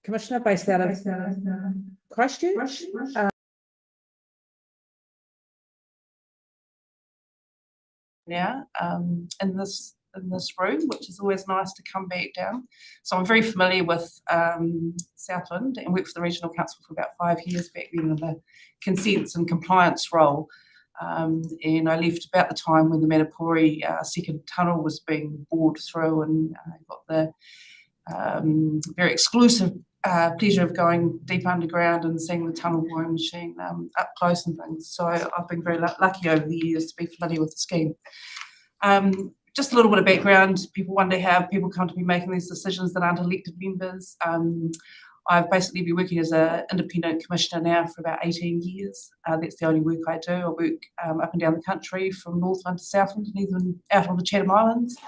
Commissioner based out of Christchurch. Now, in this room, which is always nice to come back down. So I'm very familiar with Southland and worked for the Regional Council for about 5 years back then in the consents and compliance role. And I left about the time when the Matapori second tunnel was being bored through, and I got the very exclusive pleasure of going deep underground and seeing the tunnel boring machine up close and things. So I've been very lucky over the years to be familiar with the scheme. Just a little bit of background. People wonder how people come to be making these decisions that aren't elected members. I've basically been working as an independent commissioner now for about 18 years. That's the only work I do. I work up and down the country from Northland to Southland and even out on the Chatham Islands.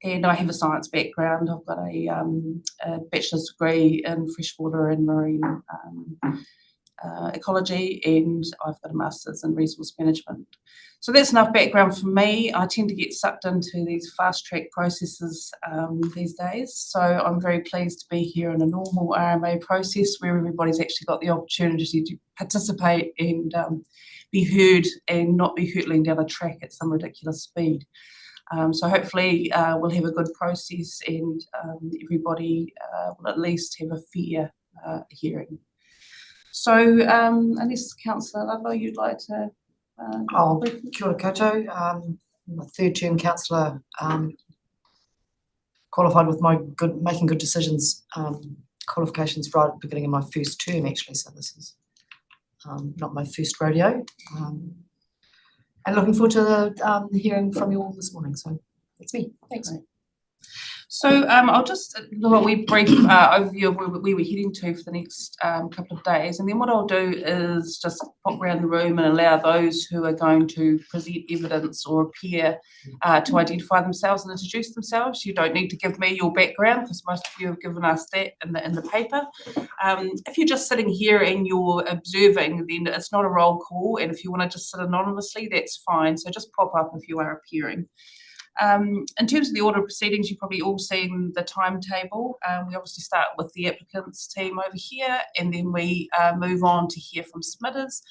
And I have a science background. I've got a bachelor's degree in freshwater and marine ecology, and I've got a master's in resource management. So that's enough background for me. I tend to get sucked into these fast track processes these days. So I'm very pleased to be here in a normal RMA process where everybody's actually got the opportunity to participate and be heard and not be hurtling down a track at some ridiculous speed. So hopefully we'll have a good process and everybody will at least have a fair hearing. So unless Councillor Ludlow, you'd like to... Kia ora koutou. I'm a third-term councillor, qualified with my making good decisions qualifications right at the beginning of my first term, actually. So this is not my first rodeo. And looking forward to hearing from you all this morning. So that's me. Thanks. Great. So I'll just do a wee brief overview of where we're heading to for the next couple of days, and then what I'll do is just pop around the room and allow those who are going to present evidence or appear to identify themselves and introduce themselves. You don't need to give me your background because most of you have given us that in the paper. If you're just sitting here and you're observing, then it's not a roll call, and if you want to just sit anonymously, that's fine. So just pop up if you are appearing. In terms of the order of proceedings, you've probably all seen the timetable. We obviously start with the applicants team over here, and then we move on to hear from submitters.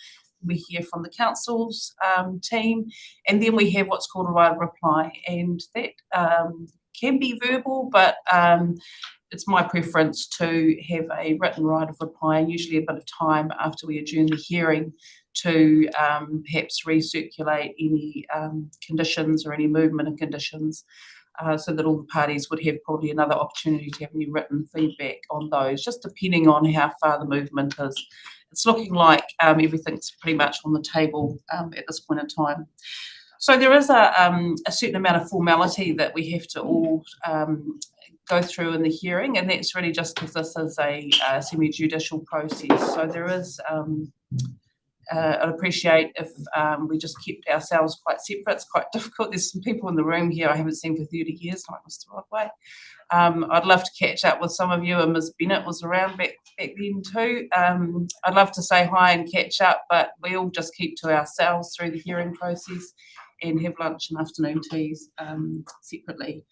We hear from the council's team, and then we have what's called a right of reply, and that can be verbal, but it's my preference to have a written right of reply, and usually a bit of time after we adjourn the hearing to perhaps recirculate any conditions or any movement in conditions so that all the parties would have probably another opportunity to have any written feedback on those, just depending on how far the movement is. It's looking like everything's pretty much on the table at this point in time. So there is a certain amount of formality that we have to all go through in the hearing, and that's really just because this is a semi-judicial process. So there is... I'd appreciate if we just kept ourselves quite separate. It's quite difficult. There's some people in the room here I haven't seen for 30 years, like Mr. Rodway. I'd love to catch up with some of you, and Ms. Bennett was around back then too. I'd love to say hi and catch up, but we all just keep to ourselves through the hearing process and have lunch and afternoon teas separately.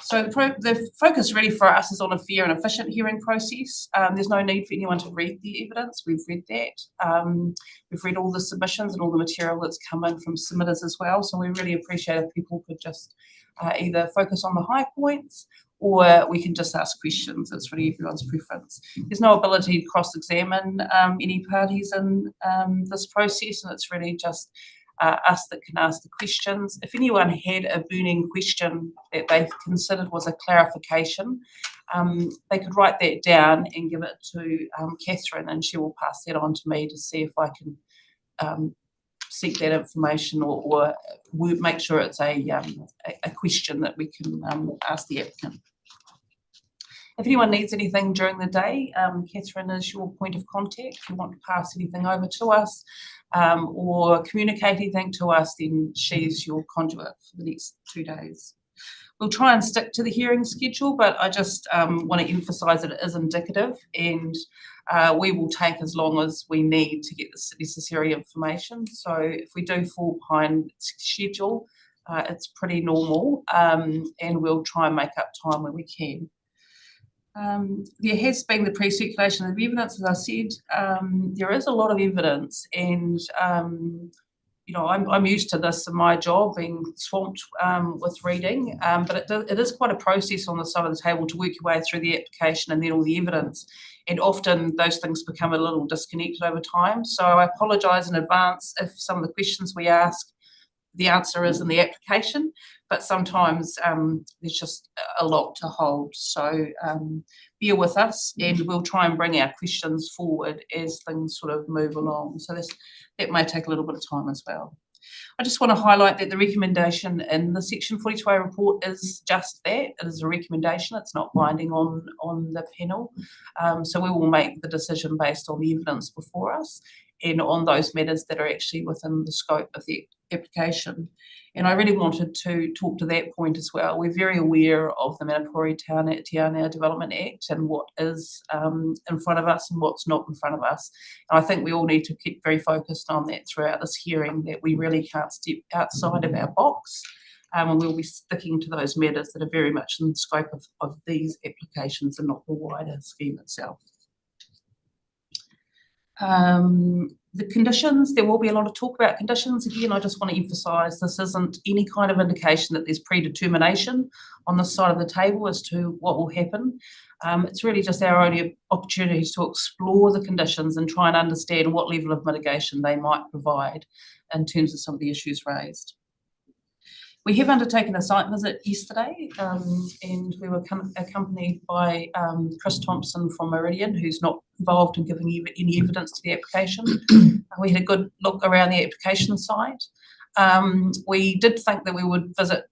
So the focus really for us is on a fair and efficient hearing process. There's no need for anyone to read the evidence. We've read that. We've read all the submissions and all the material that's come in from submitters as well. So we really appreciate if people could just either focus on the high points, or we can just ask questions. It's really everyone's preference. There's no ability to cross-examine any parties in this process, and it's really just us that can ask the questions. If anyone had a burning question that they considered was a clarification, they could write that down and give it to Catherine, and she will pass that on to me to see if I can seek that information or make sure it's a question that we can ask the applicant. If anyone needs anything during the day, Catherine is your point of contact. If you want to pass anything over to us or communicate anything to us, then she's your conduit for the next 2 days. We'll try and stick to the hearing schedule, but I just want to emphasise that it is indicative, and we will take as long as we need to get the necessary information. So if we do fall behind schedule, it's pretty normal, and we'll try and make up time when we can. There has been the pre-circulation of evidence, as I said. There is a lot of evidence, and you know, I'm used to this in my job, being swamped with reading, but it is quite a process on the side of the table to work your way through the application and then all the evidence, and often those things become a little disconnected over time. So I apologise in advance if some of the questions we ask, the answer is in the application, but sometimes there's just a lot to hold. So bear with us, and we'll try and bring our questions forward as things sort of move along. So that may take a little bit of time as well. I just want to highlight that the recommendation in the Section 42A report is just that. It is a recommendation. It's not binding on the panel. So we will make the decision based on the evidence before us and on those matters that are actually within the scope of the application. And I really wanted to talk to that point as well. We're very aware of the Mandatory Te Anau Development Act and what is in front of us and what's not in front of us. And I think we all need to keep very focused on that throughout this hearing, that we really can't step outside of our box. And we'll be sticking to those matters that are very much in the scope of these applications and not the wider scheme itself. The conditions, there will be a lot of talk about conditions. Again, I just want to emphasise this isn't any kind of indication that there's predetermination on this side of the table as to what will happen. It's really just our only opportunities to explore the conditions and try and understand what level of mitigation they might provide in terms of some of the issues raised. We have undertaken a site visit yesterday, and we were accompanied by Chris Thompson from Meridian, who's not involved in giving any evidence to the application. We had a good look around the application site. We did think that we would visit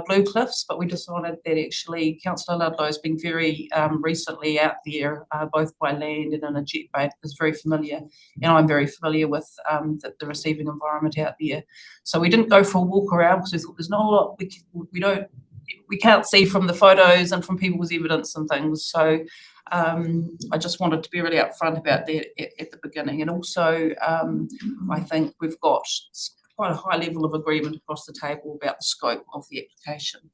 Blue Cliffs, but we decided that actually Councillor Ludlow's been very recently out there, both by land and in a jet boat, is very familiar, and I'm very familiar with the receiving environment out there. So we didn't go for a walk around because we thought there's not a lot we can't see from the photos and from people's evidence and things. So I just wanted to be really upfront about that at the beginning, and also I think we've got quite a high level of agreement across the table about the scope of the application.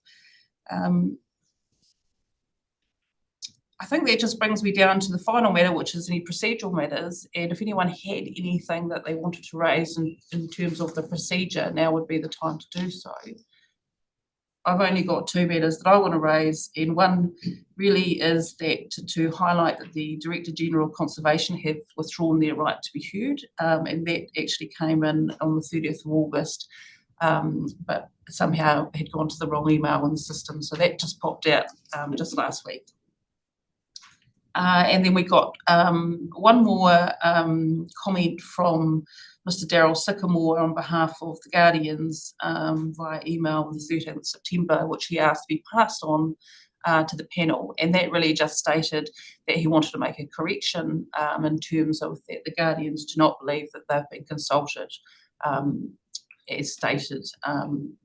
I think that just brings me down to the final matter, which is any procedural matters, and if anyone had anything that they wanted to raise in terms of the procedure, now would be the time to do so. I've only got two matters that I want to raise, and one really is that to highlight that the Director General of Conservation have withdrawn their right to be heard, and that actually came in on the 30th of August, but somehow had gone to the wrong email in the system, so that just popped out just last week. And then we got one more comment from Mr. Daryl Sycamore on behalf of the Guardians via email on the 13th of September, which he asked to be passed on to the panel. And that really just stated that he wanted to make a correction in terms of that the Guardians do not believe that they've been consulted as stated. I'm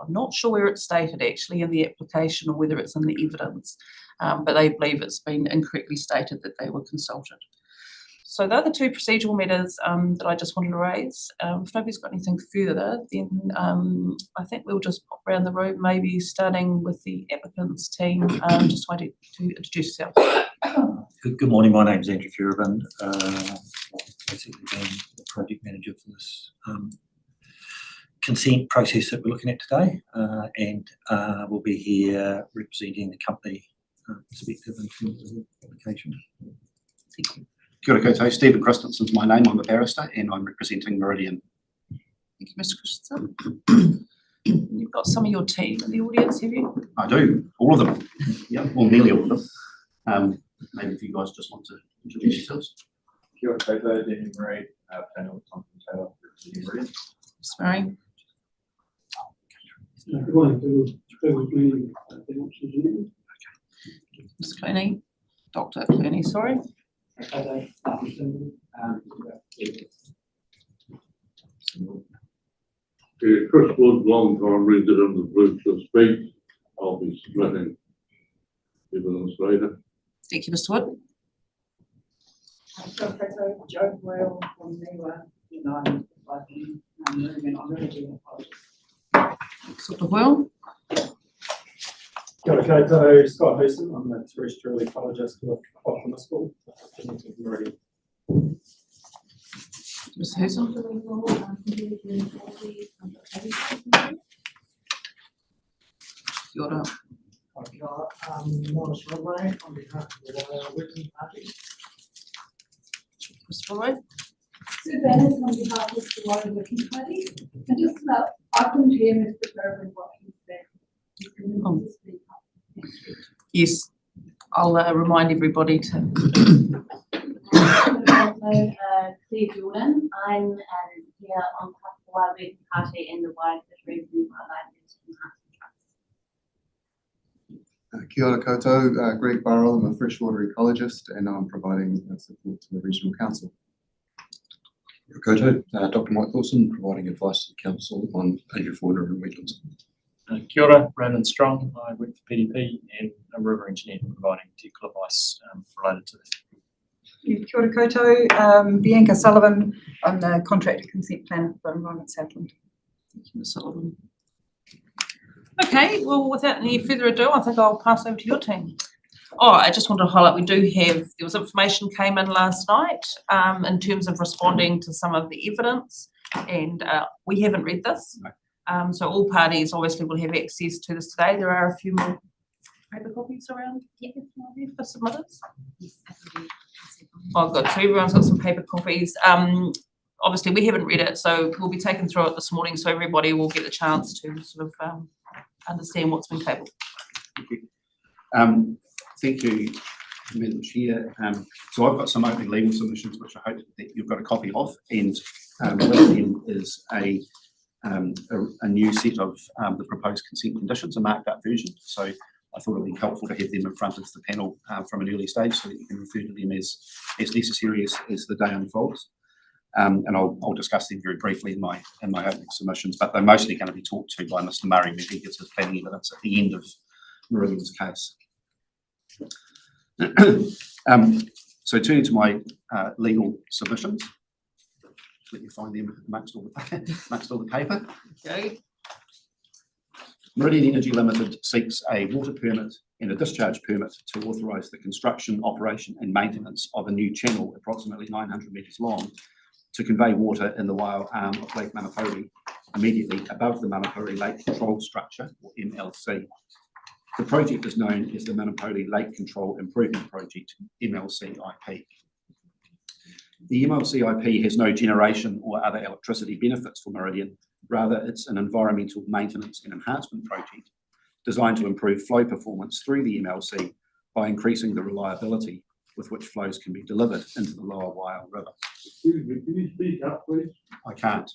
not sure where it's stated actually in the application or whether it's in the evidence, but they believe it's been incorrectly stated that they were consulted. So the other two procedural matters that I just wanted to raise. If nobody's got anything further, then I think we'll just pop around the room, maybe starting with the applicants team. Just trying to introduce yourself. Good morning, my name's Andrew Furibund. Basically being the project manager for this consent process that we're looking at today, and we'll be here representing the company perspective in terms of the application. Thank you. Kia ora koutou, Stephen Christensen's my name. I'm a barrister and I'm representing Meridian. Thank you, Mr. Christensen. You've got some of your team in the audience, have you? I do, all of them. Yeah, well, nearly all of them. Maybe if you guys just want to introduce yourselves. Kia ora koutou, Daniel Murray, panel Thompson Taylor, representing Meridian. Ms. Murray. Good morning, Ms. Clooney. Dr. Clooney, sorry. Chris Wood, long-time resident of Blue Cliff Speak. I'll be submitting evidence later. Thank you, Mr. Wood. Joe Boyle from Niwa, United Meridian. I'm really doing apologies. Dr. Boyle. Kia ora koutou, Scott Houston, I'm the terrestrial ecologist with Optima School, presenting from Meridian. Ms. Houston? Kia ora. Morris Rodway on behalf of the working party. Ms. Roy? Sue Bennett on behalf of the Water Working Party. And just I couldn't hear Mr. Irvin what he said. Oh. Yes, I'll remind everybody to. Claire Jordan. I'm here on behalf of the Wild Working Party and the Wild Fisheries and Wildlife Enhancement Trust. Kia ora koutou, Greg Burrell, I'm a freshwater ecologist and I'm providing support to the Regional Council. Kia ora koutou, Dr. Mike Wilson, providing advice to the Council on avifauna fauna and wetlands. Kia ora, Ronan Strong, I work for PDP and I'm a river engineer providing technical advice related to that. Kia ora koutou, Bianca Sullivan, I'm the contractor consent planner for Environment Southland. Thank you, Ms. Sullivan. Okay, well, without any further ado, I think I'll pass over to your team. Oh, I just wanted to highlight, we do have, there was information came in last night in terms of responding to some of the evidence, and we haven't read this. So all parties obviously will have access to this today. There are a few more paper copies around for submitters. Oh, good. So everyone's got some paper copies. Obviously, we haven't read it, so we'll be taken through it this morning, so everybody will get the chance to sort of understand what's been tabled. Thank you. Thank you, Madam Chair. So I've got some opening legal submissions, which I hope that you've got a copy of, and with them is a new set of the proposed consent conditions, a marked up version. So I thought it would be helpful to have them in front of the panel from an early stage so that you can refer to them as necessary as the day unfolds. And I'll discuss them very briefly in my opening submissions, but they're mostly going to be talked to by Mr. Murray when he gets his planning evidence at the end of Meridian's case. So turning to my legal submissions, let you find them amongst all the paper. Okay. Meridian Energy Limited seeks a water permit and a discharge permit to authorise the construction, operation and maintenance of a new channel approximately 900 metres long to convey water in the Waiau arm of Lake Manapori immediately above the Manapori Lake Control Structure, or MLC. The project is known as the Manapori Lake Control Improvement Project, MLCIP. The MLCIP has no generation or other electricity benefits for Meridian. Rather, it's an environmental maintenance and enhancement project designed to improve flow performance through the MLC by increasing the reliability with which flows can be delivered into the lower Waiau River. Excuse me, can you speak up, please? I can't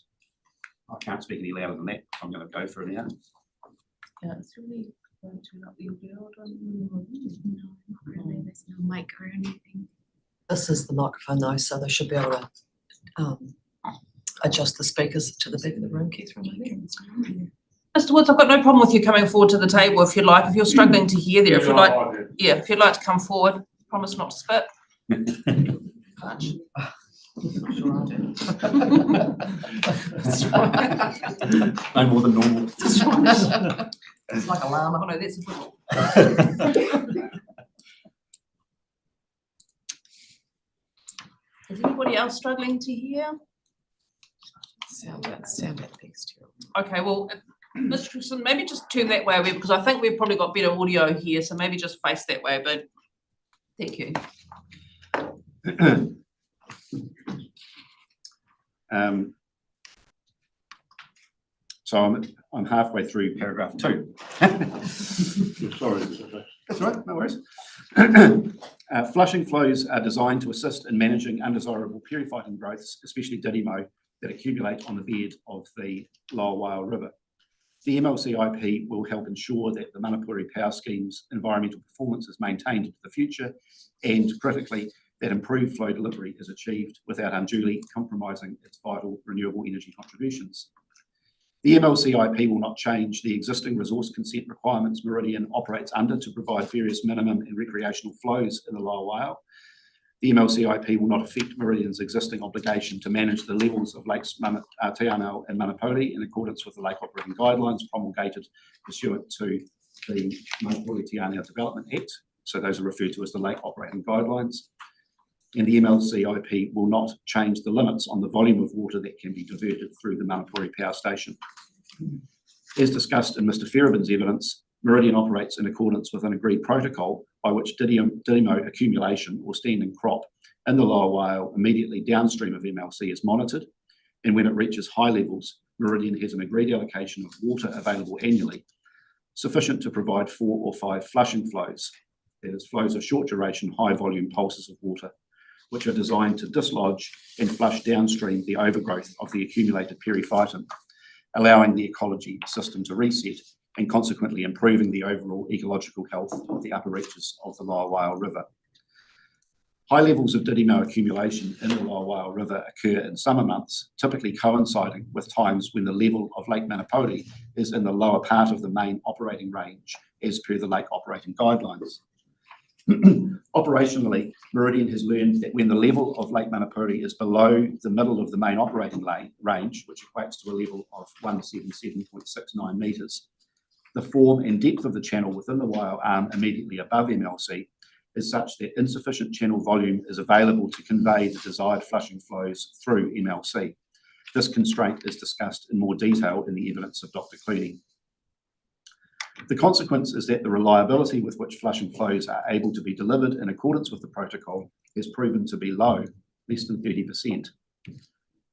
speak any louder than that. I'm going to go for an hour. Yeah, it's really going to not be build on. No, not really. There's no mic or anything. This is the microphone though, so they should be able to adjust the speakers to the back of the room, Catherine. Mr. Woods, I've got no problem with you coming forward to the table if you'd like. If you're struggling to hear there, if you'd like, yeah, if you'd like to come forward, promise not to spit. Punch. Not sure I do. No more than normal. It's like a llama. Oh no, that's a good. Is anybody else struggling to hear? Sound out, thanks to you. Okay, well, Mr. Tristan, maybe just turn that way because I think we've probably got better audio here, so maybe just face that way, but thank you. So I'm halfway through paragraph 2. Sorry. That's right, no worries. Flushing flows are designed to assist in managing undesirable periphyton growths, especially didimo, that accumulate on the bed of the Lower Waiau River. The MLCIP will help ensure that the Manapori Power Scheme's environmental performance is maintained into the future and, critically, that improved flow delivery is achieved without unduly compromising its vital renewable energy contributions. The MLCIP will not change the existing resource consent requirements Meridian operates under to provide various minimum and recreational flows in the Lower Waiau. The MLCIP will not affect Meridian's existing obligation to manage the levels of Lakes Te Anau and Manapori in accordance with the lake operating guidelines promulgated pursuant to the Maipori Te Aneo Development Act, so those are referred to as the Lake Operating Guidelines. And the MLCIP will not change the limits on the volume of water that can be diverted through the Manapori Power Station. As discussed in Mr. Ferrabin's evidence, Meridian operates in accordance with an agreed protocol by which Didimo accumulation or standing crop in the lower Waiau immediately downstream of MLC is monitored, and when it reaches high levels, Meridian has an agreed allocation of water available annually, sufficient to provide 4 or 5 flushing flows, that is, flows of short duration, high volume pulses of water, which are designed to dislodge and flush downstream the overgrowth of the accumulated periphyton, allowing the ecology system to reset and consequently improving the overall ecological health of the upper reaches of the Lower Waiau River. High levels of Didimo accumulation in the Lower Waiau River occur in summer months, typically coinciding with times when the level of Lake Manapori is in the lower part of the main operating range as per the Lake Operating Guidelines. Operationally, Meridian has learned that when the level of Lake Manapori is below the middle of the main operating range, which equates to a level of 177.69 metres, the form and depth of the channel within the Waiau arm immediately above MLC is such that insufficient channel volume is available to convey the desired flushing flows through MLC. This constraint is discussed in more detail in the evidence of Dr. Clooney. The consequence is that the reliability with which flushing flows are able to be delivered in accordance with the protocol has proven to be low, less than 30%.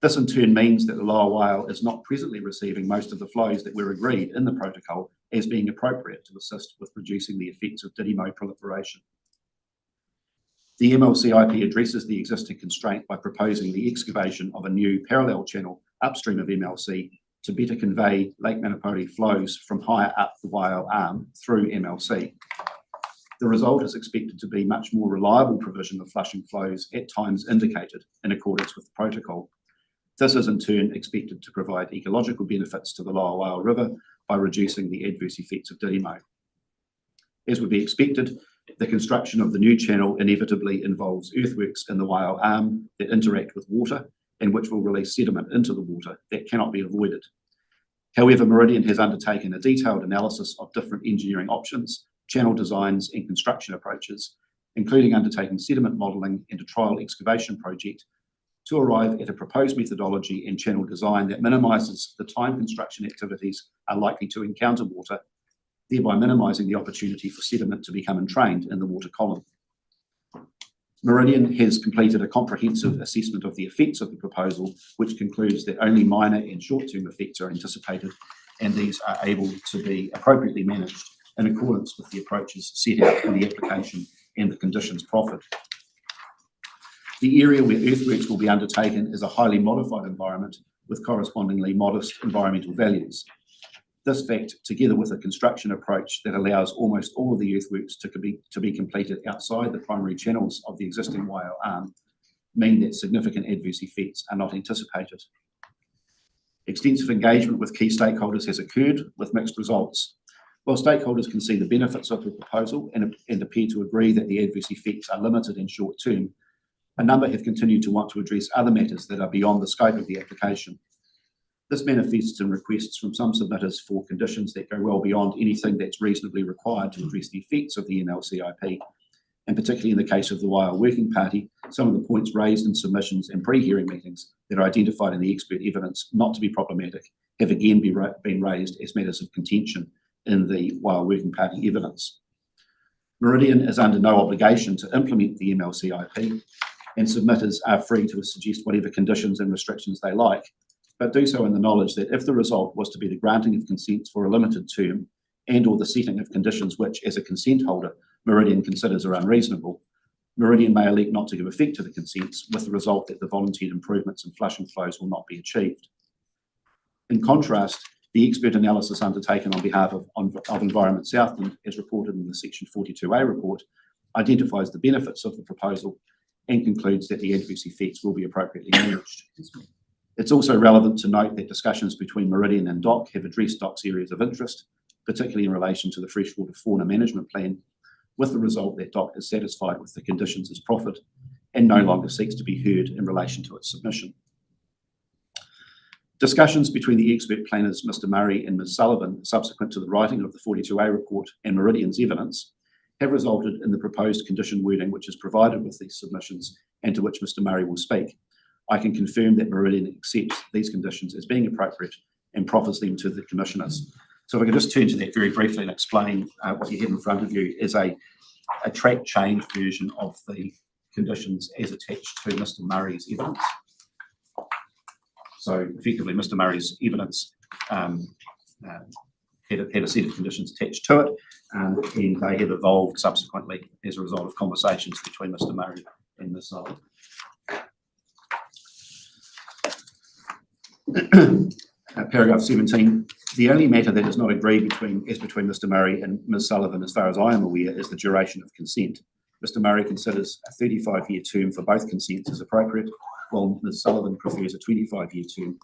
This in turn means that the Lower Waiau is not presently receiving most of the flows that were agreed in the protocol as being appropriate to assist with reducing the effects of Didimo proliferation. The MLCIP addresses the existing constraint by proposing the excavation of a new parallel channel upstream of MLC to better convey Lake Manapori flows from higher up the Waiau arm through MLC. The result is expected to be much more reliable provision of flushing flows at times indicated in accordance with the protocol. This is in turn expected to provide ecological benefits to the Lower Waiau River by reducing the adverse effects of Didimo. As would be expected, the construction of the new channel inevitably involves earthworks in the Waiau arm that interact with water and which will release sediment into the water that cannot be avoided. However, Meridian has undertaken a detailed analysis of different engineering options, channel designs and construction approaches, including undertaking sediment modelling and a trial excavation project to arrive at a proposed methodology and channel design that minimises the time construction activities are likely to encounter water, thereby minimising the opportunity for sediment to become entrained in the water column. Meridian has completed a comprehensive assessment of the effects of the proposal, which concludes that only minor and short-term effects are anticipated, and these are able to be appropriately managed in accordance with the approaches set out in the application and the conditions proffered. The area where earthworks will be undertaken is a highly modified environment with correspondingly modest environmental values. This fact, together with a construction approach that allows almost all of the earthworks to be completed outside the primary channels of the existing Waiau arm, mean that significant adverse effects are not anticipated. Extensive engagement with key stakeholders has occurred with mixed results. While stakeholders can see the benefits of the proposal and appear to agree that the adverse effects are limited and short term, a number have continued to want to address other matters that are beyond the scope of the application. This manifests in requests from some submitters for conditions that go well beyond anything that's reasonably required to address the effects of the MLCIP, and particularly in the case of the Waiau Working Party, some of the points raised in submissions and pre-hearing meetings that are identified in the expert evidence not to be problematic have again been raised as matters of contention in the Waiau Working Party evidence. Meridian is under no obligation to implement the MLCIP, and submitters are free to suggest whatever conditions and restrictions they like, but do so in the knowledge that if the result was to be the granting of consents for a limited term and or the setting of conditions which, as a consent holder, Meridian considers are unreasonable, Meridian may elect not to give effect to the consents, with the result that the volunteered improvements in flushing flows will not be achieved. In contrast, the expert analysis undertaken on behalf of Environment Southland, as reported in the Section 42A report, identifies the benefits of the proposal and concludes that the adverse effects will be appropriately managed. It's also relevant to note that discussions between Meridian and DOC have addressed DOC's areas of interest, particularly in relation to the freshwater fauna management plan, with the result that DOC is satisfied with the conditions as proffered and no longer seeks to be heard in relation to its submission. Discussions between the expert planners, Mr. Murray and Ms. Sullivan, subsequent to the writing of the 42A report and Meridian's evidence, have resulted in the proposed condition wording which is provided with these submissions and to which Mr. Murray will speak. I can confirm that Meridian accepts these conditions as being appropriate and proffers them to the commissioners. So if I can just turn to that very briefly and explain what you have in front of you is a track change version of the conditions as attached to Mr. Murray's evidence. So effectively, Mr. Murray's evidence had a set of conditions attached to it, and they have evolved subsequently as a result of conversations between Mr. Murray and Ms. Sullivan. Paragraph 17, the only matter that is not agreed between Mr. Murray and Ms. Sullivan, as far as I am aware, is the duration of consent. Mr. Murray considers a 35-year term for both consents as appropriate, while Ms. Sullivan prefers a 25-year term,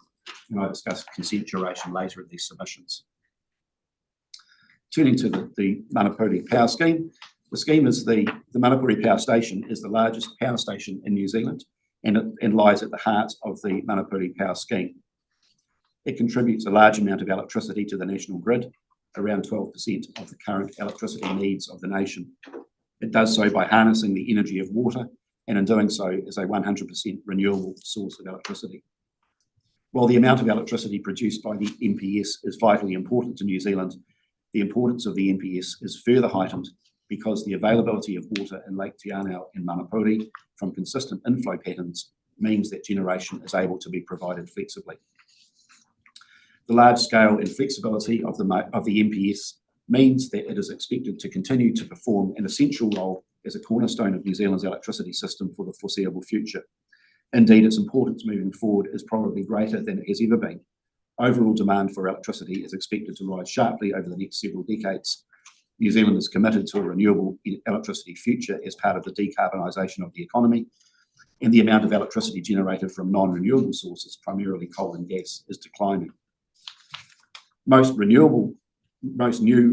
and I discuss consent duration later in these submissions. Turning to the Manapuri Power Scheme, the scheme is the Manapuri Power Station is the largest power station in New Zealand and lies at the heart of the Manapuri Power Scheme. It contributes a large amount of electricity to the national grid, around 12% of the current electricity needs of the nation. It does so by harnessing the energy of water, and in doing so is a 100% renewable source of electricity. While the amount of electricity produced by the MPS is vitally important to New Zealand, the importance of the MPS is further heightened because the availability of water in Lake Te Anau and Manapuri from consistent inflow patterns means that generation is able to be provided flexibly. The large scale and flexibility of the MPS means that it is expected to continue to perform an essential role as a cornerstone of New Zealand's electricity system for the foreseeable future. Indeed, its importance moving forward is probably greater than it has ever been. Overall demand for electricity is expected to rise sharply over the next several decades. New Zealand is committed to a renewable electricity future as part of the decarbonisation of the economy, and the amount of electricity generated from non-renewable sources, primarily coal and gas, is declining. Most new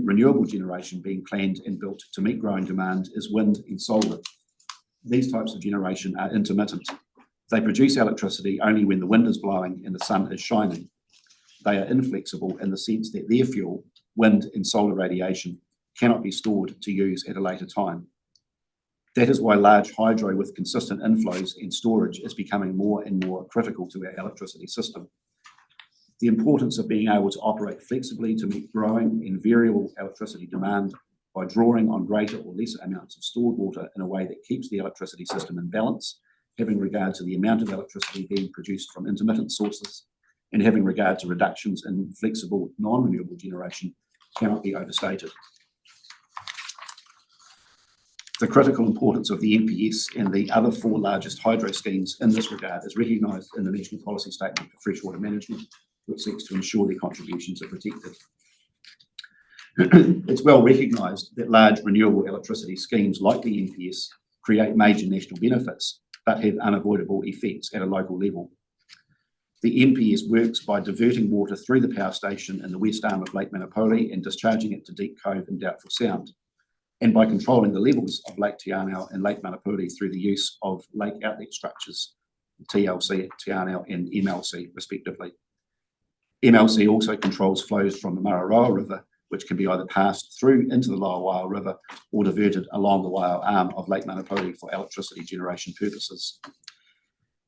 renewable generation being planned and built to meet growing demand is wind and solar. These types of generation are intermittent. They produce electricity only when the wind is blowing and the sun is shining. They are inflexible in the sense that their fuel, wind and solar radiation, cannot be stored to use at a later time. That is why large hydro with consistent inflows and storage is becoming more and more critical to our electricity system. The importance of being able to operate flexibly to meet growing and variable electricity demand by drawing on greater or lesser amounts of stored water in a way that keeps the electricity system in balance, having regard to the amount of electricity being produced from intermittent sources, and having regard to reductions in flexible non-renewable generation cannot be overstated. The critical importance of the MPS and the other four largest hydro schemes in this regard is recognised in the National Policy Statement for Freshwater Management, which seeks to ensure their contributions are protected. It's well recognised that large renewable electricity schemes like the MPS create major national benefits, but have unavoidable effects at a local level. The MPS works by diverting water through the power station in the west arm of Lake Manapuri and discharging it to Deep Cove and Doubtful Sound, and by controlling the levels of Lake Te Anau and Lake Manapuri through the use of lake outlet structures, TLC, Te Anau and MLC respectively. MLC also controls flows from the Mararoa River, which can be either passed through into the Lower Waiau River or diverted along the Waiau arm of Lake Manapuri for electricity generation purposes.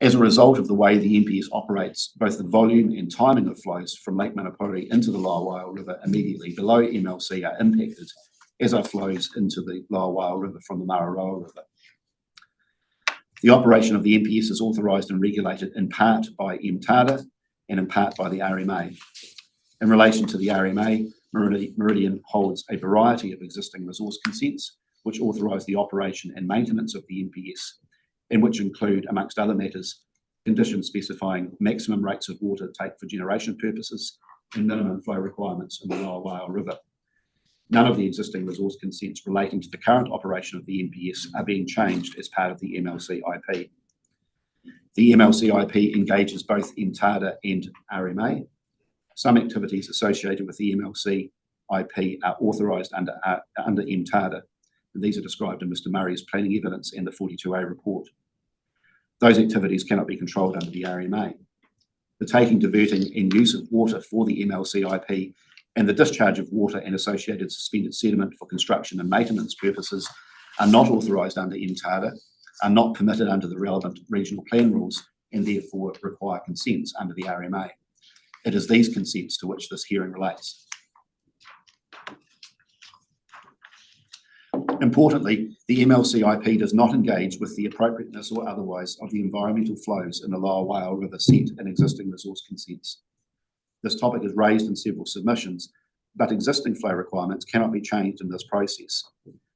As a result of the way the MPS operates, both the volume and timing of flows from Lake Manapuri into the Lower Waiau River immediately below MLC are impacted, as are flows into the Lower Waiau River from the Mararoa River. The operation of the MPS is authorised and regulated in part by MTADA and in part by the RMA. In relation to the RMA, Meridian holds a variety of existing resource consents which authorise the operation and maintenance of the MPS, and which include, amongst other matters, conditions specifying maximum rates of water take for generation purposes and minimum flow requirements in the Lower Waiau River. None of the existing resource consents relating to the current operation of the MPS are being changed as part of the MLC IP. The MLC IP engages both MTADA and RMA. Some activities associated with the MLC IP are authorised under MTADA, and these are described in Mr. Murray's planning evidence and the 42A report. Those activities cannot be controlled under the RMA. the taking, diverting and use of water for the MLCIP, and the discharge of water and associated suspended sediment for construction and maintenance purposes are not authorised under MTARDA, are not permitted under the relevant regional plan rules, and therefore require consents under the RMA. It is these consents to which this hearing relates. Importantly, the MLCIP does not engage with the appropriateness or otherwise of the environmental flows in the Lower Waiau River set in existing resource consents. This topic is raised in several submissions, but existing flow requirements cannot be changed in this process.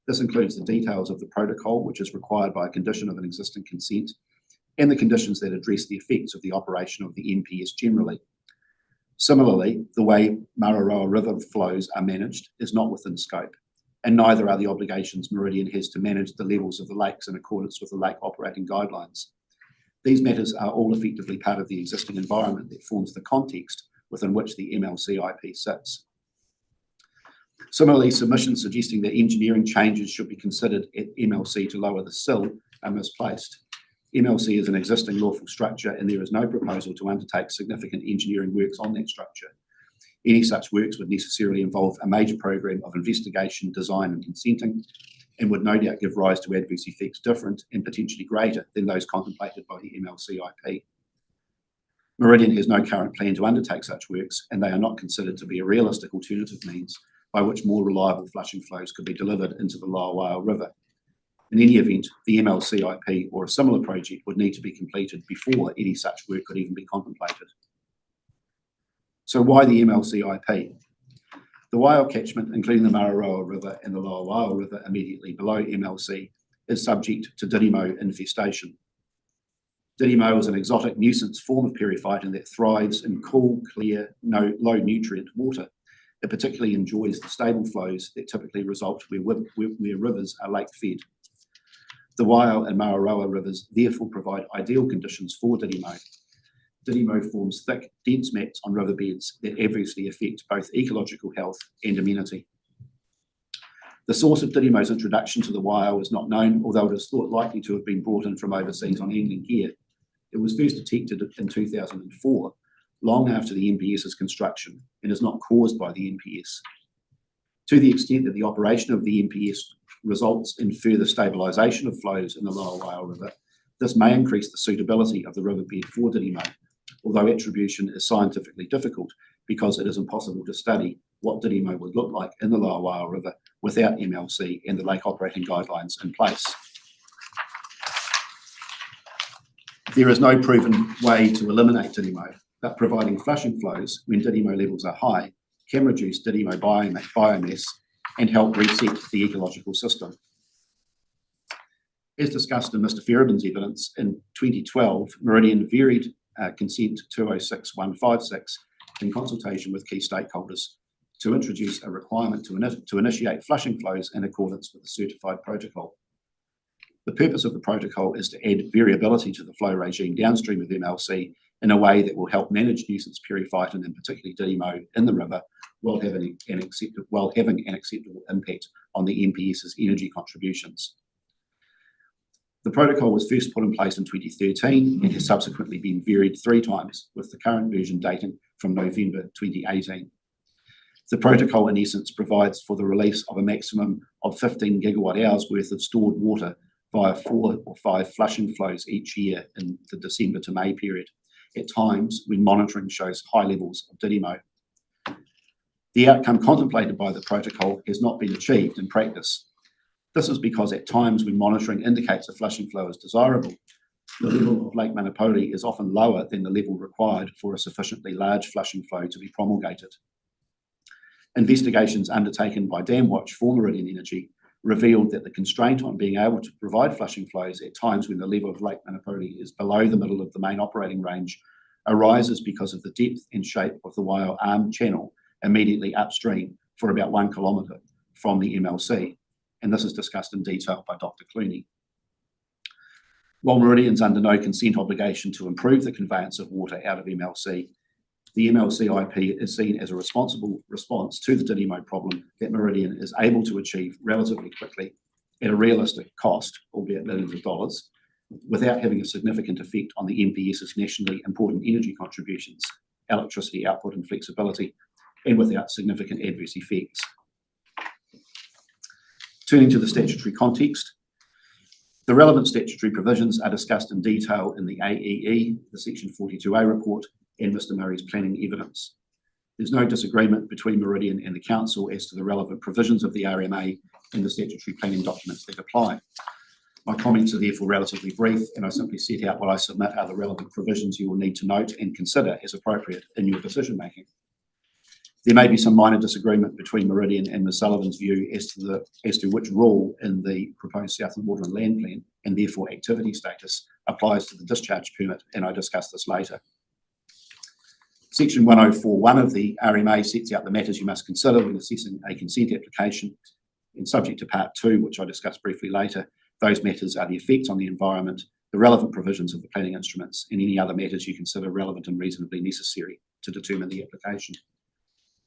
This includes the details of the protocol, which is required by a condition of an existing consent, and the conditions that address the effects of the operation of the MPS generally. Similarly, the way Mararoa River flows are managed is not within scope, and neither are the obligations Meridian has to manage the levels of the lakes in accordance with the lake operating guidelines. These matters are all effectively part of the existing environment that forms the context within which the MLCIP sits. Similarly, submissions suggesting that engineering changes should be considered at MLC to lower the sill are misplaced. MLC is an existing lawful structure and there is no proposal to undertake significant engineering works on that structure. Any such works would necessarily involve a major program of investigation, design and consenting, and would no doubt give rise to adverse effects different and potentially greater than those contemplated by the MLCIP. Meridian has no current plan to undertake such works, and they are not considered to be a realistic alternative means by which more reliable flushing flows could be delivered into the Lower Waiau River. In any event, the MLCIP or a similar project would need to be completed before any such work could even be contemplated. So why the MLCIP? The Waiau catchment, including the Mararoa River and the Lower Waiau River immediately below MLC, is subject to didymmo infestation. Didymmo is an exotic nuisance form of periphyton that thrives in cool, clear, low nutrient water. It particularly enjoys the stable flows that typically result where rivers are lake fed. The Waiau and Mararoa rivers therefore provide ideal conditions for didymmo. Didymmo forms thick, dense mats on riverbeds that adversely affect both ecological health and amenity. The source of didymmo's introduction to the Waiau is not known, although it is thought likely to have been brought in from overseas on angling gear. It was first detected in 2004, long after the MPS's construction, and is not caused by the MPS. To the extent that the operation of the MPS results in further stabilisation of flows in the Lower Waiau River, this may increase the suitability of the riverbed for didymmo, although attribution is scientifically difficult because it is impossible to study what didymmo would look like in the Lower Waiau River without MLC and the lake operating guidelines in place. There is no proven way to eliminate didymmo, but providing flushing flows when didymmo levels are high can reduce didymmo biomass and help reset the ecological system. As discussed in Mr. Ferrabin's evidence, in 2012, Meridian varied consent 206156 in consultation with key stakeholders to introduce a requirement to initiate flushing flows in accordance with the certified protocol. The purpose of the protocol is to add variability to the flow regime downstream of MLC in a way that will help manage nuisance periphyton and particularly didymmo in the river while having an acceptable impact on the MPS's energy contributions. The protocol was first put in place in 2013 and has subsequently been varied 3 times, with the current version dating from November 2018. The protocol, in essence, provides for the release of a maximum of 15 gigawatt hours worth of stored water via 4 or 5 flushing flows each year in the December to May period, at times when monitoring shows high levels of didymmo. The outcome contemplated by the protocol has not been achieved in practice. This is because at times when monitoring indicates a flushing flow is desirable, the level of Lake Manapōuri is often lower than the level required for a sufficiently large flushing flow to be promulgated. Investigations undertaken by DamWatch for Meridian Energy revealed that the constraint on being able to provide flushing flows at times when the level of Lake Manapōuri is below the middle of the main operating range arises because of the depth and shape of the Waiau Arm channel immediately upstream for about 1 kilometre from the MLC, and this is discussed in detail by Dr. Clooney. While Meridian's under no consent obligation to improve the conveyance of water out of MLC, the MLCIP is seen as a responsible response to the didymmo problem that Meridian is able to achieve relatively quickly at a realistic cost, albeit millions of dollars, without having a significant effect on the MPS's nationally important energy contributions, electricity output and flexibility, and without significant adverse effects. Turning to the statutory context, the relevant statutory provisions are discussed in detail in the AEE, the Section 42A report, and Mr Murray's planning evidence. There's no disagreement between Meridian and the Council as to the relevant provisions of the RMA and the statutory planning documents that apply. My comments are therefore relatively brief, and I simply set out what I submit are the relevant provisions you will need to note and consider as appropriate in your decision making. There may be some minor disagreement between Meridian and Ms Sullivan's view as to which rule in the proposed Southland Water and Land Plan, and therefore activity status, applies to the discharge permit, and I discuss this later. Section 104.1 of the RMA sets out the matters you must consider when assessing a consent application, and subject to Part 2, which I discuss briefly later, those matters are the effects on the environment, the relevant provisions of the planning instruments, and any other matters you consider relevant and reasonably necessary to determine the application.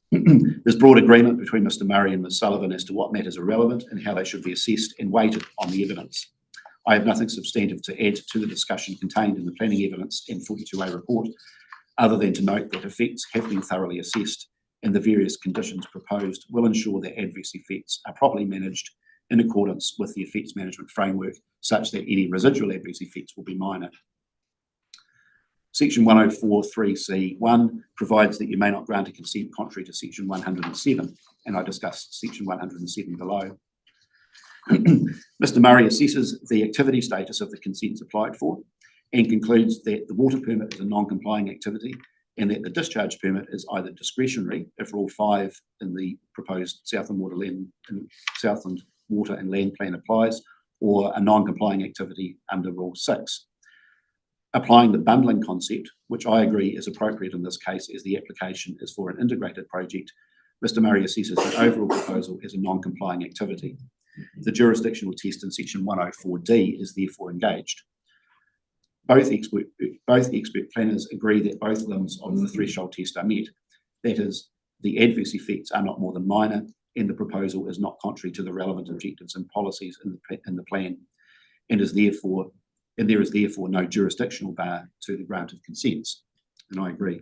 There's broad agreement between Mr Murray and Ms Sullivan as to what matters are relevant and how they should be assessed and weighted on the evidence. I have nothing substantive to add to the discussion contained in the planning evidence and 42A report, other than to note that effects have been thoroughly assessed and the various conditions proposed will ensure that adverse effects are properly managed in accordance with the effects management framework, such that any residual adverse effects will be minor. Section 104.3c.1 provides that you may not grant a consent contrary to Section 107, and I discuss Section 107 below. Mr Murray assesses the activity status of the consents applied for and concludes that the water permit is a non-complying activity and that the discharge permit is either discretionary if Rule 5 in the proposed Southland Water and Land Plan applies, or a non-complying activity under Rule 6. Applying the bundling concept, which I agree is appropriate in this case as the application is for an integrated project, Mr Murray assesses the overall proposal as a non-complying activity. The jurisdictional test in Section 104D is therefore engaged. Both expert planners agree that both limbs of the threshold test are met. That is, the adverse effects are not more than minor, and the proposal is not contrary to the relevant objectives and policies in the plan, and there is therefore no jurisdictional bar to the grant of consents, and I agree.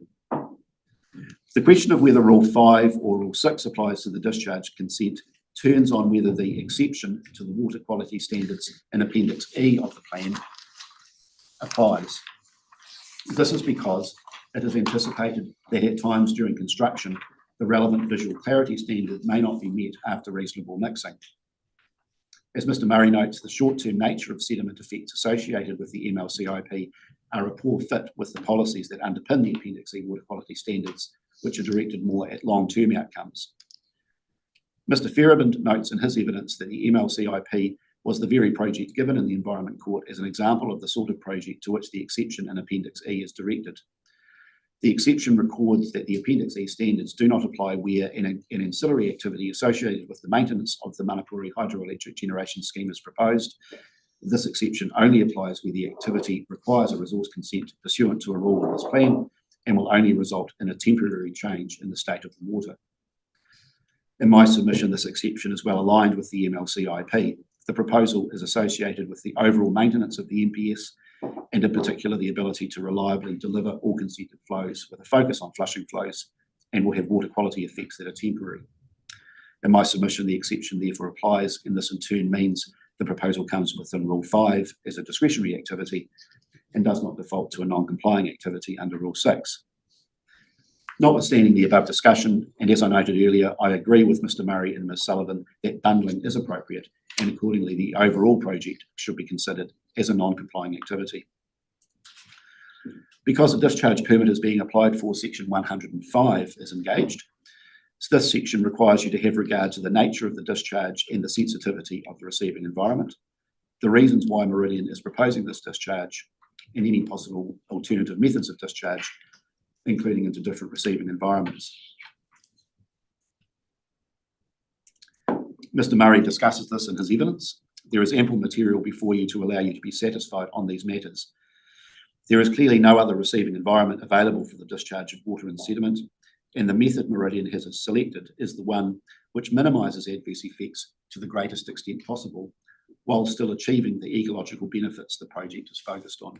The question of whether Rule 5 or Rule 6 applies to the discharge consent turns on whether the exception to the water quality standards in Appendix E of the plan applies. This is because it is anticipated that at times during construction, the relevant visual clarity standard may not be met after reasonable mixing. As Mr Murray notes, the short-term nature of sediment effects associated with the MLCIP are a poor fit with the policies that underpin the Appendix E water quality standards, which are directed more at long-term outcomes. Mr Ferrabend notes in his evidence that the MLCIP was the very project given in the Environment Court as an example of the sort of project to which the exception in Appendix E is directed. The exception records that the Appendix E standards do not apply where an ancillary activity associated with the maintenance of the Manapuri hydroelectric generation scheme is proposed. This exception only applies where the activity requires a resource consent pursuant to a rule in this plan and will only result in a temporary change in the state of the water. In my submission, this exception is well aligned with the MLCIP. The proposal is associated with the overall maintenance of the MPS, and in particular the ability to reliably deliver all consented flows with a focus on flushing flows, and will have water quality effects that are temporary. In my submission, the exception therefore applies, and this in turn means the proposal comes within Rule 5 as a discretionary activity and does not default to a non-complying activity under Rule 6. Notwithstanding the above discussion, and as I noted earlier, I agree with Mr Murray and Ms Sullivan that bundling is appropriate, and accordingly the overall project should be considered as a non-complying activity. Because a discharge permit is being applied for, Section 105 is engaged. So this section requires you to have regard to the nature of the discharge and the sensitivity of the receiving environment, the reasons why Meridian is proposing this discharge, and any possible alternative methods of discharge, including into different receiving environments. Mr Murray discusses this in his evidence. There is ample material before you to allow you to be satisfied on these matters. There is clearly no other receiving environment available for the discharge of water and sediment, and the method Meridian has selected is the one which minimises adverse effects to the greatest extent possible, while still achieving the ecological benefits the project is focused on.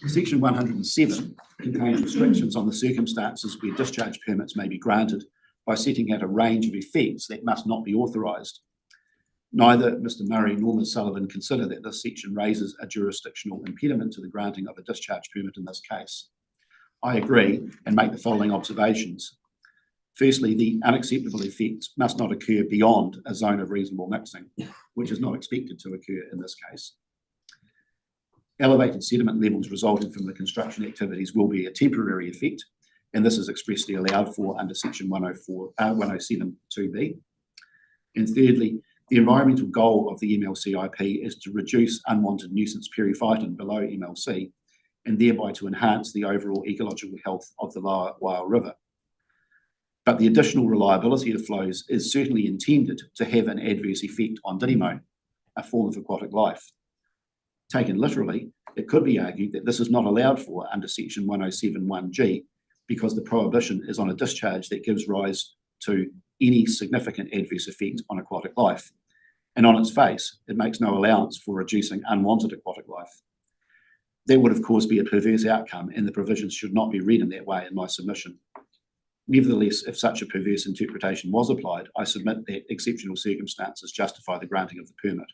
Section 107 contains restrictions on the circumstances where discharge permits may be granted by setting out a range of effects that must not be authorised. Neither Mr Murray nor Ms Sullivan consider that this section raises a jurisdictional impediment to the granting of a discharge permit in this case. I agree and make the following observations. Firstly, the unacceptable effects must not occur beyond a zone of reasonable mixing, which is not expected to occur in this case. Elevated sediment levels resulting from the construction activities will be a temporary effect, and this is expressly allowed for under section 107(2)(b). And thirdly, the environmental goal of the MLCIP is to reduce unwanted nuisance periphyton below MLC and thereby to enhance the overall ecological health of the Lower Waiau River. But the additional reliability of flows is certainly intended to have an adverse effect on Dirimo, a form of aquatic life. Taken literally, it could be argued that this is not allowed for under section 107(1)(g) because the prohibition is on a discharge that gives rise to any significant adverse effect on aquatic life. And on its face, it makes no allowance for reducing unwanted aquatic life. That would, of course, be a perverse outcome, and the provisions should not be read in that way in my submission. Nevertheless, if such a perverse interpretation was applied, I submit that exceptional circumstances justify the granting of the permit.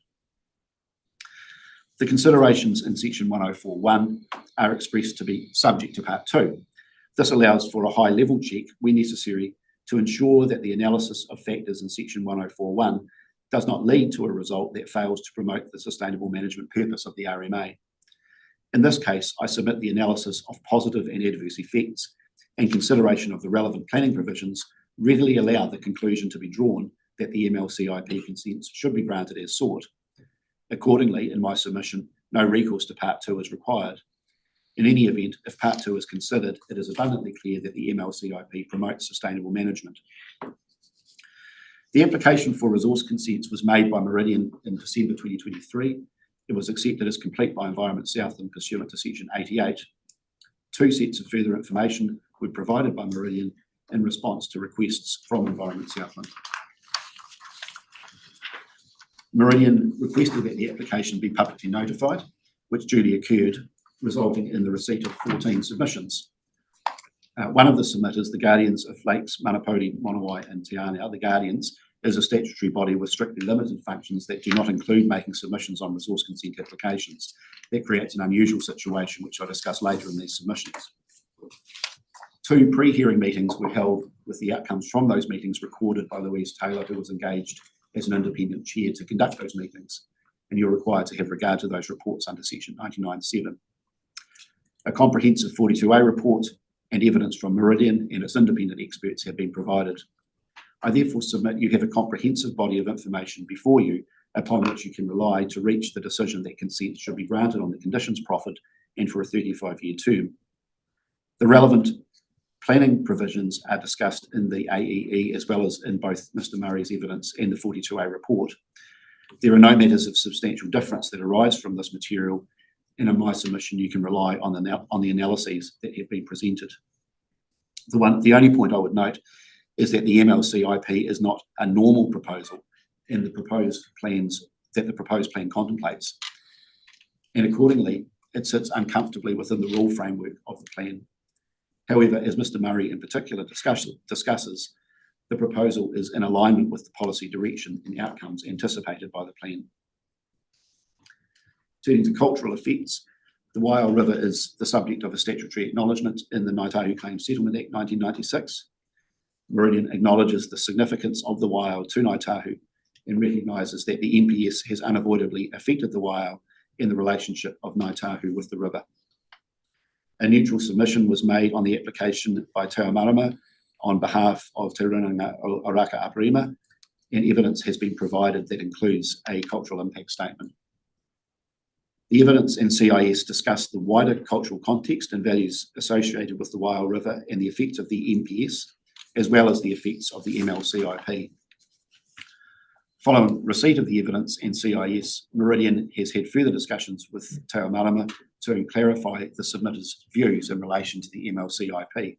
The considerations in section 104(1) are expressed to be subject to part 2. This allows for a high-level check, when necessary, to ensure that the analysis of factors in section 104(1) does not lead to a result that fails to promote the sustainable management purpose of the RMA. In this case, I submit the analysis of positive and adverse effects and consideration of the relevant planning provisions readily allow the conclusion to be drawn that the MLCIP consents should be granted as sought. Accordingly, in my submission, no recourse to part 2 is required. In any event, if part 2 is considered, it is abundantly clear that the MLCIP promotes sustainable management. The application for resource consents was made by Meridian in December 2023. It was accepted as complete by Environment Southland pursuant to section 88. 2 sets of further information were provided by Meridian in response to requests from Environment Southland. Meridian requested that the application be publicly notified, which duly occurred, resulting in the receipt of 14 submissions. One of the submitters, the Guardians of Lakes, Manapōuri, Monowai and Te Anau, the Guardians, is a statutory body with strictly limited functions that do not include making submissions on resource consent applications. That creates an unusual situation, which I'll discuss later in these submissions. 2 pre-hearing meetings were held with the outcomes from those meetings recorded by Louise Taylor, who was engaged as an independent chair to conduct those meetings, and you're required to have regard to those reports under section 99(7). A comprehensive 42A report and evidence from Meridian and its independent experts have been provided. I therefore submit you have a comprehensive body of information before you upon which you can rely to reach the decision that consent should be granted on the conditions proffered and for a 35-year term. The relevant planning provisions are discussed in the AEE as well as in both Mr Murray's evidence and the 42A report. There are no matters of substantial difference that arise from this material, and in my submission you can rely on the analyses that have been presented. The only point I would note is that the MLCIP is not a normal proposal in the proposed plans that the proposed plan contemplates, and accordingly it sits uncomfortably within the rule framework of the plan. However, as Mr Murray in particular discusses, the proposal is in alignment with the policy direction and outcomes anticipated by the plan. Turning to cultural effects, the Waiau River is the subject of a statutory acknowledgement in the Ngāi Tahu Claims Settlement Act 1996. Meridian acknowledges the significance of the Waiau to Ngāi Tahu and recognises that the NPS has unavoidably affected the Waiau in the relationship of Ngāi Tahu with the river. A neutral submission was made on the application by Te Marama on behalf of Te Runanga Oraka Aparima, and evidence has been provided that includes a cultural impact statement. The evidence and CIS discussed the wider cultural context and values associated with the Waiau River and the effects of the NPS, as well as the effects of the MLCIP. Following receipt of the evidence and CIS, Meridian has had further discussions with Te Marama to clarify the submitter's views in relation to the MLCIP.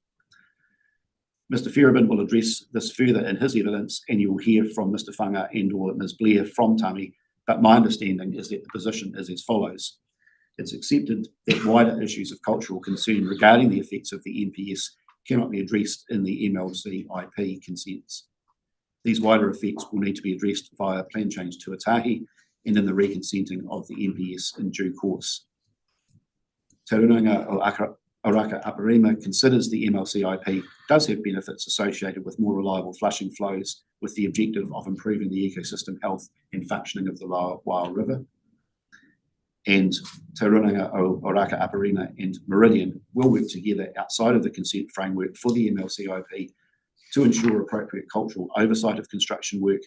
Mr. Ferrabin will address this further in his evidence, and you will hear from Mr. Whanga and/or Ms. Blair from Tami, but my understanding is that the position is as follows. It's accepted that wider issues of cultural concern regarding the effects of the NPS cannot be addressed in the MLC IP consents. These wider effects will need to be addressed via plan change tuatahi and in the reconsenting of the NPS in due course. Tauranga o Oraka Aparima considers the MLC IP does have benefits associated with more reliable flushing flows with the objective of improving the ecosystem health and functioning of the Lower Waiau River. And Tauranga o Oraka Aparima and Meridian will work together outside of the consent framework for the MLC IP to ensure appropriate cultural oversight of construction work,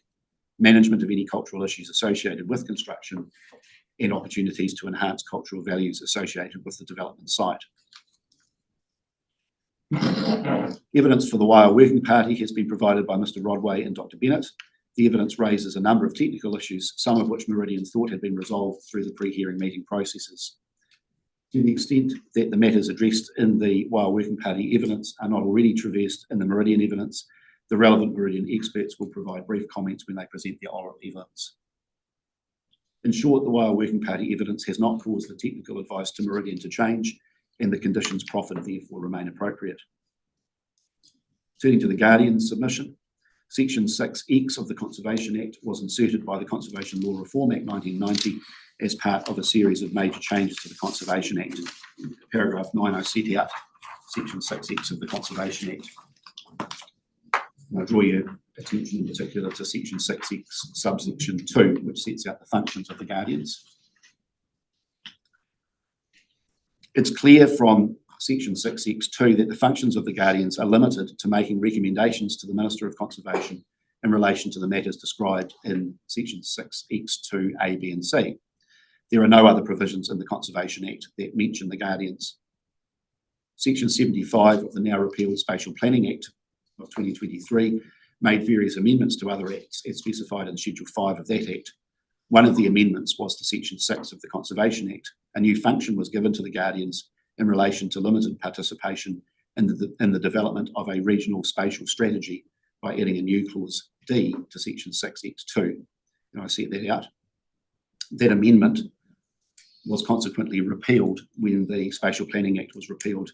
management of any cultural issues associated with construction, and opportunities to enhance cultural values associated with the development site. Evidence for the Waiau Working Party has been provided by Mr. Rodway and Dr. Bennett. The evidence raises a number of technical issues, some of which Meridian thought had been resolved through the pre-hearing meeting processes. To the extent that the matters addressed in the Waiau Working Party evidence are not already traversed in the Meridian evidence, the relevant Meridian experts will provide brief comments when they present their oral evidence. In short, the Waiau Working Party evidence has not caused the technical advice to Meridian to change, and the conditions proffered therefore remain appropriate. Turning to the Guardian's submission, Section 6X of the Conservation Act was inserted by the Conservation Law Reform Act 1990 as part of a series of major changes to the Conservation Act. Paragraph 90 set out Section 6X of the Conservation Act. And I draw your attention in particular to Section 6X subsection 2, which sets out the functions of the Guardians. It's clear from Section 6X2 that the functions of the Guardians are limited to making recommendations to the Minister of Conservation in relation to the matters described in Section 6X2 A, B and C. There are no other provisions in the Conservation Act that mention the Guardians. Section 75 of the now repealed Spatial Planning Act of 2023 made various amendments to other acts as specified in Schedule 5 of that Act. One of the amendments was to Section 6 of the Conservation Act. A new function was given to the Guardians in relation to limited participation in the development of a regional spatial strategy by adding a new clause D to Section 6X2. And I set that out. That amendment was consequently repealed when the Spatial Planning Act was repealed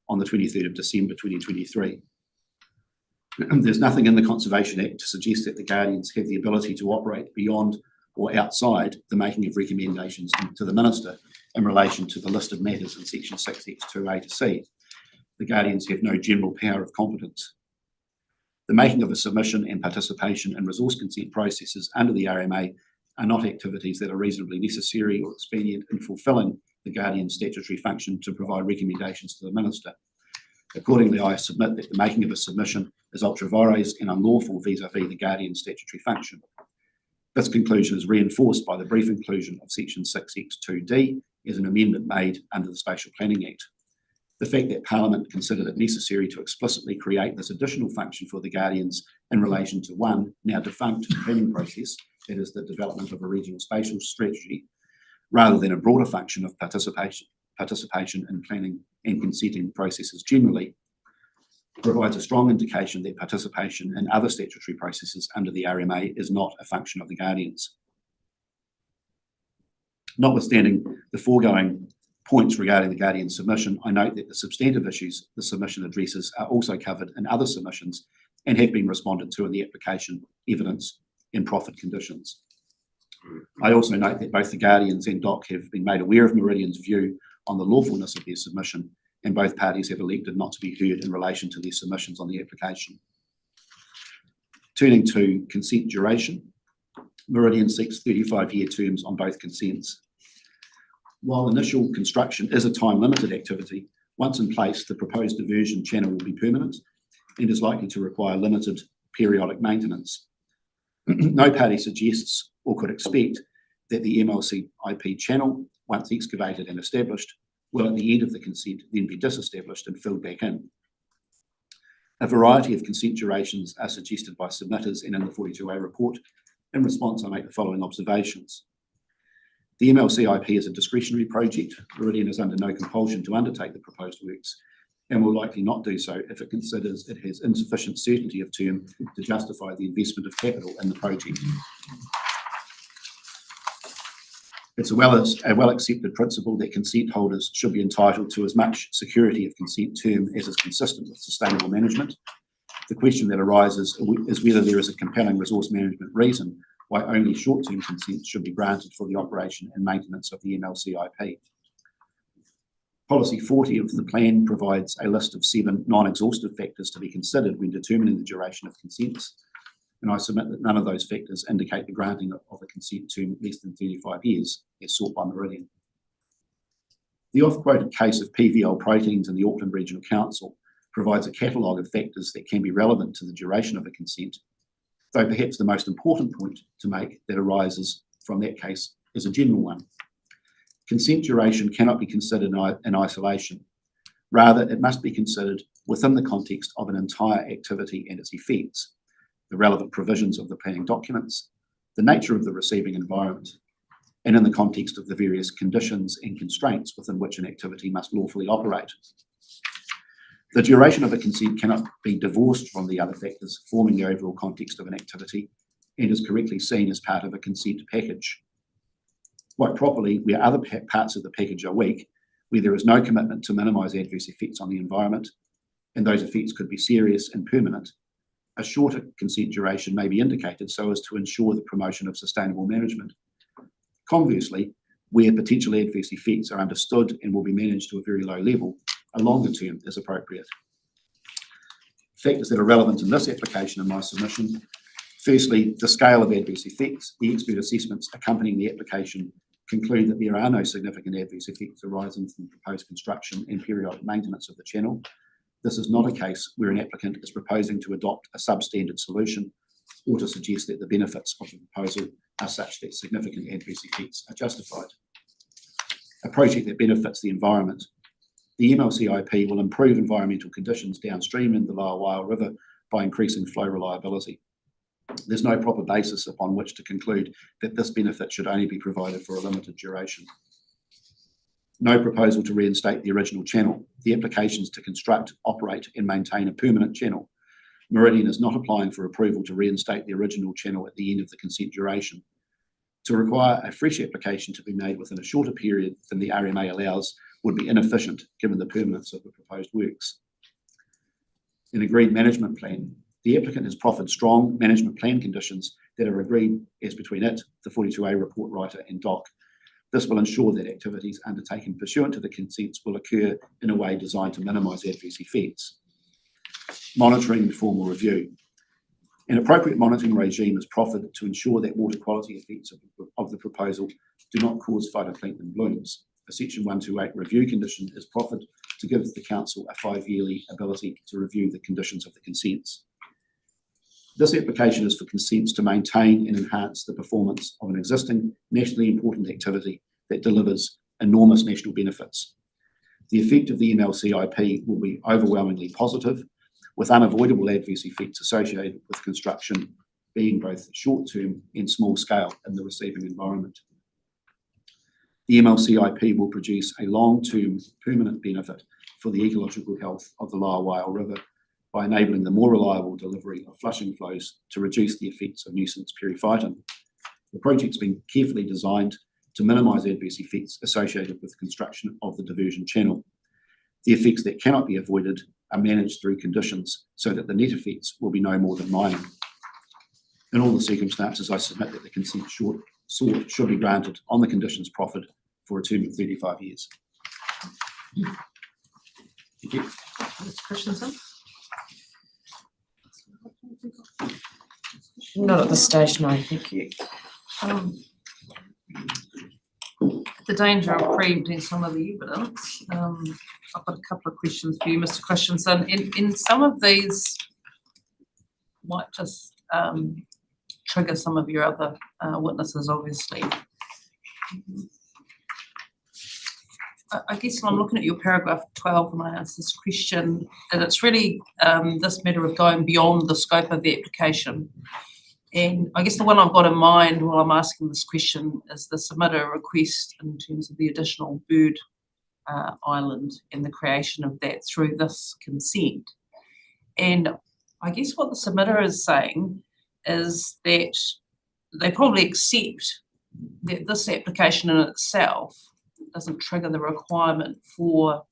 on the 23rd of December 2023. There's nothing in the Conservation Act to suggest that the Guardians have the ability to operate beyond or outside the making of recommendations to the Minister in relation to the listed matters in Section 6X2A to C. The Guardians have no general power of competence. The making of a submission and participation in resource consent processes under the RMA are not activities that are reasonably necessary or expedient in fulfilling the Guardian's statutory function to provide recommendations to the Minister. Accordingly, I submit that the making of a submission is ultra vires and unlawful vis-a-vis the Guardian's statutory function. This conclusion is reinforced by the brief inclusion of Section 6X2D as an amendment made under the Spatial Planning Act. The fact that Parliament considered it necessary to explicitly create this additional function for the Guardians in relation to one now defunct planning process, that is the development of a regional spatial strategy, rather than a broader function of participation in planning and consenting processes generally, provides a strong indication that participation in other statutory processes under the RMA is not a function of the Guardians. Notwithstanding the foregoing points regarding the Guardian submission, I note that the substantive issues the submission addresses are also covered in other submissions and have been responded to in the application, evidence and profit conditions. I also note that both the Guardians and DOC have been made aware of Meridian's view on the lawfulness of their submission, and both parties have elected not to be heard in relation to their submissions on the application. Turning to consent duration, Meridian seeks 35-year terms on both consents. While initial construction is a time-limited activity, once in place, the proposed diversion channel will be permanent and is likely to require limited periodic maintenance. No party suggests or could expect that the MLC IP channel, once excavated and established, will at the end of the consent then be disestablished and filled back in. A variety of consent durations are suggested by submitters and in the 42A report. In response, I make the following observations. The MLC IP is a discretionary project. Meridian is under no compulsion to undertake the proposed works, and will likely not do so if it considers it has insufficient certainty of term to justify the investment of capital in the project. It's a well accepted principle that consent holders should be entitled to as much security of consent term as is consistent with sustainable management. The question that arises is whether there is a compelling resource management reason why only short-term consents should be granted for the operation and maintenance of the MLCIP. Policy 40 of the plan provides a list of 7 non-exhaustive factors to be considered when determining the duration of consents, and I submit that none of those factors indicate the granting of a consent term less than 35 years, as sought by Meridian. The oft-quoted case of PVL Proteins in the Auckland Regional Council provides a catalogue of factors that can be relevant to the duration of a consent, though perhaps the most important point to make that arises from that case is a general one. Consent duration cannot be considered in isolation. Rather, it must be considered within the context of an entire activity and its effects, the relevant provisions of the planning documents, the nature of the receiving environment, and in the context of the various conditions and constraints within which an activity must lawfully operate. The duration of a consent cannot be divorced from the other factors forming the overall context of an activity and is correctly seen as part of a consent package. Quite properly, where other parts of the package are weak, where there is no commitment to minimise adverse effects on the environment, and those effects could be serious and permanent, a shorter consent duration may be indicated so as to ensure the promotion of sustainable management. Conversely, where potential adverse effects are understood and will be managed to a very low level, a longer term is appropriate. Factors that are relevant in this application in my submission: firstly, the scale of adverse effects. The expert assessments accompanying the application conclude that there are no significant adverse effects arising from proposed construction and periodic maintenance of the channel. This is not a case where an applicant is proposing to adopt a substandard solution or to suggest that the benefits of the proposal are such that significant adverse effects are justified. A project that benefits the environment. The MLCIP will improve environmental conditions downstream in the Lower Waiau River by increasing flow reliability. There's no proper basis upon which to conclude that this benefit should only be provided for a limited duration. No proposal to reinstate the original channel. The applications to construct, operate and maintain a permanent channel. Meridian is not applying for approval to reinstate the original channel at the end of the consent duration. To require a fresh application to be made within a shorter period than the RMA allows would be inefficient given the permanence of the proposed works. An agreed management plan. The applicant has proffered strong management plan conditions that are agreed as between it, the 42A report writer and DOC. This will ensure that activities undertaken pursuant to the consents will occur in a way designed to minimise adverse effects. Monitoring and formal review. An appropriate monitoring regime is proffered to ensure that water quality effects of the proposal do not cause phytoplankton blooms. A Section 128 review condition is proffered to give the Council a 5-yearly ability to review the conditions of the consents. This application is for consents to maintain and enhance the performance of an existing nationally important activity that delivers enormous national benefits. The effect of the MLCIP will be overwhelmingly positive, with unavoidable adverse effects associated with construction being both short-term and small-scale in the receiving environment. The MLCIP will produce a long-term permanent benefit for the ecological health of the Lower Waiau River by enabling the more reliable delivery of flushing flows to reduce the effects of nuisance periphyton. The project's been carefully designed to minimise adverse effects associated with construction of the diversion channel. The effects that cannot be avoided are managed through conditions so that the net effects will be no more than mining. In all the circumstances, I submit that the consent sought should be granted on the conditions proffered for a term of 35 years. Thank you. Questions, sir? Not at this stage, no, thank you. The danger of preempting some of the evidence, I've got a couple of questions for you, Mr. Christensen. In some of these might just trigger some of your other witnesses, obviously. I guess when I'm looking at your paragraph 12 when I ask this question, and it's really this matter of going beyond the scope of the application. And I guess the one I've got in mind while I'm asking this question is the submitter request in terms of the additional bird island and the creation of that through this consent. And I guess what the submitter is saying is that they probably accept that this application in itself doesn't trigger the requirement for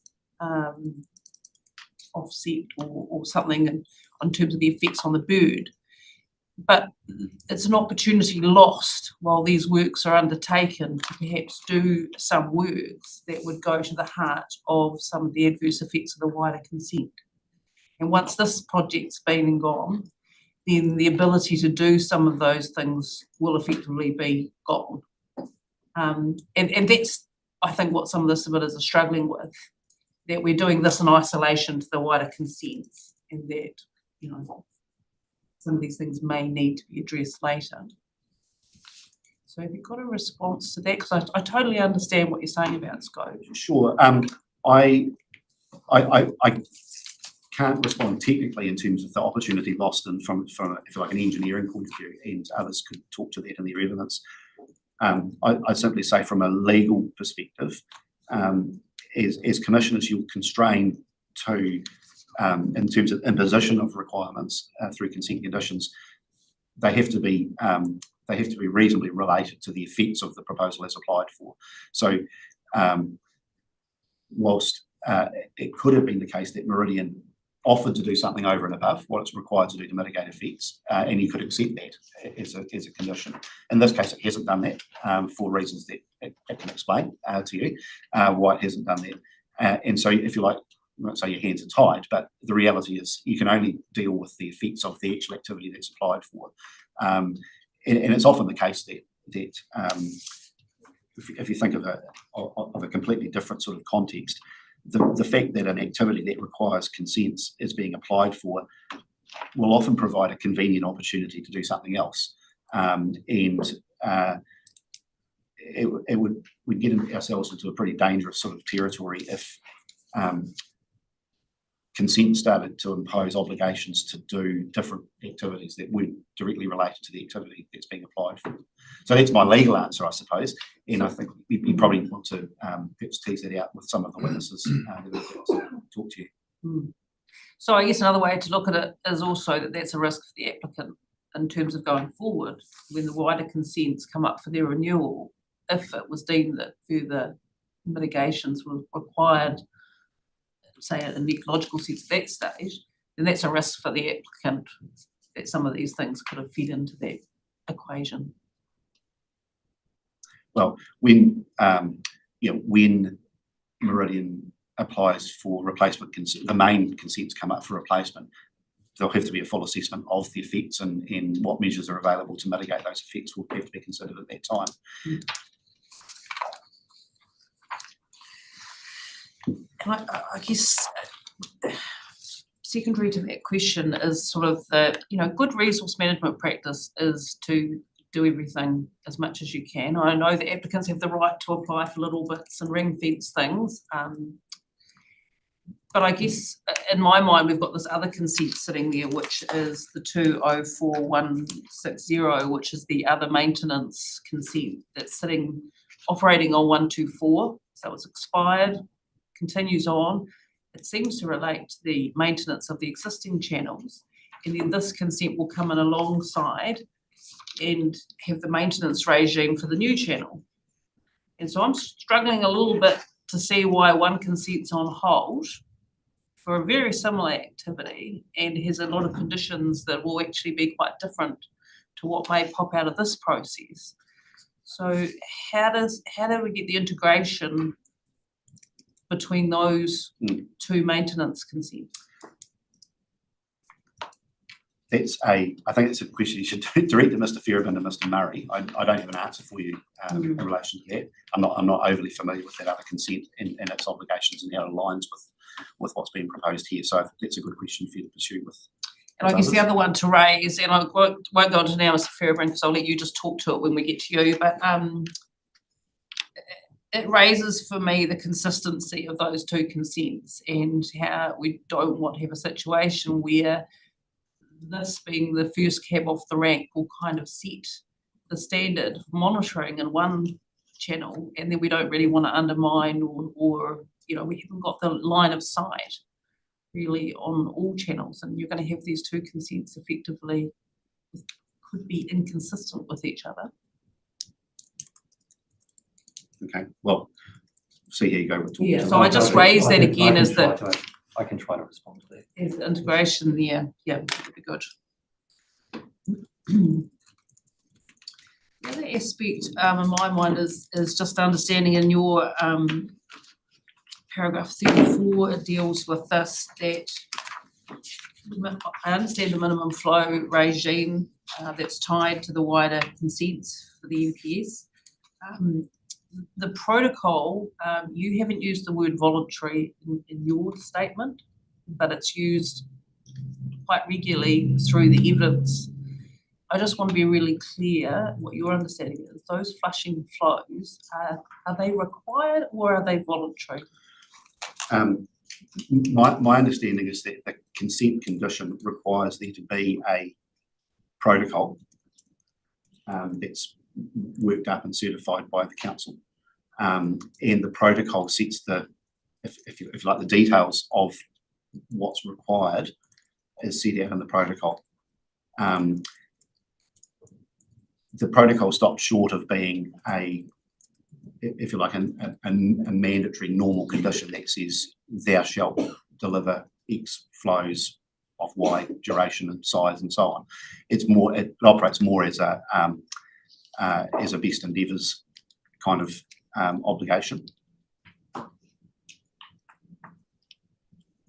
offset or something in terms of the effects on the bird. But it's an opportunity lost while these works are undertaken to perhaps do some works that would go to the heart of some of the adverse effects of the wider consent. And once this project's been and gone, then the ability to do some of those things will effectively be gone. And that's, I think, what some of the submitters are struggling with, that we're doing this in isolation to the wider consents, and that, you know, some of these things may need to be addressed later. So have you got a response to that? Because I totally understand what you're saying about scope. Sure. I can't respond technically in terms of the opportunity lost and from if you like an engineering point of view, and others could talk to that in their evidence. I simply say from a legal perspective, as commissioners, you're constrained to, in terms of imposition of requirements through consent conditions, they have to be reasonably related to the effects of the proposal as applied for. So, whilst it could have been the case that Meridian offered to do something over and above what it's required to do to mitigate effects, and you could accept that as a condition. In this case, it hasn't done that for reasons that it can explain to you why it hasn't done that. And so, if you like, I won't say your hands are tied, but the reality is you can only deal with the effects of the actual activity that's applied for. And it's often the case that if you think of a completely different sort of context, the fact that an activity that requires consents is being applied for will often provide a convenient opportunity to do something else. We'd get ourselves into a pretty dangerous sort of territory if consent started to impose obligations to do different activities that weren't directly related to the activity that's being applied for. So that's my legal answer, I suppose, and I think you probably want to perhaps tease that out with some of the witnesses that will talk to you. So I guess another way to look at it is also that that's a risk for the applicant in terms of going forward when the wider consents come up for their renewal. If it was deemed that further mitigations were required, say in the ecological sense at that stage, then that's a risk for the applicant that some of these things could have fed into that equation. Well, when Meridian applies for replacement consent, the main consents come up for replacement, there'll have to be a full assessment of the effects and what measures are available to mitigate those effects will have to be considered at that time. And I guess secondary to that question is sort of the, good resource management practice is to do everything as much as you can. I know that applicants have the right to apply for little bits and ring fence things, but I guess in my mind we've got this other consent sitting there, which is the 204160, which is the other maintenance consent that's operating on 124. So it's expired, continues on. It seems to relate to the maintenance of the existing channels, and then this consent will come in alongside and have the maintenance regime for the new channel. And so I'm struggling a little bit to see why one consent's on hold for a very similar activity and has a lot of conditions that will actually be quite different to what may pop out of this process. So how do we get the integration between those two maintenance consents? I think it's a question you should direct to Mr. Fairbairn and Mr. Murray. I don't have an answer for you in relation to that. I'm not overly familiar with that other consent and its obligations and how it aligns with what's being proposed here. So that's a good question for you to pursue with. And I guess the other one to raise, and I won't go on to now, Mr. Fairbairn, because I'll let you just talk to it when we get to you, but it raises for me the consistency of those two consents and how we don't want to have a situation where this being the first cab off the rank will kind of set the standard for monitoring in one channel, and then we don't really want to undermine or we haven't got the line of sight really on all channels, and you're going to have these two consents effectively could be inconsistent with each other. Okay, well, see how you go with talking. Yeah, so I just raised that again as the I can try to respond to that. as the integration there. Yeah, that'd be good. The other aspect in my mind is just understanding in your paragraph 34, it deals with this, that I understand the minimum flow regime that's tied to the wider consents for the NPS. The protocol, you haven't used the word voluntary in your statement, but it's used quite regularly through the evidence. I just want to be really clear what your understanding is. Those flushing flows, are they required or are they voluntary? My understanding is that the consent condition requires there to be a protocol that's worked up and certified by the council, and the protocol sets if you like, the details of what's required is set out in the protocol. The protocol stops short of being if you like, a mandatory normal condition that says thou shalt deliver X flows of Y duration and size and so on. It operates more as a best endeavours kind of obligation.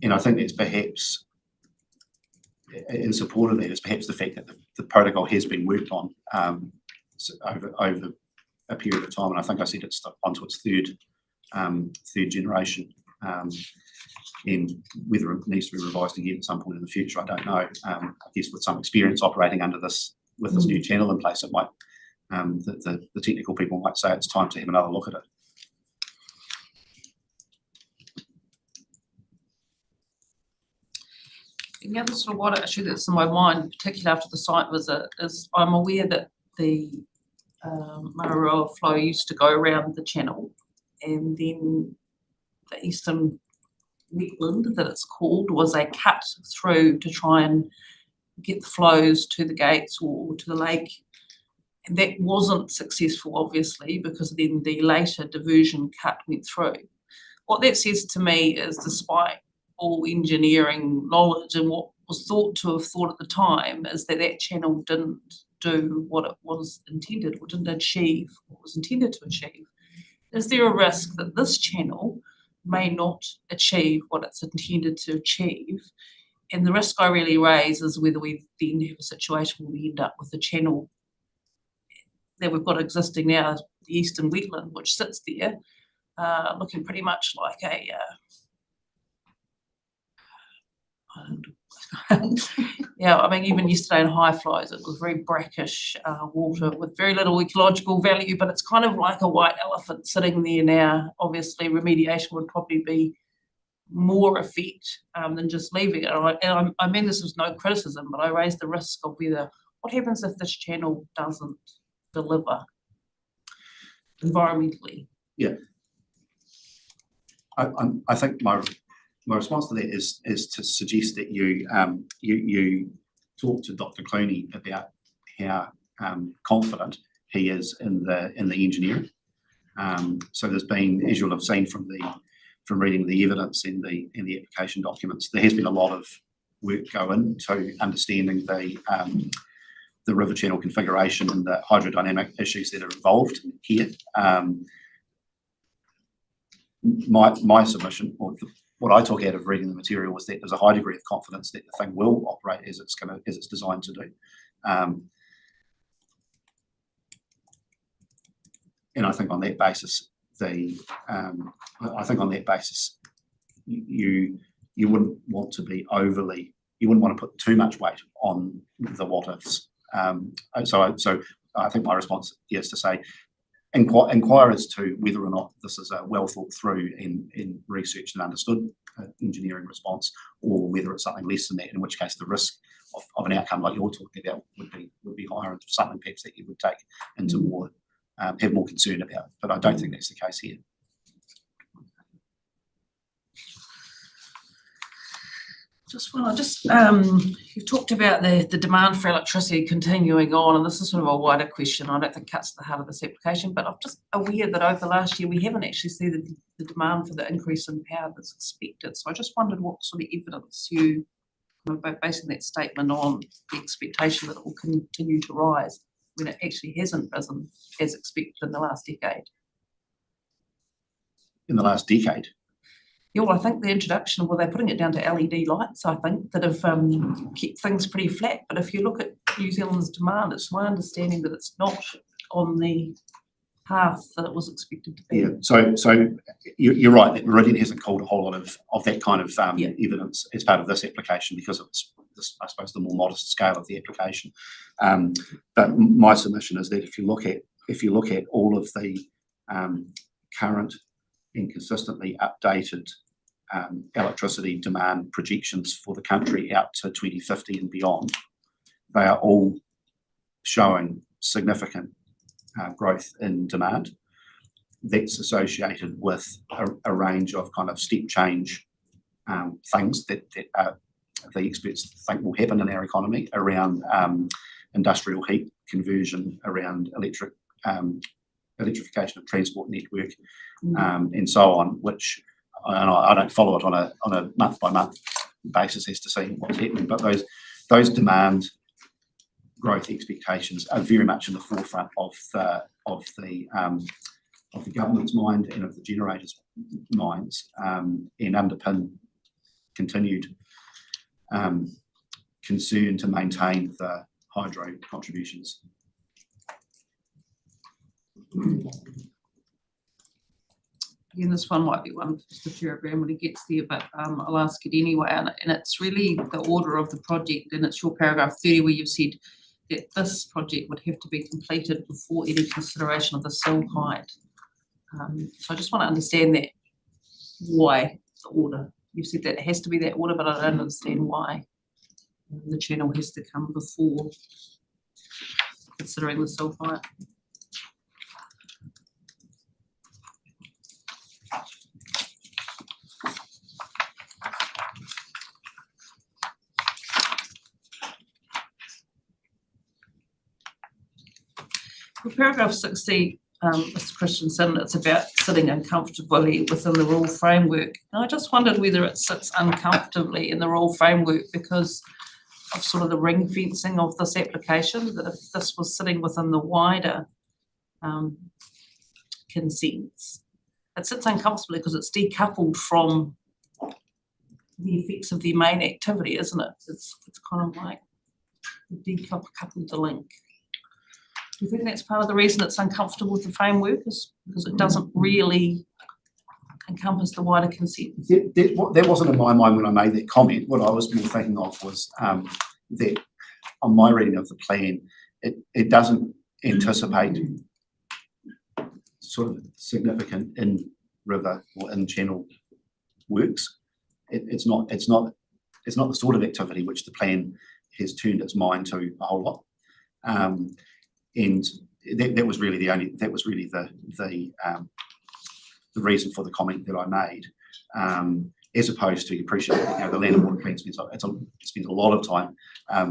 And I think it's perhaps in support of that is perhaps the fact that the protocol has been worked on over a period of time, and I think I said it's onto its third generation, and whether it needs to be revised again at some point in the future, I don't know. I guess with some experience operating under this with this new channel in place, it might the technical people might say it's time to have another look at it. The other sort of water issue that's in my mind, particularly after the site visit, is I'm aware that the Mararoa flow used to go around the channel, and then the eastern wetland that it's called was a cut through to try and get the flows to the gates or to the lake. And that wasn't successful, obviously, because then the later diversion cut went through. What that says to me is, despite all engineering knowledge and what was thought to have thought at the time, is that that channel didn't do what it was intended, or didn't achieve what it was intended to achieve. Is there a risk that this channel may not achieve what it's intended to achieve? And the risk I really raise is whether we then have a situation where we end up with a channel that we've got existing now, the eastern wetland, which sits there, looking pretty much like a yeah, I mean, even yesterday in high flies, it was very brackish water with very little ecological value, but it's kind of like a white elephant sitting there now. Obviously, remediation would probably be more effect than just leaving it. And I mean, this was no criticism, but I raised the risk of what happens if this channel doesn't deliver environmentally? Yeah, I think my response to that is to suggest that you talk to Dr. Clooney about how confident he is in the engineering. So there's been, as you'll have seen from reading the evidence in the application documents, there has been a lot of work go into understanding the river channel configuration and the hydrodynamic issues that are involved here. My submission, or what I took out of reading the material, was that there's a high degree of confidence that the thing will operate as it's designed to do. And I think on that basis, you wouldn't want to put too much weight on the what ifs. So I think my response is to say, inquire as to whether or not this is a well thought through and researched and understood engineering response, or whether it's something less than that, in which case the risk of an outcome like you're talking about would be higher, and something perhaps that you would take into more, have more concern about. But I don't think that's the case here. You've talked about the demand for electricity continuing on, and this is sort of a wider question. I don't think it cuts to the heart of this application, but I'm just aware that over the last year, we haven't actually seen the demand for the increase in power that's expected. So I just wondered what sort of evidence you, basing that statement on the expectation that it will continue to rise when it actually hasn't risen as expected in the last decade. In the last decade? Yeah, well, I think the introduction, well, they're putting it down to LED lights, I think, that have kept things pretty flat. But if you look at New Zealand's demand, it's my understanding that it's not on the path that it was expected to be. Yeah, so you're right that Meridian hasn't called a whole lot of that kind of evidence as part of this application because it's, I suppose, the more modest scale of the application. But my submission is that if you look at all of the current and consistently updated electricity demand projections for the country out to 2050 and beyond, they are all showing significant growth in demand that's associated with a range of kind of step change things that the experts think will happen in our economy around industrial heat conversion, around electrification of transport network, and so on, which I don't follow it on a month by month basis as to see what's happening, but those demand growth expectations are very much in the forefront of the government's mind and of the generators' minds, and underpin continued concern to maintain the hydro contributions. Again, this one might be one for Mr. Fairbairn when he gets there, but I'll ask it anyway. And it's really the order of the project, and it's your paragraph 30 where you've said that this project would have to be completed before any consideration of the sill height. So I just want to understand that, why the order. You said that it has to be that order, but I don't understand why the channel has to come before considering the sill height. For paragraph 60, Mr. Christensen, it's about sitting uncomfortably within the rule framework. And I just wondered whether it sits uncomfortably in the rule framework because of sort of the ring fencing of this application, that if this was sitting within the wider consents, it sits uncomfortably because it's decoupled from the effects of the main activity, isn't it? It's kind of like decoupled the link. Do you think that's part of the reason it's uncomfortable with the framework, is because it doesn't really encompass the wider consent? That wasn't in my mind when I made that comment. What I was more thinking of was that on my reading of the plan, it doesn't anticipate sort of significant in-river or in-channel works. It's not the sort of activity which the plan has turned its mind to a whole lot. And that was really the reason for the comment that I made, as opposed to, you appreciate, the Land and Water Plan spends a lot of time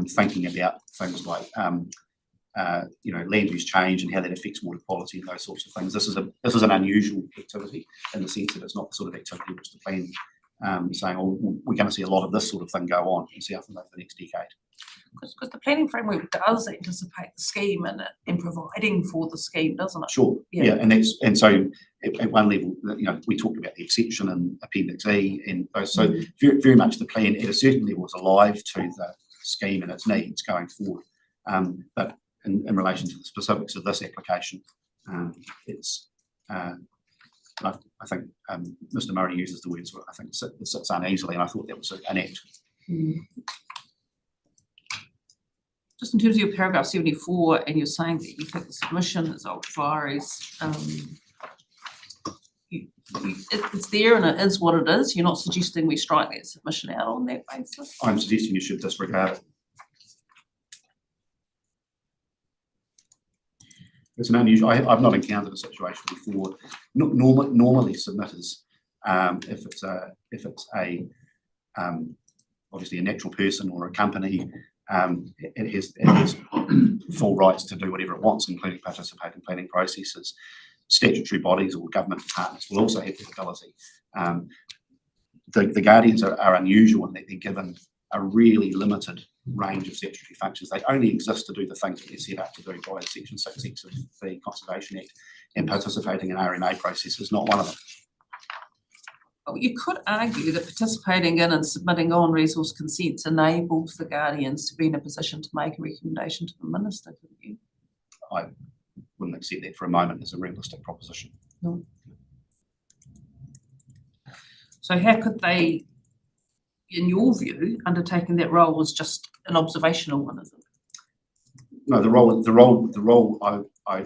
thinking about things like land use change and how that affects water quality and those sorts of things. This is an unusual activity in the sense that it's not the sort of activity which the plan saying, oh, we're going to see a lot of this sort of thing go on and see how for the next decade. Because the planning framework does anticipate the scheme and providing for the scheme, doesn't it? Sure. Yeah, and so at one level, we talked about the exception in Appendix E, and those. So very, very much the plan at a certain level is alive to the scheme and its needs going forward. But in relation to the specifics of this application, it's. I think Mr. Murray uses the words, I think it sits uneasily, and I thought that was an act. Just in terms of your paragraph 74, and you're saying that you think the submission is ultra vires, it's there and it is what it is. You're not suggesting we strike that submission out on that basis? I'm suggesting you should disregard it. It's an unusual. I've not encountered a situation before. Normally submitters, if it's a obviously a natural person or a company, it has full rights to do whatever it wants, including participate in planning processes. Statutory bodies or government departments will also have the ability. The Guardians are unusual in that they're given a really limited range of statutory functions. They only exist to do the things that they're set up to do by Section 6X of the Conservation Act, and participating in RMA process is not one of them. Well, you could argue that participating in and submitting on resource consents enables the Guardians to be in a position to make a recommendation to the Minister, couldn't you? I wouldn't accept that for a moment as a realistic proposition. No. So how could they, in your view, undertaking that role was just an observational one, is it? No, the role I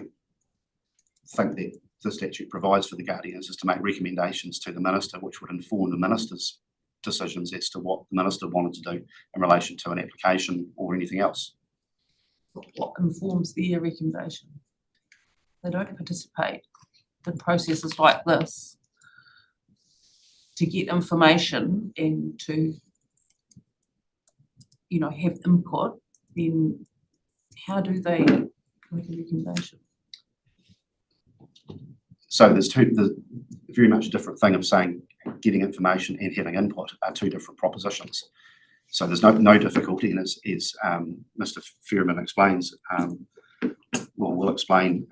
think that the statute provides for the Guardians is to make recommendations to the Minister, which would inform the Minister's decisions as to what the Minister wanted to do in relation to an application or anything else. What informs their recommendation? They don't participate in processes like this to get information and to, you know, have input. Then how do they make a recommendation? So there's very much a different thing of saying getting information and having input are two different propositions. So there's no difficulty, and as Mr. Ferriman explains, will explain,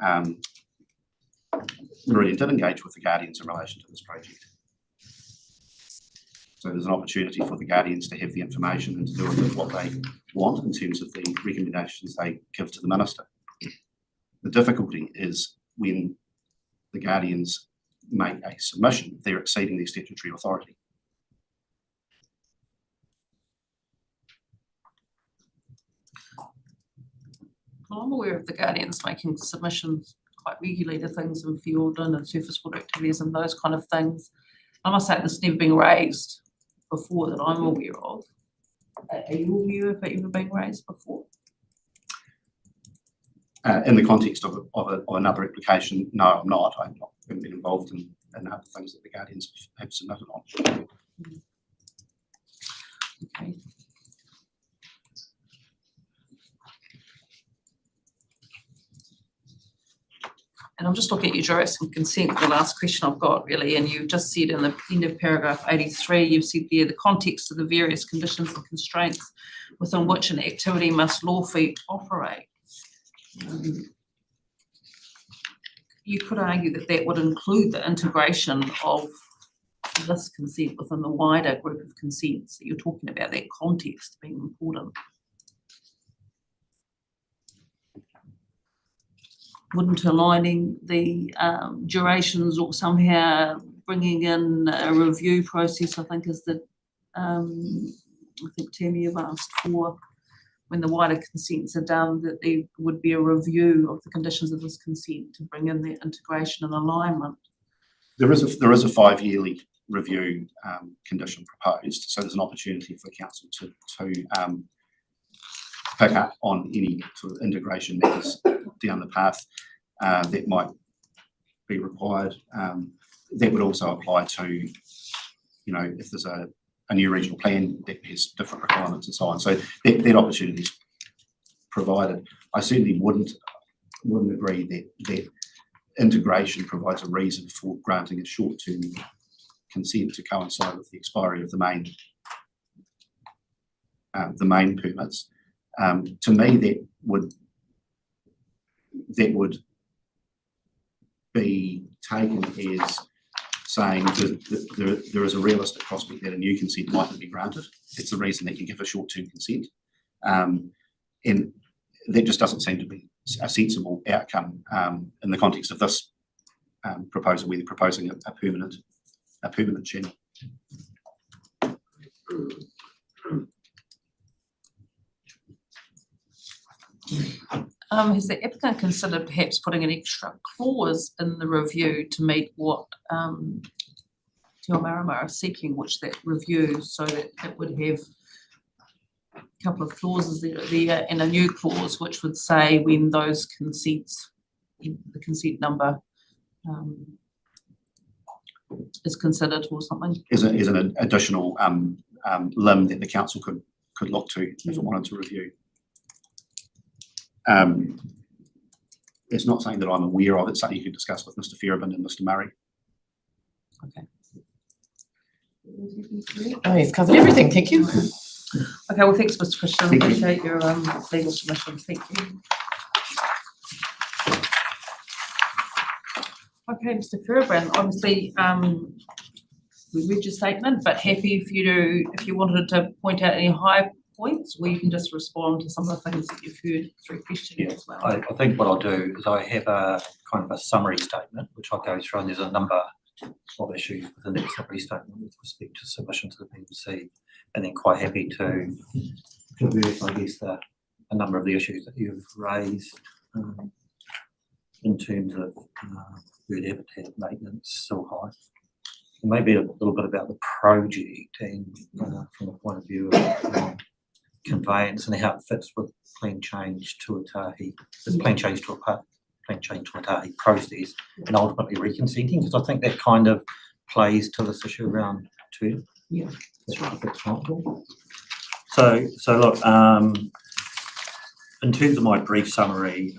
Meridian did engage with the Guardians in relation to this project. So there's an opportunity for the Guardians to have the information and to do with what they want in terms of the recommendations they give to the Minister. The difficulty is when the Guardians make a submission, they're exceeding their statutory authority. Well, I'm aware of the Guardians making submissions quite regularly to things in field and surface water activities and those kind of things. I must say this has never been raised before that I'm aware of. Are you aware of it ever being raised before? In the context of another application, no, I'm not. I haven't been involved in other things that the Guardians have submitted on. Okay. And I'm just looking at your duress and consent, the last question I've got really, and you've just said in the end of paragraph 83, you've said there the context of the various conditions and constraints within which an activity must lawfully operate. You could argue that that would include the integration of this consent within the wider group of consents that you're talking about, that context being important. Wouldn't aligning the durations or somehow bringing in a review process, I think is the, I think Tammy you've asked for, when the wider consents are done, that there would be a review of the conditions of this consent to bring in the integration and alignment. There is a 5-yearly review condition proposed, so there's an opportunity for council to pick up on any sort of integration matters down the path that might be required. That would also apply to, you know, if there's a new regional plan that has different requirements and so on. So that opportunity is provided. I certainly wouldn't agree that integration provides a reason for granting a short-term consent to coincide with the expiry of the main permits. To me, that would be taken as saying that there is a realistic prospect that a new consent might not be granted. It's the reason that you give a short-term consent. And that just doesn't seem to be a sensible outcome in the context of this proposal, where they're proposing a permanent channel. Has the applicant considered perhaps putting an extra clause in the review to meet what Te Marama are seeking, which that review, so that it would have a couple of clauses there and a new clause which would say when those consents, the consent number is considered or something? Is an additional limb that the council could look to if it wanted to review. It's not something that I'm aware of. It's something you can discuss with Mr. Fairbairn and Mr. Murray. Okay. Oh, you've covered everything, thank you. Okay, well, thanks, Mr. Christian. Thank you. Appreciate your legal submission. Thank you. Okay, Mr. Fairbairn, obviously, we read your statement, but happy for you to, if you wanted to point out any high points, or you can just respond to some of the things that you've heard through questioning as well. I think what I'll do is I have a kind of a summary statement, which I'll go through, and there's a number of issues within that summary statement with respect to submission to the PLC, and then quite happy to converse, I guess, a number of the issues that you've raised in terms of bird habitat maintenance, soil height. Maybe a little bit about the project and from the point of view of conveyance and how it fits with plan change to Otahi, the plan change to Otahi process, and ultimately reconsenting, because I think that kind of plays to this issue around term. Yeah, that's right. So look, in terms of my brief summary,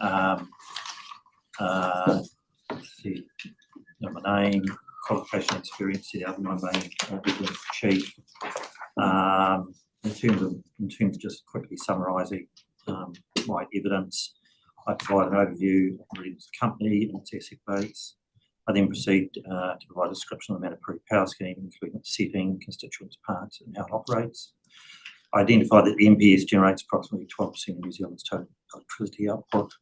let's see, my name, qualification, experience, set out in my main chief. In terms of just quickly summarising my evidence, I provide an overview of Meridian as a company and its asset base. I then proceed to provide a description of the Manapuri power scheme, including its setting, constituents, parts, and how it operates. I identify that the MPS generates approximately 12% of New Zealand's total electricity output.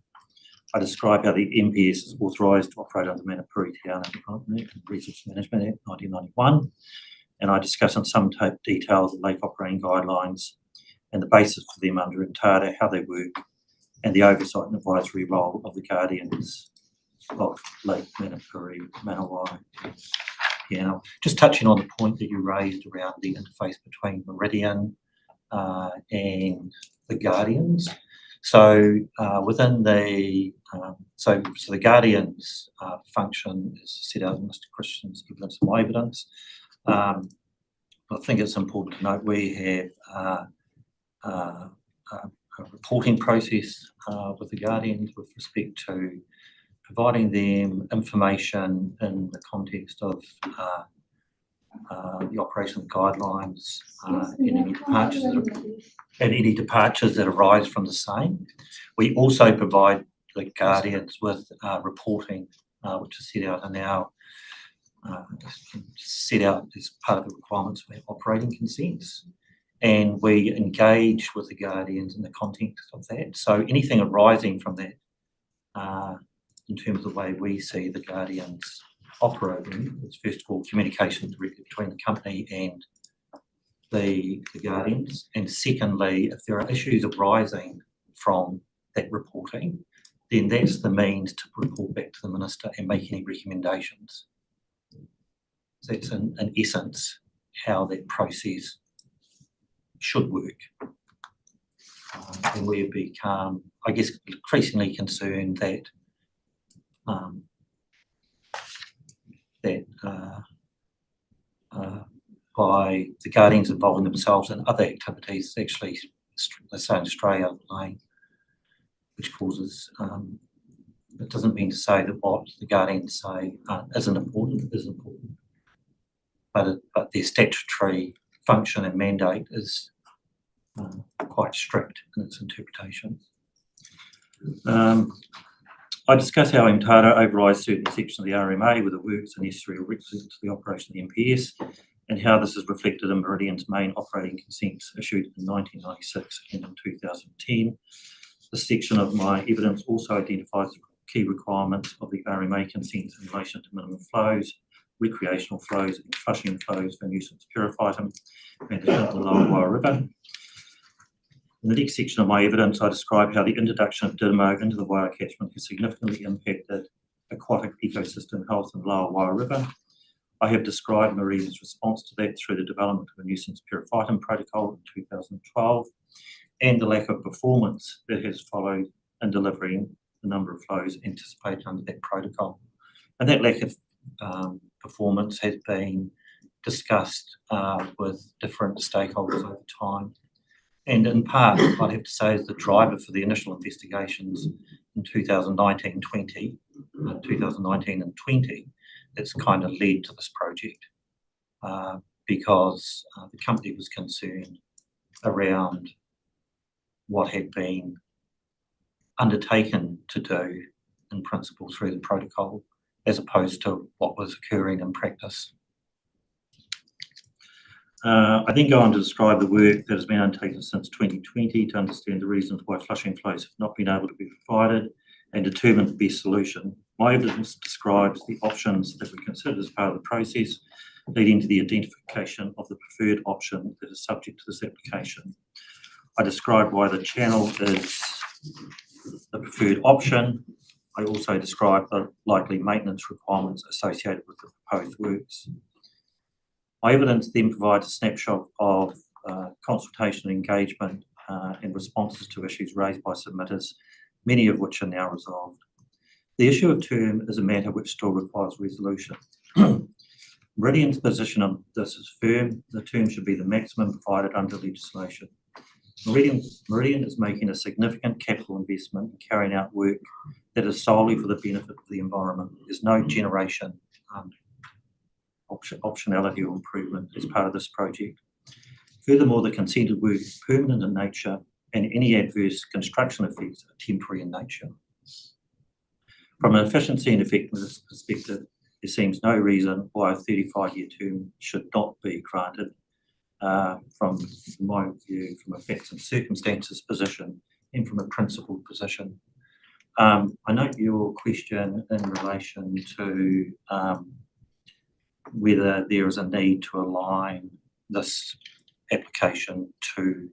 I describe how the MPS is authorised to operate under Manapuri Town and Development and Resource Management Act 1991, and I discuss in some detail the lake operating guidelines and the basis for them under INTADA, how they work, and the oversight and advisory role of the guardians of Lake Manapuri, Manawai. Yeah, just touching on the point that you raised around the interface between Meridian and the guardians. So within the so the guardians function is set out in Mr. Christian's evidence and my evidence. I think it's important to note we have a reporting process with the guardians with respect to providing them information in the context of the operational guidelines and any departures that arise from the same. We also provide the guardians with reporting, which is set out in our set out as part of the requirements for operating consents, and we engage with the guardians in the context of that. So anything arising from that, in terms of the way we see the guardians operating, is first of all communication directly between the company and the guardians, and secondly, if there are issues arising from that reporting, then that's the means to report back to the minister and make any recommendations. So that's in essence how that process should work. And we've become, I guess, increasingly concerned that by the guardians involving themselves in other activities, actually, let's say in Australia, which causes, it doesn't mean to say that what the guardians say isn't important, it is important. But their statutory function and mandate is quite strict in its interpretation. I discuss how INTADA overrides certain sections of the RMA where the works are necessary or requisite to the operation of the MPS, and how this is reflected in Meridian's main operating consents issued in 1996 and in 2010. This section of my evidence also identifies the key requirements of the RMA consents in relation to minimum flows, recreational flows, and flushing flows for nuisance purifier management in the Lower Wairau River. In the next section of my evidence, I describe how the introduction of Didymo into the Wairau catchment has significantly impacted aquatic ecosystem health in the Lower Wairau River. I have described Meridian's response to that through the development of a nuisance purifier protocol in 2012 and the lack of performance that has followed in delivering the number of flows anticipated under that protocol. And that lack of performance has been discussed with different stakeholders over time. And in part, I'd have to say, is the driver for the initial investigations in 2019 and 20, that's kind of led to this project because the company was concerned around what had been undertaken to do in principle through the protocol, as opposed to what was occurring in practice. I then go on to describe the work that has been undertaken since 2020 to understand the reasons why flushing flows have not been able to be provided and determine the best solution. My evidence describes the options that we considered as part of the process, leading to the identification of the preferred option that is subject to this application. I described why the channel is the preferred option. I also described the likely maintenance requirements associated with the proposed works. My evidence then provides a snapshot of consultation engagement and responses to issues raised by submitters, many of which are now resolved. The issue of term is a matter which still requires resolution. Meridian's position on this is firm. The term should be the maximum provided under legislation. Meridian is making a significant capital investment in carrying out work that is solely for the benefit of the environment. There's no generation optionality or improvement as part of this project. Furthermore, the consented work is permanent in nature and any adverse construction effects are temporary in nature. From an efficiency and effectiveness perspective, there seems no reason why a 35-year term should not be granted from my view, from a facts and circumstances position and from a principled position. I note your question in relation to whether there is a need to align this application to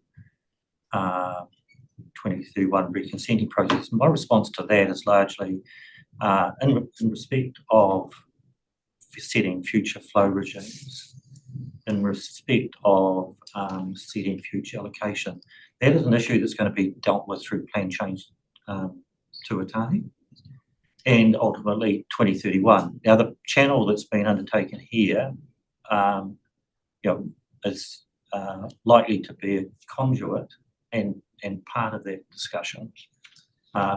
2031 reconsenting process. My response to that is largely in respect of setting future flow regimes, in respect of setting future allocation. That is an issue that's going to be dealt with through plan change to attain, and ultimately 2031. Now, the channel that's been undertaken here, is likely to be a conduit and part of that discussion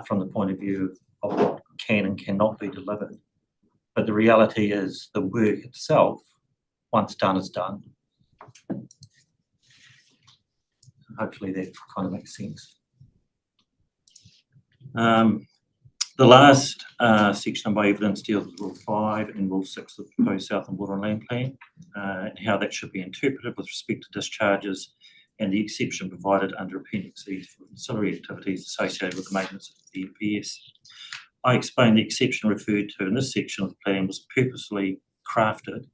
from the point of view of what can and cannot be delivered. But the reality is the work itself, once done, is done. Hopefully that kind of makes sense. The last section of my evidence deals with Rule 5 and Rule 6 of the proposed Southland Water and Land Plan and how that should be interpreted with respect to discharges and the exception provided under Appendix E for ancillary activities associated with the maintenance of the EPS. I explained the exception referred to in this section of the plan was purposely crafted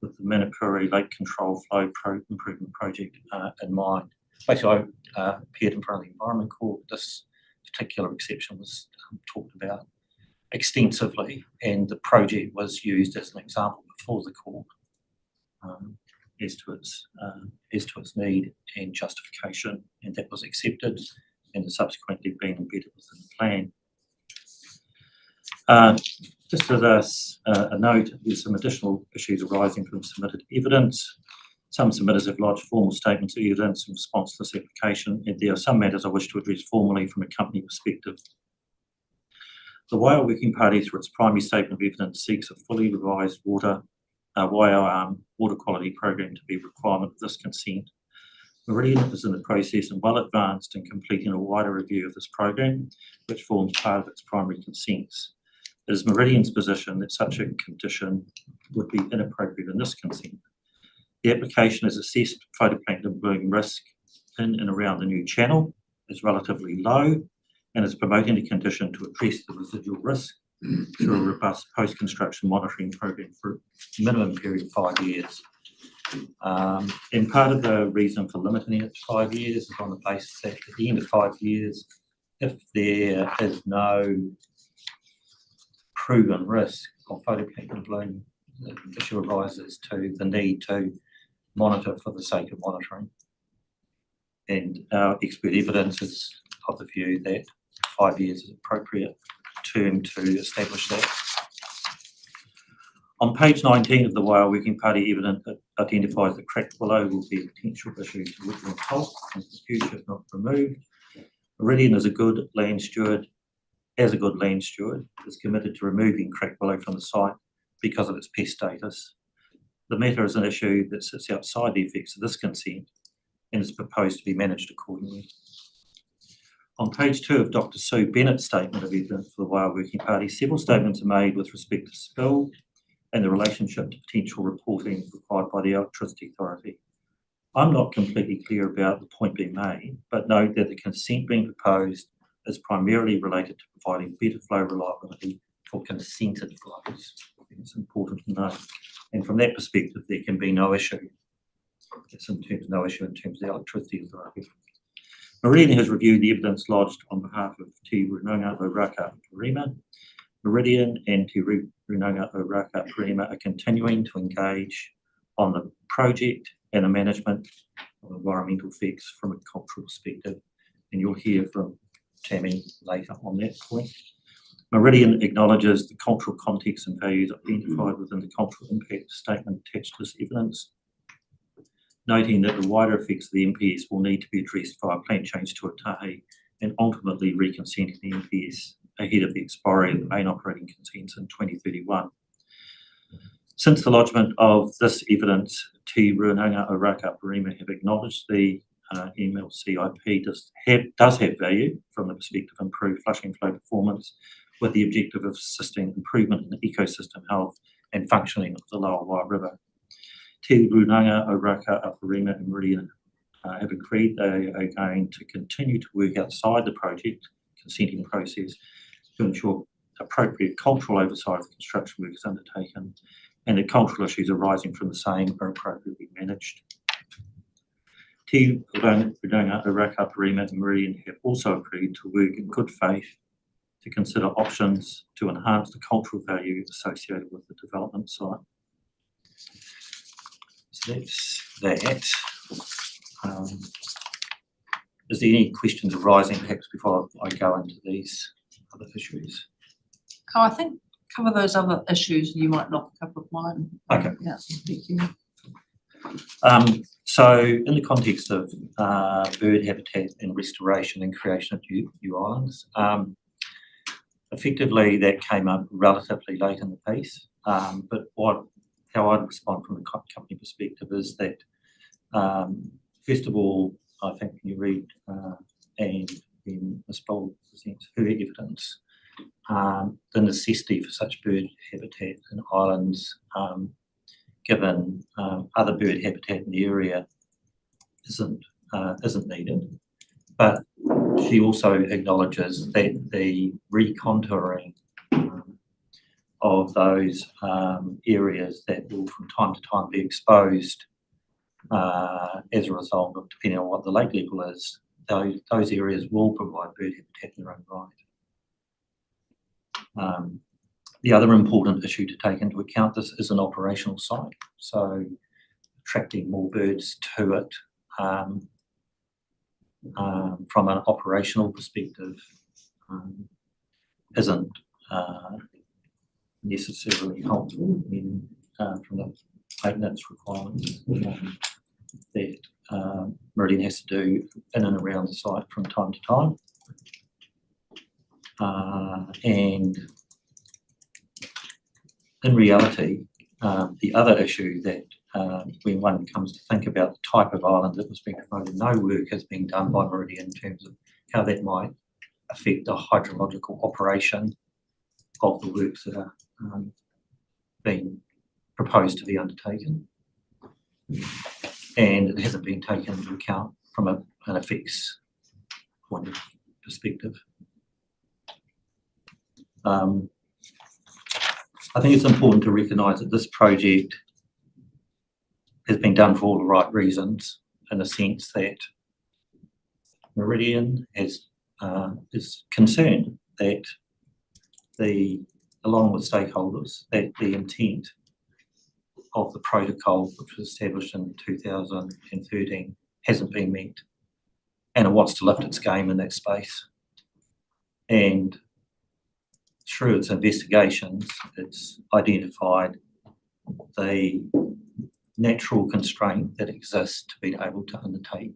with the Manapuri Lake Control Flow Improvement Project in mind. Basically, I appeared in front of the Environment Court. This particular exception was talked about extensively, and the project was used as an example before the court as to its need and justification, and that was accepted and has subsequently been embedded within the plan. Just as a note, there's some additional issues arising from submitted evidence. Some submitters have lodged formal statements of evidence in response to this application, and there are some matters I wish to address formally from a company perspective. The Waiau Working Party, through its primary statement of evidence, seeks a fully revised Waiau water quality program to be a requirement of this consent. Meridian is in the process and well advanced in completing a wider review of this program, which forms part of its primary consents. It is Meridian's position that such a condition would be inappropriate in this consent. The application has assessed phytoplankton bloom risk in and around the new channel is relatively low and is promoting a condition to address the residual risk through a robust post-construction monitoring program for a minimum period of 5 years. And part of the reason for limiting it to 5 years is on the basis that at the end of 5 years, if there is no proven risk of phytoplankton bloom, the issue arises to the need to monitor for the sake of monitoring. And our expert evidence is of the view that 5 years is an appropriate term to establish that. On page 19 of the Waiau Working Party evidence, it identifies that cracked willow will be a potential issue to woodland health in the future if not removed. Meridian is a good land steward, is committed to removing cracked willow from the site because of its pest status. The matter is an issue that sits outside the effects of this consent and is proposed to be managed accordingly. On page 2 of Dr. Sue Bennett's statement of evidence for the Waiau Working Party, several statements are made with respect to spill and the relationship to potential reporting required by the Electricity Authority. I'm not completely clear about the point being made, but note that the consent being proposed is primarily related to providing better flow reliability for consented flows. I think it's important to note. And from that perspective, there can be no issue. It's no issue in terms of the Electricity Authority. Meridian has reviewed the evidence lodged on behalf of Te Runanga o Raka Parima. Meridian and Te Runanga o Raka Parima are continuing to engage on the project and the management of environmental effects from a cultural perspective, and you'll hear from Tammy later on that point. Meridian acknowledges the cultural context and values identified within the cultural impact statement attached to this evidence, noting that the wider effects of the MPS will need to be addressed via plan change to Otahe and ultimately reconsenting the MPS ahead of the expiry of the main operating consents in 2031. Since the lodgement of this evidence, Te Runanga o Raka Parima have acknowledged the MLCIP does have value from the perspective of improved flushing flow performance with the objective of assisting improvement in ecosystem health and functioning of the lower Waiau River. Te Runanga o Raka Parima and Meridian have agreed they are going to continue to work outside the project consenting process to ensure appropriate cultural oversight of the construction work is undertaken and the cultural issues arising from the same are appropriately managed. Te Runanga o Raka Parima and Meridian have also agreed to work in good faith to consider options to enhance the cultural value associated with the development site. So that's that. Is there any questions arising perhaps before I go into these other issues? Oh, I think cover those other issues, you might knock a couple of mine. Okay. Yeah, thank you. So in the context of bird habitat and restoration and creation of new islands, effectively that came up relatively late in the piece, but how I'd respond from a company perspective is that first of all, I think when you read and when Ms. Bold presents her evidence, the necessity for such bird habitat in islands, given other bird habitat in the area, isn't needed. But she also acknowledges that the recontouring of those areas that will from time to time be exposed as a result of, depending on what the lake level is, those areas will provide bird habitat in their own right. The other important issue to take into account, this is an operational site, so attracting more birds to it from an operational perspective isn't necessarily helpful from the maintenance requirements that Meridian has to do in and around the site from time to time. And in reality, the other issue that when one comes to think about the type of island that was being promoted, no work has been done by Meridian in terms of how that might affect the hydrological operation of the works that are being proposed to be undertaken. And it hasn't been taken into account from an effects point of perspective. I think it's important to recognise that this project has been done for all the right reasons, in the sense that Meridian is concerned that along with stakeholders, that the intent of the protocol, which was established in 2013, hasn't been met, and it wants to lift its game in that space. And through its investigations, it's identified the natural constraint that exists to be able to undertake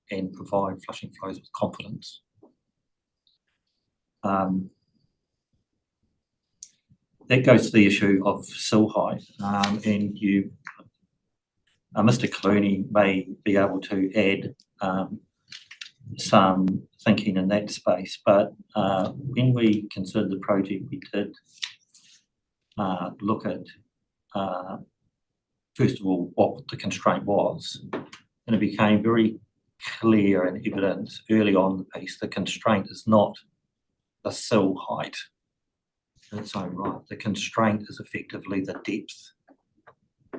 and provide flushing flows with confidence. That goes to the issue of sill height, and you, Mr. Clooney may be able to add some thinking in that space, but when we considered the project, we did look at, first of all, what the constraint was, and it became very clear and evident early on in the piece the constraint is not the sill height in its own right. The constraint is effectively the depth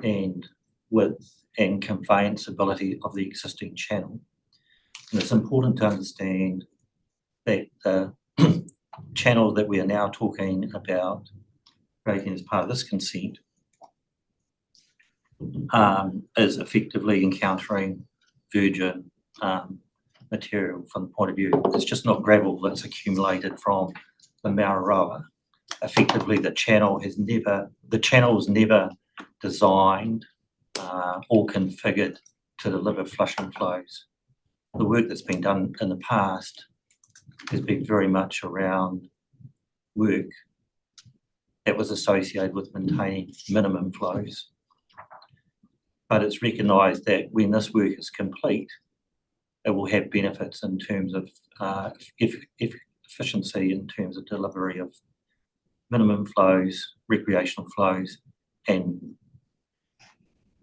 and width and conveyance ability of the existing channel. And it's important to understand that the channel that we are now talking about creating as part of this consent is effectively encountering virgin material from the point of view, it's just not gravel that's accumulated from the Mararoa. Effectively, the channel was never designed or configured to deliver flushing flows. The work that's been done in the past has been very much around work that was associated with maintaining minimum flows. But it's recognised that when this work is complete, it will have benefits in terms of efficiency, in terms of delivery of minimum flows, recreational flows, and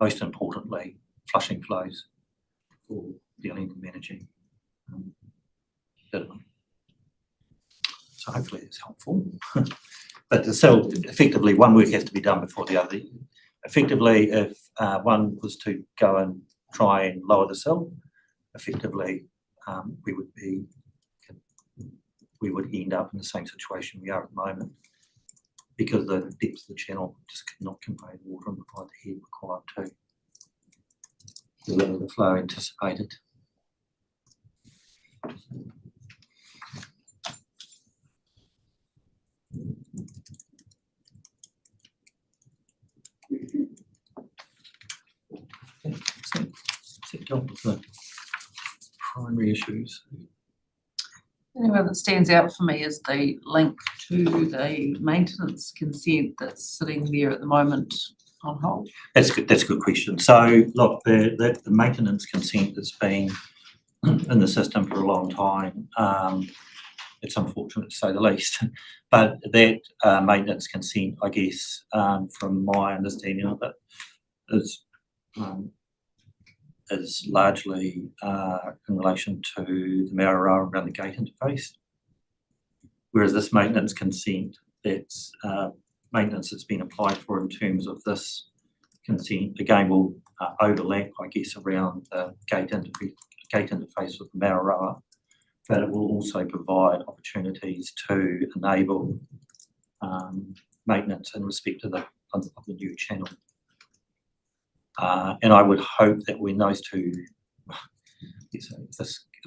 most importantly, flushing flows for dealing and managing sediment. So hopefully it's helpful. But so effectively, one work has to be done before the other. Effectively, if one was to go and try and lower the sill, effectively we would end up in the same situation we are at the moment, because the depth of the channel just cannot convey the water and provide the head required to deliver the flow anticipated. Dealt with the primary issues. Anyway, that stands out for me is the link to the maintenance consent that's sitting there at the moment on hold. That's good. That's a good question. So, look, the maintenance consent has been in the system for a long time. It's unfortunate to say the least, but that maintenance consent, I guess, from my understanding of it, is largely in relation to the Mararoa around the gate interface, whereas this maintenance consent, that's maintenance that's been applied for in terms of this consent, again will overlap, I guess, around the gate interface with the Mararoa, but it will also provide opportunities to enable maintenance in respect of the new channel. And I would hope that when those two, if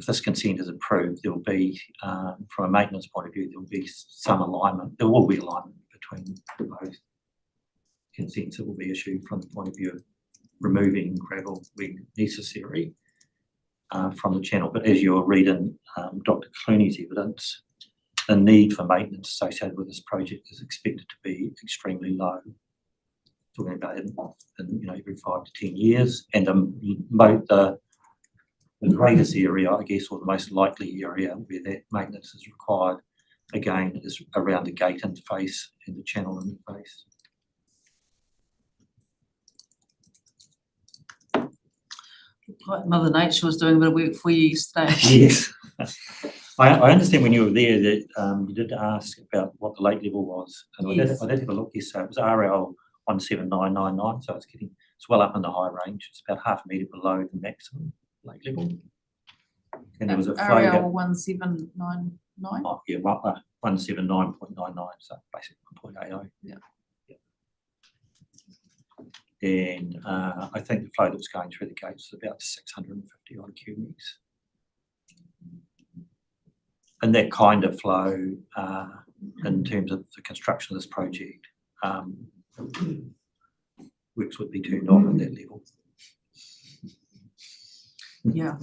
this consent is approved, there will be, from a maintenance point of view, there will be some alignment. There will be alignment between both consents that will be issued from the point of view of removing gravel when necessary from the channel. But as you're reading Dr. Clooney's evidence, the need for maintenance associated with this project is expected to be extremely low. Talking about in every 5 to 10 years, and the greatest area, I guess, or the most likely area where that maintenance is required, again, is around the gate interface and the channel interface. Like Mother Nature was doing a bit of work for you yesterday. Yes. I understand when you were there that you did ask about what the lake level was, and Yes. I did have a look yesterday. It was RL 17999, so it's well up in the high range. It's about half a metre below the maximum lake level. And there was a flow RL 1799. Oh yeah, 179.99, so basically 1.80. Yeah. And I think the flow that was going through the gates was about 650 odd cubics. And that kind of flow, in terms of the construction of this project, works would be turned off at that level. Yeah.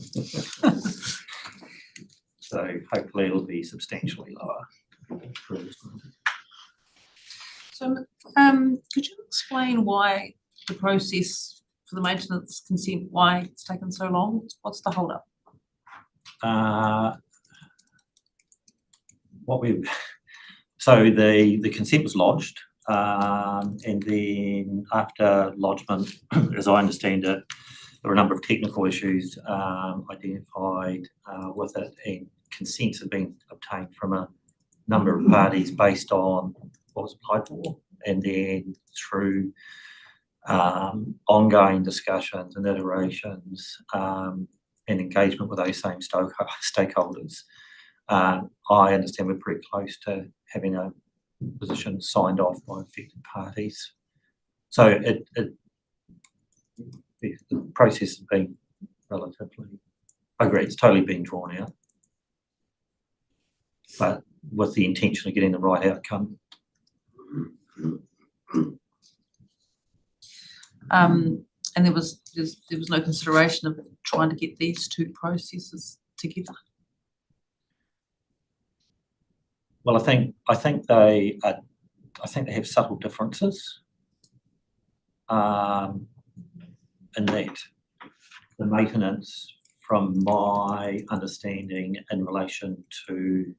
So hopefully it'll be substantially lower. So, could you explain why the process for the maintenance consent, why it's taken so long? What's the hold up? So the consent was lodged, and then after lodgement, as I understand it, there were a number of technical issues identified with it, and consents have been obtained from a number of parties based on what was applied for, and then through ongoing discussions and iterations and engagement with those same stakeholders. I understand we're pretty close to having a position signed off by affected parties. So the process has been relatively, I agree, it's totally been drawn out, but with the intention of getting the right outcome. And there was no consideration of trying to get these two processes together. Well, I think they have subtle differences in that the maintenance, from my understanding in relation to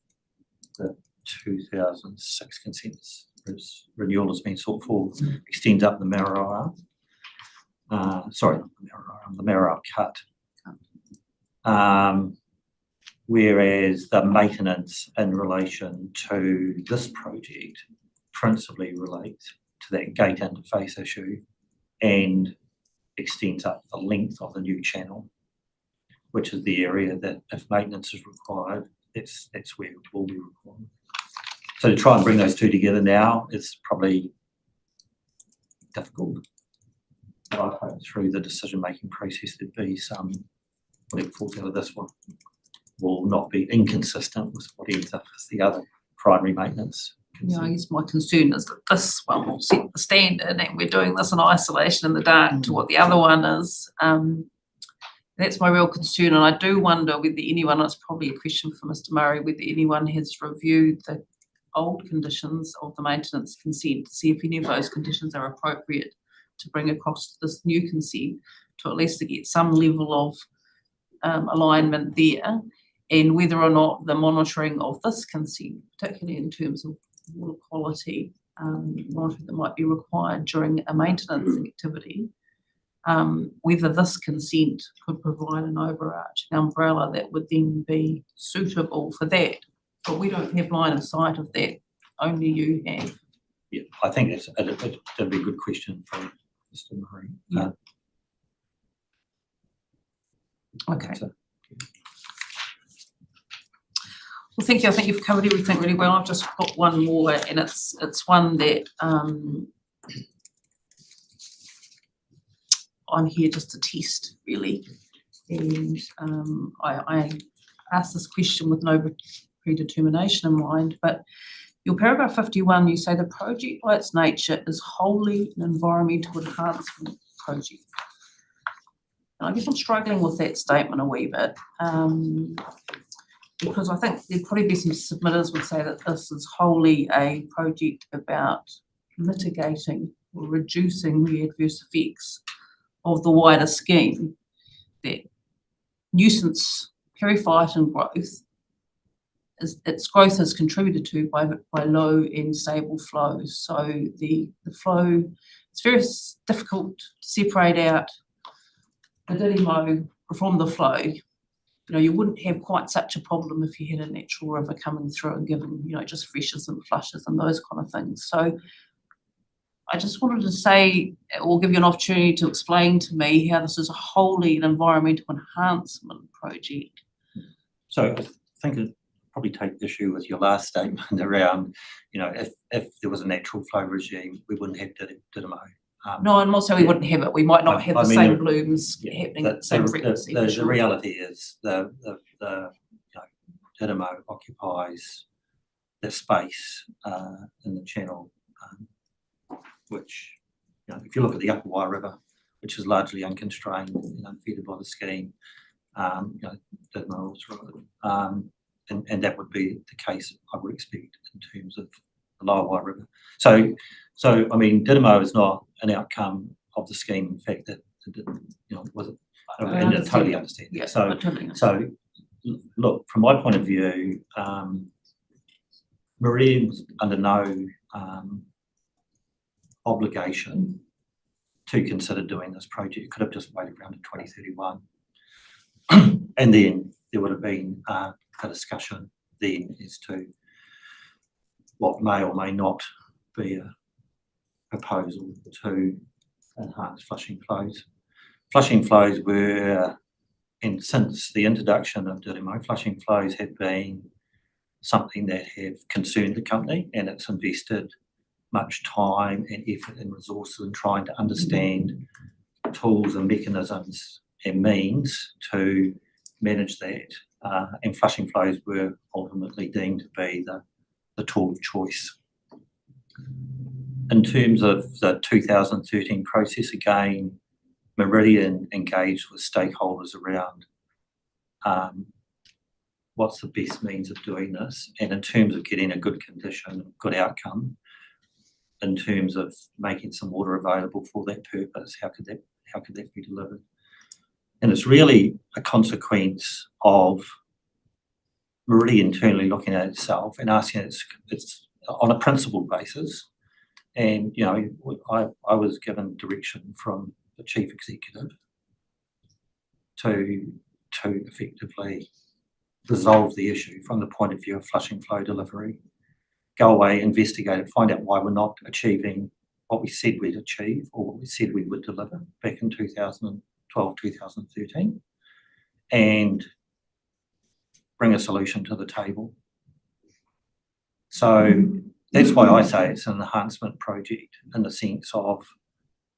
the 2006 consent renewal has been sought for, extends up the Meridian. Sorry, not the Meridian cut. Whereas the maintenance in relation to this project principally relates to that gate interface issue and extends up the length of the new channel, which is the area that if maintenance is required, that's where it will be required. So to try and bring those two together now is probably difficult. But I hope through the decision-making process there'd be some, whatever falls out of this one will not be inconsistent with what ends up as the other primary maintenance. Yeah, I guess my concern is that this one will set the standard and we're doing this in isolation in the dark to what the other one is. That's my real concern, and I do wonder whether anyone, and it's probably a question for Mr. Murray, whether anyone has reviewed the old conditions of the maintenance consent to see if any of those conditions are appropriate to bring across this new consent, to at least to get some level of alignment there, and whether or not the monitoring of this consent, particularly in terms of water quality, monitoring that might be required during a maintenance activity, whether this consent could provide an overarching umbrella that would then be suitable for that. But we don't have line of sight of that, only you have. Yeah, I think that'd be a good question for Mr. Murray. Yeah. Okay. Well, thank you. I think you've covered everything really well. I've just got one more, and it's one that I'm here just to test, really. And I asked this question with no predetermination in mind, but your paragraph 51, you say the project by its nature is wholly an environmental enhancement project. And I guess I'm struggling with that statement a wee bit, because I think there'd probably be some submitters would say that this is wholly a project about mitigating or reducing the adverse effects of the wider scheme, that nuisance, periphyton growth, its growth is contributed to by low and stable flows. So the flow, it's very difficult to separate out the Dirty-Mo from the flow. You know, you wouldn't have quite such a problem if you had a natural river coming through and giving, you know, just freshes and flushes and those kind of things. So I just wanted to say, or give you an opportunity to explain to me how this is a wholly an environmental enhancement project. So I think I'd probably take issue with your last statement around, you know, if there was a natural flow regime, we wouldn't have Dirty-Mo. No, and also we wouldn't have it. We might not have the same blooms happening at the same frequency. The reality is the you know, Dirty-Mo occupies the space in the channel, which, if you look at the Upper Wye River, which is largely unconstrained and unfettered by the scheme, Didymo was right. And that would be the case, I would expect, in terms of the Lower Wye River. So I mean, Didymo is not an outcome of the scheme. In fact, that was it. I totally understand. Yeah, So, I totally understand. look, from my point of view, Meridian was under no obligation to consider doing this project. Could have just waited around to 2031, and then there would have been a discussion then as to what may or may not be a proposal to enhance flushing flows. Flushing flows were, and since the introduction of Didymo, flushing flows have been something that have concerned the company, and it's invested much time and effort and resources in trying to understand tools and mechanisms and means to manage that. And flushing flows were ultimately deemed to be the tool of choice. In terms of the 2013 process, again, Meridian engaged with stakeholders around what's the best means of doing this, and in terms of getting a good condition, good outcome, in terms of making some water available for that purpose, how could that be delivered? And it's really a consequence of Meridian internally looking at itself and asking it's on a principled basis. And I was given direction from the chief executive to effectively resolve the issue from the point of view of flushing flow delivery. Go away, investigate it, find out why we're not achieving what we said we'd achieve or what we said we would deliver back in 2012, 2013, and bring a solution to the table. So that's why I say it's an enhancement project, in the sense of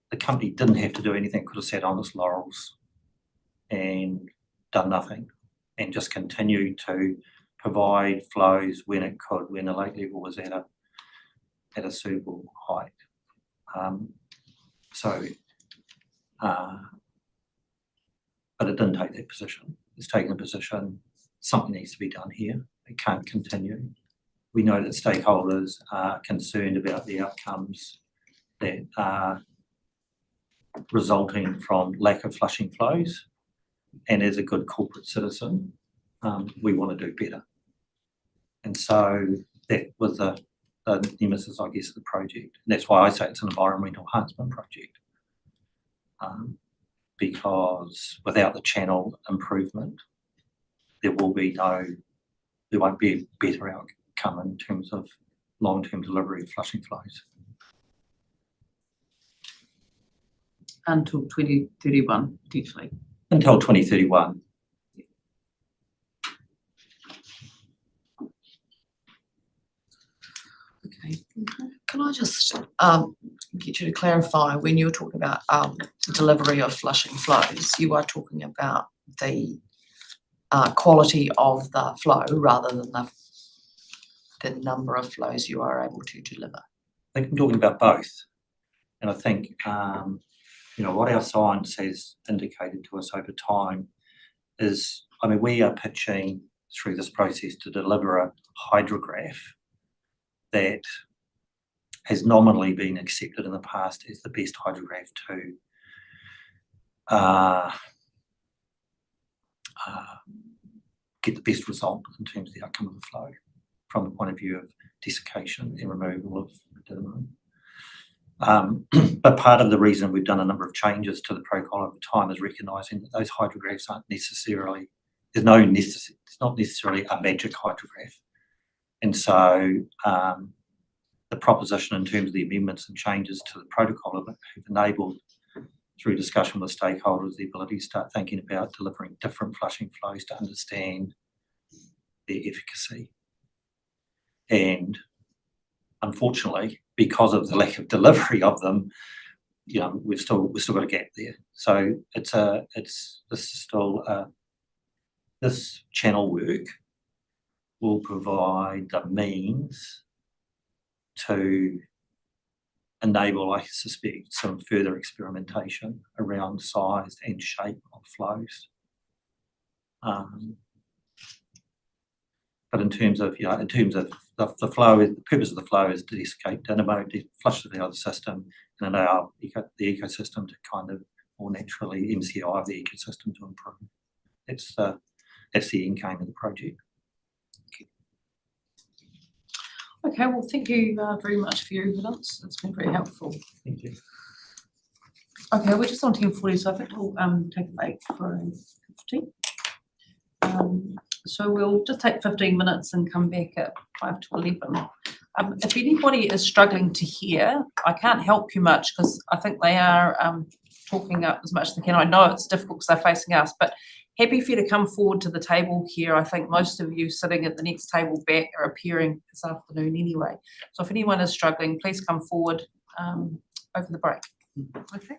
the company didn't have to do anything, could have sat on its laurels and done nothing and just continued to provide flows when it could, when the lake level was at a suitable height. But it didn't take that position. It's taken a position, something needs to be done here. It can't continue. We know that stakeholders are concerned about the outcomes that are resulting from lack of flushing flows. And as a good corporate citizen, we want to do better. And so that was the nemesis, I guess, of the project. And that's why I say it's an environmental enhancement project. Because without the channel improvement, there won't be a better outcome in terms of long-term delivery of flushing flows. Until 2031, potentially. Until 2031. Okay. Can I just get you to clarify, when you're talking about delivery of flushing flows, you are talking about the quality of the flow rather than the number of flows you are able to deliver? I think I'm talking about both. And I think what our science has indicated to us over time is, we are pitching through this process to deliver a hydrograph that has nominally been accepted in the past as the best hydrograph to get the best result in terms of the outcome of the flow from the point of view of desiccation and removal of Didymo. But part of the reason we've done a number of changes to the protocol over time is recognising that those hydrographs aren't necessarily, it's not necessarily a magic hydrograph. And so the proposition in terms of the amendments and changes to the protocol have enabled, through discussion with stakeholders, the ability to start thinking about delivering different flushing flows to understand their efficacy. And unfortunately, because of the lack of delivery of them, we've still got a gap there. So this channel work will provide the means to enable, I suspect, some further experimentation around size and shape of flows. But in terms of the flow, the purpose of the flow is to desiccate dynamo, flush it out of the system, and allow the ecosystem to kind of more naturally MCI the ecosystem to improve. That's the end game of the project. Okay, well, thank you very much for your evidence. It's been very helpful. Thank you. Okay, we're just on 10:40, so I think we'll take a break for a cup of tea. So we'll just take 15 minutes and come back at 5 to 11. If anybody is struggling to hear, I can't help you much because I think they are talking up as much as they can. I know it's difficult because they're facing us, but happy for you to come forward to the table here. I think most of you sitting at the next table back are appearing this afternoon anyway. So if anyone is struggling, please come forward over the break. Okay.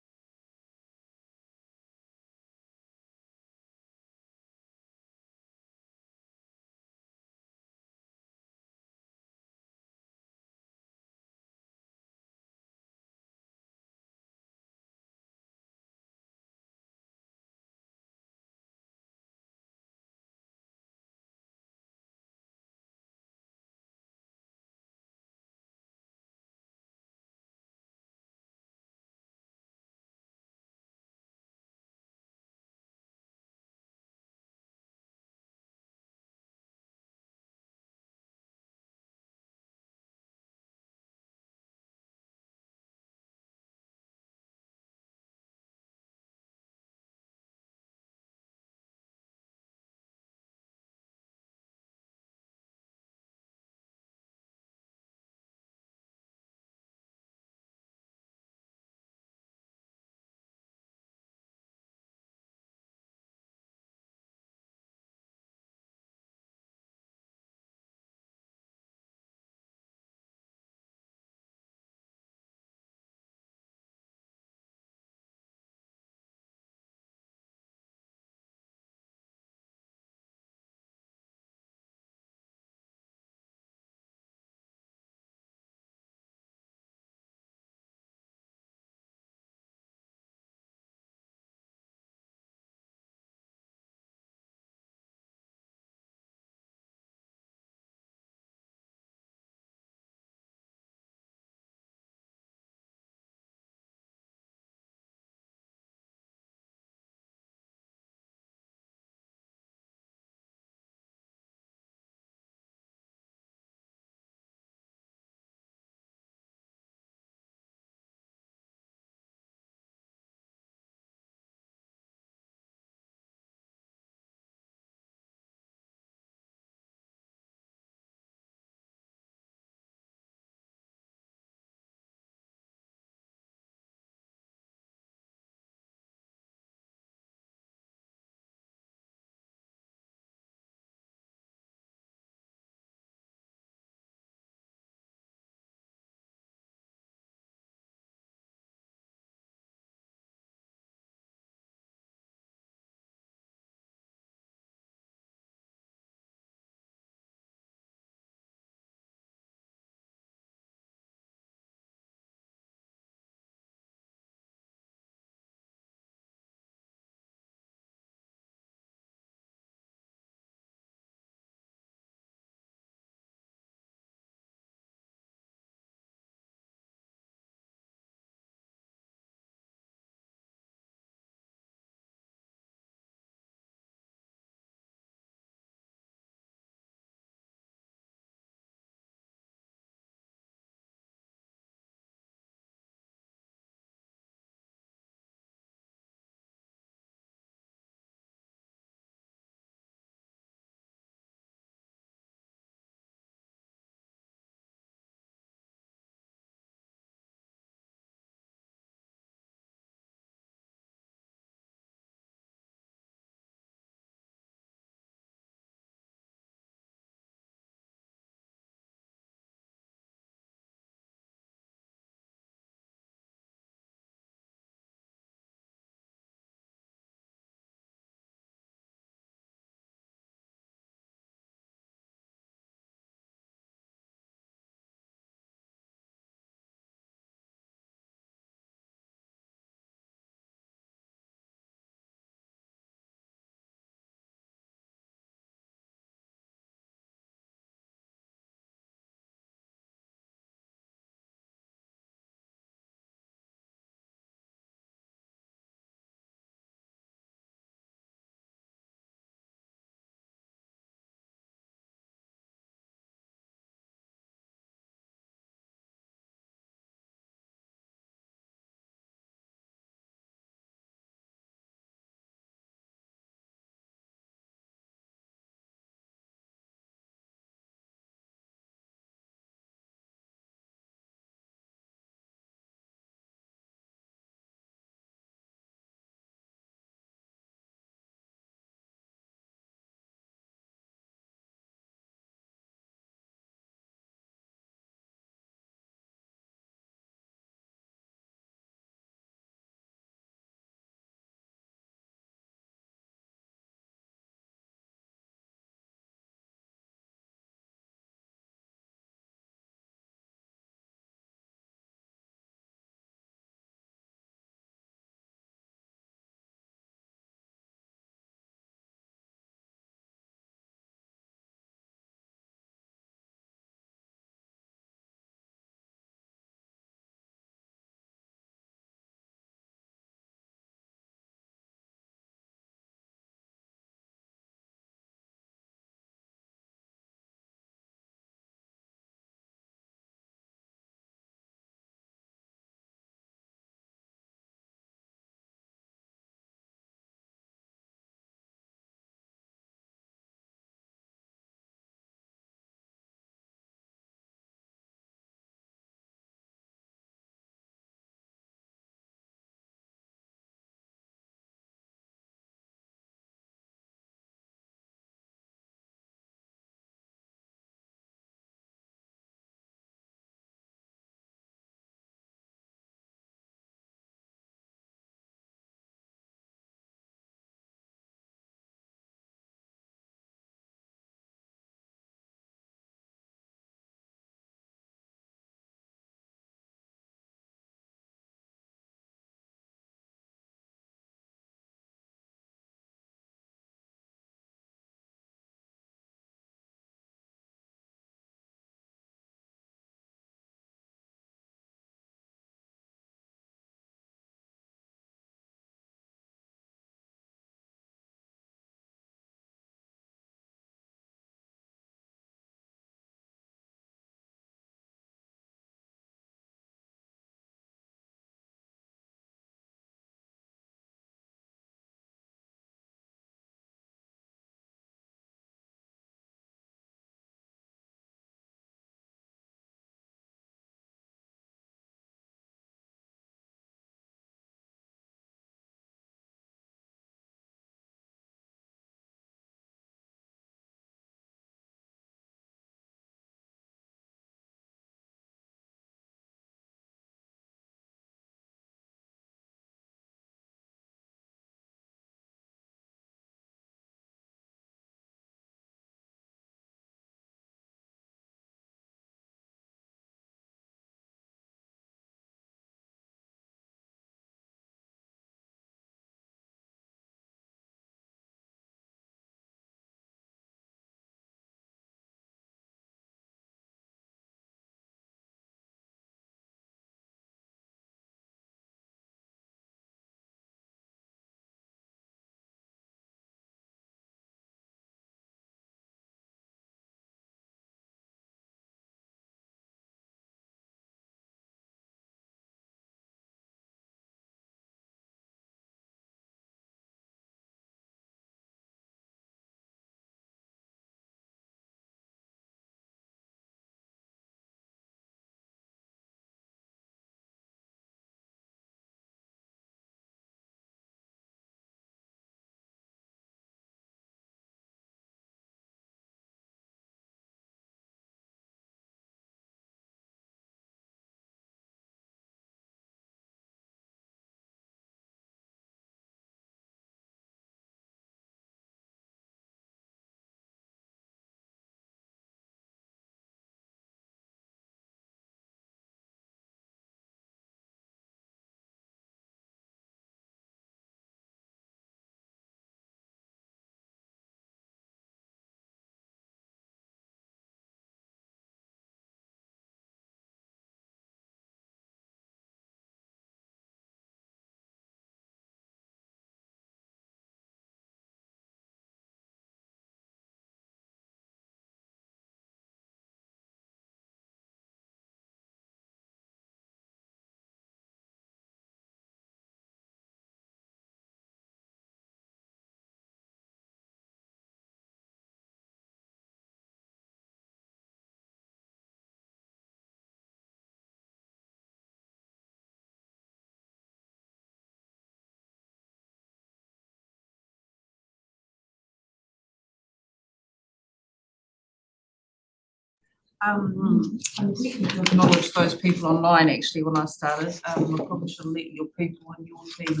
To acknowledge those people online, actually, when I started, I probably should have let your people and your team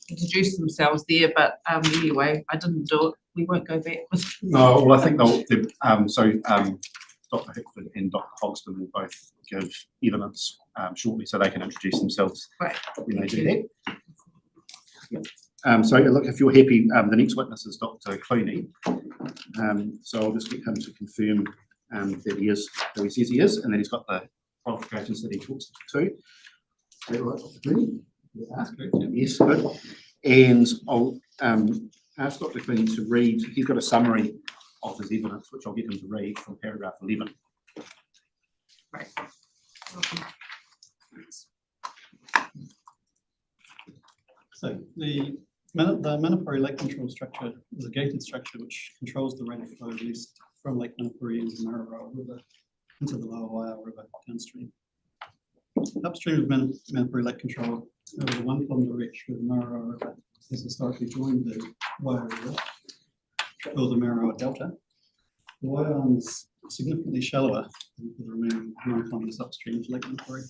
introduce themselves there, but anyway, I didn't do it. We won't go back with. No, well, I think Dr. Hickford and Dr. Hogston will both give evidence shortly, so they can introduce themselves Right. when they do that. So look, if you're happy, the next witness is Dr. Clooney. So I'll just get him to confirm that he is who he says he is, and then he's got the qualifications that he talks to. Is that right, Dr. Clooney? Yes, good. And I'll ask Dr. Clooney to read. He's got a summary of his evidence, which I'll get him to read from paragraph 11. Right. So the Manapori Lake Control Structure is a gated structure which controls the rate of flow released from Lake Manapori into the Mararoa River into the Lower Waiau River downstream. Upstream of Manapori Lake Control, over the 1 kilometre reach where the Mararoa River has historically joined the Waiau River, or the Mararoa Delta. The Waiau arm is significantly shallower than for the remaining 9 kilometres upstream to Lake Manapori.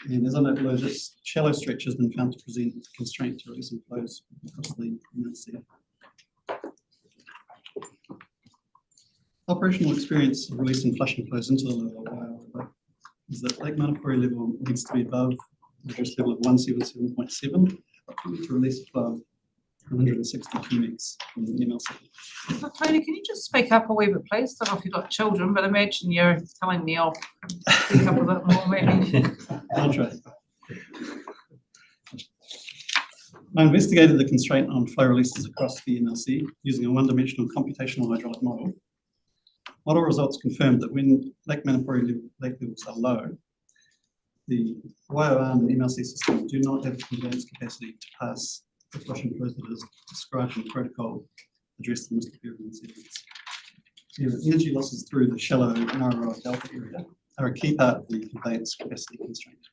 And as I note below, this shallow stretch has been found to present a constraint to releasing flows across the North Sea. Operational experience of releasing flushing flows into the Lower Waiau River is that Lake Manapori level needs to be above the address level of 177.7 to release a flow of 160 cubics from the MLC. Tony, can you just speak up a wee bit, please? I don't know if you've got children, but imagine you're telling me off. Speak up a bit more, maybe. I'll try. I investigated the constraint on flow releases across the MLC using a one-dimensional computational hydraulic model. Model results confirmed that when Lake Manapori lake levels are low, the Waiau arm and MLC systems do not have the conveyance capacity to pass the flushing flows that is described in the protocol addressed in Mr. Pereburn's evidence. Energy losses through the shallow Mararoa Delta area are a key part of the conveyance capacity constraint.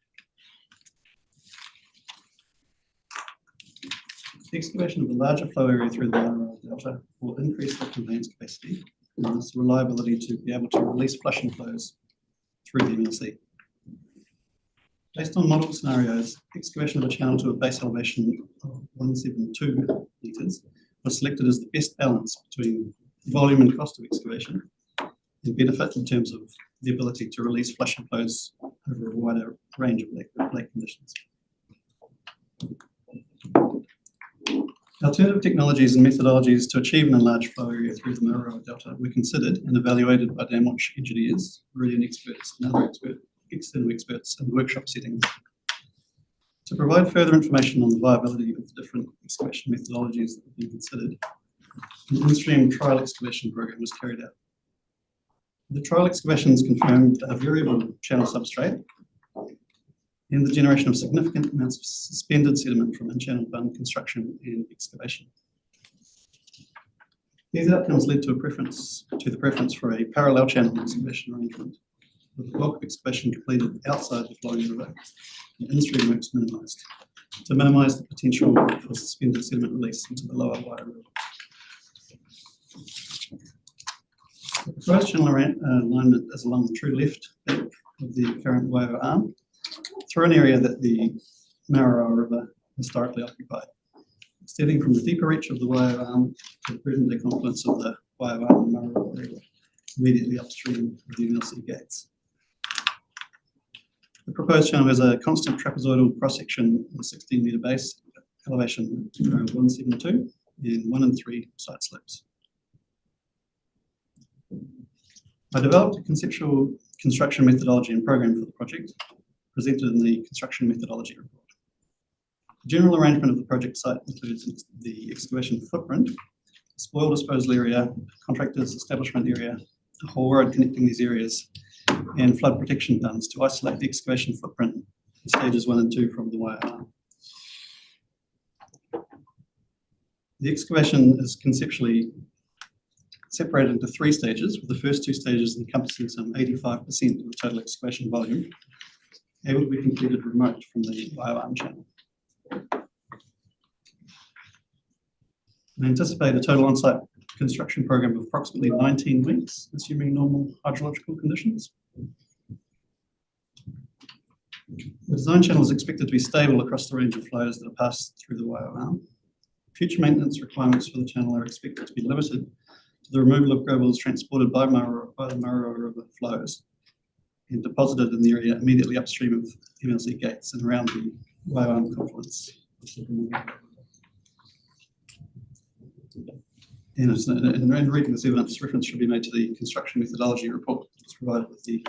The excavation of a larger flow area through the Mararoa Delta will increase the conveyance capacity and thus the reliability to be able to release flushing flows through the MLC. Based on model scenarios, excavation of a channel to a base elevation of 172 metres was selected as the best balance between volume and cost of excavation and benefit in terms of the ability to release flushing flows over a wider range of lake conditions. Alternative technologies and methodologies to achieve an enlarged flow area through the Mararoa Delta were considered and evaluated by Damwatch engineers, Meridian experts, and other external experts in workshop settings. To provide further information on the viability of the different excavation methodologies that have been considered, an in-stream trial excavation program was carried out. The trial excavations confirmed a variable channel substrate and the generation of significant amounts of suspended sediment from in-channel bund construction and excavation. These outcomes led to the preference for a parallel channel excavation arrangement, with the bulk of excavation completed outside the flowing river and in-stream works minimised, to minimise the potential for suspended sediment release into the Lower Waiau River. The proposed channel alignment is along the true left bank of the current Waiau arm, through an area that the Mararoa River historically occupied, extending from the deeper reach of the Waiau arm to the present-day confluence of the Waiau arm and Mararoa River, immediately upstream of the MLC gates. The proposed channel has a constant trapezoidal cross-section with a 16-metre base, elevation around 172, and 1 and 3 side slopes. I developed a conceptual construction methodology and program for the project, presented in the construction methodology report. The general arrangement of the project site includes the excavation footprint, spoil disposal area, contractors establishment area, a haul road connecting these areas, and flood protection bunds to isolate the excavation footprint in stages 1 and 2 from the Waiau arm. The excavation is conceptually separated into 3 stages, with the first 2 stages encompassing some 85% of the total excavation volume, able to be completed remote from the Waiau arm channel. I anticipate a total on-site construction program of approximately 19 weeks, assuming normal hydrological conditions. The design channel is expected to be stable across the range of flows that are passed through the Waio Arm. Future maintenance requirements for the channel are expected to be limited to the removal of gravels transported by the Mararoa River flows and deposited in the area immediately upstream of MLC gates and around the Waio Arm confluence. And reading this evidence, reference should be made to the construction methodology report that's provided with the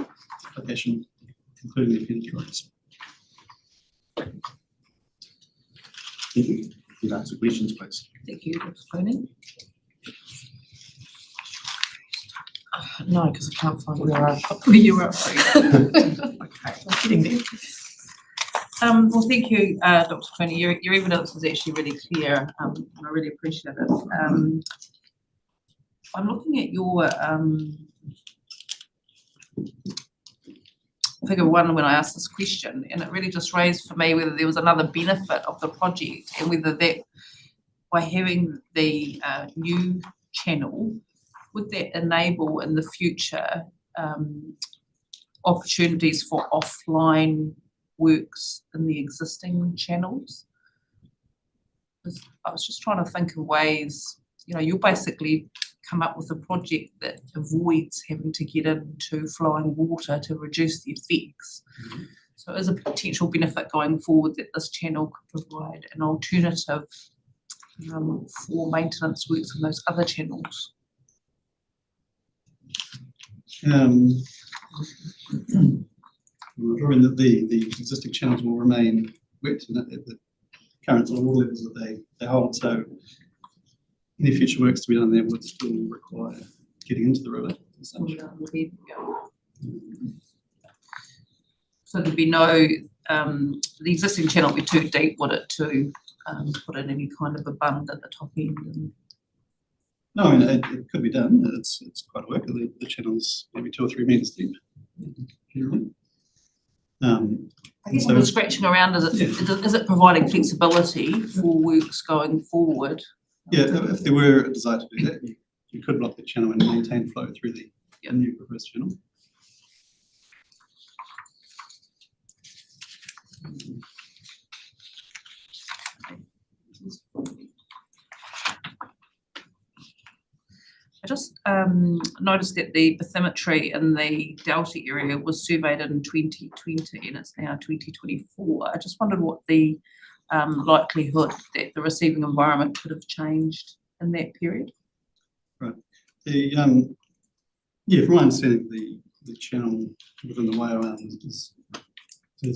application, including the appended drawings. Thank you. You've answered questions, please. Thank you, Dr. Tony. No, because I can't find Where you are. Okay, I'm getting there. Well, thank you, Dr. Tony. Your evidence is actually really clear, and I really appreciate it. I'm looking at your figure 1 when I asked this question, and it really just raised for me whether there was another benefit of the project and whether that by having the new channel, would that enable in the future opportunities for offline works in the existing channels? I was just trying to think of ways, you know, you'll basically come up with a project that avoids having to get into flowing water to reduce the effects. Mm-hmm. So is a potential benefit going forward that this channel could provide an alternative for maintenance works in those other channels? Drawing that the existing channels will remain wet and at the current sort of water levels that they hold. So any future works to be done there would still require getting into the river. So there'd be no, the existing channel would be too deep, would it, to put in any kind of a bund at the top end? No, I mean, it could be done. It's quite a work. The channel's maybe 2 or 3 meters deep. I guess I'm scratching around, is it providing flexibility for works going forward? Yeah, if there were a desire to do that, you could block the channel and maintain flow through the new proposed channel. I just noticed that the bathymetry in the Delta area was surveyed in 2020 and it's now 2024. I just wondered what the likelihood that the receiving environment could have changed in that period. Right. From my understanding, the channel within the Waio Arm is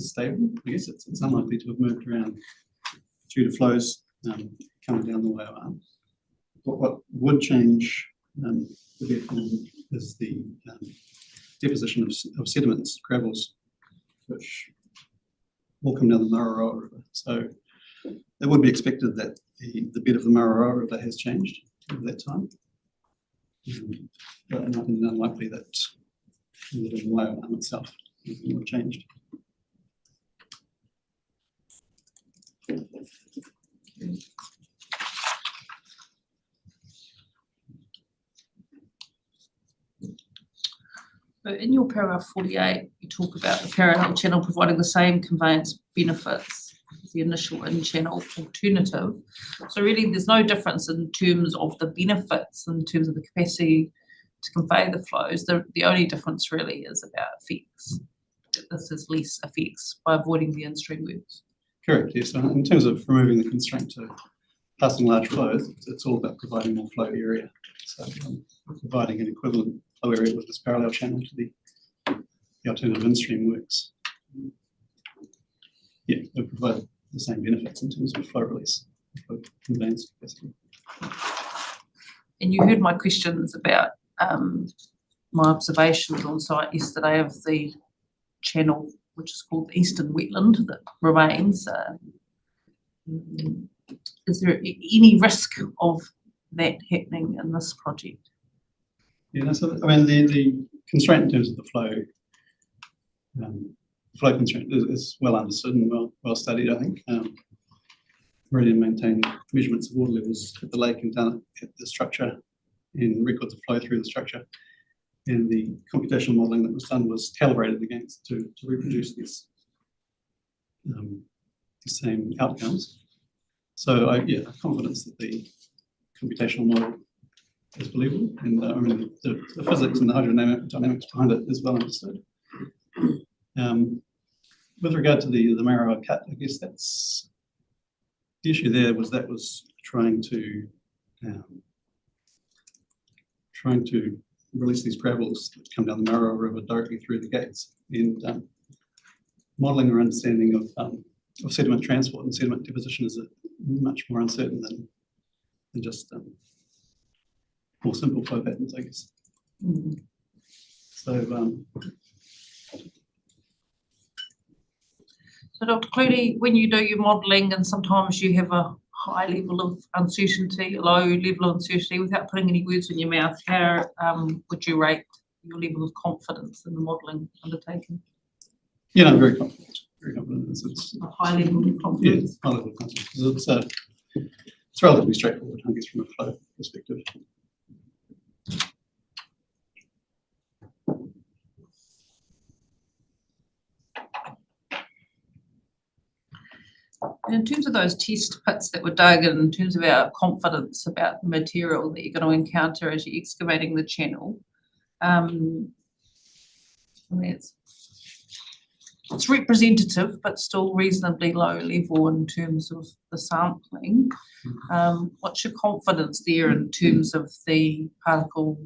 stable. I guess it's unlikely to have moved around due to flows coming down the Waio Arm. What would change is the deposition of sediments, gravels, which will come down the Mararoa River. So it would be expected that the bed of the Mararoa River has changed over that time. But nothing unlikely that the Waio Arm itself will have changed. So in your paragraph 48, you talk about the parallel channel providing the same conveyance benefits as the initial in-channel alternative. So really there's no difference in terms of the benefits, in terms of the capacity to convey the flows. The only difference really is about effects. This is less effects by avoiding the in-stream works. Correct, yes. So in terms of removing the constraint to passing large flows, it's all about providing more flow area. So providing an equivalent flow area with this parallel channel to the alternative in-stream works. Yeah, they provide the same benefits in terms of flow release, flow conveyance capacity. And you heard my questions about my observations on site yesterday of the channel, which is called the Eastern Wetland, that remains. Is there any risk of that happening in this project? Yeah, so I mean the constraint in terms of the flow constraint is well understood and well studied, I think. Meridian maintained measurements of water levels at the lake and down at the structure in records of flow through the structure. And the computational modelling that was done was calibrated against to reproduce these the same outcomes. So I have confidence that the computational model is believable, and I mean the physics and the hydrodynamics behind it is well understood. With regard to the Marawa cut, I guess that's the issue there was trying to release these gravels that come down the Marawa River directly through the gates, and modelling or understanding of sediment transport and sediment deposition is much more uncertain than just more simple flow patterns, I guess. So Dr. Clooney, when you do your modelling and sometimes you have a high level of uncertainty, a low level of uncertainty, without putting any words in your mouth, how would you rate your level of confidence in the modelling undertaken? Yeah, I'm very confident. Very confident. It's a high level of confidence. Yeah, high level of confidence. It's relatively straightforward, I guess, from a flow perspective. And in terms of those test pits that were dug, and in terms of our confidence about the material that you're going to encounter as you're excavating the channel, I mean, it's representative, but still reasonably low level in terms of the sampling. What's your confidence there in terms of the particle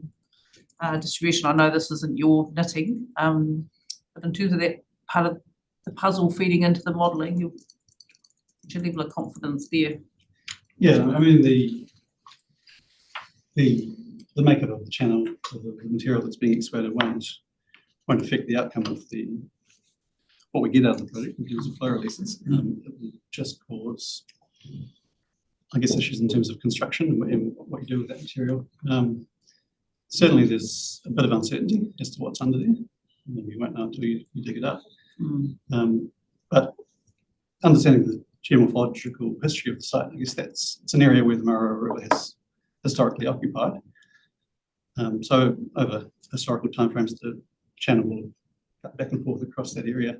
distribution? I know this isn't your knitting, but in terms of that part of the puzzle feeding into the modelling, what's your level of confidence there? Yeah, I mean the makeup of the channel, or the material that's being excavated won't affect the outcome of what we get out of the project in terms of flow releases. It will just cause, I guess, issues in terms of construction and what you do with that material. Certainly there's a bit of uncertainty as to what's under there. You won't know until you dig it up. But understanding the geomorphological history of the site, I guess it's an area where the Marawa River has historically occupied. So over historical timeframes, the channel will cut back and forth across that area.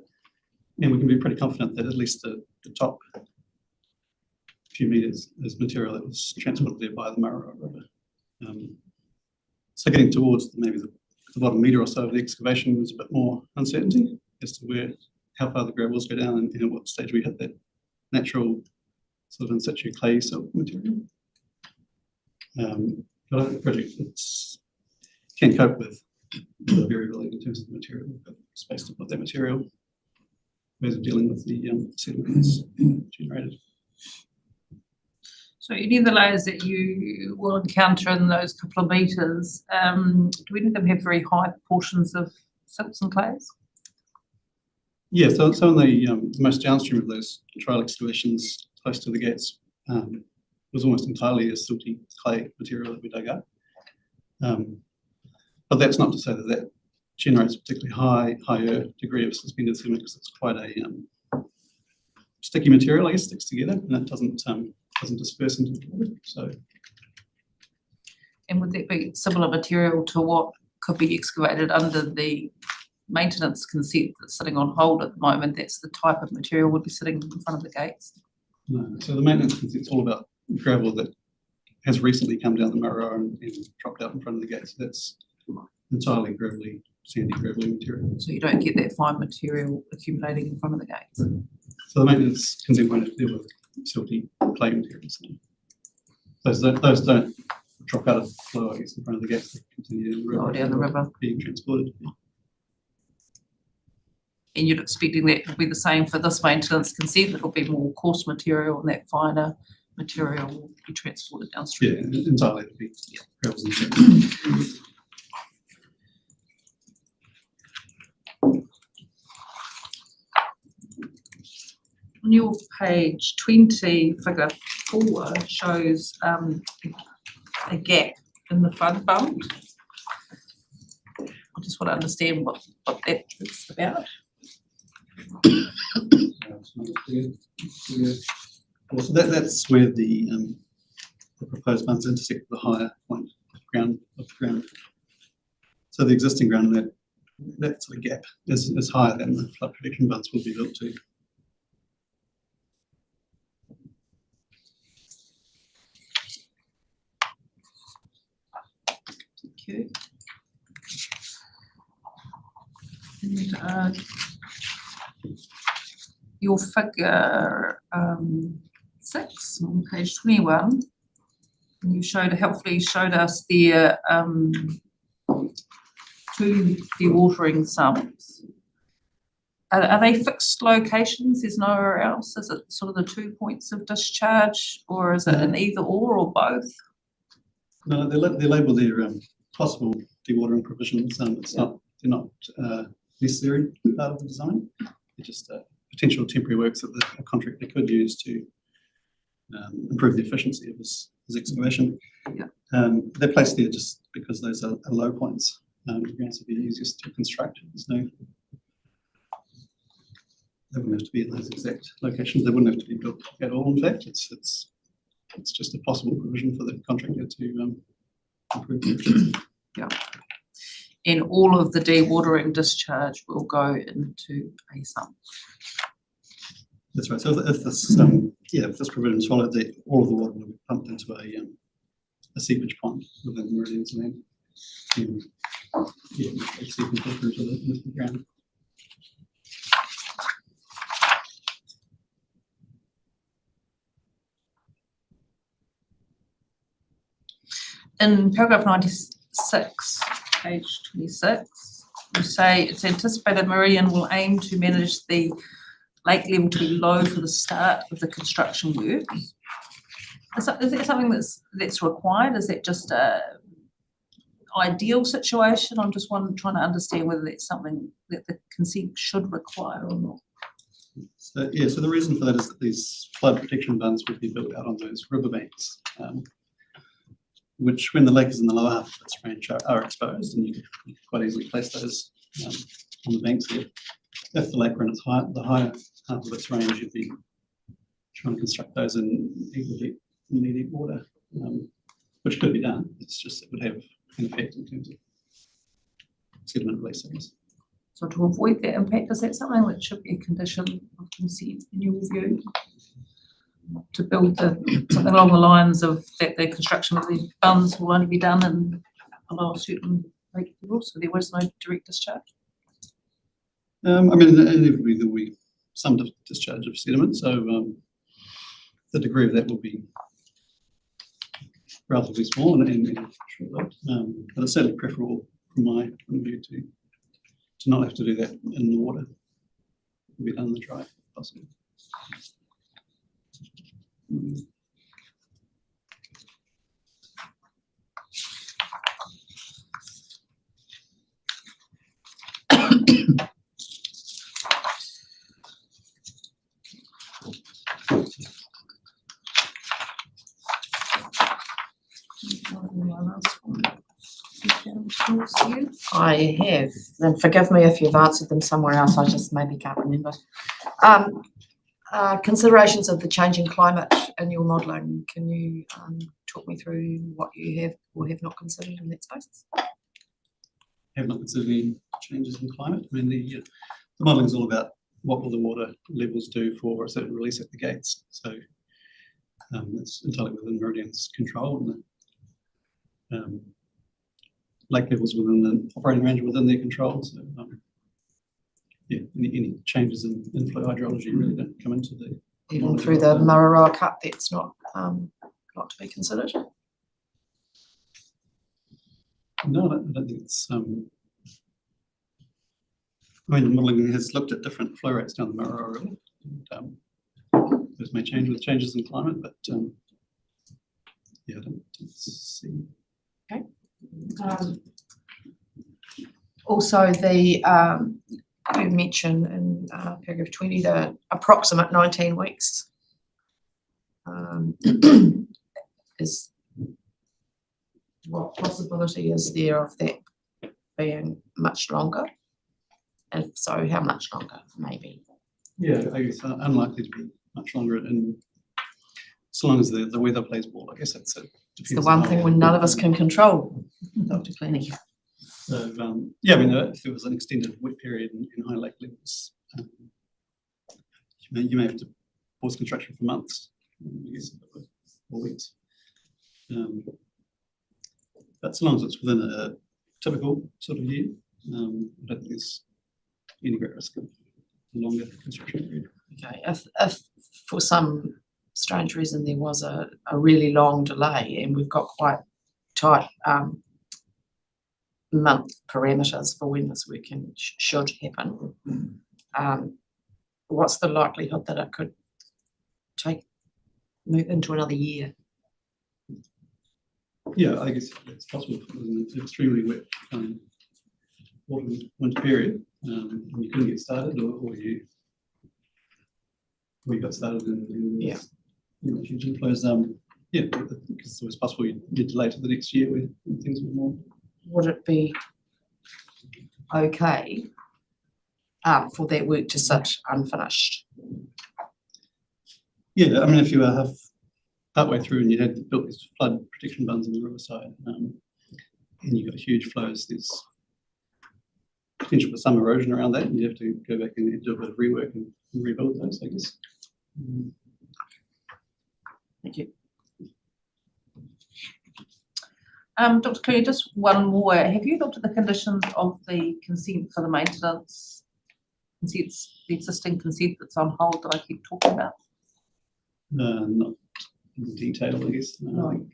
And we can be pretty confident that at least the top few metres is material that was transported there by the Marawa River. So getting towards maybe the bottom metre or so of the excavation was a bit more uncertainty as to how far the gravels go down and at what stage we hit that natural sort of in situ clay silt material. But I think the project can cope with the variability in terms of the material. We've got space to put that material, ways of dealing with the sediments generated. So any of the layers that you will encounter in those couple of metres, do any of them have very high proportions of silts and clays? Yeah, so some of the most downstream of those trail excavations close to the gates was almost entirely a silty clay material that we dug up. But that's not to say that generates a particularly higher degree of suspended sediment, because it's quite a sticky material, I guess, sticks together, and it doesn't disperse into the water. So, and would that be similar material to what could be excavated under the maintenance consent that's sitting on hold at the moment? That's the type of material would be sitting in front of the gates? No, so the maintenance consent's all about gravel that has recently come down the Marawa and dropped out in front of the gates. That's entirely gravelly, sandy gravelly material. So you don't get that fine material accumulating in front of the gates? So the maintenance consent won't deal with silty clay materials. Those don't drop out of the flow, I guess, in front of the gates. They continue down the river, being transported. And you're expecting that to be the same for this maintenance consent? It'll be more coarse material, and that finer material will be transported downstream. Yeah, entirely. It'll be gravels and silts. On your page 20, figure 4 shows a gap in the flood bump. I just want to understand what that is about. So that's where the proposed bumps intersect the higher point ground. So the existing ground, that sort of gap is higher than the flood protection bunds will be built to. Thank you. And your figure 6 on page 21, you helpfully showed us the 2 dewatering sumps. Are they fixed locations? There's nowhere else? Is it sort of the 2 points of discharge, or is it an either or both? No, they're labelled their possible dewatering provisions. They're not necessary part of the design. They're just potential temporary works that the contractor could use to improve the efficiency of his excavation. Yeah. They're placed there just because those are low points. The grounds would be easiest to construct. They wouldn't have to be in those exact locations. They wouldn't have to be built at all. In fact, it's just a possible provision for the contractor to improve the efficiency. Yeah. And all of the dewatering discharge will go into a sump. That's right. So if this provision is followed, all of the water will be pumped into a seepage pond within the Meridian's land. And, it's seeping filter into the ground. In paragraph 96, page 26, you say it's anticipated Meridian will aim to manage the lake level to be low for the start of the construction works. Is that something that's required? Is that just a ideal situation? I'm just trying to understand whether that's something that the consent should require or not. So the reason for that is that these flood protection bunds would be built out on those riverbanks, which when the lake is in the lower half of its range are exposed, and you can quite easily place those on the banks there. If the lake were in its the higher half of its range, you'd be trying to construct those in equally deep water, which could be done. It's just it would have an effect in terms of sediment releases. So to avoid that impact, is that something that should be a condition of consent in your view? To build something along the lines of that the construction of the bunds will only be done in below a certain lake level, so there was no direct discharge? I mean, inevitably there will be some discharge of sediment, so the degree of that will be relatively small and short-lived, but it's certainly preferable from my point of view to not have to do that in the water. It will be done in the dry if possible. I have, and forgive me if you've answered them somewhere else, I just maybe can't remember. Considerations of the changing climate in your modelling, can you talk me through what you have or have not considered in that space? Have not considered any changes in climate. I mean, the modelling is all about what will the water levels do for a certain release at the gates. So it's entirely within Meridian's control, and the lake levels within the operating range within their control. So any changes in inflow hydrology really don't come into the even through the Mararoa Cup. That's not to be considered. No, I don't think it's. I mean, the modelling has looked at different flow rates down the Mararoa River. And, those may change with changes in climate, but I don't see. Okay. Also, the you mentioned in paragraph 20 the approximate 19 weeks is what possibility is there of that being much longer? And if so, how much longer, maybe? Yeah, I guess unlikely to be much longer. And so long as the weather plays ball, I guess that's it. It's the one thing when none of us can control, Dr. Cleany. So, yeah, I mean, if there was an extended wet period in high lake levels, you may have to pause construction for months, I guess, 4 weeks. But so long as it's within a typical sort of year, I don't think there's any great risk of a longer construction period. Okay, if for some strange reason there was a really long delay and we've got quite tight month parameters for when this work should happen, what's the likelihood that it could move into another year? Yeah, I guess it's possible for an extremely wet autumn winter period, and you couldn't get started, or you got started in huge inflows. Yeah, because it was possible you'd delay to the next year when things were more. Would it be okay for that work to sit unfinished? Yeah, I mean, if you were half partway through and you had built these flood protection bunds on the riverside, and you got huge flows, there's potential for some erosion around that, and you have to go back and do a bit of rework and rebuild those, I guess. Thank you. Dr. Cleary, just one more. Have you looked at the conditions of the consent for the maintenance consents, the existing consent that's on hold that I keep talking about? Not in detail, I guess. No.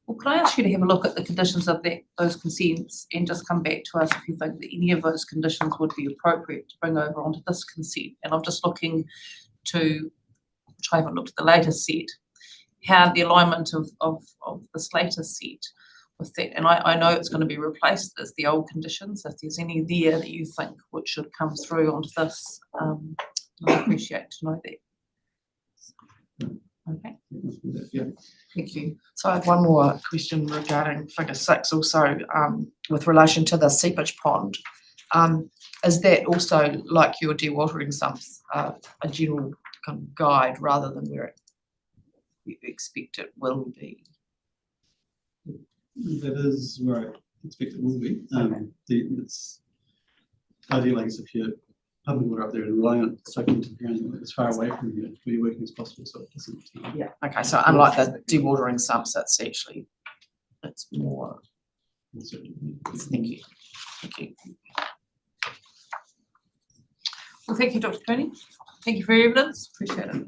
Well, can I ask you to have a look at the conditions of those consents and just come back to us if you think that any of those conditions would be appropriate to bring over onto this consent? And I'm just looking to, which I haven't looked at the latest set, how the alignment of this latest set with that. And I know it's going to be replaced as the old conditions. If there's any there that you think which should come through onto this, I'd appreciate to know that. Okay. Yeah. Thank you. So I have one more question regarding figure 6 also, with relation to the seepage pond. Is that also, like your dewatering sumps, a general kind of guide rather than where you expect it will be? That is where I expect it will be. It's ideal, I guess, if you're pumping water up there and relying on it soaking into the ground as far away from you where you're working as possible, so it doesn't. Yeah. Okay. So unlike the dewatering sumps, it's more. Thank you. Thank you. Well, thank you, Dr. Cooney. Thank you for your evidence. Appreciate it.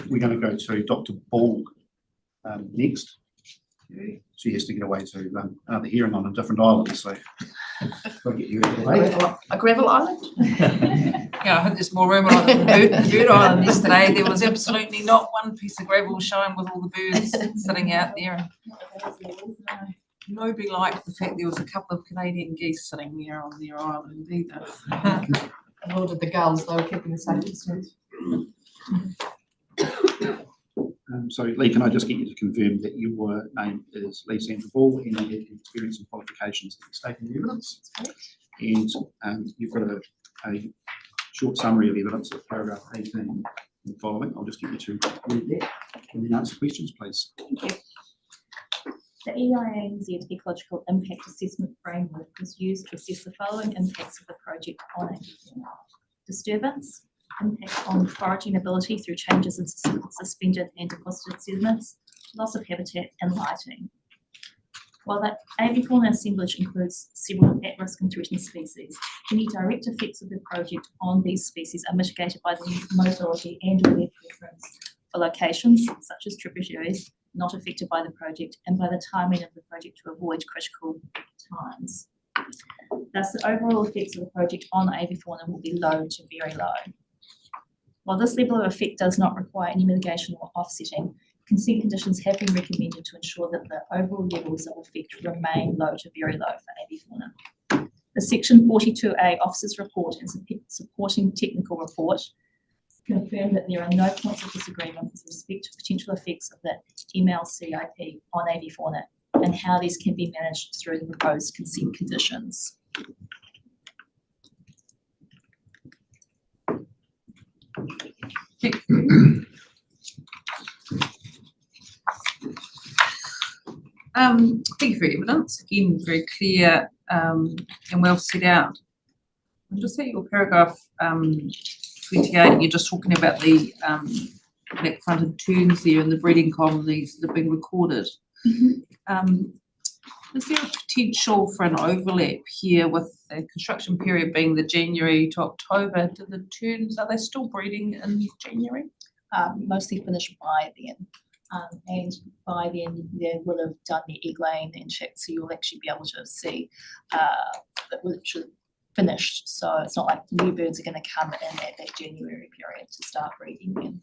We're going to go to Dr. Ball next. She has to get away to another hearing on a different island, so we'll get you out of the way. A gravel island? Yeah, I think there's more room on the bird island yesterday. There was absolutely not one piece of gravel showing with all the birds sitting out there. Nobody liked the fact there was a couple of Canadian geese sitting there on their island either. Nor did the gulls, they were keeping a safe distance. So Lee, can I just get you to confirm that your name is Lee Sandra Ball and you have the experience and qualifications that you state in the evidence? And you've got a short summary of evidence of paragraph 18 and following. I'll just get you to read that and then answer questions, please. Thank you. The EIANZ Ecological Impact Assessment Framework is used to assess the following impacts of the project on APP: disturbance, impact on foraging ability through changes in suspended and deposited sediments, loss of habitat, and lighting. While the avifauna fauna assemblage includes several at-risk and threatened species, any direct effects of the project on these species are mitigated by the mobility and or their preference for locations such as tributaries not affected by the project and by the timing of the project to avoid critical times. Thus, the overall effects of the project on avifauna will be low to very low. While this level of effect does not require any mitigation or offsetting, consent conditions have been recommended to ensure that the overall levels of effect remain low to very low for avifauna. The Section 42A Officer's Report and supporting technical report confirm that there are no points of disagreement with respect to potential effects of the MLCIP on avifauna and how these can be managed through the proposed consent conditions. Thank you for your evidence, again, very clear and well set out. I'll just at your paragraph 28, you're just talking about the black fronted terns there and the breeding colonies that have been recorded. Is there a potential for an overlap here with the construction period being the January to October? Do the terns, are they still breeding in January? Mostly finished by then. And by then they will have done the egg laying and chicks, so you'll actually be able to see that we're literally finished. So it's not like new birds are going to come in at that January period to start breeding then.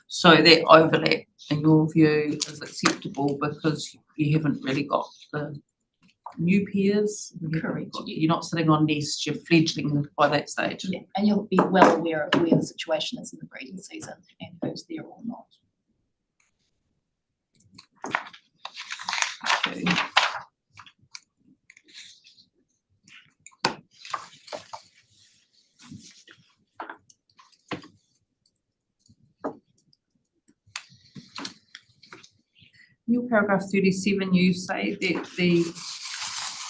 So that overlap, in your view, is acceptable because you haven't really got the new pairs? Correct. You're not sitting on nests, you're fledgling by that stage. Yeah, and you'll be well aware of where the situation is in the breeding season and who's there or not. Okay. In your paragraph 37, you say that the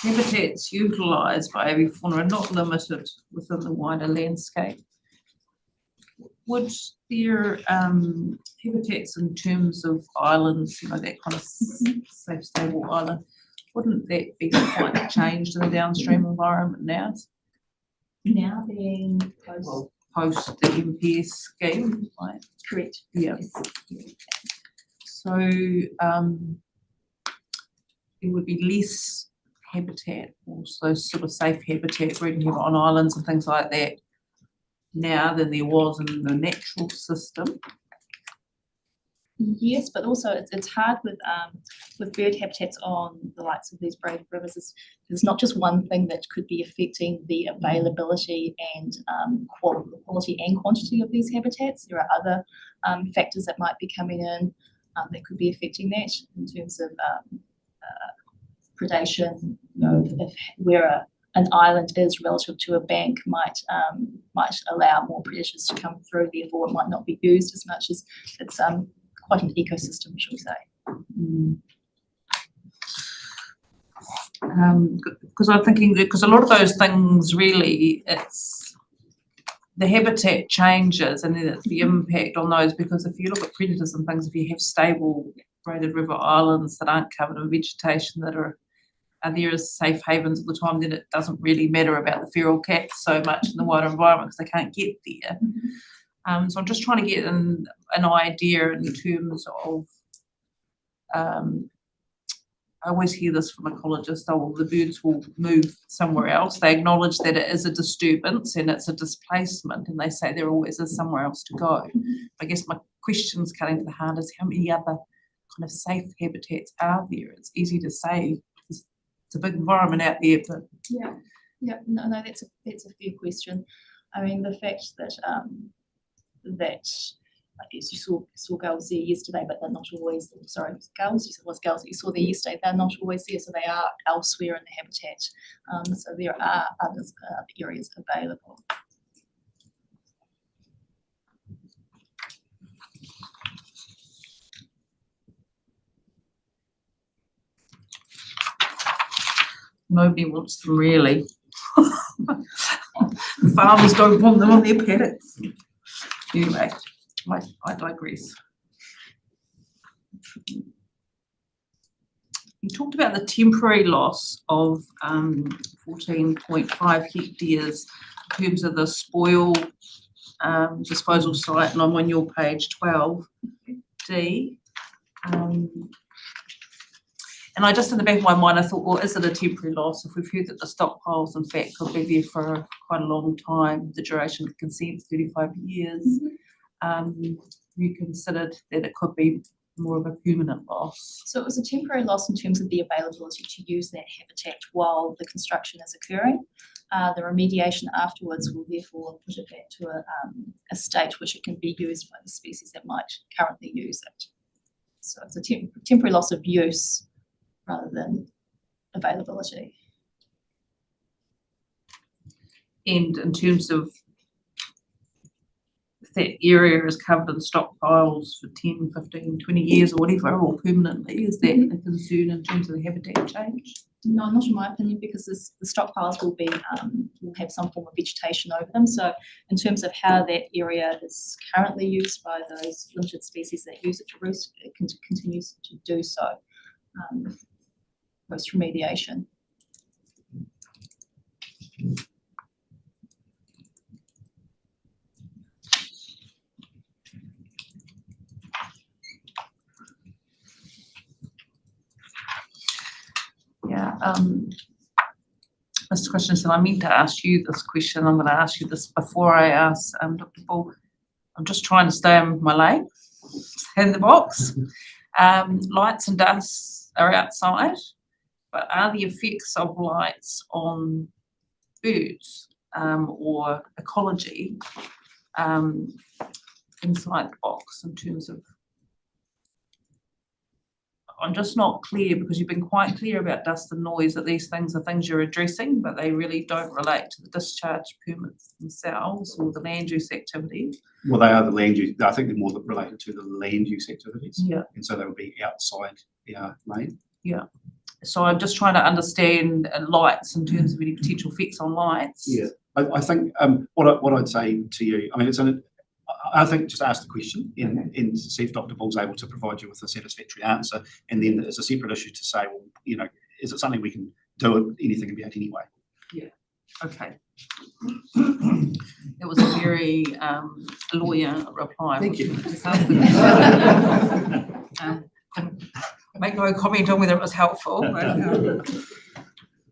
habitats utilised by avifauna are not limited within the wider landscape. Would their habitats in terms of islands, you know, that kind of safe, stable island, wouldn't that be quite changed in the downstream environment now? Now being Post the MPS scheme, right? Correct. Yeah. Yes. So there would be less habitat, also sort of safe habitat, breeding habitat on islands and things like that now than there was in the natural system. Yes, but also it's hard with bird habitats on the likes of these braided rivers. There's not just one thing that could be affecting the availability and quality and quantity of these habitats. There are other factors that might be coming in that could be affecting that in terms of predation. You know, if where an island is relative to a bank might allow more predators to come through. Therefore, it might not be used as much as it's quite an ecosystem, shall we say. Because I'm thinking, because a lot of those things really, it's the habitat changes and then it's the impact on those, because if you look at predators and things, if you have stable braided river islands that aren't covered in vegetation that are there as safe havens at the time, then it doesn't really matter about the feral cats so much in the wider environment because they can't get there. So I'm just trying to get an idea in terms of, I always hear this from ecologists, oh, well, the birds will move somewhere else. They acknowledge that it is a disturbance and it's a displacement, and they say there always is somewhere else to go. I guess my question's cutting to the heart is how many other kind of safe habitats are there? It's easy to say, it's a big environment out there, but No, that's a fair question. I mean, the fact that I guess you saw gulls there yesterday, but they're not always, sorry, gulls, you said it was gulls that you saw there yesterday, they're not always there, so they are elsewhere in the habitat. So there are other areas available. nobody wants them really. Farmers don't want them on their paddocks. Anyway, I digress. You talked about the temporary loss of 14.5 hectares in terms of the spoil disposal site, and I'm on your page 12D. And I just, in the back of my mind, I thought, well, is it a temporary loss? If we've heard that the stockpiles, in fact, could be there for quite a long time, the duration of consent, 35 years, you considered that it could be more of a permanent loss. So it was a temporary loss in terms of the availability to use that habitat while the construction is occurring. The remediation afterwards will therefore put it back to a state which it can be used by the species that might currently use it. So it's a temporary loss of use rather than availability. And in terms of if that area is covered in stockpiles for 10, 15, 20 years or whatever, or permanently, is that a concern in terms of the habitat change? No, not in my opinion, because the stockpiles will be will have some form of vegetation over them. So in terms of how that area is currently used by those limited species that use it to roost, it continues to do so post remediation. Yeah, Mr. Christensen, I meant to ask you this question. I'm going to ask you this before I ask Dr. Bull. I'm just trying to stay in my lane, in the box. Lights and dust are outside, but are the effects of lights on birds or ecology inside the box in terms of? I'm just not clear, because you've been quite clear about dust and noise, that these things are things you're addressing, but they really don't relate to the discharge permits themselves or the land use activity. Well, they are the land use. I think they're more related to the land use activities. Yeah. And so they would be outside our lane. Yeah. So I'm just trying to understand lights in terms of any potential effects on lights. Yeah. I think what I'd say to you, I mean, I think just ask the question and see if Dr. Bull's able to provide you with a satisfactory answer. And then it's a separate issue to say, well, you know, is it something we can do anything about anyway? Yeah. Okay. It was a very lawyer reply. Thank you. Make no comment on whether it was helpful. But,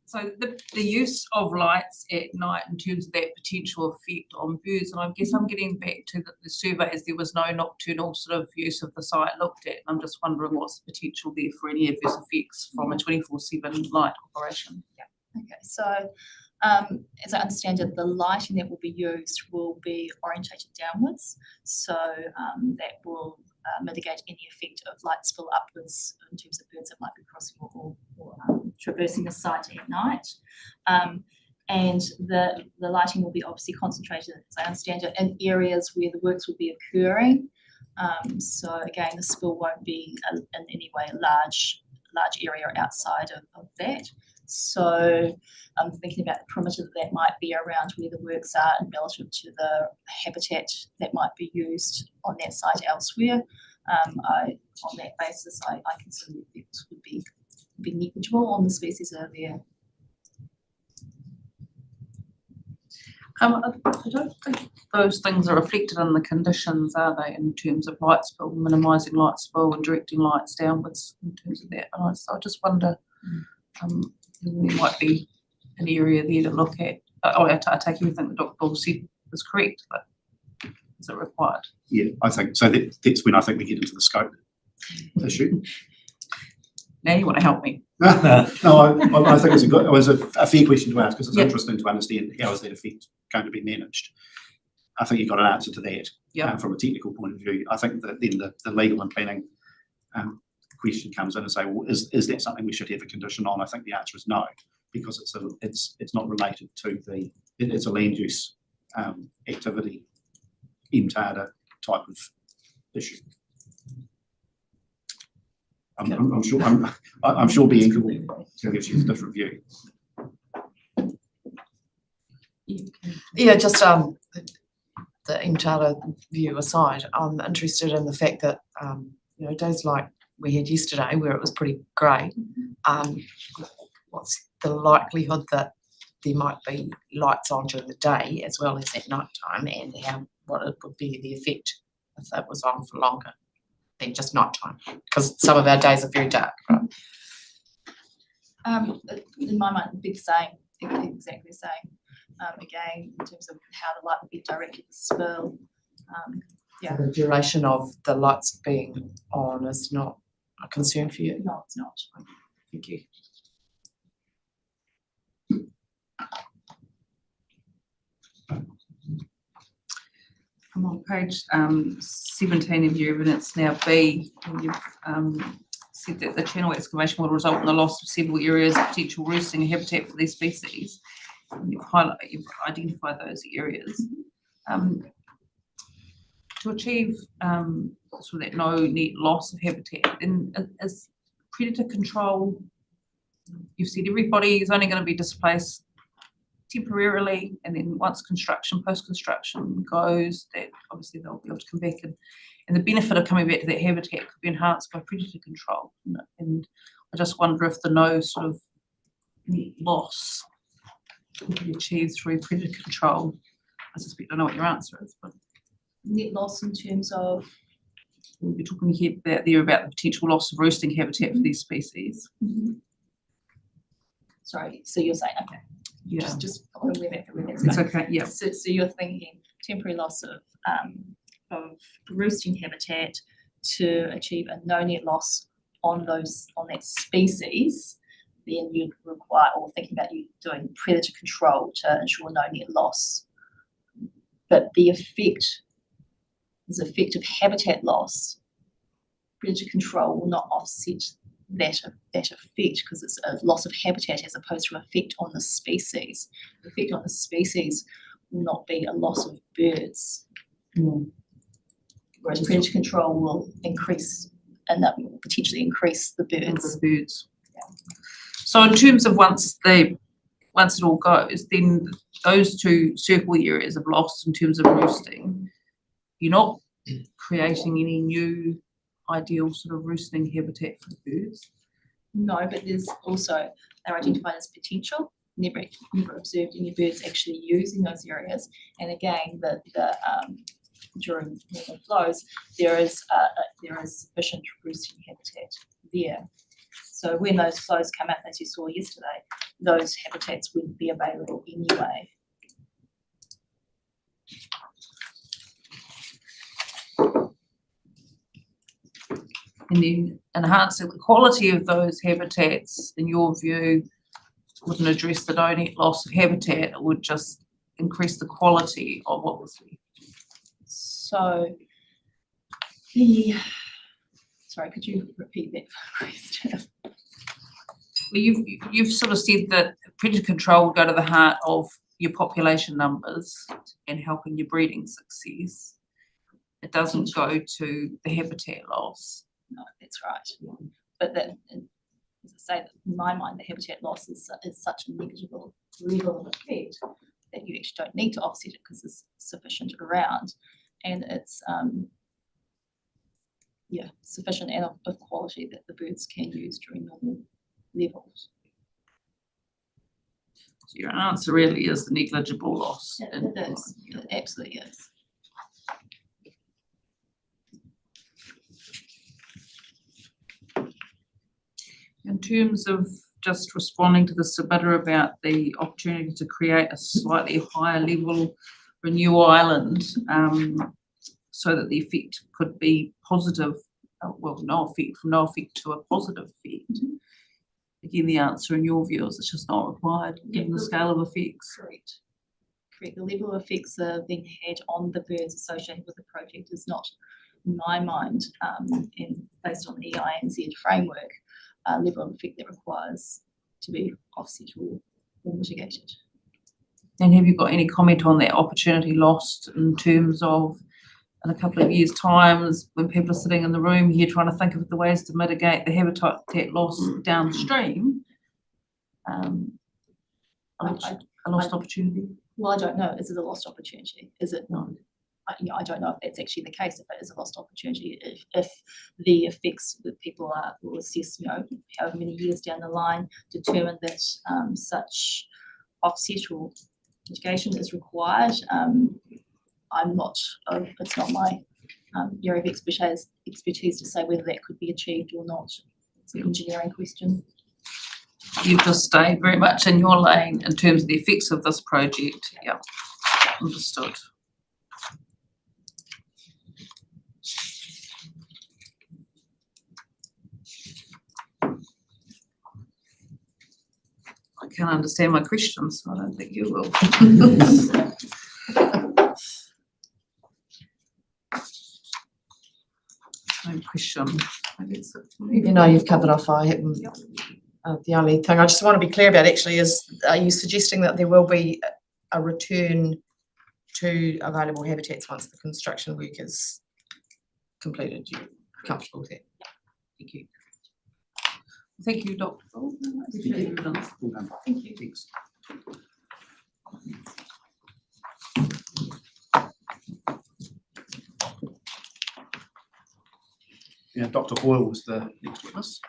so the use of lights at night in terms of that potential effect on birds, and I guess I'm getting back to the surveys, there was no nocturnal sort of use of the site looked at, and I'm just wondering what's the potential there for any adverse effects from a 24/7 light operation. Yeah. Okay. So as I understand it, the lighting that will be used will be orientated downwards, so that will mitigate any effect of light spill upwards in terms of birds that might be crossing or traversing the site at night. And the lighting will be obviously concentrated, as I understand it, in areas where the works will be occurring. So again, the spill won't be in any way a large area outside of that. So I'm thinking about the perimeter that might be around where the works are and relative to the habitat that might be used on that site elsewhere. On that basis, I consider the effects would be negligible on the species that are there. I don't think those things are reflected in the conditions, are they, in terms of light spill, minimising light spill and directing lights downwards in terms of that. And I just wonder, there might be an area there to look at. I take everything that Dr. Bull said is correct, but is it required? Yeah, I think so. That's when I think we get into the scope issue. Now you want to help me. No, I think it was a fair question to ask, because it's interesting to understand how is that effect going to be managed. I think you got an answer to that from a technical point of view. I think that then the legal and planning question comes in and say, well, is that something we should have a condition on? I think the answer is no, because it's not related to it's a land use activity MTARDA type of issue. I'm sure Bianca will tell you she's a different view. Yeah, just the MTARDA view aside, I'm interested in the fact that days like we had yesterday where it was pretty grey, what's the likelihood that there might be lights on during the day as well as at night time, and what it would be the effect if that was on for longer than just night time, because some of our days are very dark, right? In my mind, it'd be the same, exactly the same. Again, in terms of how the light would be directed to spill. So the duration of the lights being on is not a concern for you? No, it's not. Thank you. I'm on page 17 of your evidence now B, and you've said that the channel excavation will result in the loss of several areas of potential roosting and habitat for these species. you've identified those areas. To achieve sort of that no net loss of habitat, then is predator control, you've said everybody is only going to be displaced temporarily, and then once post-construction goes, that obviously they'll be able to come back, and the benefit of coming back to that habitat could be enhanced by predator control. And I just wonder if the no sort of net loss could be achieved through predator control. I suspect I know what your answer is, but Net loss in terms of? we're talking here about the potential loss of roosting habitat for these species. Sorry, so you're saying, okay, Yeah, just following where that's it's going. okay. Yeah, So you're thinking temporary loss of roosting habitat to achieve a no net loss on that species, then you'd require, or thinking about you doing predator control to ensure no net loss. But the effect of habitat loss, predator control will not offset that effect, because it's a loss of habitat as opposed to effect on the species. The effect on the species will not be a loss of birds. Whereas predator control will increase, and that will potentially increase the birds. So in terms of once it all goes, then those two circle areas of loss in terms of roosting, you're not creating any new ideal sort of roosting habitat for the birds. No, but there's also, they're identified as potential, never observed any birds actually using those areas. And again, during normal flows, there is sufficient roosting habitat there. So when those flows come up, as you saw yesterday, those habitats wouldn't be available anyway. And then enhancing the quality of those habitats, in your view, wouldn't address the no net loss of habitat, it would just increase the quality of what was there. So sorry, could you repeat that question? Well, you've sort of said that predator control will go to the heart of your population numbers and helping your breeding success. It doesn't go to the habitat loss. No, that's right. But then, as I say, in my mind, the habitat loss is such a negligible level of effect that you actually don't need to offset it because there's sufficient around, and it's sufficient and of quality that the birds can use during normal levels. So your answer really is the negligible loss. It is. It absolutely is. In terms of just responding to the submitter about the opportunity to create a slightly higher level renew island, so that the effect could be positive, no effect to a positive effect. Again, the answer in your view is it's just not required given the scale of effects. Correct. The level of effects being had on the birds associated with the project is not, in my mind, and based on the EINZ framework, level of effect that requires to be offset or mitigated. And have you got any comment on that opportunity lost in terms of, in a couple of years' time, when people are sitting in the room here trying to think of the ways to mitigate the habitat loss downstream, a lost opportunity? Well, I don't know. Is it a lost opportunity? Is it not? I don't know if that's actually the case, if it is a lost opportunity, if the effects that people will assess, however many years down the line, determine that such offset or mitigation is required. It's not my area of expertise to say whether that could be achieved or not. It's an engineering question. You've just stayed very much in your lane in terms of the effects of this project. Yeah, understood. I can't understand my questions, so I don't think you will. No question. Maybe it's You've covered off. I haven't The only thing I just want to be clear about actually is, are you suggesting that there will be a return to available habitats once the construction work is completed? You're comfortable with that? Thank you. Thank you, Dr. Full. Appreciate your response. Well done. Thank you. Thanks. Yeah, Dr. Hoyle was the next witness.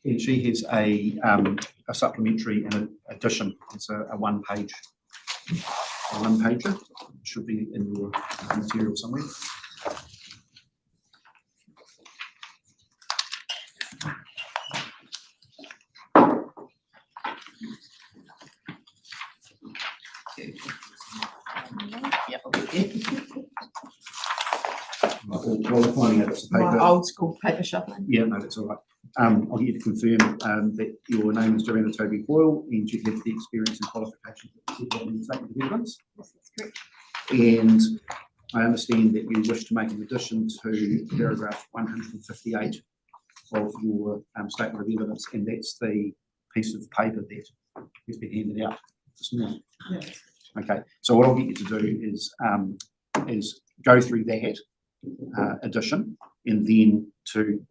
And she has a supplementary and an addition. It's a one-pager. It should be in your material somewhere. While we're finding out, it's a paper. My old school paper shuffling. Yeah, no, that's all right. I'll get you to confirm that your name is Joanna Toby Hoyle and you have the experience and qualifications that you said in the statement of evidence. Yes, that's correct. And I understand that you wish to make an addition to paragraph 158 of your statement of evidence, and that's the piece of paper that has been handed out this morning. Yeah. Okay, so what I'll get you to do is go through that addition and then to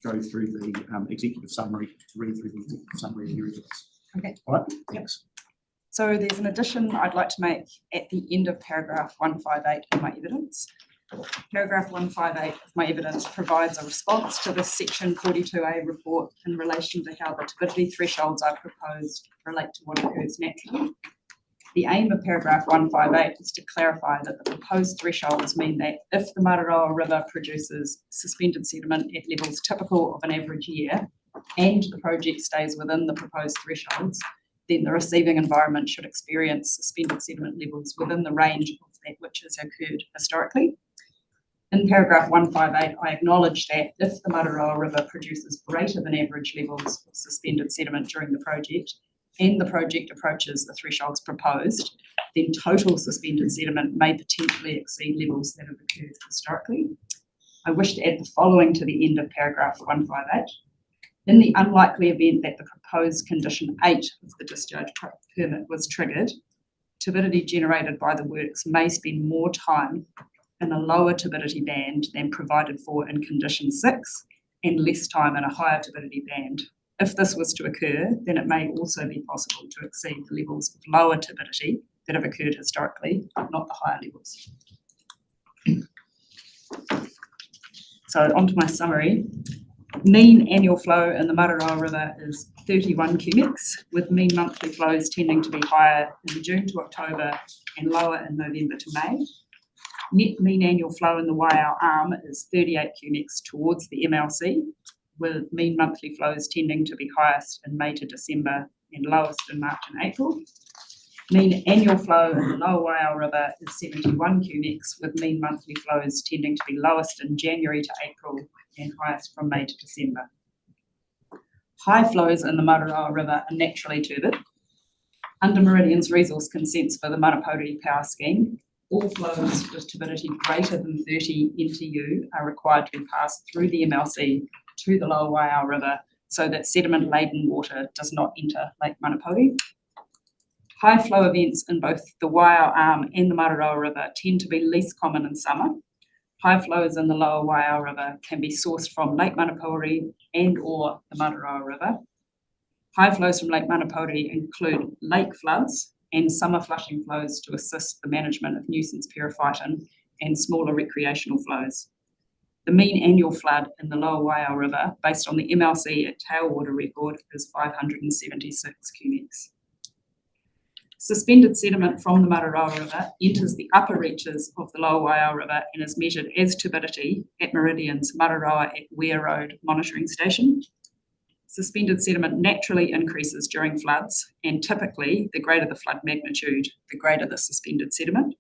go through the executive summary, to read through the executive summary of your evidence. Okay. All right, thanks. So there's an addition I'd like to make at the end of paragraph 158 of my evidence. Paragraph 158 of my evidence provides a response to the section 42A report in relation to how the turbidity thresholds I proposed relate to what occurs naturally. The aim of paragraph 158 is to clarify that the proposed thresholds mean that if the Mararoa River produces suspended sediment at levels typical of an average year and the project stays within the proposed thresholds, then the receiving environment should experience suspended sediment levels within the range of that which has occurred historically. In paragraph 158, I acknowledge that if the Mararoa River produces greater than average levels of suspended sediment during the project, and the project approaches the thresholds proposed, then total suspended sediment may potentially exceed levels that have occurred historically. I wish to add the following to the end of paragraph 158. In the unlikely event that the proposed condition 8 of the discharge permit was triggered, turbidity generated by the works may spend more time in a lower turbidity band than provided for in condition 6 and less time in a higher turbidity band. If this was to occur, then it may also be possible to exceed the levels of lower turbidity that have occurred historically, but not the higher levels. So onto my summary. Mean annual flow in the Mararoa River is 31 cubics, with mean monthly flows tending to be higher in June to October and lower in November to May. Net mean annual flow in the Waiau Arm is 38 cubics towards the MLC, with mean monthly flows tending to be highest in May to December and lowest in March and April. Mean annual flow in the Lower Waiau River is 71 cubics, with mean monthly flows tending to be lowest in January to April and highest from May to December. High flows in the Mararoa River are naturally turbid. Under Meridian's resource consents for the Manapōuri Power Scheme, all flows with turbidity greater than 30 NTU are required to be passed through the MLC to the Lower Waiau River so that sediment-laden water does not enter Lake Manapōuri. High flow events in both the Waiau Arm and the Mararoa River tend to be less common in summer. High flows in the Lower Waiau River can be sourced from Lake Manapōuri and or the Mararoa River. High flows from Lake Manapōuri include lake floods and summer flushing flows to assist the management of nuisance periphyton and smaller recreational flows. The mean annual flood in the Lower Waiau River, based on the MLC at tailwater record, is 576 cubics. Suspended sediment from the Mararoa River enters the upper reaches of the Lower Waiau River and is measured as turbidity at Meridian's Mararoa at Weir Road monitoring station. Suspended sediment naturally increases during floods, and typically, the greater the flood magnitude, the greater the suspended sediment.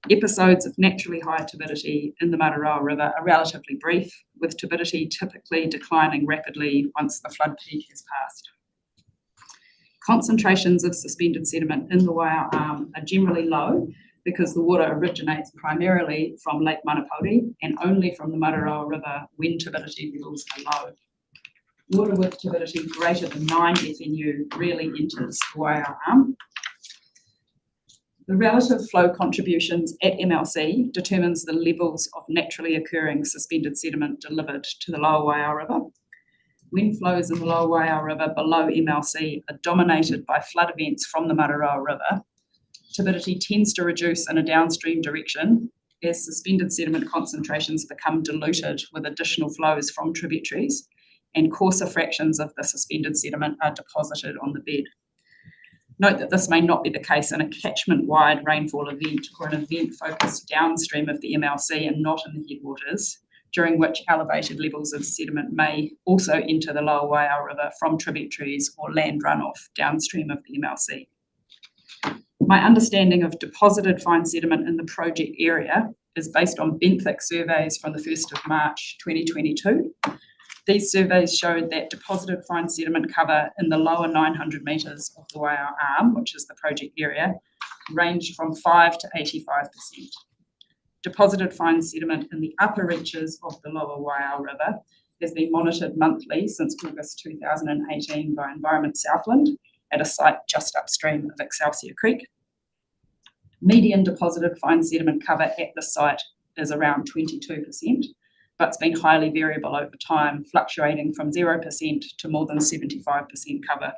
Episodes of naturally high turbidity in the Mararoa River are relatively brief, with turbidity typically declining rapidly once the flood peak has passed. Concentrations of suspended sediment in the Waiau Arm are generally low, because the water originates primarily from Lake Manapōuri and only from the Mararoa River when turbidity levels are low. Water with turbidity greater than 9 FNU rarely enters the Waiau arm. The relative flow contributions at MLC determines the levels of naturally occurring suspended sediment delivered to the Lower Waiau River. When flows in the Lower Waiau River below MLC are dominated by flood events from the Mararoa River, turbidity tends to reduce in a downstream direction as suspended sediment concentrations become diluted with additional flows from tributaries and coarser fractions of the suspended sediment are deposited on the bed. Note that this may not be the case in a catchment-wide rainfall event or an event focused downstream of the MLC and not in the headwaters, during which elevated levels of sediment may also enter the Lower Waiau River from tributaries or land runoff downstream of the MLC. My understanding of deposited fine sediment in the project area is based on benthic surveys from the 1st of March 2022. These surveys showed that deposited fine sediment cover in the lower 900 metres of the Waiau Arm, which is the project area, ranged from 5 to 85%. Deposited fine sediment in the upper reaches of the Lower Waiau River has been monitored monthly since August 2018 by Environment Southland at a site just upstream of Excelsior Creek. Median deposited fine sediment cover at the site is around 22%, but it's been highly variable over time, fluctuating from 0% to more than 75% cover.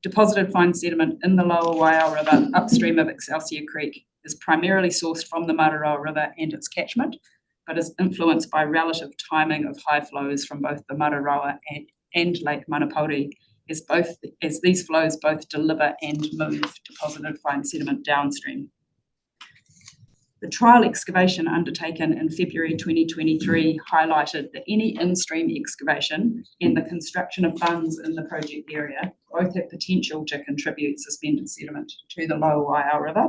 Deposited fine sediment in the Lower Waiau River upstream of Excelsior Creek is primarily sourced from the Mararoa River and its catchment, but is influenced by relative timing of high flows from both the Mararoa and Lake Manapōuri, as these flows both deliver and move deposited fine sediment downstream. The trial excavation undertaken in February 2023 highlighted that any in-stream excavation and the construction of bunds in the project area both have potential to contribute suspended sediment to the Lower Waiau River.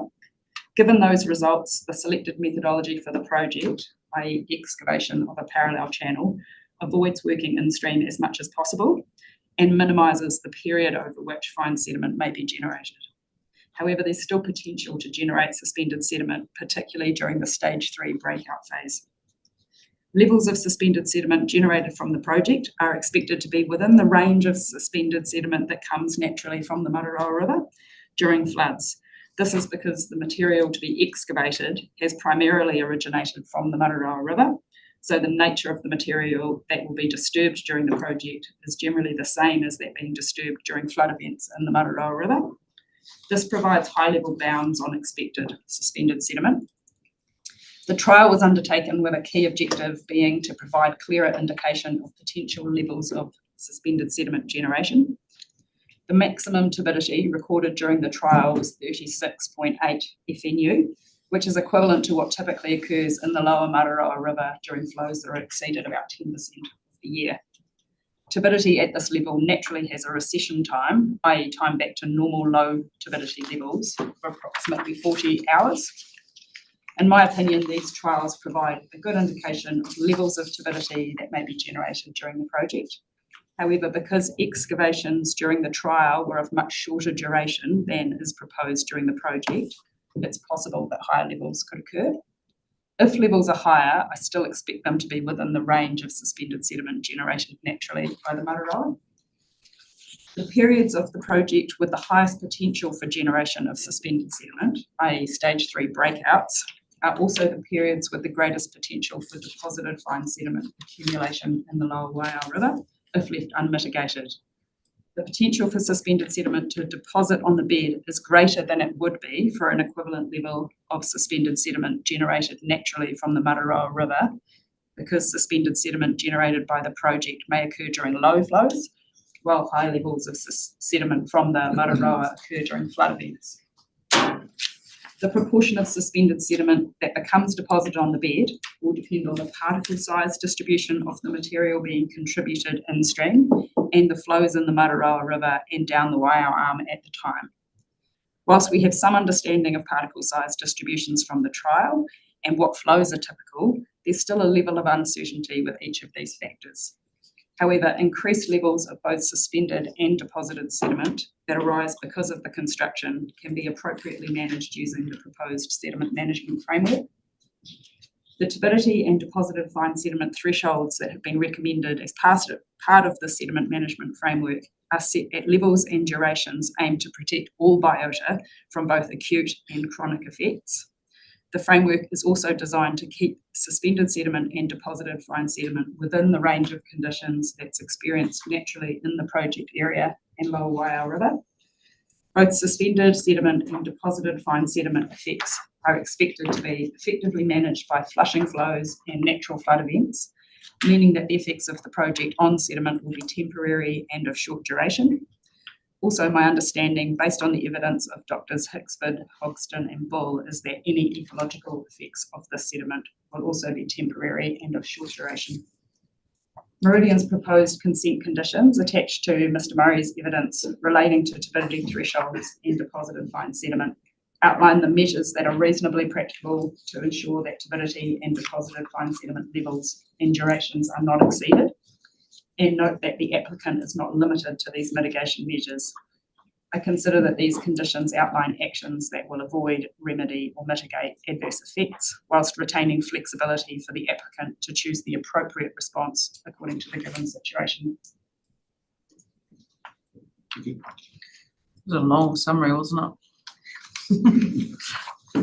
Given those results, the selected methodology for the project, i.e. excavation of a parallel channel, avoids working in-stream as much as possible and minimises the period over which fine sediment may be generated. However, there's still potential to generate suspended sediment, particularly during the stage 3 breakout phase. Levels of suspended sediment generated from the project are expected to be within the range of suspended sediment that comes naturally from the Mararoa River during floods. This is because the material to be excavated has primarily originated from the Mararoa River, so the nature of the material that will be disturbed during the project is generally the same as that being disturbed during flood events in the Mararoa River. This provides high-level bounds on expected suspended sediment. The trial was undertaken with a key objective being to provide clearer indication of potential levels of suspended sediment generation. The maximum turbidity recorded during the trial was 36.8 FNU, which is equivalent to what typically occurs in the Lower Mararoa River during flows that are exceeded about 10% of the year. Turbidity at this level naturally has a recession time, i.e. time back to normal low turbidity levels, of approximately 40 hours. In my opinion, these trials provide a good indication of levels of turbidity that may be generated during the project. However, because excavations during the trial were of much shorter duration than is proposed during the project, it's possible that higher levels could occur. If levels are higher, I still expect them to be within the range of suspended sediment generated naturally by the Mararoa. The periods of the project with the highest potential for generation of suspended sediment, i.e. stage 3 breakouts, are also the periods with the greatest potential for deposited fine sediment accumulation in the Lower Waiau River, if left unmitigated. The potential for suspended sediment to deposit on the bed is greater than it would be for an equivalent level of suspended sediment generated naturally from the Mararoa River, because suspended sediment generated by the project may occur during low flows, while high levels of sediment from the Mararoa occur during flood events. The proportion of suspended sediment that becomes deposited on the bed will depend on the particle size distribution of the material being contributed in stream and the flows in the Mararoa River and down the Waiau Arm at the time. Whilst we have some understanding of particle size distributions from the trial and what flows are typical, there's still a level of uncertainty with each of these factors. However, increased levels of both suspended and deposited sediment that arise because of the construction can be appropriately managed using the proposed sediment management framework. The turbidity and deposited fine sediment thresholds that have been recommended as part of the sediment management framework are set at levels and durations aimed to protect all biota from both acute and chronic effects. The framework is also designed to keep suspended sediment and deposited fine sediment within the range of conditions that's experienced naturally in the project area and Lower Waiau River. Both suspended sediment and deposited fine sediment effects are expected to be effectively managed by flushing flows and natural flood events, meaning that the effects of the project on sediment will be temporary and of short duration. Also, my understanding, based on the evidence of Drs. Hicksford, Hogston and Bull, is that any ecological effects of the sediment will also be temporary and of short duration. Meridian's proposed consent conditions attached to Mr. Murray's evidence relating to turbidity thresholds and deposited fine sediment outline the measures that are reasonably practicable to ensure that turbidity and deposited fine sediment levels and durations are not exceeded, and note that the applicant is not limited to these mitigation measures. I consider that these conditions outline actions that will avoid, remedy or mitigate adverse effects whilst retaining flexibility for the applicant to choose the appropriate response according to the given situation. It was a long summary, wasn't it?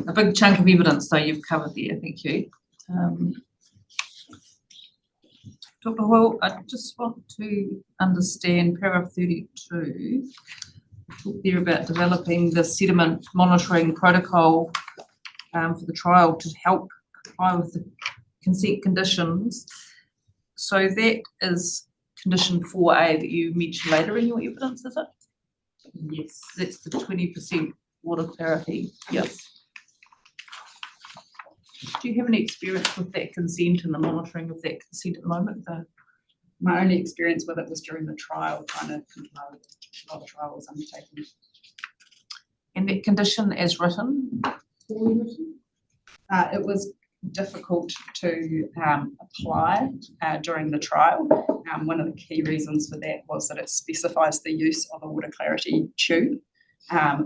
A big chunk of evidence though you've covered there, thank you. Dr. Hall, I just want to understand paragraph 32, talk there about developing the sediment monitoring protocol for the trial to help comply with the consent conditions. So that is condition 4A that you mentioned later in your evidence, is it? Yes. That's the 20% water clarity. Yes. Do you have any experience with that consent and the monitoring of that consent at the moment? My only experience with it was during the trial, trying to comply with while the trial was undertaken. And that condition as written? It was difficult to apply during the trial. One of the key reasons for that was that it specifies the use of a water clarity tube,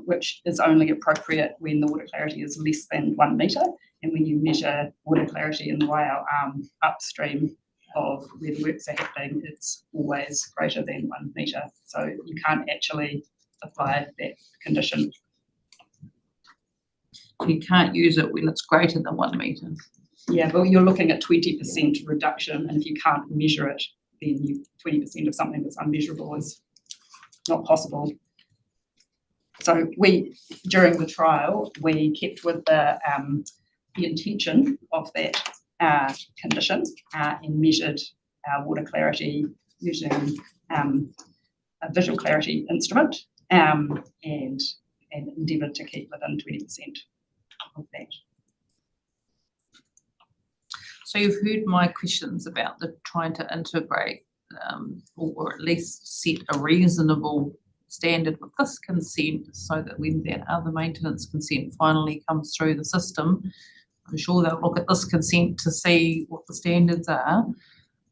which is only appropriate when the water clarity is less than 1 metre. And when you measure water clarity in the Waiau upstream of where the works are happening, it's always greater than 1 metre. So you can't actually apply that condition. You can't use it when it's greater than 1 metre. Yeah, but you're looking at 20% reduction, and if you can't measure it, then 20% of something that's unmeasurable is not possible. So during the trial, we kept with the intention of that condition and measured water clarity using a visual clarity instrument and endeavoured to keep within 20% of that. So you've heard my questions about the trying to integrate or at least set a reasonable standard with this consent so that when that other maintenance consent finally comes through the system, I'm sure they'll look at this consent to see what the standards are.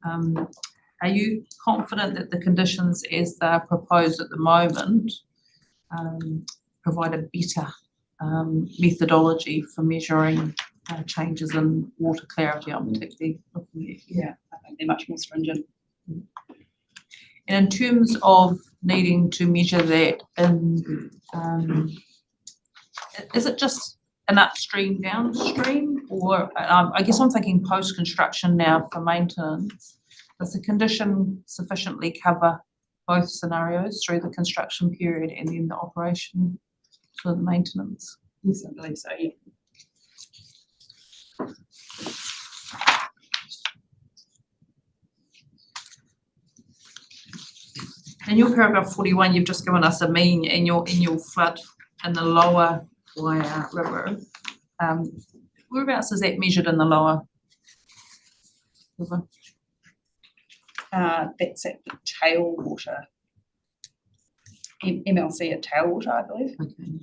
Are you confident that the conditions as they're proposed at the moment provide a better methodology for measuring changes in water clarity? I'm particularly looking at. Yeah, I think they're much more stringent. And in terms of needing to measure that in, is it just an upstream, downstream, or I guess I'm thinking post-construction now for maintenance. Does the condition sufficiently cover both scenarios through the construction period and then the operation for the maintenance? Yes, I believe so, yeah. In your paragraph 41, you've just given us a mean in your flood in the lower Waiau River. Whereabouts is that measured in the lower river? That's at the tailwater. MLC at tailwater, I believe. Okay.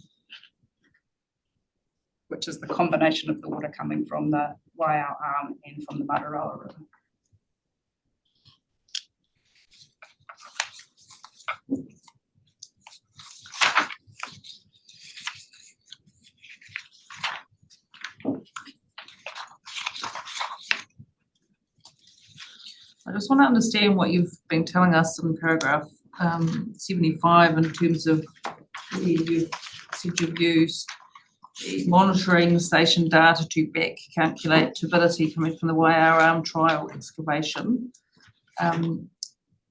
Which is the combination of the water coming from the Waiau Arm and from the Mataroa River. I just want to understand what you've been telling us in paragraph 75 in terms of you've said you've used the monitoring station data to back calculate turbidity coming from the Waiararm trial excavation.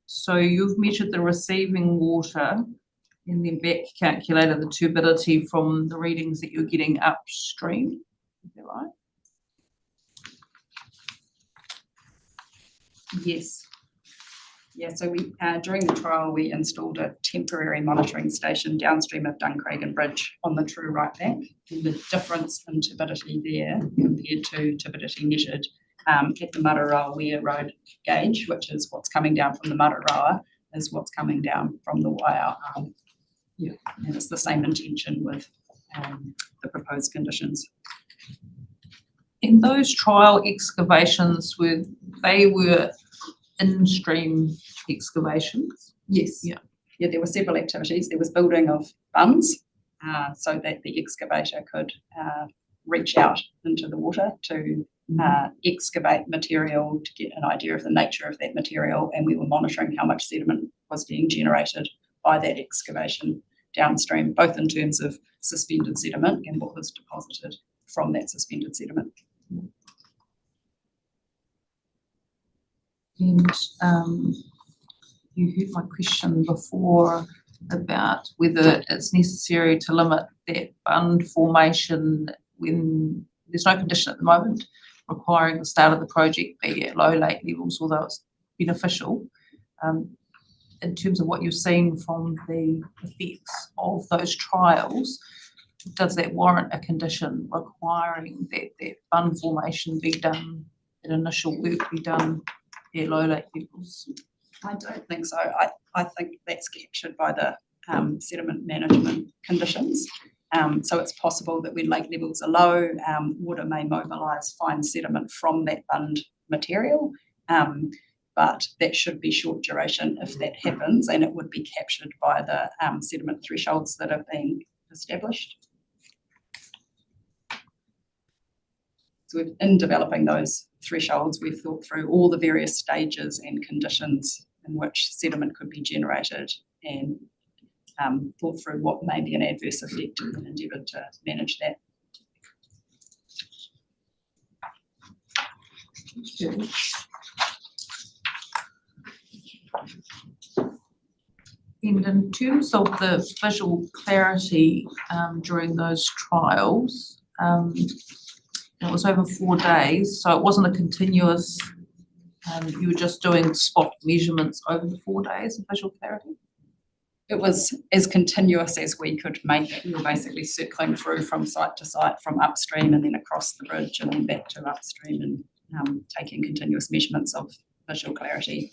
So you've measured the receiving water and then back calculated the turbidity from the readings that you're getting upstream. Is that right? Yes. Yeah, so we during the trial we installed a temporary monitoring station downstream of Duncragan Bridge on the true right bank. And the difference in turbidity there compared to turbidity measured at the Mararoa Weir Road gauge, which is what's coming down from the Mararoa, is what's coming down from the Waiararm. Yeah, and it's the same intention with the proposed conditions. In those trial excavations, were in-stream excavations? Yes. Yeah. Yeah, there were several activities. There was building of bunds so that the excavator could reach out into the water to excavate material to get an idea of the nature of that material, and we were monitoring how much sediment was being generated by that excavation downstream, both in terms of suspended sediment and what was deposited from that suspended sediment. And you heard my question before about whether it's necessary to limit that bund formation when there's no condition at the moment requiring the start of the project be at low lake levels, although it's beneficial. In terms of what you've seen from the effects of those trials, does that warrant a condition requiring that bund formation be done, that initial work be done at low lake levels? I don't think so. I think that's captured by the sediment management conditions. So it's possible that when lake levels are low, water may mobilise fine sediment from that bund material, but that should be short duration if that happens, and it would be captured by the sediment thresholds that have been established. So in developing those thresholds, we've thought through all the various stages and conditions in which sediment could be generated and thought through what may be an adverse effect and endeavoured to manage that. Thank you. And in terms of the visual clarity during those trials, it was over 4 days, so it wasn't a continuous, you were just doing spot measurements over the 4 days of visual clarity? It was as continuous as we could make it. We were basically circling through from site to site, from upstream and then across the bridge and then back to upstream, and taking continuous measurements of visual clarity.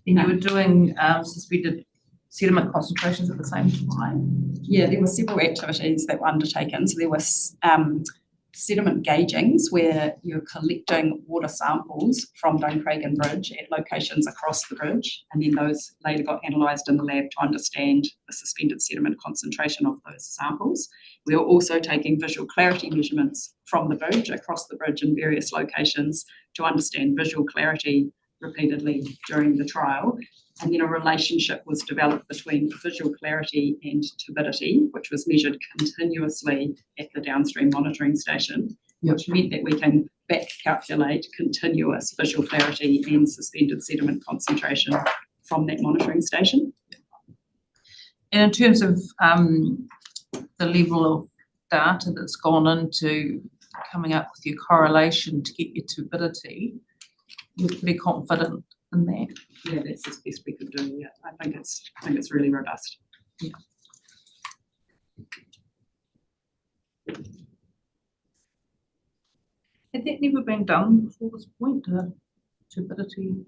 And you were doing suspended sediment concentrations at the same time? Yeah, there were several activities that were undertaken. So there was sediment gaugings where you're collecting water samples from Duncragan Bridge at locations across the bridge, and then those later got analysed in the lab to understand the suspended sediment concentration of those samples. We were also taking visual clarity measurements from the bridge, across the bridge in various locations to understand visual clarity repeatedly during the trial. And then a relationship was developed between visual clarity and turbidity, which was measured continuously at the downstream monitoring station, which meant that we can back calculate continuous visual clarity and suspended sediment concentration from that monitoring station. And in terms of the level of data that's gone into coming up with your correlation to get your turbidity, you're pretty confident in that? Yeah, that's as best we could do. Yeah, I think it's really robust. Yeah. Had that never been done before this point, turbidity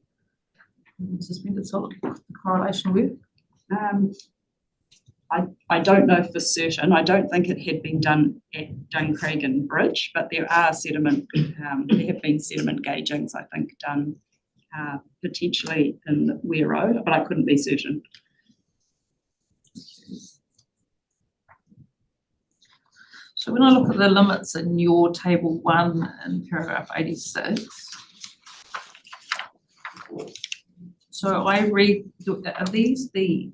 and suspended solid correlation work? I don't know for certain. I don't think it had been done at Duncragan Bridge, but there are sediment, there have been sediment gaugings, I think, done potentially in Weir Road, but I couldn't be certain. So when I look at the limits in your table 1 in paragraph 86, So I read, are these the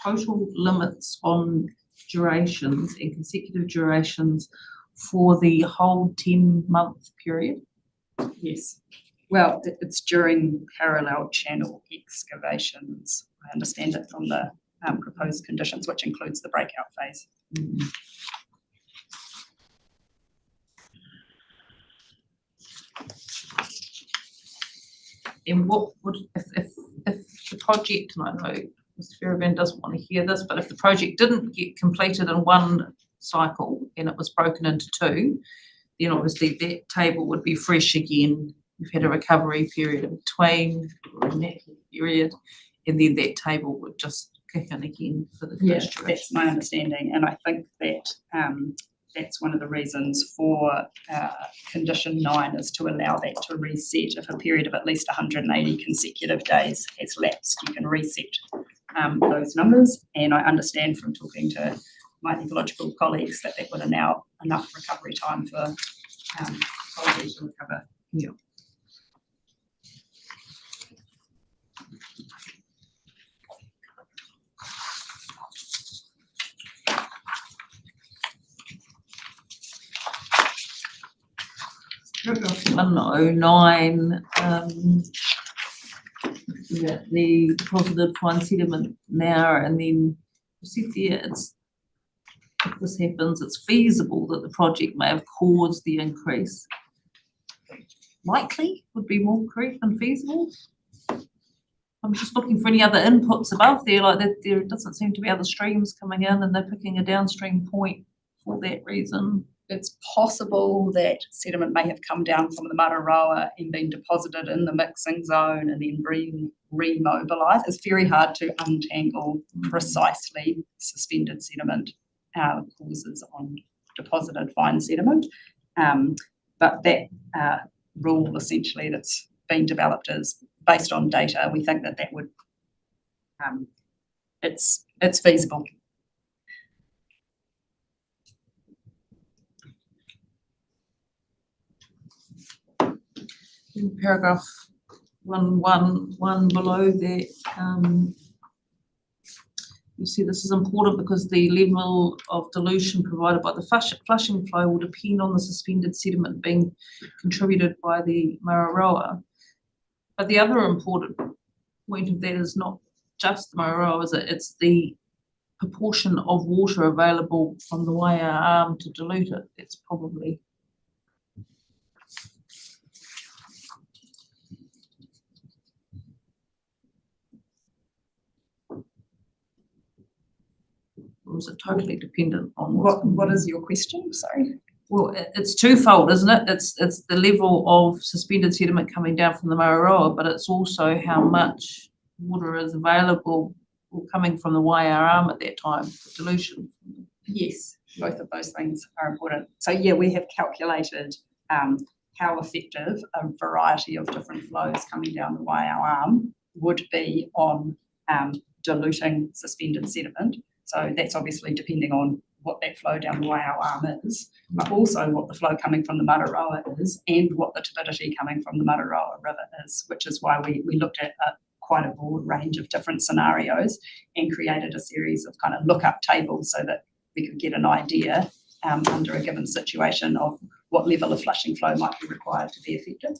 total limits on durations and consecutive durations for the whole 10-month period? Yes. Well, it's during parallel channel excavations. I understand it from the proposed conditions, which includes the breakout phase. And what would, if the project, and I know Mr. Fairbairn doesn't want to hear this, but if the project didn't get completed in one cycle and it was broken into two, then obviously that table would be fresh again. We've had a recovery period in between, or a net period, and then that table would just kick in again for the Yeah, first duration. that's my understanding, and I think that that's one of the reasons for condition 9 is to allow that to reset. If a period of at least 180 consecutive days has lapsed, you can reset those numbers, and I understand from talking to my ecological colleagues that that would allow enough recovery time for quality to recover. Yeah. Paragraph 109, the deposited fine sediment now, and then you see there, it's, if this happens, it's feasible that the project may have caused the increase. Likely would be more correct than feasible. I'm just looking for any other inputs above there, like that there doesn't seem to be other streams coming in and they're picking a downstream point for that reason. It's possible that sediment may have come down from the Mararoa and been deposited in the mixing zone and then remobilised. It's very hard to untangle precisely suspended sediment causes on deposited fine sediment. But that rule essentially that's been developed is based on data. We think that that would, it's feasible. In paragraph 111 below that, you see this is important because the level of dilution provided by the flushing flow will depend on the suspended sediment being contributed by the Mararoa. But the other important point of that is not just the Mararoa, is it? It's the proportion of water available from the Waiā arm to dilute it. That's probably or is it totally dependent on what is your question? Sorry. Well, it's twofold, isn't it? It's the level of suspended sediment coming down from the Mararoa, but it's also how much water is available or coming from the Waiā arm at that time for dilution. Yes, both of those things are important. So yeah, we have calculated how effective a variety of different flows coming down the Waiā arm would be on diluting suspended sediment. So that's obviously depending on what that flow down the Waiā arm is, but also what the flow coming from the Mararoa is and what the turbidity coming from the Mararoa River is, which is why we looked at quite a broad range of different scenarios and created a series of kind of lookup tables so that we could get an idea under a given situation of what level of flushing flow might be required to be effective.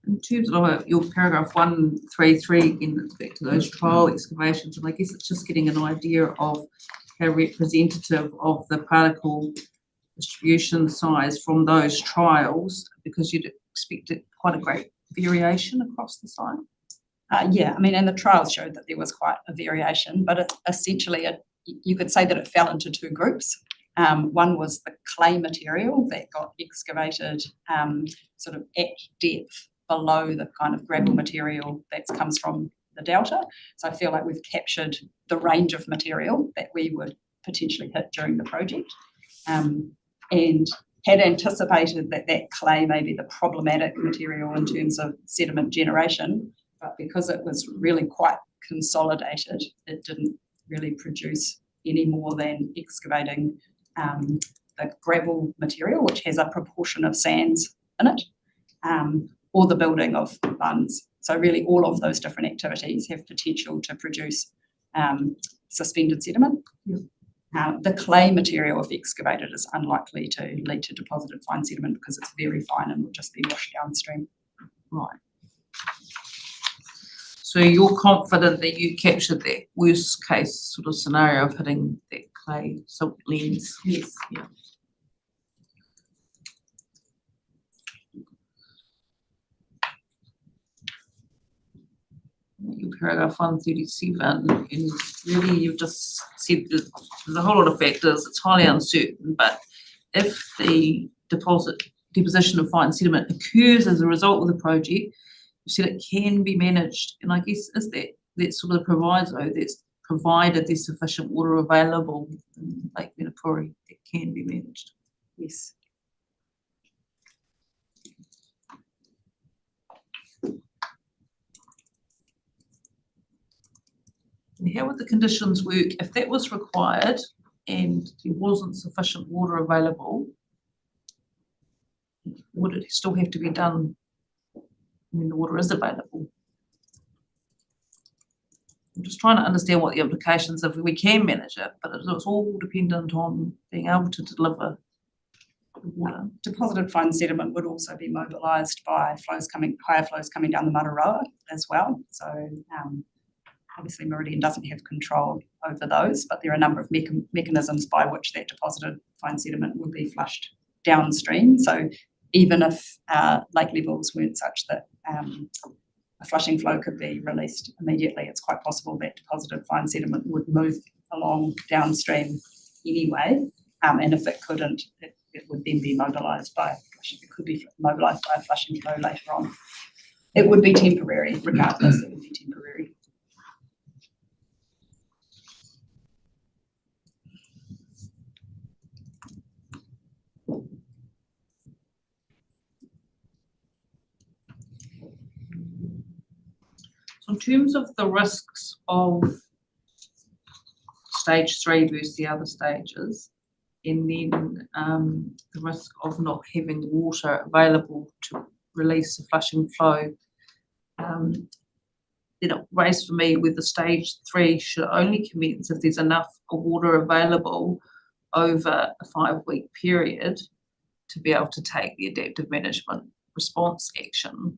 In terms of your paragraph 133, again, it's back to those trial excavations, and I guess it's just getting an idea of how representative of the particle distribution size from those trials, because you'd expect quite a great variation across the site. Yeah, I mean, and the trials showed that there was quite a variation, but essentially you could say that it fell into two groups. One was the clay material that got excavated sort of at depth below the kind of gravel material that comes from the delta. So I feel like we've captured the range of material that we would potentially hit during the project, and had anticipated that clay may be the problematic material in terms of sediment generation. but because it was really quite consolidated, it didn't really produce any more than excavating the gravel material, which has a proportion of sands in it, or the building of bunds. So really all of those different activities have potential to produce suspended sediment. The clay material, if excavated, is unlikely to lead to deposited fine sediment because it's very fine and will just be washed downstream. Right. So you're confident that you captured that worst case sort of scenario of hitting that clay silt lens? Yes. Yeah. Your paragraph 137, and really you've just said that there's a whole lot of factors, it's highly uncertain, but if the deposition of fine sediment occurs as a result of the project, you said it can be managed, and I guess is that sort of the proviso that's provided there's sufficient water available in Lake Menapuri, it can be managed. Yes. And how would the conditions work if that was required and there wasn't sufficient water available? Would it still have to be done when the water is available? I'm just trying to understand what the implications if we can manage it, but it's all dependent on being able to deliver the water. Deposited fine sediment would also be mobilised by higher flows coming down the Mararoa as well. So obviously Meridian doesn't have control over those, but there are a number of mechanisms by which that deposited fine sediment will be flushed downstream. So even if lake levels weren't such that a flushing flow could be released immediately, it's quite possible that deposited fine sediment would move along downstream anyway. And if it couldn't, it would then be mobilised by a flushing flow later on. It would be temporary, regardless, it would be temporary. So in terms of the risks of stage 3 versus the other stages, and then the risk of not having water available to release the flushing flow, then it raised for me with the stage 3 should only commence if there's enough water available over a 5-week period to be able to take the adaptive management response action.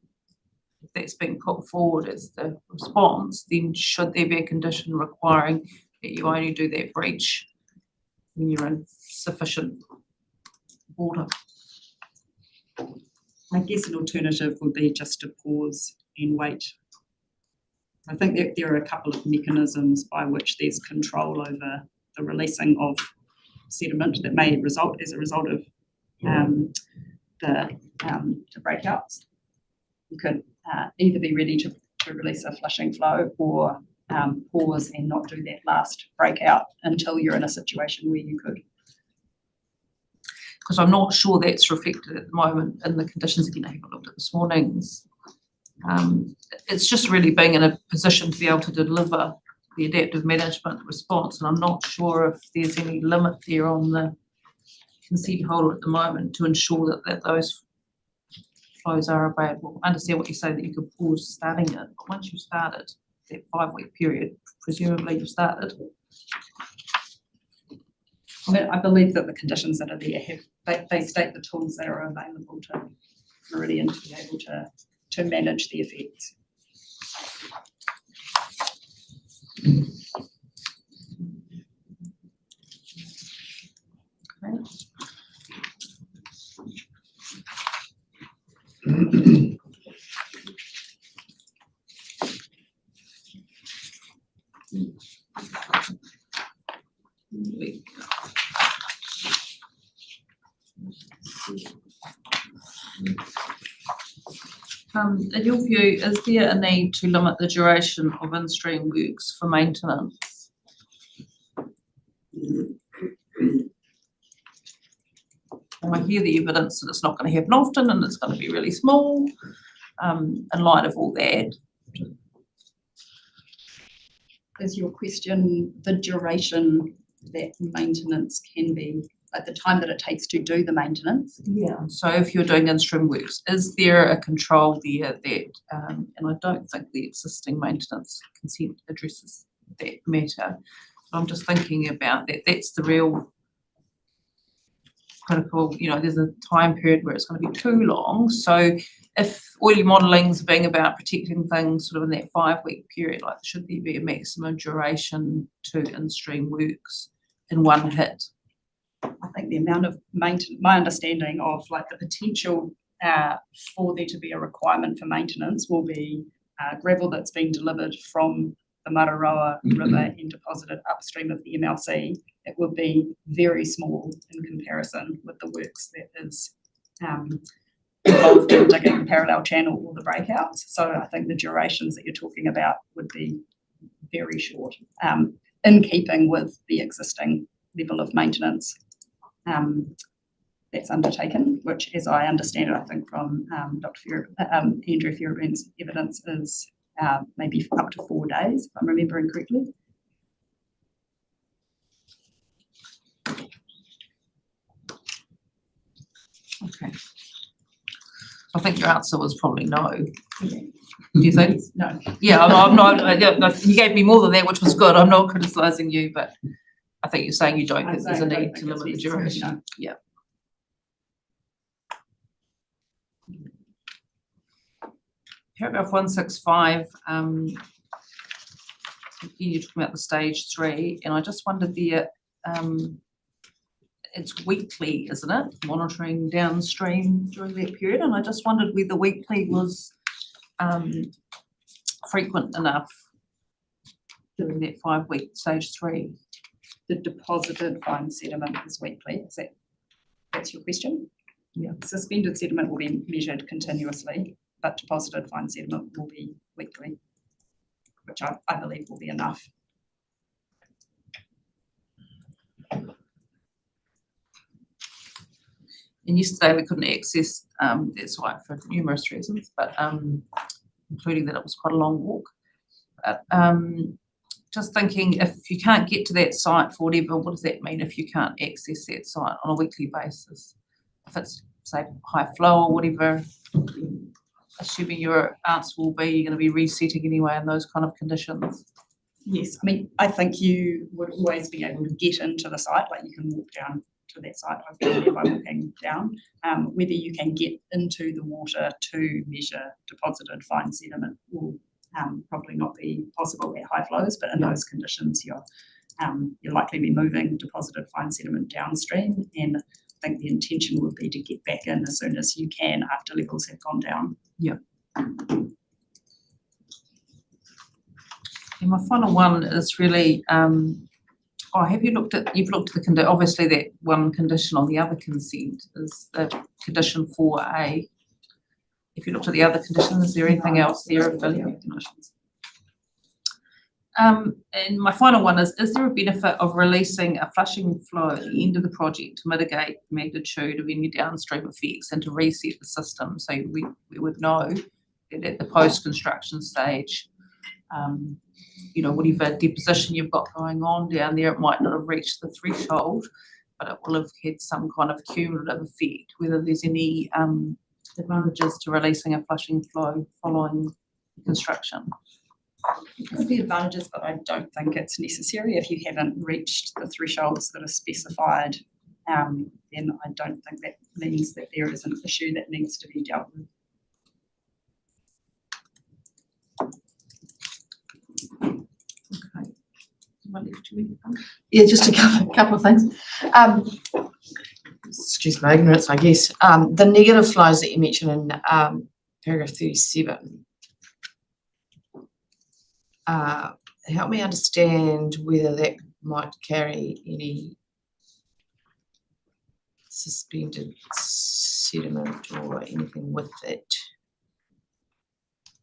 If that's being put forward as the response, then should there be a condition requiring that you only do that breach when you're in sufficient water? I guess an alternative would be just to pause and wait. I think that there are a couple of mechanisms by which there's control over the releasing of sediment that may result as a result of the breakouts. You could either be ready to release a flushing flow or pause and not do that last breakout until you're in a situation where you could. Because I'm not sure that's reflected at the moment in the conditions again I haven't looked at this morning's. It's just really being in a position to be able to deliver the adaptive management response, and I'm not sure if there's any limit there on the consent holder at the moment to ensure that those flows are available. I understand what you say that you could pause starting it, but once you've started that 5-week period, presumably you've started. I believe that the conditions that are there they state the tools that are available to Meridian to be able to manage the effects. In your view, is there a need to limit the duration of in-stream works for maintenance? I hear the evidence that it's not going to happen often and it's going to be really small. In light of all that, is your question the duration that maintenance can be, like the time that it takes to do the maintenance? Yeah. So if you're doing in-stream works, is there a control there that, and I don't think the existing maintenance consent addresses that matter. I'm just thinking about that. That's the real critical, there's a time period where it's going to be too long. So if oily modelling is being about protecting things sort of in that 5-week period, like should there be a maximum duration to in-stream works in one hit? I think the amount of my understanding of like the potential for there to be a requirement for maintenance will be gravel that's being delivered from the Mararoa River and deposited upstream of the MLC. It would be very small in comparison with the works that is involved in digging the parallel channel or the breakouts. So I think the durations that you're talking about would be very short, in keeping with the existing level of maintenance that's undertaken, which, as I understand it, I think from Andrew Fierabin's evidence is maybe up to 4 days, if I'm remembering correctly. Okay. I think your answer was probably no. Do you think? No. Yeah, I'm not. You gave me more than that, which was good. I'm not criticising you, but I think you're saying you don't think there's a need to limit the duration. No. Yeah. Paragraph 165, you're talking about the stage 3, and I just wondered there, it's weekly, isn't it? Monitoring downstream during that period, and I just wondered whether weekly was frequent enough during that 5-week stage 3. The deposited fine sediment is weekly. That's your question? Yeah. Suspended sediment will be measured continuously, but deposited fine sediment will be weekly, which I believe will be enough. And yesterday we couldn't access that site for numerous reasons, but including that it was quite a long walk. But just thinking, if you can't get to that site for whatever, what does that mean if you can't access that site on a weekly basis? If it's, say, high flow or whatever, assuming your answer will be you're going to be resetting anyway in those kind of conditions. Yes, I mean, I think you would always be able to get into the site, like you can walk down to that site hopefully by walking down. Whether you can get into the water to measure deposited fine sediment will probably not be possible at high flows, but in those conditions you'll likely be moving deposited fine sediment downstream, and I think the intention would be to get back in as soon as you can after levels have gone down. Yeah. And my final one is really, you've looked at the obviously that one condition on the other consent is the condition 4A. If you looked at the other conditions, is there anything else there of value? And my final one is there a benefit of releasing a flushing flow at the end of the project to mitigate the magnitude of any downstream effects and to reset the system? So we would know that at the post-construction stage, whatever deposition you've got going on down there, it might not have reached the threshold, but it will have had some kind of cumulative effect, whether there's any advantages to releasing a flushing flow following construction. There could be advantages, but I don't think it's necessary. If you haven't reached the thresholds that are specified, then I don't think that means that there is an issue that needs to be dealt with. Yeah, just a couple of things. Excuse my ignorance, I guess. The negative flows that you mentioned in paragraph 37, help me understand whether that might carry any suspended sediment or anything with it.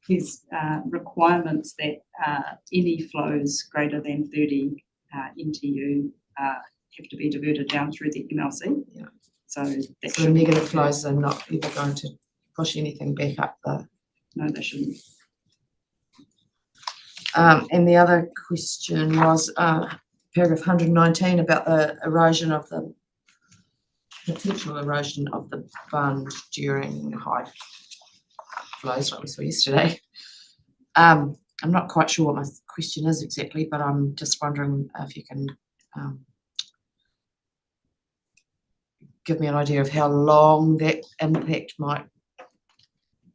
There's requirements that any flows greater than 30 NTU have to be diverted down through the MLC. Yeah. So the negative flows are not ever going to push anything back up the. No, they shouldn't. And the other question was paragraph 119 about the erosion of the potential erosion of the bund during high flows like we saw yesterday. I'm not quite sure what my question is exactly, but I'm just wondering if you can give me an idea of how long that impact might,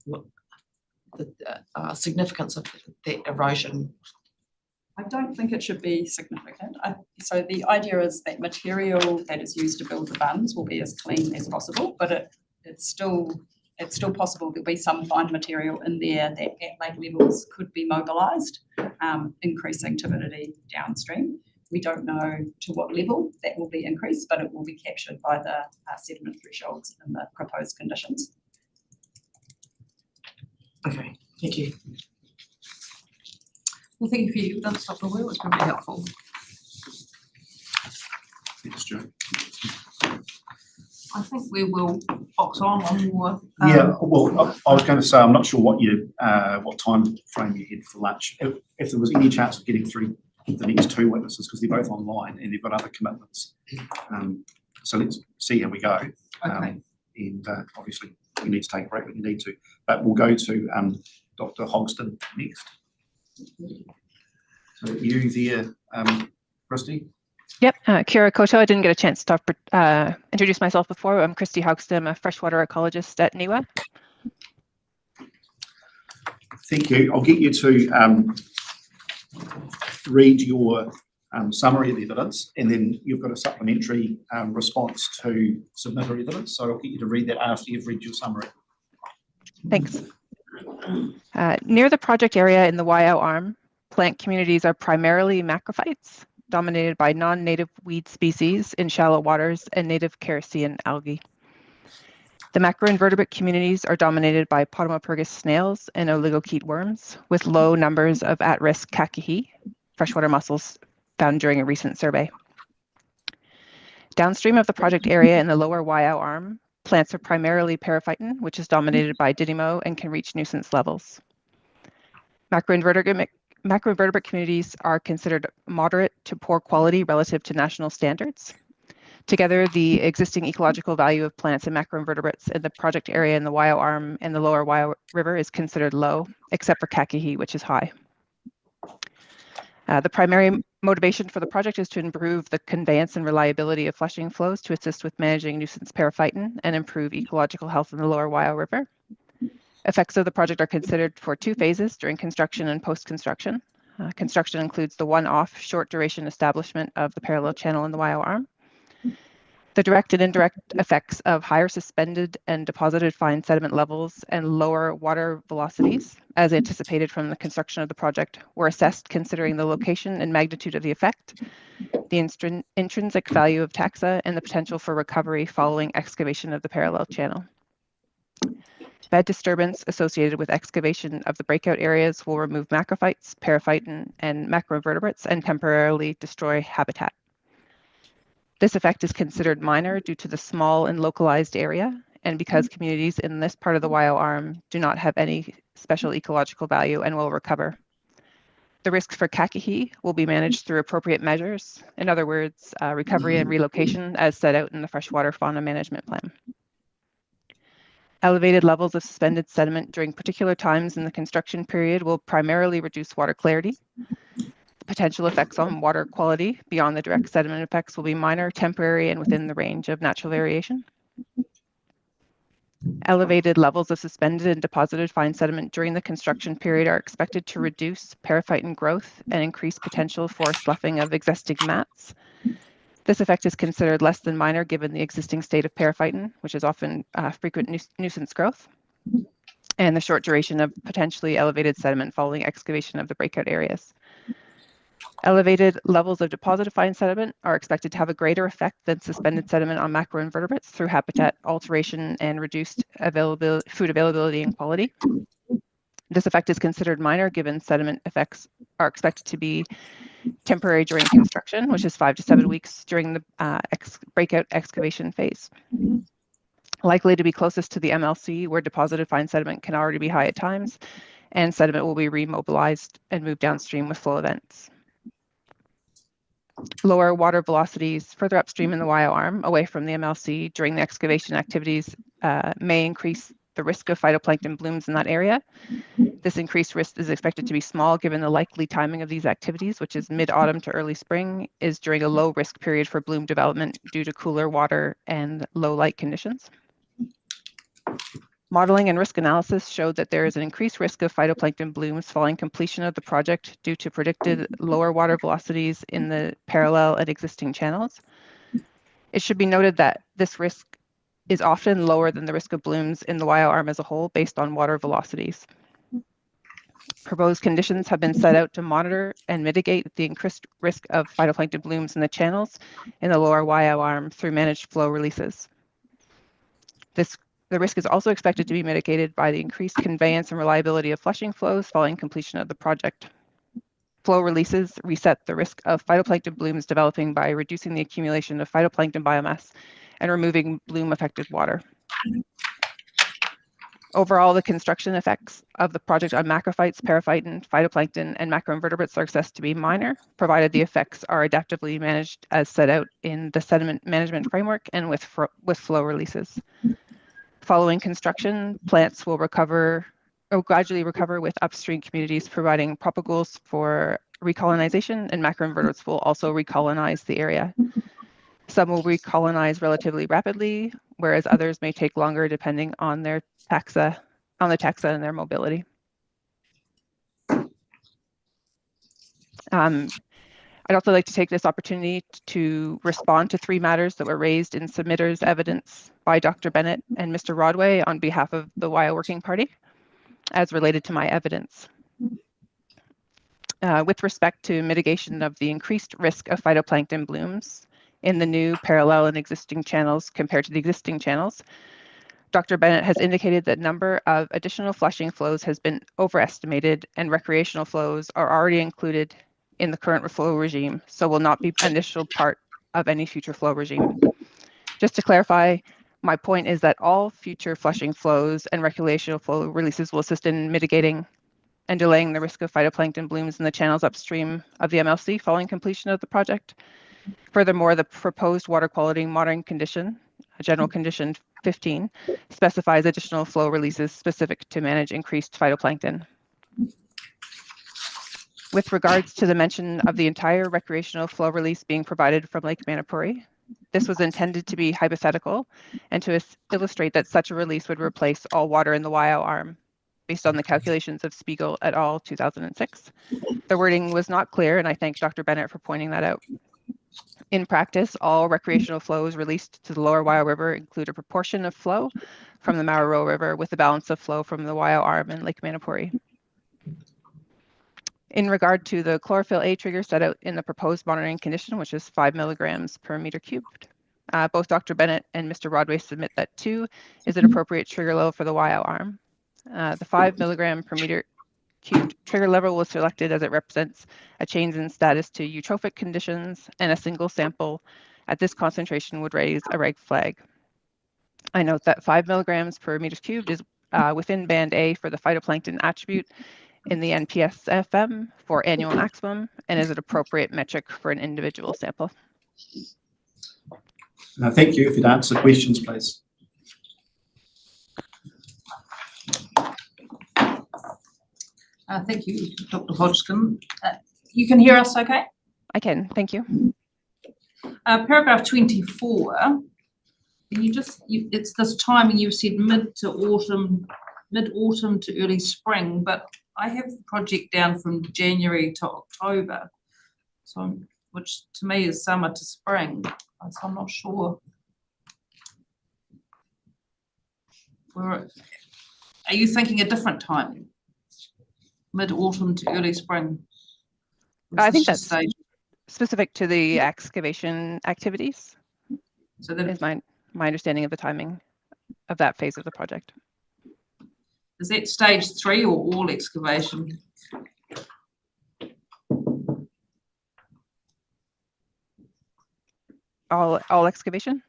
what the significance of that erosion. I don't think it should be significant. So the idea is that material that is used to build the bunds will be as clean as possible, but it's still possible there'll be some fine material in there that at lake levels could be mobilised, increasing turbidity downstream. We don't know to what level that will be increased, but it will be captured by the sediment thresholds in the proposed conditions. Okay, thank you. Well, thank you for your evidence, Dr. Will, it's been really helpful. Thanks, Joe. I think we will box on more. Yeah, well, I was going to say, I'm not sure what time frame you had for lunch. If there was any chance of getting through the next two witnesses, because they're both online and they've got other commitments. So let's see how we go. Okay. And obviously we need to take a break when you need to, but we'll go to Dr. Hogston next. So you there, Christy? Yep, Kia koto. I didn't get a chance to introduce myself before. I'm Christy Hogston. I'm a freshwater ecologist at NIWA. Thank you. I'll get you to read your summary of the evidence, and then you've got a supplementary response to submitted evidence. So I'll get you to read that after you've read your summary. Thanks. Near the project area in the Waiau Arm, plant communities are primarily macrophytes, dominated by non-native weed species in shallow waters and native Caricean algae. The macroinvertebrate communities are dominated by Potamopyrgus snails and oligochaete worms, with low numbers of at-risk kakihi, freshwater mussels, found during a recent survey. Downstream of the project area in the lower Waiau Arm, plants are primarily periphyton, which is dominated by didymo and can reach nuisance levels. Macroinvertebrate communities are considered moderate to poor quality relative to national standards. Together, the existing ecological value of plants and macroinvertebrates in the project area in the Waiau Arm and the lower Waiau River is considered low, except for kakihi, which is high. The primary motivation for the project is to improve the conveyance and reliability of flushing flows to assist with managing nuisance periphyton and improve ecological health in the lower Waiau River. Effects of the project are considered for two phases during construction and post-construction. Construction includes the one-off short-duration establishment of the parallel channel in the Waiau Arm. The direct and indirect effects of higher suspended and deposited fine sediment levels and lower water velocities, as anticipated from the construction of the project, were assessed considering the location and magnitude of the effect, the intrinsic value of taxa, and the potential for recovery following excavation of the parallel channel. Bed disturbance associated with excavation of the breakout areas will remove macrophytes, periphyton, and macroinvertebrates and temporarily destroy habitat. This effect is considered minor due to the small and localized area, and because communities in this part of the Waiau Arm do not have any special ecological value and will recover. The risks for kakihi will be managed through appropriate measures, in other words, recovery and relocation as set out in the Freshwater Fauna Management Plan. Elevated levels of suspended sediment during particular times in the construction period will primarily reduce water clarity. The potential effects on water quality beyond the direct sediment effects will be minor, temporary, and within the range of natural variation. Elevated levels of suspended and deposited fine sediment during the construction period are expected to reduce periphyton growth and increase potential for sloughing of existing mats. This effect is considered less than minor given the existing state of periphyton, which is often frequent nuisance growth, and the short duration of potentially elevated sediment following excavation of the breakout areas. Elevated levels of deposited fine sediment are expected to have a greater effect than suspended sediment on macroinvertebrates through habitat alteration and reduced food availability and quality. This effect is considered minor given sediment effects are expected to be temporary during construction, which is 5 to 7 weeks during the breakout excavation phase. Likely to be closest to the MLC, where deposited fine sediment can already be high at times, and sediment will be remobilized and moved downstream with flow events. Lower water velocities further upstream in the YO arm away from the MLC during the excavation activities may increase the risk of phytoplankton blooms in that area. This increased risk is expected to be small given the likely timing of these activities, which is mid-autumn to early spring, is during a low risk period for bloom development due to cooler water and low light conditions. Modeling and risk analysis showed that there is an increased risk of phytoplankton blooms following completion of the project due to predicted lower water velocities in the parallel and existing channels. It should be noted that this risk is often lower than the risk of blooms in the YO arm as a whole based on water velocities. Proposed conditions have been set out to monitor and mitigate the increased risk of phytoplankton blooms in the channels in the lower YO arm through managed flow releases. The risk is also expected to be mitigated by the increased conveyance and reliability of flushing flows following completion of the project. Flow releases reset the risk of phytoplankton blooms developing by reducing the accumulation of phytoplankton biomass and removing bloom-affected water. Overall, the construction effects of the project on macrophytes, periphyton, phytoplankton, and macroinvertebrates are assessed to be minor, provided the effects are adaptively managed as set out in the sediment management framework and with flow releases. Following construction, plants will gradually recover with upstream communities providing propagules for recolonization, and macroinvertebrates will also recolonize the area. Some will recolonize relatively rapidly, whereas others may take longer depending on their taxa and their mobility. I'd also like to take this opportunity to respond to 3 matters that were raised in submitters' evidence by Dr. Bennett and Mr. Rodway on behalf of the WIO Working Party, as related to my evidence. With respect to mitigation of the increased risk of phytoplankton blooms in the new parallel and existing channels compared to the existing channels, Dr. Bennett has indicated that number of additional flushing flows has been overestimated and recreational flows are already included in the current flow regime, so will not be an initial part of any future flow regime. Just to clarify, my point is that all future flushing flows and recreational flow releases will assist in mitigating and delaying the risk of phytoplankton blooms in the channels upstream of the MLC following completion of the project. Furthermore, the proposed water quality monitoring condition, general condition 15, specifies additional flow releases specific to manage increased phytoplankton. With regards to the mention of the entire recreational flow release being provided from Lake Manapuri, this was intended to be hypothetical and to illustrate that such a release would replace all water in the YO arm, based on the calculations of Spiegel et al. 2006. The wording was not clear, and I thank Dr. Bennett for pointing that out. In practice, all recreational flows released to the lower YO River include a proportion of flow from the Mararo River with a balance of flow from the YO arm and Lake Manapuri. In regard to the chlorophyll A trigger set out in the proposed monitoring condition, which is 5 milligrams per meter cubed, both Dr. Bennett and Mr. Rodway submit that 2 is an appropriate trigger level for the YO arm. The 5 milligram per meter cubed trigger level was selected as it represents a change in status to eutrophic conditions, and a single sample at this concentration would raise a red flag. I note that 5 milligrams per meter cubed is within band A for the phytoplankton attribute in the NPS-FM for annual maximum, and is an appropriate metric for an individual sample. Thank you. If you'd answer questions, please. Thank you, Dr. Hodgkin. You can hear us okay? I can, thank you. Paragraph 24, it's this timing, you've said mid autumn to early spring, but I have the project down from January to October, so which to me is summer to spring, so I'm not sure. Are you thinking a different timing? Mid-autumn to early spring? I think that's specific to the excavation activities. So that is my understanding of the timing of that phase of the project. Is that stage 3 or all excavation? All excavation?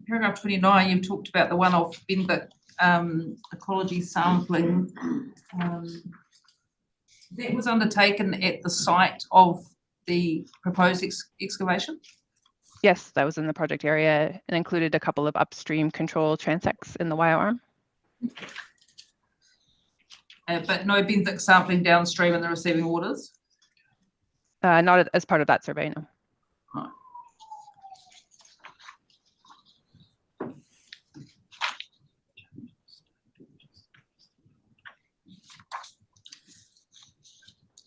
paragraph 29, you've talked about the one-off Benvic ecology sampling. That was undertaken at the site of the proposed excavation? Yes, that was in the project area and included a couple of upstream control transects in the wire arm. But no benthic sampling downstream in the receiving waters? Not as part of that survey, no. Right.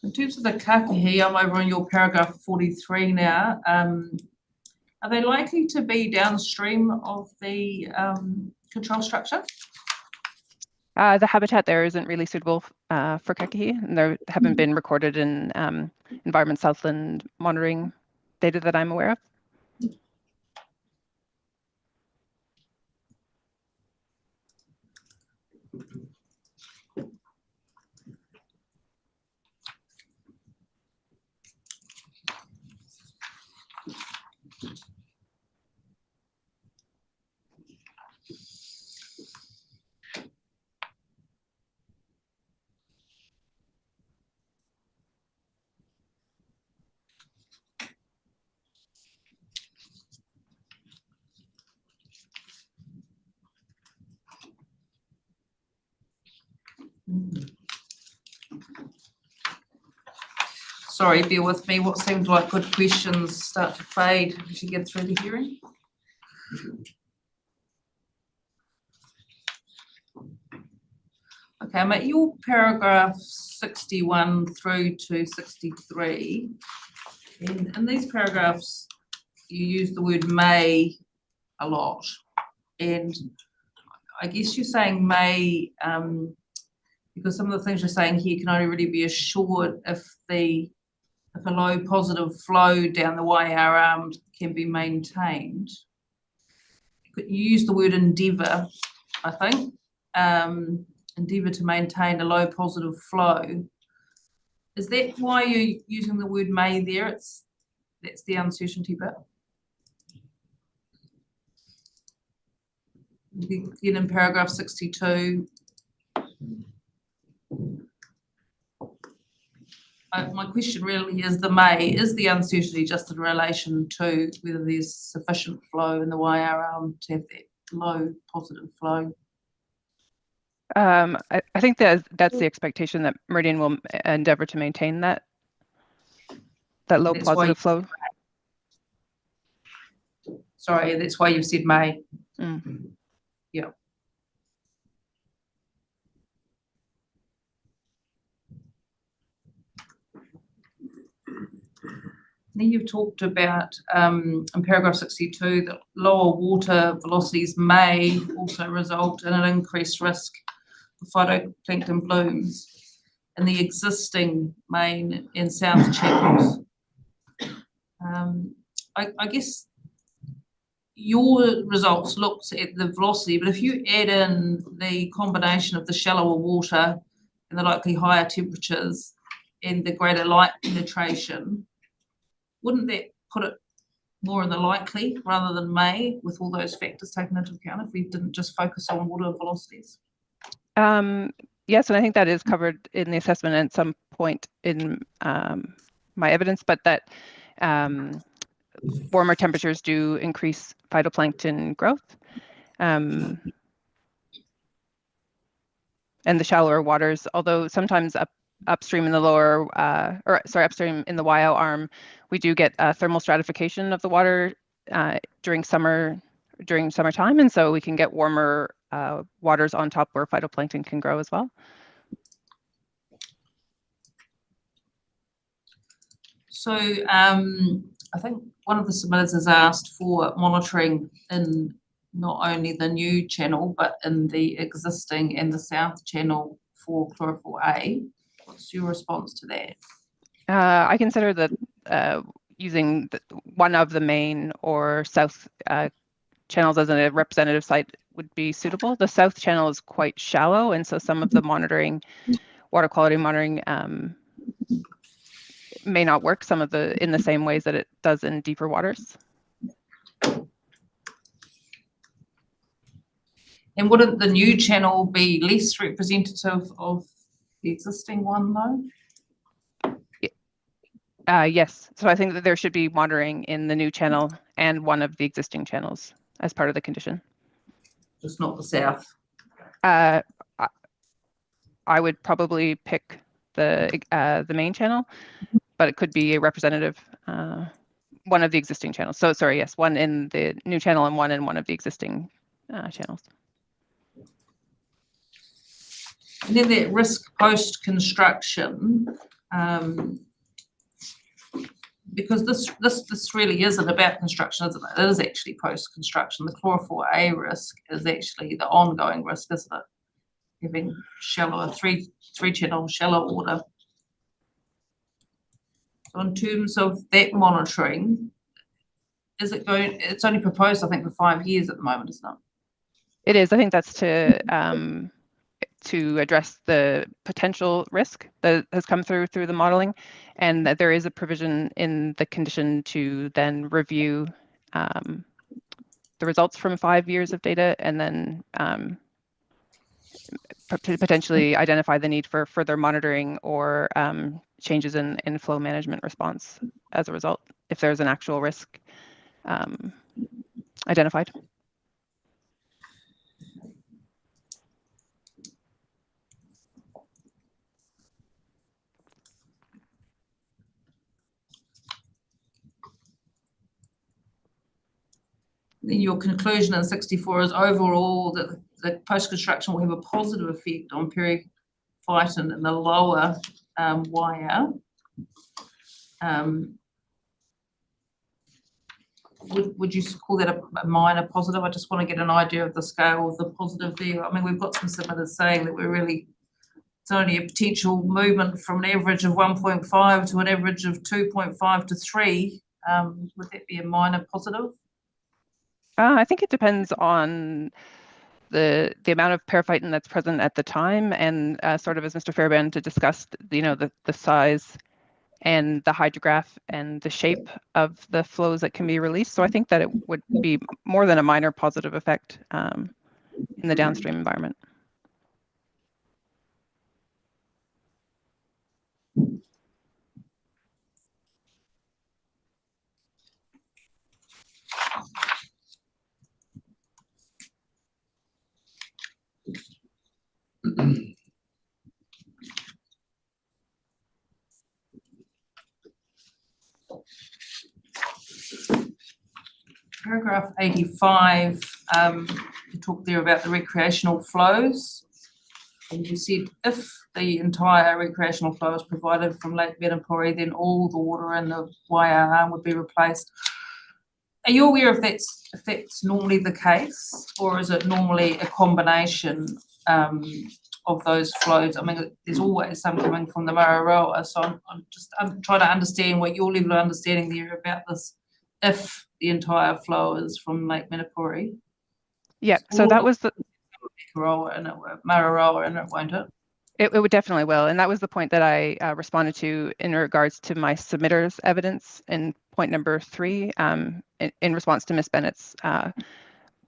In terms of the kakihi, I'm over on your paragraph 43 now. Are they likely to be downstream of the control structure? The habitat there isn't really suitable for kakihi, and there haven't been recorded in Environment Southland monitoring data that I'm aware of. Sorry, bear with me. What seemed like good questions start to fade as you get through the hearing. Okay, I'm at your paragraph 61 through to 63. And in these paragraphs, you use the word may a lot. And I guess you're saying may because some of the things you're saying here can only really be assured if a low positive flow down the YR arm can be maintained. You use the word endeavour, I think. Endeavour to maintain a low positive flow. Is that why you're using the word may there? That's the uncertainty bit. Again, in paragraph 62. My question really is is the uncertainty just in relation to whether there's sufficient flow in the YR arm to have that low positive flow? I think that's the expectation, that Meridian will endeavour to maintain that low positive flow. Sorry, that's why you've said may. Yeah. Then you've talked about in paragraph 62 that lower water velocities may also result in an increased risk of phytoplankton blooms in the existing main and south channels. I guess your results looks at the velocity, but if you add in the combination of the shallower water and the likely higher temperatures and the greater light penetration, wouldn't that put it more in the likely rather than may, with all those factors taken into account, if we didn't just focus on water velocities? Yes, and I think that is covered in the assessment at some point in my evidence, but that warmer temperatures do increase phytoplankton growth. And the shallower waters, although sometimes upstream in the lower, upstream in the YO arm, we do get thermal stratification of the water during summertime, and so we can get warmer waters on top where phytoplankton can grow as well. So I think one of the submitters has asked for monitoring in not only the new channel, but in the existing and the south channel for chlorophyll A. What's your response to that? I consider that using one of the main or south channels as a representative site would be suitable. The south channel is quite shallow, and so some of the monitoring, water quality monitoring, may not work in the same ways that it does in deeper waters. And wouldn't the new channel be less representative of the existing one though? Yes, so I think that there should be monitoring in the new channel and one of the existing channels as part of the condition. Just not the south? I would probably pick the main channel, but it could be a representative, one of the existing channels. So sorry, yes, one in the new channel and one in one of the existing channels. And then that risk post-construction, because this really isn't about construction, isn't it? It is actually post-construction. The chlorophore-A risk is actually the ongoing risk, isn't it? Having shallower, three-channel shallow water. So in terms of that monitoring, is it going, it's only proposed, I think, for 5 years at the moment, isn't it? It is. I think that's to address the potential risk that has come through the modeling, and that there is a provision in the condition to then review the results from 5 years of data, and then potentially identify the need for further monitoring or changes in flow management response as a result, if there's an actual risk identified. Then your conclusion in 64 is overall that the post-construction will have a positive effect on periphyton in the lower wire. Would you call that a minor positive? I just want to get an idea of the scale of the positive there. I mean, we've got some submitters saying that it's only a potential movement from an average of 1.5 to an average of 2.5 to 3. Would that be a minor positive? I think it depends on the amount of periphyton that's present at the time, and sort of as Mr. Fairbairn discussed, the size and the hydrograph and the shape of the flows that can be released. So I think that it would be more than a minor positive effect in the downstream environment. Paragraph 85, you talked there about the recreational flows, and you said if the entire recreational flow is provided from Lake Menapori, then all the water in the YRR would be replaced. Are you aware if that's normally the case, or is it normally a combination of those flows? I mean, there's always some coming from the Mararoa, so I'm trying to understand what your level of understanding there about this, if the entire flow is from Lake Menapori. Yeah, so that was the Mararoa in it, won't it? It would definitely will, and that was the point that I responded to in regards to my submitter's evidence in point number 3, in response to Ms. Bennett's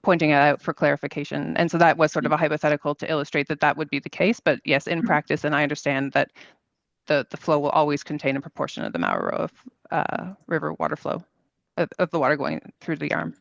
pointing it out for clarification. And so that was sort of a hypothetical to illustrate that would be the case, but yes, in practice, and I understand that the flow will always contain a proportion of the Mararoa River water flow, of the water going through the arm.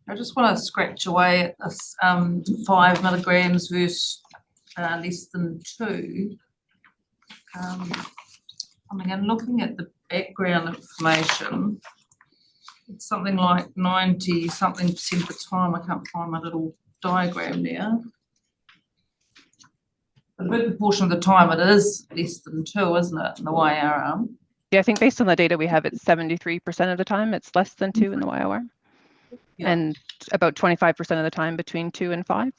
I just want to scratch away at this 5 milligrams versus less than 2. I mean, I'm looking at the background information. It's something like 90-something% of the time. I can't find my little diagram there. But a big proportion of the time it is less than 2, isn't it, in the YR? Yeah, I think based on the data we have, it's 73% of the time it's less than 2 in the YOR. Yeah. And about 25% of the time between 2 and 5.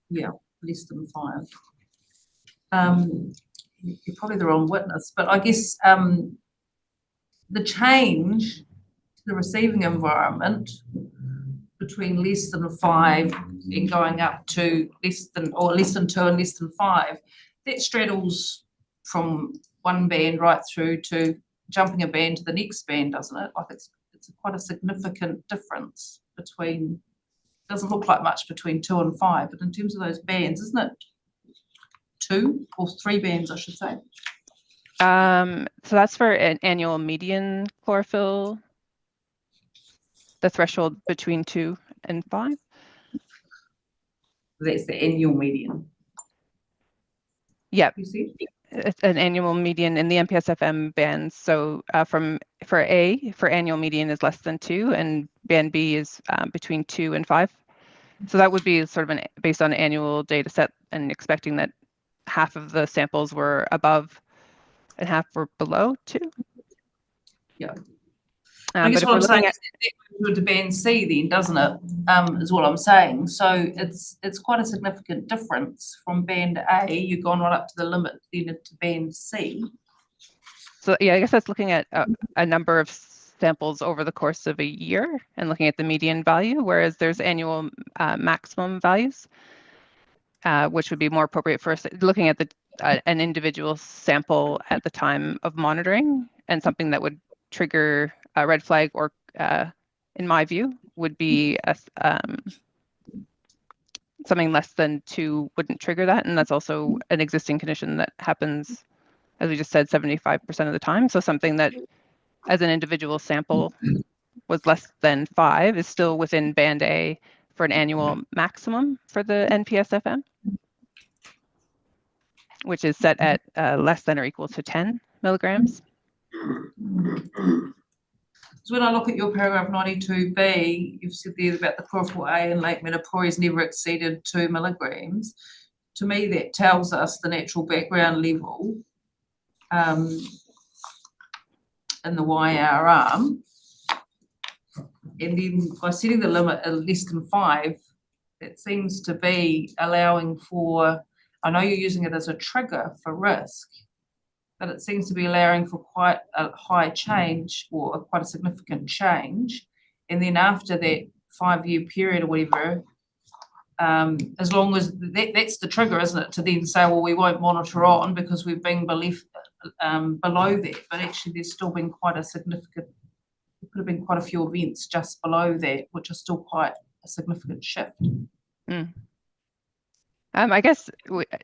Yeah, less than 5. you're probably the wrong witness, but I guess the change to the receiving environment between less than 5 and going up to less than 2 and less than 5, that straddles from one band right through to jumping a band to the next band, doesn't it? Like it's quite a significant difference between, doesn't look like much between 2 and 5, but in terms of those bands, isn't it 2 or 3 bands, I should say? So that's for an annual median chlorophyll, the threshold between 2 and 5. That's the annual median. Yep. You see? It's an annual median in the MPSFM bands. So for annual median is less than 2, and band B is between 2 and 5. So that would be sort of based on annual data set and expecting that half of the samples were above and half were below 2. Yeah. I guess what I'm saying is that goes to band C then, doesn't it? Is what I'm saying. So it's quite a significant difference from band A. You've gone right up to the limit, then to band C. So yeah, I guess that's looking at a number of samples over the course of a year and looking at the median value, whereas there's annual maximum values, which would be more appropriate for looking at an individual sample at the time of monitoring, and something that would trigger a red flag, or in my view, would be something less than 2 wouldn't trigger that, and that's also an existing condition that happens, as we just said, 75% of the time. So something that as an individual sample was less than 5 is still within band A for an annual maximum for the NPSFM, which is set at less than or equal to 10 milligrams. So when I look at your paragraph 92B, you've said there about the chlorophyll A in Lake Menopore has never exceeded 2 milligrams. To me, that tells us the natural background level in the YR arm. And then by setting the limit at less than 5, it seems to be allowing for, I know you're using it as a trigger for risk, but it seems to be allowing for quite a high change, or quite a significant change. And then after that 5-year period or whatever, as long as that's the trigger, isn't it, to then say, well, we won't monitor on because we've been below that. But actually there's still been quite a significant, there could have been quite a few events just below that, which are still quite a significant shift. Mm. I guess,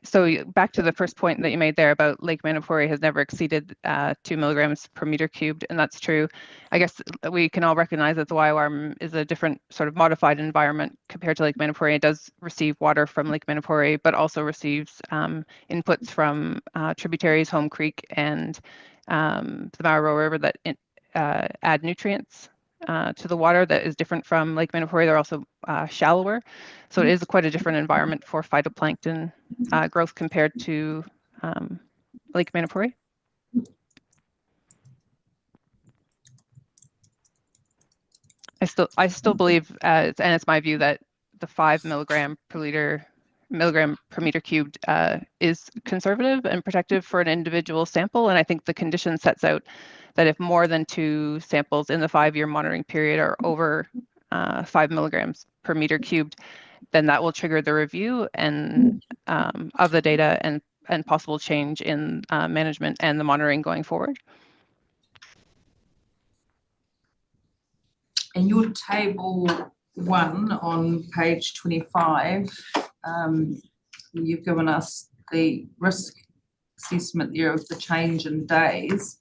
so back to the first point that you made there about Lake Menopore has never exceeded 2 milligrams per meter cubed, and that's true. I guess we can all recognize that the YO is a different sort of modified environment compared to Lake Menopore. It does receive water from Lake Menopore, but also receives inputs from tributaries, Home Creek, and the Marrow River that add nutrients to the water that is different from Lake Menopore. They're also shallower. So it is quite a different environment for phytoplankton growth compared to Lake Menopore. I still believe, and it's my view, that the 5 milligram per meter cubed is conservative and protective for an individual sample. And I think the condition sets out that if more than 2 samples in the 5-year monitoring period are over 5 milligrams per meter cubed, then that will trigger the review and of the data and possible change in management and the monitoring going forward. In your table 1 on page 25, you've given us the risk assessment there of the change in days.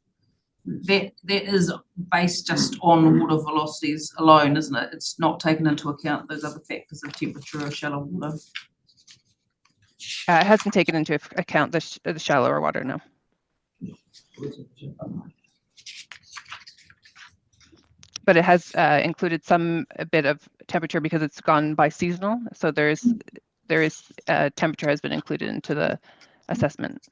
That is based just on water velocities alone, isn't it? It's not taken into account those other factors of temperature or shallow water. It hasn't taken into account the shallower water, no. But it has included a bit of temperature because it's gone by seasonal. So there is temperature has been included into the assessment.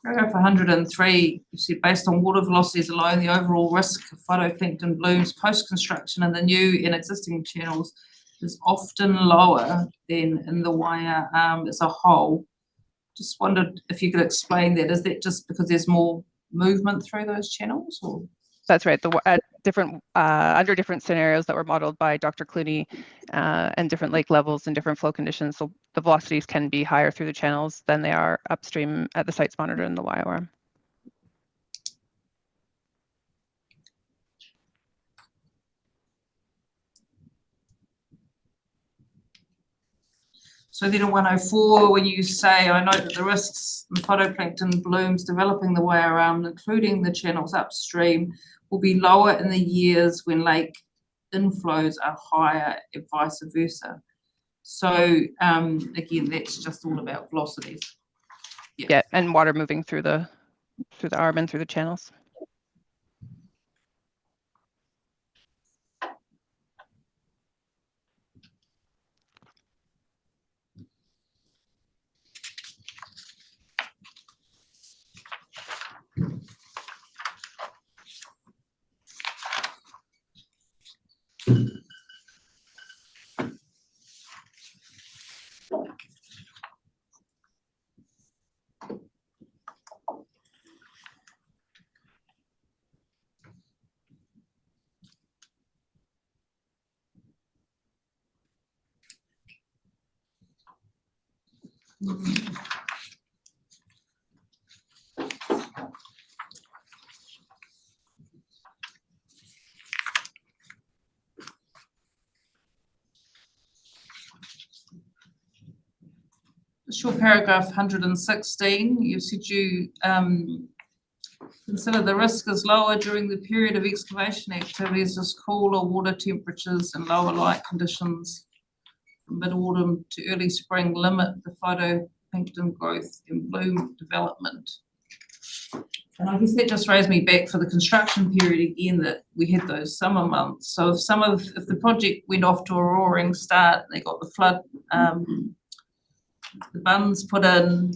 Paragraph 103, you said based on water velocities alone, the overall risk of phytoplankton blooms post-construction in the new and existing channels is often lower than in the Waia Arm as a whole. Just wondered if you could explain that. Is that just because there's more movement through those channels, or? That's right. Under different scenarios that were modeled by Dr. Clooney and different lake levels and different flow conditions, so the velocities can be higher through the channels than they are upstream at the sites monitored in the Waia Arm. So then in 104, when you say, I note that the risks in phytoplankton blooms developing the Waia Arm, including the channels upstream, will be lower in the years when lake inflows are higher and vice versa. So again, that's just all about velocities. Yeah, and water moving through the arm and through the channels. Short paragraph 116, you said you consider the risk is lower during the period of excavation activities as cooler water temperatures and lower light conditions from mid-autumn to early spring limit the phytoplankton growth and bloom development. And I guess that just raised me back for the construction period again, that we had those summer months. So if the project went off to a roaring start, they got the flood, the bunds put in,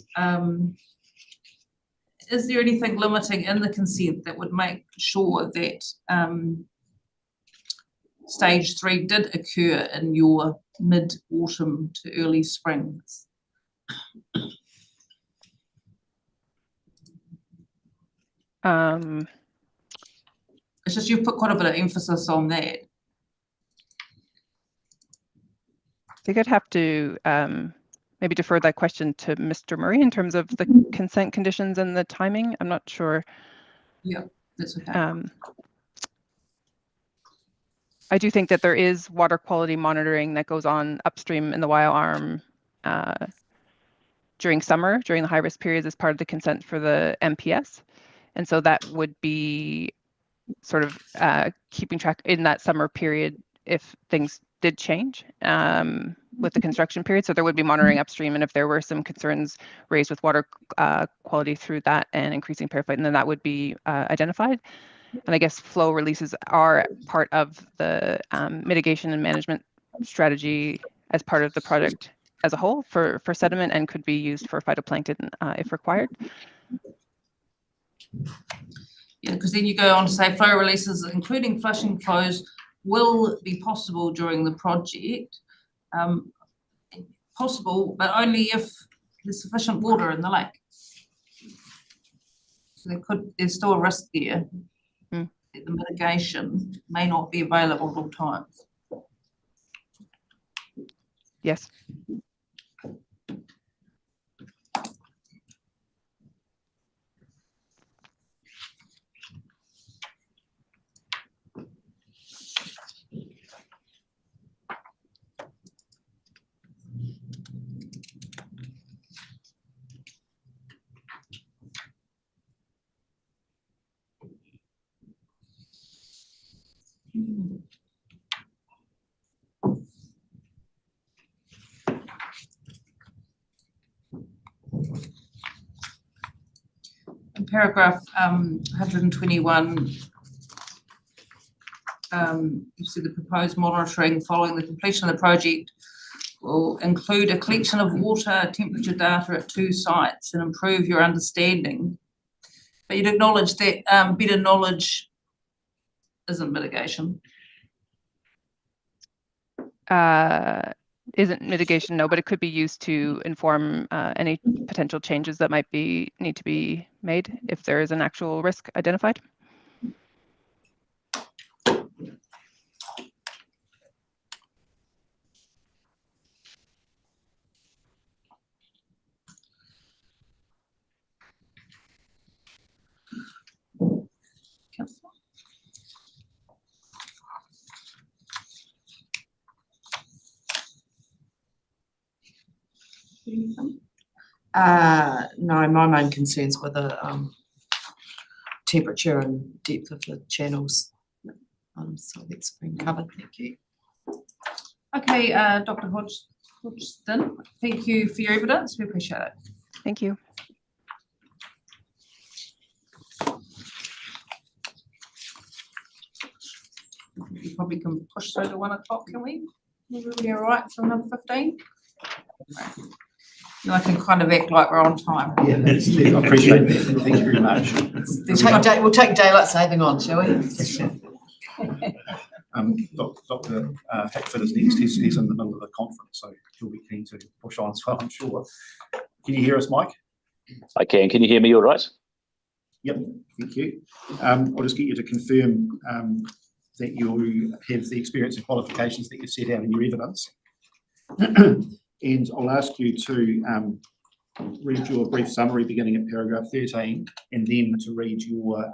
is there anything limiting in the consent that would make sure that stage 3 did occur in your mid-autumn to early springs? It's just you've put quite a bit of emphasis on that. I think I'd have to maybe defer that question to Mr. Murray in terms of the consent conditions and the timing. I'm not sure. Yeah, that's okay. I do think that there is water quality monitoring that goes on upstream in the Waia Arm during summer, during the high-risk periods as part of the consent for the MPS. And so that would be sort of keeping track in that summer period if things did change with the construction period. So there would be monitoring upstream, and if there were some concerns raised with water quality through that and increasing periphyton, then that would be identified. And I guess flow releases are part of the mitigation and management strategy as part of the project as a whole for sediment, and could be used for phytoplankton if required. Yeah, because then you go on to say flow releases, including flushing flows, will be possible during the project. Possible, but only if there's sufficient water in the lake. So there's still a risk there. That the mitigation may not be available at all times. Yes. In paragraph 121, you see the proposed monitoring following the completion of the project will include a collection of water temperature data at 2 sites and improve your understanding But you'd acknowledge that better knowledge isn't mitigation. Isn't mitigation, no, but it could be used to inform any potential changes that might need to be made if there is an actual risk identified. No, my main concerns were the temperature and depth of the channels. So that's been covered, thank you. Okay, Dr. Hodgson, thank you for your evidence. We appreciate it. Thank you. You probably can push through to 1 o'clock, can we? Everybody all right from number 15? I can kind of act like we're on time. Yeah, I appreciate that. Thank you very much. We'll take daylight saving on, shall we? Dr. Hackford is next. He's in the middle of the conference, so he'll be keen to push on as well, I'm sure. Can you hear us, Mike? I can. Can you hear me all right? Yep, thank you. I'll just get you to confirm that you have the experience and qualifications that you set out in your evidence. And I'll ask you to read your brief summary beginning at paragraph 13 and then to read your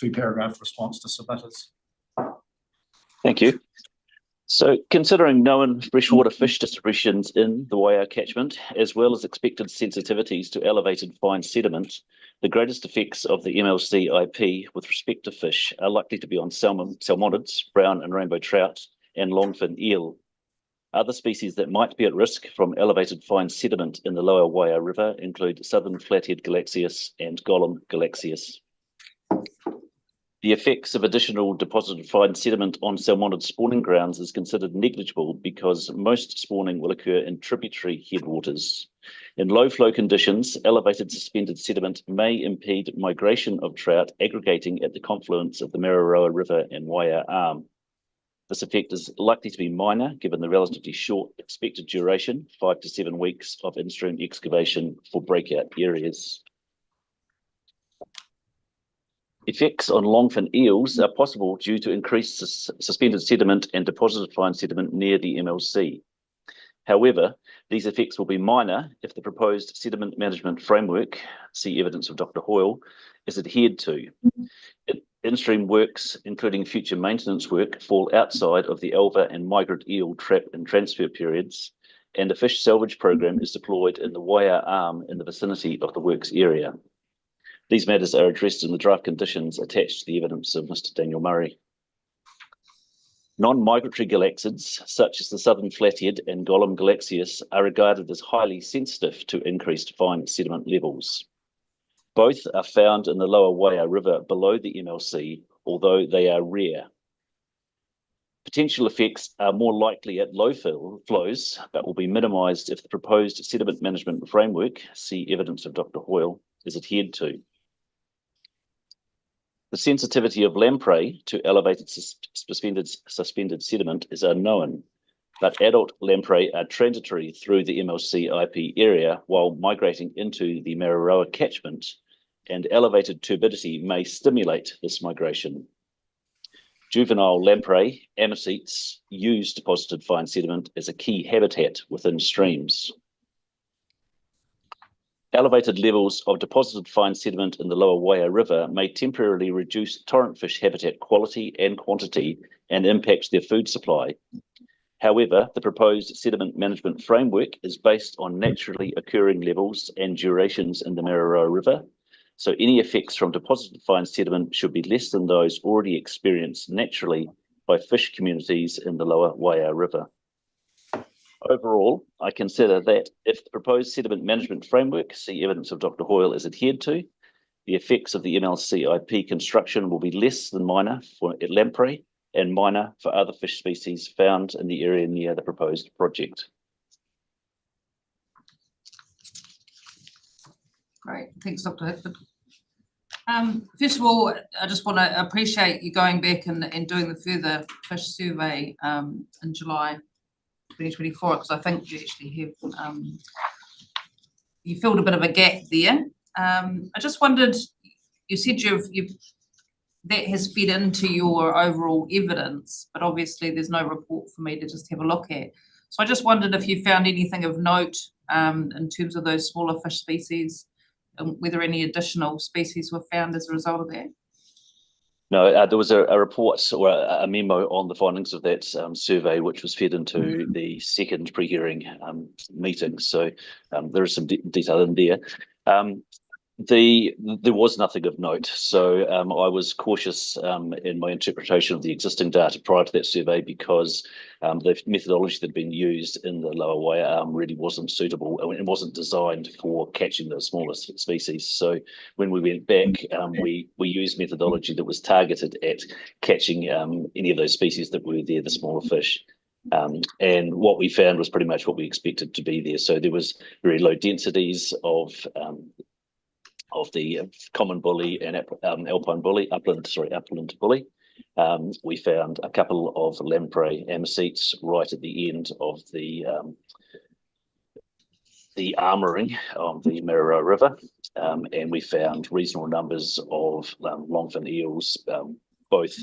2-paragraph response to submitters. Thank you. So, considering known freshwater fish distributions in the Waiau catchment, as well as expected sensitivities to elevated fine sediment, the greatest effects of the MLC IP with respect to fish are likely to be on salmonids, brown and rainbow trout, and longfin eel. Other species that might be at risk from elevated fine sediment in the lower Waiau River include southern flathead galaxius and golem galaxius. The effects of additional deposited fine sediment on salmonid spawning grounds is considered negligible because most spawning will occur in tributary headwaters. In low flow conditions, elevated suspended sediment may impede migration of trout aggregating at the confluence of the Meriroa River and Waiau Arm. This effect is likely to be minor given the relatively short expected duration, 5 to 7 weeks, of in-stream excavation for breakout areas. Effects on longfin eels are possible due to increased suspended sediment and deposited fine sediment near the MLC. However, these effects will be minor if the proposed sediment management framework, see evidence of Dr. Hoyle, is adhered to. In-stream works, including future maintenance work, fall outside of the alva and migrant eel trap and transfer periods, and a fish salvage program is deployed in the Waiau Arm in the vicinity of the works area. These matters are addressed in the draft conditions attached to the evidence of Mr. Daniel Murray. Non-migratory galaxids, such as the southern flathead and golem galaxius, are regarded as highly sensitive to increased fine sediment levels. Both are found in the lower Waiau River below the MLC, although they are rare. Potential effects are more likely at low flows, but will be minimised if the proposed sediment management framework, see evidence of Dr. Hoyle, is adhered to. The sensitivity of lamprey to elevated suspended sediment is unknown, but adult lamprey are transitory through the MLC IP area while migrating into the Meriroa catchment, and elevated turbidity may stimulate this migration. Juvenile lamprey, ammosetes, use deposited fine sediment as a key habitat within streams. Elevated levels of deposited fine sediment in the lower Waiau River may temporarily reduce torrent fish habitat quality and quantity and impact their food supply. However, the proposed sediment management framework is based on naturally occurring levels and durations in the Meriroa River, so any effects from deposited fine sediment should be less than those already experienced naturally by fish communities in the lower Waiau River. Overall, I consider that if the proposed sediment management framework, see evidence of Dr. Hoyle, is adhered to, the effects of the MLC IP construction will be less than minor for lamprey and minor for other fish species found in the area near the proposed project. Great, thanks, Dr. Hackford. First of all, I just want to appreciate you going back and doing the further fish survey in July 2024, because I think you actually have you filled a bit of a gap there. I just wondered, you said that has fed into your overall evidence, but obviously there's no report for me to just have a look at. So I just wondered if you found anything of note in terms of those smaller fish species, and whether any additional species were found as a result of that. No, there was a report or a memo on the findings of that survey, which was fed into the second pre-hearing meeting. So there is some detail in there. There was nothing of note, so I was cautious in my interpretation of the existing data prior to that survey, because the methodology that had been used in the lower Waia arm really wasn't suitable and wasn't designed for catching those smaller species. So when we went back, we used methodology that was targeted at catching any of those species that were there, the smaller fish. And what we found was pretty much what we expected to be there. So there was very low densities of the common bully and alpine bully, upland bully. We found a couple of lamprey amosets right at the end of the armouring of the Meridian River, and we found reasonable numbers of longfin eels, both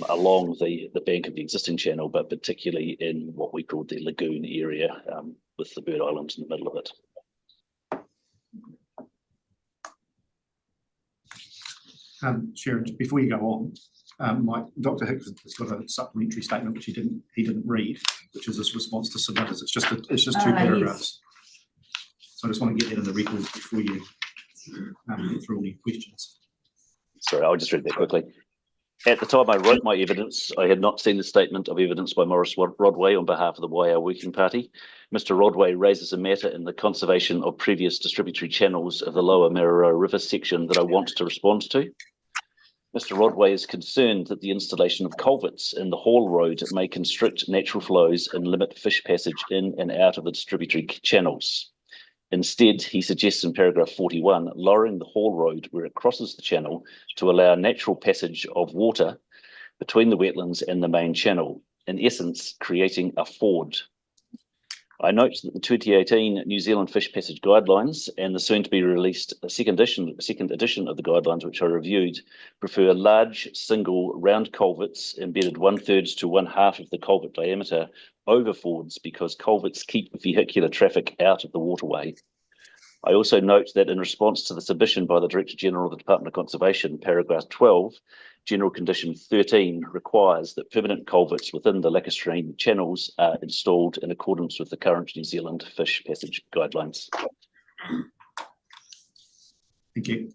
along the bank of the existing channel, but particularly in what we called the lagoon area, with the bird island in the middle of it. Sharon, before you go on, Dr. Hicks has got a supplementary statement which he didn't read, which is his response to submitters. It's just two paragraphs. Yes. So I just want to get that in the record before you get through all your questions. Sorry, I'll just read that quickly. At the time I wrote my evidence, I had not seen the statement of evidence by Maurice Rodway on behalf of the Waia Working Party. Mr. Rodway raises a matter in the conservation of previous distributary channels of the lower Meridian River section that I want to respond to. Mr. Rodway is concerned that the installation of culverts in the Hall Road may constrict natural flows and limit fish passage in and out of the distributary channels. Instead, he suggests in paragraph 41, lowering the Hall Road where it crosses the channel to allow natural passage of water between the wetlands and the main channel, in essence, creating a ford. I note that the 2018 New Zealand Fish Passage Guidelines and the soon-to-be released second edition of the guidelines, which I reviewed, prefer large, single, round culverts embedded 1/3 to 1/2 of the culvert diameter over fords, because culverts keep vehicular traffic out of the waterway. I also note that in response to the submission by the Director General of the Department of Conservation, paragraph 12, General Condition 13 requires that permanent culverts within the lacustrine channels are installed in accordance with the current New Zealand Fish Passage Guidelines. Thank you.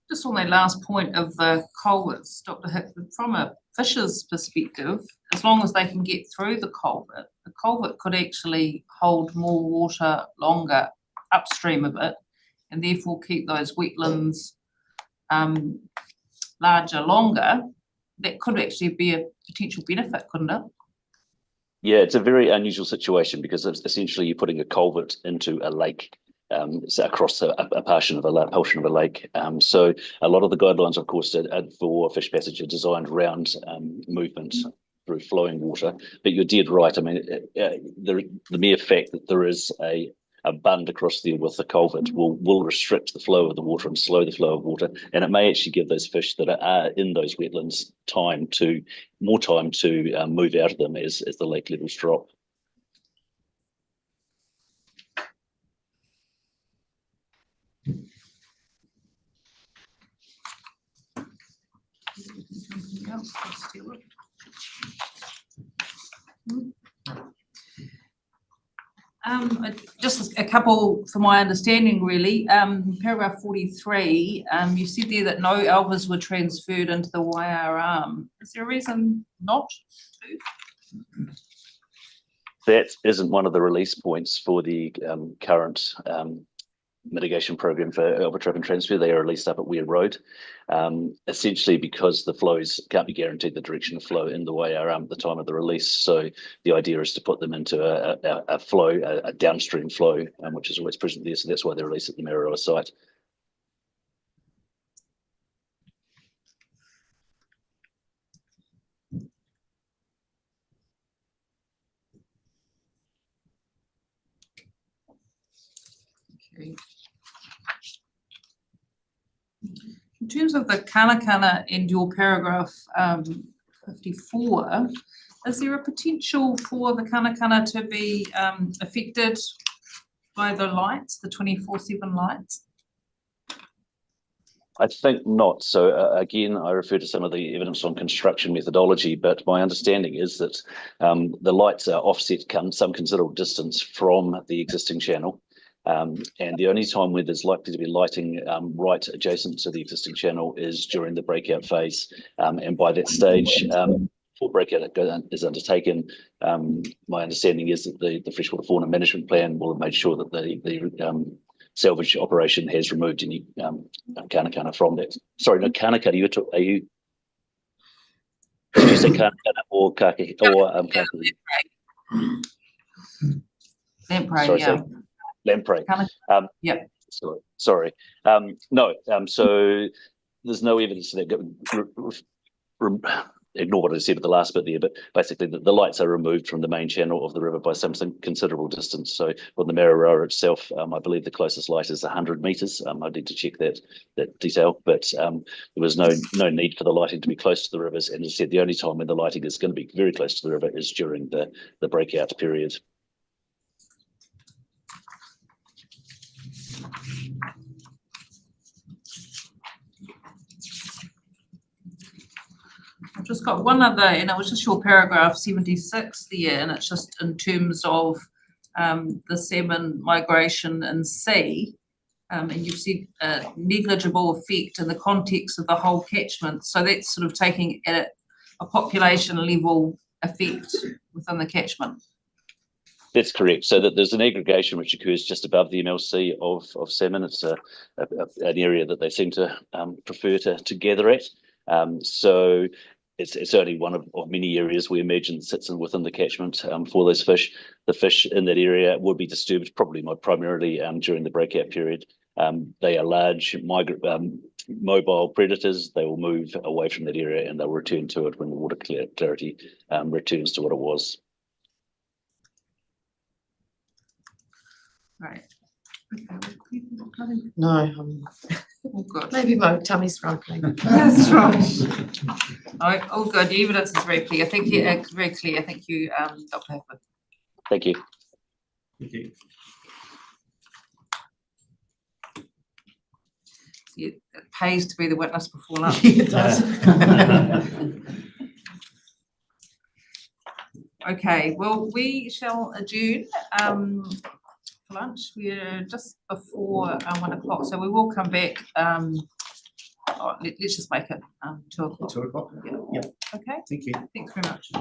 Just on that last point of the culverts, Dr. Hickford, from a fisher's perspective, as long as they can get through the culvert could actually hold more water longer upstream of it, and therefore keep those wetlands larger longer. That could actually be a potential benefit, couldn't it? Yeah, it's a very unusual situation, because it's essentially you're putting a culvert into a lake, across a portion of a lake. So a lot of the guidelines, of course, for fish passage are designed around movement through flowing water. But you're dead right. I mean, the mere fact that there is a bund across there with the culvert will restrict the flow of the water and slow the flow of water, and it may actually give those fish that are in those wetlands more time to move out of them as the lake levels drop. Just a couple for my understanding, really. Paragraph 43, you said there that no alvas were transferred into the Waia arm. Is there a reason not to? That isn't one of the release points for the current mitigation program for alva trap and transfer. They are released up at Weir Road, essentially because the flows can't be guaranteed the direction of flow in the Waia arm at the time of the release. So the idea is to put them into a flow, a downstream flow, which is always present there. So that's why they're released at the Meridian site. Carried. In terms of the kanakana in your paragraph 54, is there a potential for the kanakana to be affected by the lights, the 24/7 lights? I think not. So again, I refer to some of the evidence on construction methodology, but my understanding is that the lights are offset some considerable distance from the existing channel. And the only time where there's likely to be lighting right adjacent to the existing channel is during the breakout phase. And by that stage, before breakout is undertaken, my understanding is that the freshwater fauna management plan will have made sure that the salvage operation has removed any kanakana from that. Sorry, no, kanakana, are you? Did you say kanakana or kake or Lamprey, sorry, yeah. Lamprey. Yeah. Sorry. No. So there's no evidence that ignore what I said at the last bit there, but basically the lights are removed from the main channel of the river by some considerable distance. So on the Meridian itself, I believe the closest light is 100 metres. I need to check that detail, but there was no need for the lighting to be close to the rivers. And as I said, the only time when the lighting is going to be very close to the river is during the breakout period. I've just got one other, and it was just your paragraph 76 there, and it's just in terms of the salmon migration in sea. And you've said negligible effect in the context of the whole catchment. So that's sort of taking at a population level effect within the catchment. That's correct. So that there's an aggregation which occurs just above the MLC of salmon. It's an area that they seem to prefer to gather at. So it's only one of many areas where emergence sits within the catchment for those fish. The fish in that area would be disturbed probably primarily during the breakout period. They are large mobile predators. They will move away from that area and they'll return to it when the water clarity returns to what it was. Right. No, Oh, good. maybe my tummy's rumbling. That's right. Oh, good. The evidence is very clear. Thank you. It's very clear. Thank you, Dr. Hackwood. Thank you. Thank you. It pays to be the witness before lunch. It does. Okay, well, we shall adjourn for lunch. We're just before 1 o'clock, so we will come back. Let's just make it 2 o'clock. 2 o'clock? Yeah. Yep. Okay. Thank you. Thanks very much.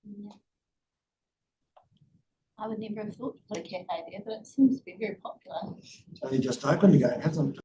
Yeah. I would never have thought to put a cafe there, but it seems to be very popular. It's only just opened again, hasn't it?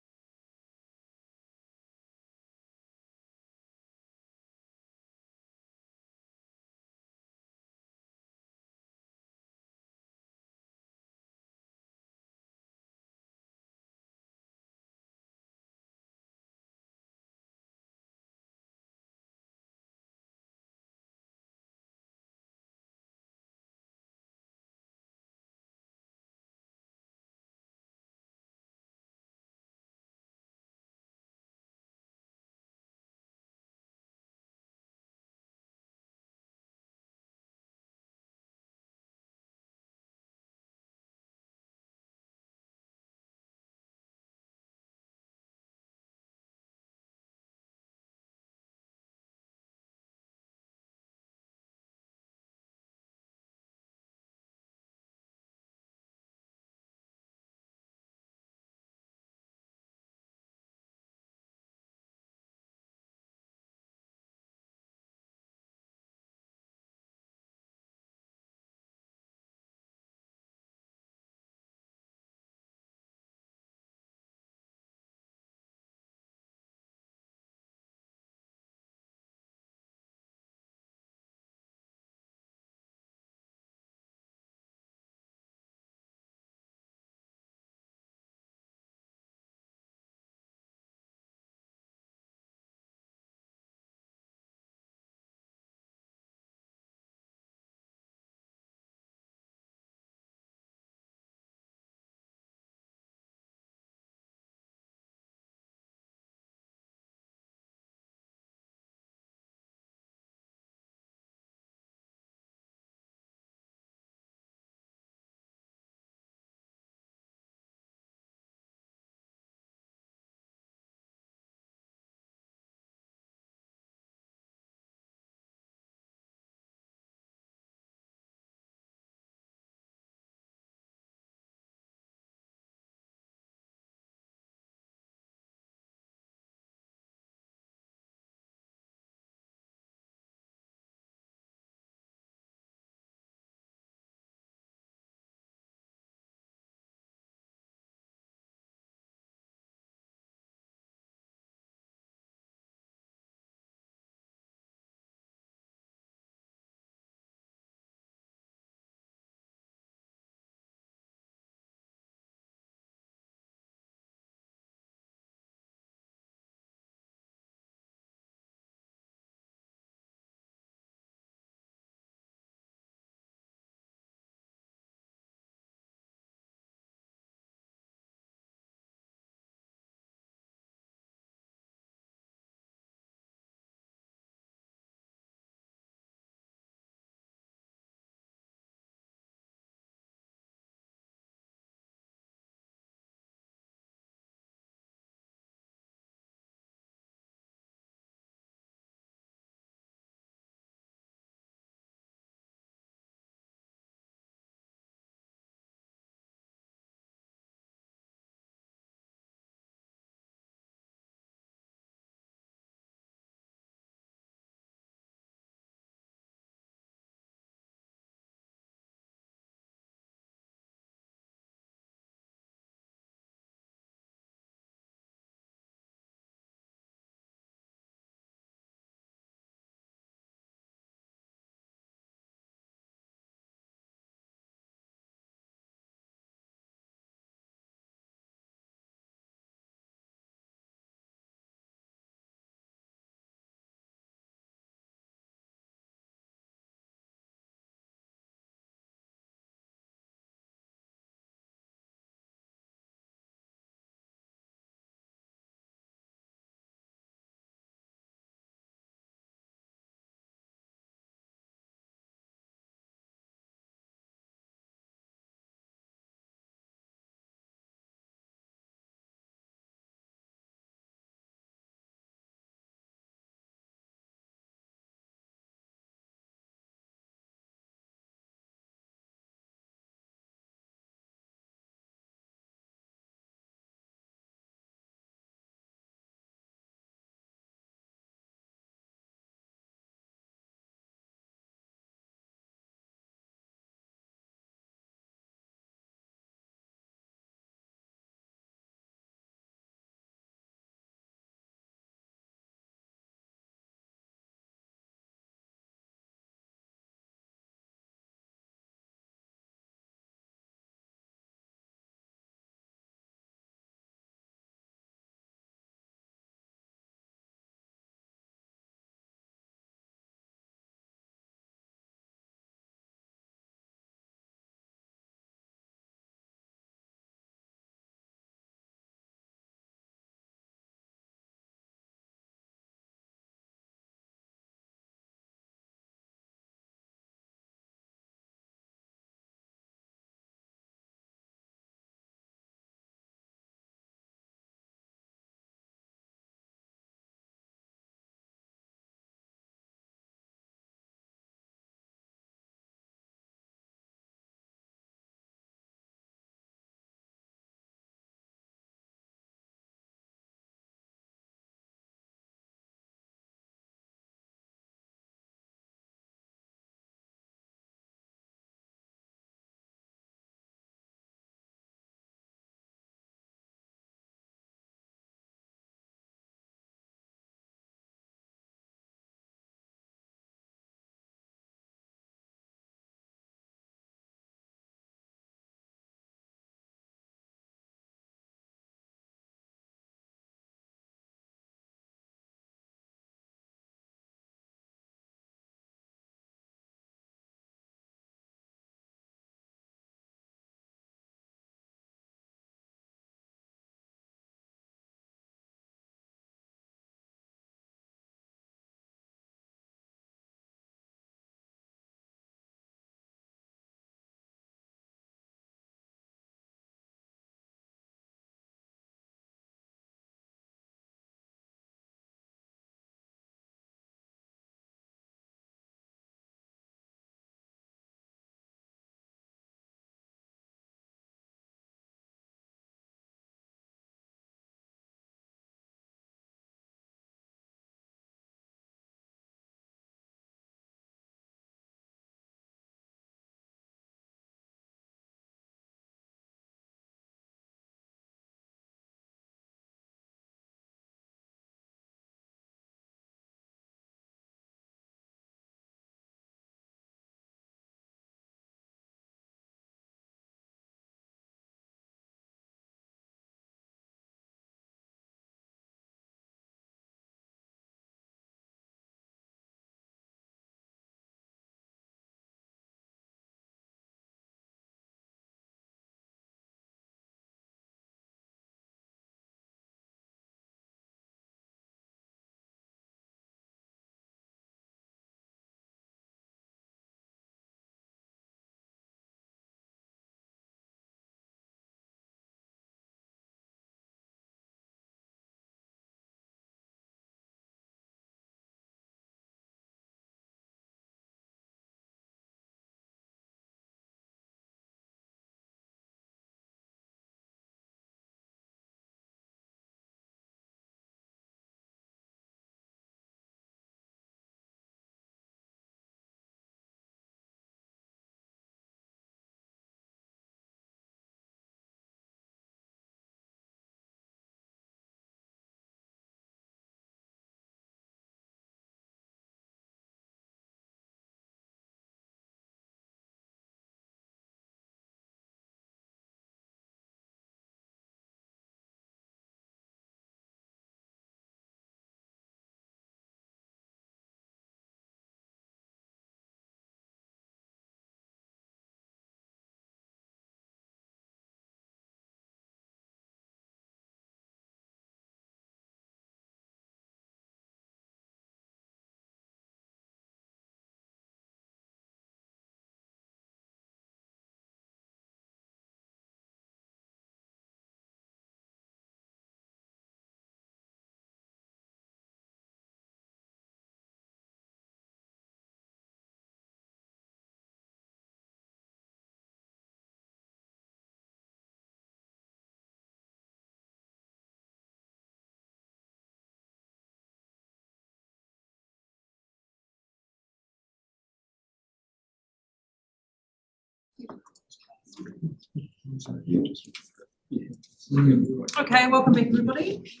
Okay, welcome back, everybody.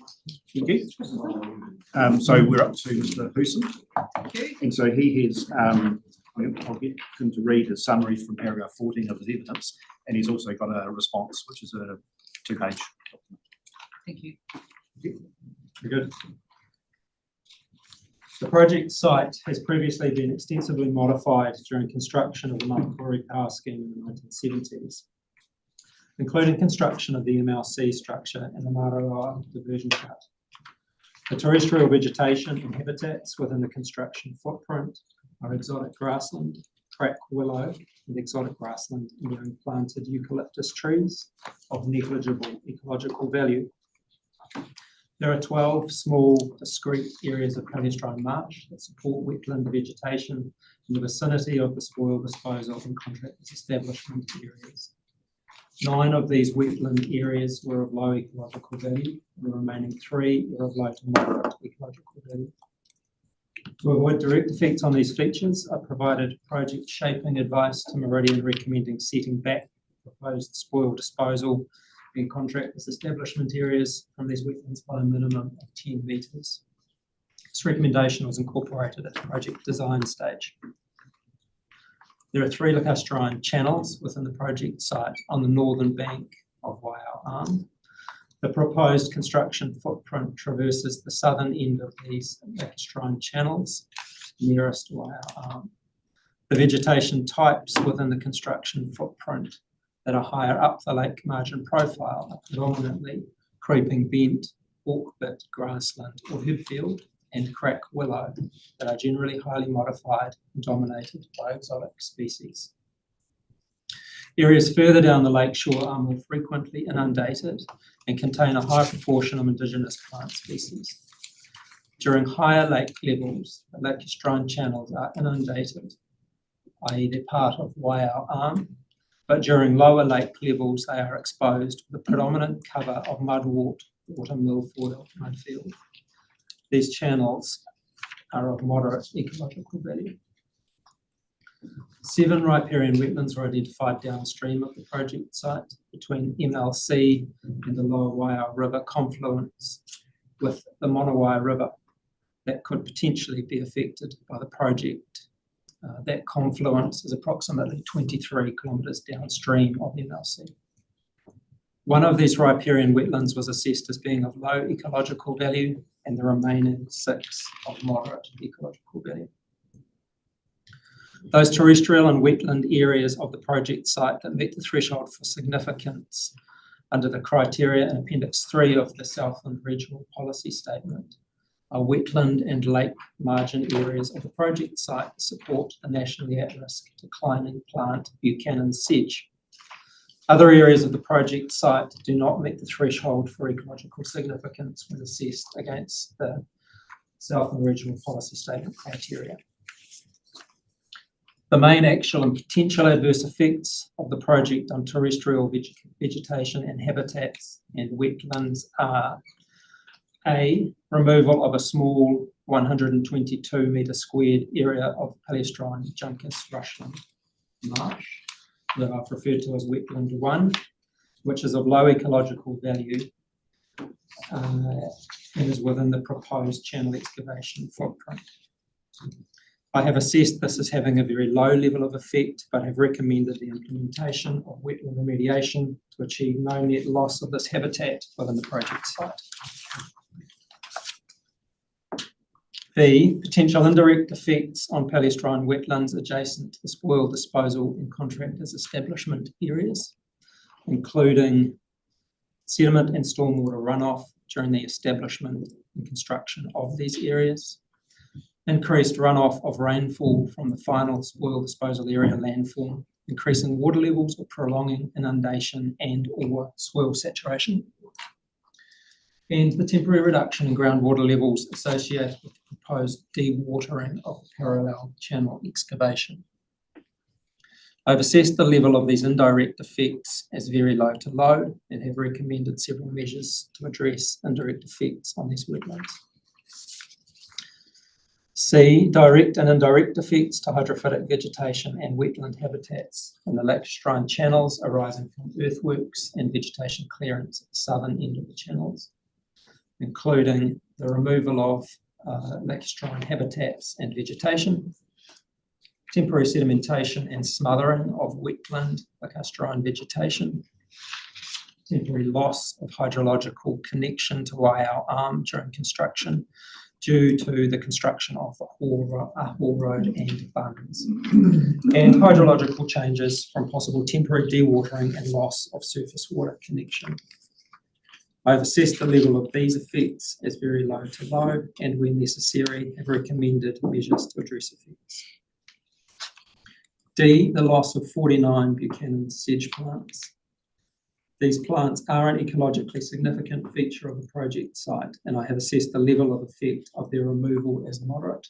Thank you. So we're up to Mr. Hewson. And so he has, I'll get him to read his summary from paragraph 14 of his evidence, and he's also got a response, which is a 2-page document. Thank you. Very good. The project site has previously been extensively modified during construction of the Mapakori power scheme in the 1970s, including construction of the MLC structure and the Mararoa diversion cut. The terrestrial vegetation and habitats within the construction footprint are exotic grassland, crack willow, and exotic grassland and young planted eucalyptus trees of negligible ecological value. There are 12 small, discrete areas of palustrine marsh that support wetland vegetation in the vicinity of the spoil disposal and contractors' establishment areas. 9 of these wetland areas were of low ecological value, and the remaining 3 were of low to moderate ecological value. To avoid direct effects on these features, I provided project shaping advice to Meridian recommending setting back proposed spoil disposal and contractors' establishment areas from these wetlands by a minimum of 10 metres. This recommendation was incorporated at the project design stage. There are 3 lacustrine channels within the project site on the northern bank of Waiau Arm. The proposed construction footprint traverses the southern end of these lacustrine channels nearest Waiau Arm. The vegetation types within the construction footprint that are higher up the lake margin profile are predominantly creeping bent, hawkbit grassland or headfield and crack willow that are generally highly modified and dominated by exotic species. Areas further down the lakeshore are more frequently inundated and contain a high proportion of indigenous plant species. During higher lake levels, the lacustrine channels are inundated, i.e. they're part of Waiau Arm, but during lower lake levels they are exposed with a predominant cover of mudwort, water milfoil mudfield. These channels are of moderate ecological value. 7 riparian wetlands were identified downstream of the project site between MLC and the lower Waiau River confluence with the Monowai River that could potentially be affected by the project. That confluence is approximately 23 kilometres downstream of MLC. One of these riparian wetlands was assessed as being of low ecological value and the remaining 6 of moderate ecological value. Those terrestrial and wetland areas of the project site that meet the threshold for significance under the criteria in Appendix 3 of the Southland Regional Policy Statement are wetland and lake margin areas of the project site that support a nationally at-risk declining plant Buchanan sedge. Other areas of the project site do not meet the threshold for ecological significance when assessed against the Southland Regional Policy Statement criteria. The main actual and potential adverse effects of the project on terrestrial vegetation and habitats and wetlands are A, removal of a small 122 metre squared area of palustrine juncus rushland marsh that I've referred to as wetland 1, which is of low ecological value and is within the proposed channel excavation footprint. I have assessed this as having a very low level of effect, but have recommended the implementation of wetland remediation to achieve no net loss of this habitat within the project site. B, potential indirect effects on palustrine wetlands adjacent to the spoil disposal and contractors' establishment areas, including sediment and stormwater runoff during the establishment and construction of these areas, increased runoff of rainfall from the final spoil disposal area landform, increasing water levels or prolonging inundation and or soil saturation, and the temporary reduction in groundwater levels associated with the proposed dewatering of the parallel channel excavation. I've assessed the level of these indirect effects as very low to low and have recommended several measures to address indirect effects on these wetlands. C, direct and indirect effects to hydrophytic vegetation and wetland habitats in the lacustrine channels arising from earthworks and vegetation clearance at the southern end of the channels, including the removal of lacustrine habitats and vegetation, temporary sedimentation and smothering of wetland lacustrine vegetation, temporary loss of hydrological connection to Waiau Arm during construction due to the construction of the Hall Road and bunds, and hydrological changes from possible temporary dewatering and loss of surface water connection. I have assessed the level of these effects as very low to low, and where necessary, have recommended measures to address effects. D, the loss of 49 Buchanan sedge plants. These plants are an ecologically significant feature of the project site, and I have assessed the level of effect of their removal as moderate.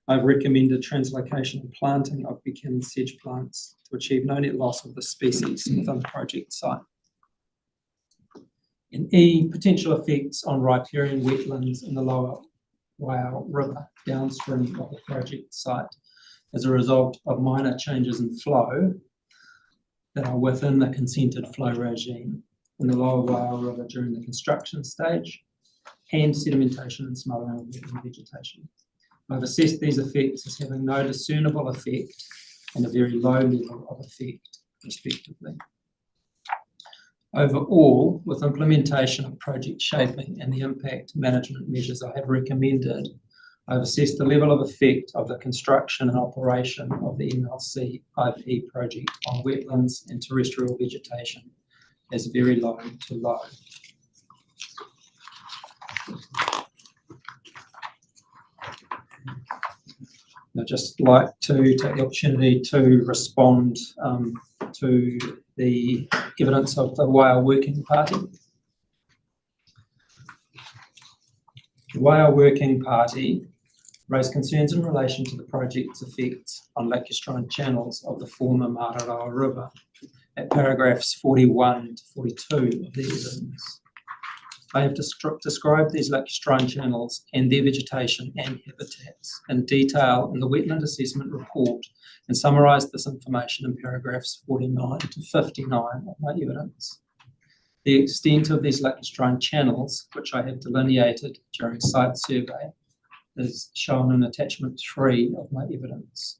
I've recommended translocation and planting of Buchanan sedge plants to achieve no net loss of the species within the project site. In E, potential effects on riparian wetlands in the lower Waiau River downstream of the project site as a result of minor changes in flow that are within the consented flow regime in the lower Waiau River during the construction stage, and sedimentation and smothering of wetland vegetation. I've assessed these effects as having no discernible effect and a very low level of effect, respectively. Overall, with implementation of project shaping and the impact management measures I have recommended, I've assessed the level of effect of the construction and operation of the MLC IP project on wetlands and terrestrial vegetation as very low to low. I'd just like to take the opportunity to respond to the evidence of the Waiau Working Party. The Waiau Working Party raised concerns in relation to the project's effects on lacustrine channels of the former Mararoa River at paragraphs 41 to 42 of the evidence. I have described these lacustrine channels and their vegetation and habitats in detail in the Wetland Assessment Report and summarised this information in paragraphs 49 to 59 of my evidence. The extent of these lacustrine channels, which I have delineated during site survey, is shown in attachment 3 of my evidence.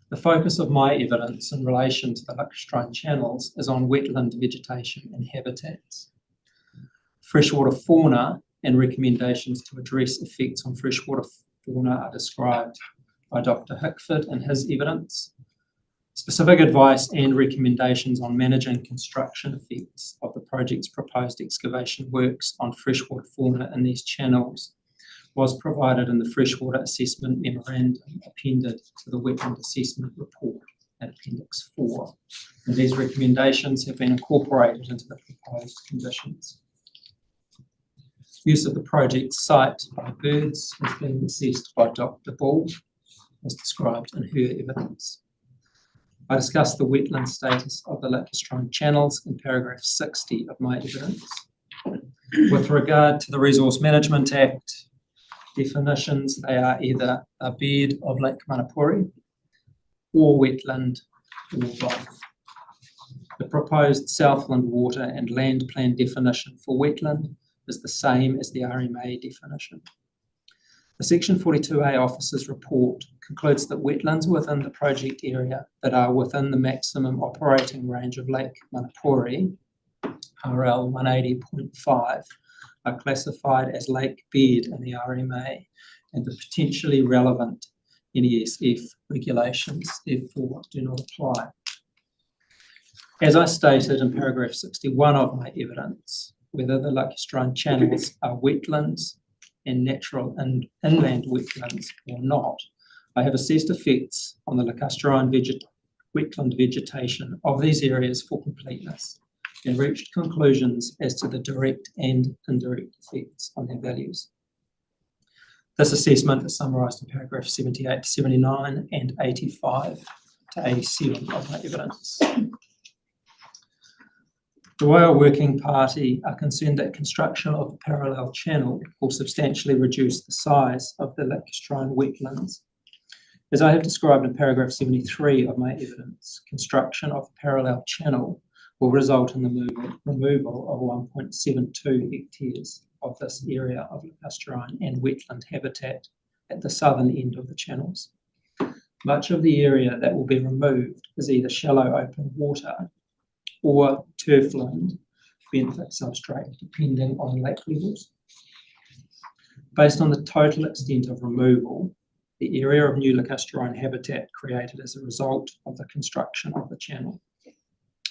The focus of my evidence in relation to the lacustrine channels is on wetland vegetation and habitats. Freshwater fauna and recommendations to address effects on freshwater fauna are described by Dr. Hickford in his evidence. Specific advice and recommendations on managing construction effects of the project's proposed excavation works on freshwater fauna in these channels was provided in the Freshwater Assessment Memorandum appended to the Wetland Assessment Report at Appendix 4. And these recommendations have been incorporated into the proposed conditions. Use of the project site by birds has been assessed by Dr. Ball, as described in her evidence. I discussed the wetland status of the lacustrine channels in paragraph 60 of my evidence. With regard to the Resource Management Act definitions, they are either a bed of Lake Manapuri or wetland or both. The proposed Southland water and land plan definition for wetland is the same as the RMA definition. The Section 42A Officer's report concludes that wetlands within the project area that are within the maximum operating range of Lake Manapuri, RL 180.5, are classified as lake bed in the RMA, and the potentially relevant NESF regulations therefore do not apply. As I stated in paragraph 61 of my evidence, whether the lacustrine channels are wetlands and natural and inland wetlands or not, I have assessed effects on the lacustrine wetland vegetation of these areas for completeness and reached conclusions as to the direct and indirect effects on their values. This assessment is summarised in paragraph 78 to 79 and 85 to 87 of my evidence. The Waiau Working Party are concerned that construction of a parallel channel will substantially reduce the size of the lacustrine wetlands. As I have described in paragraph 73 of my evidence, construction of a parallel channel will result in the removal of 1.72 hectares of this area of lacustrine and wetland habitat at the southern end of the channels. Much of the area that will be removed is either shallow open water or turfland benthic substrate, depending on lake levels. Based on the total extent of removal, the area of new lacustrine habitat created as a result of the construction of the channel,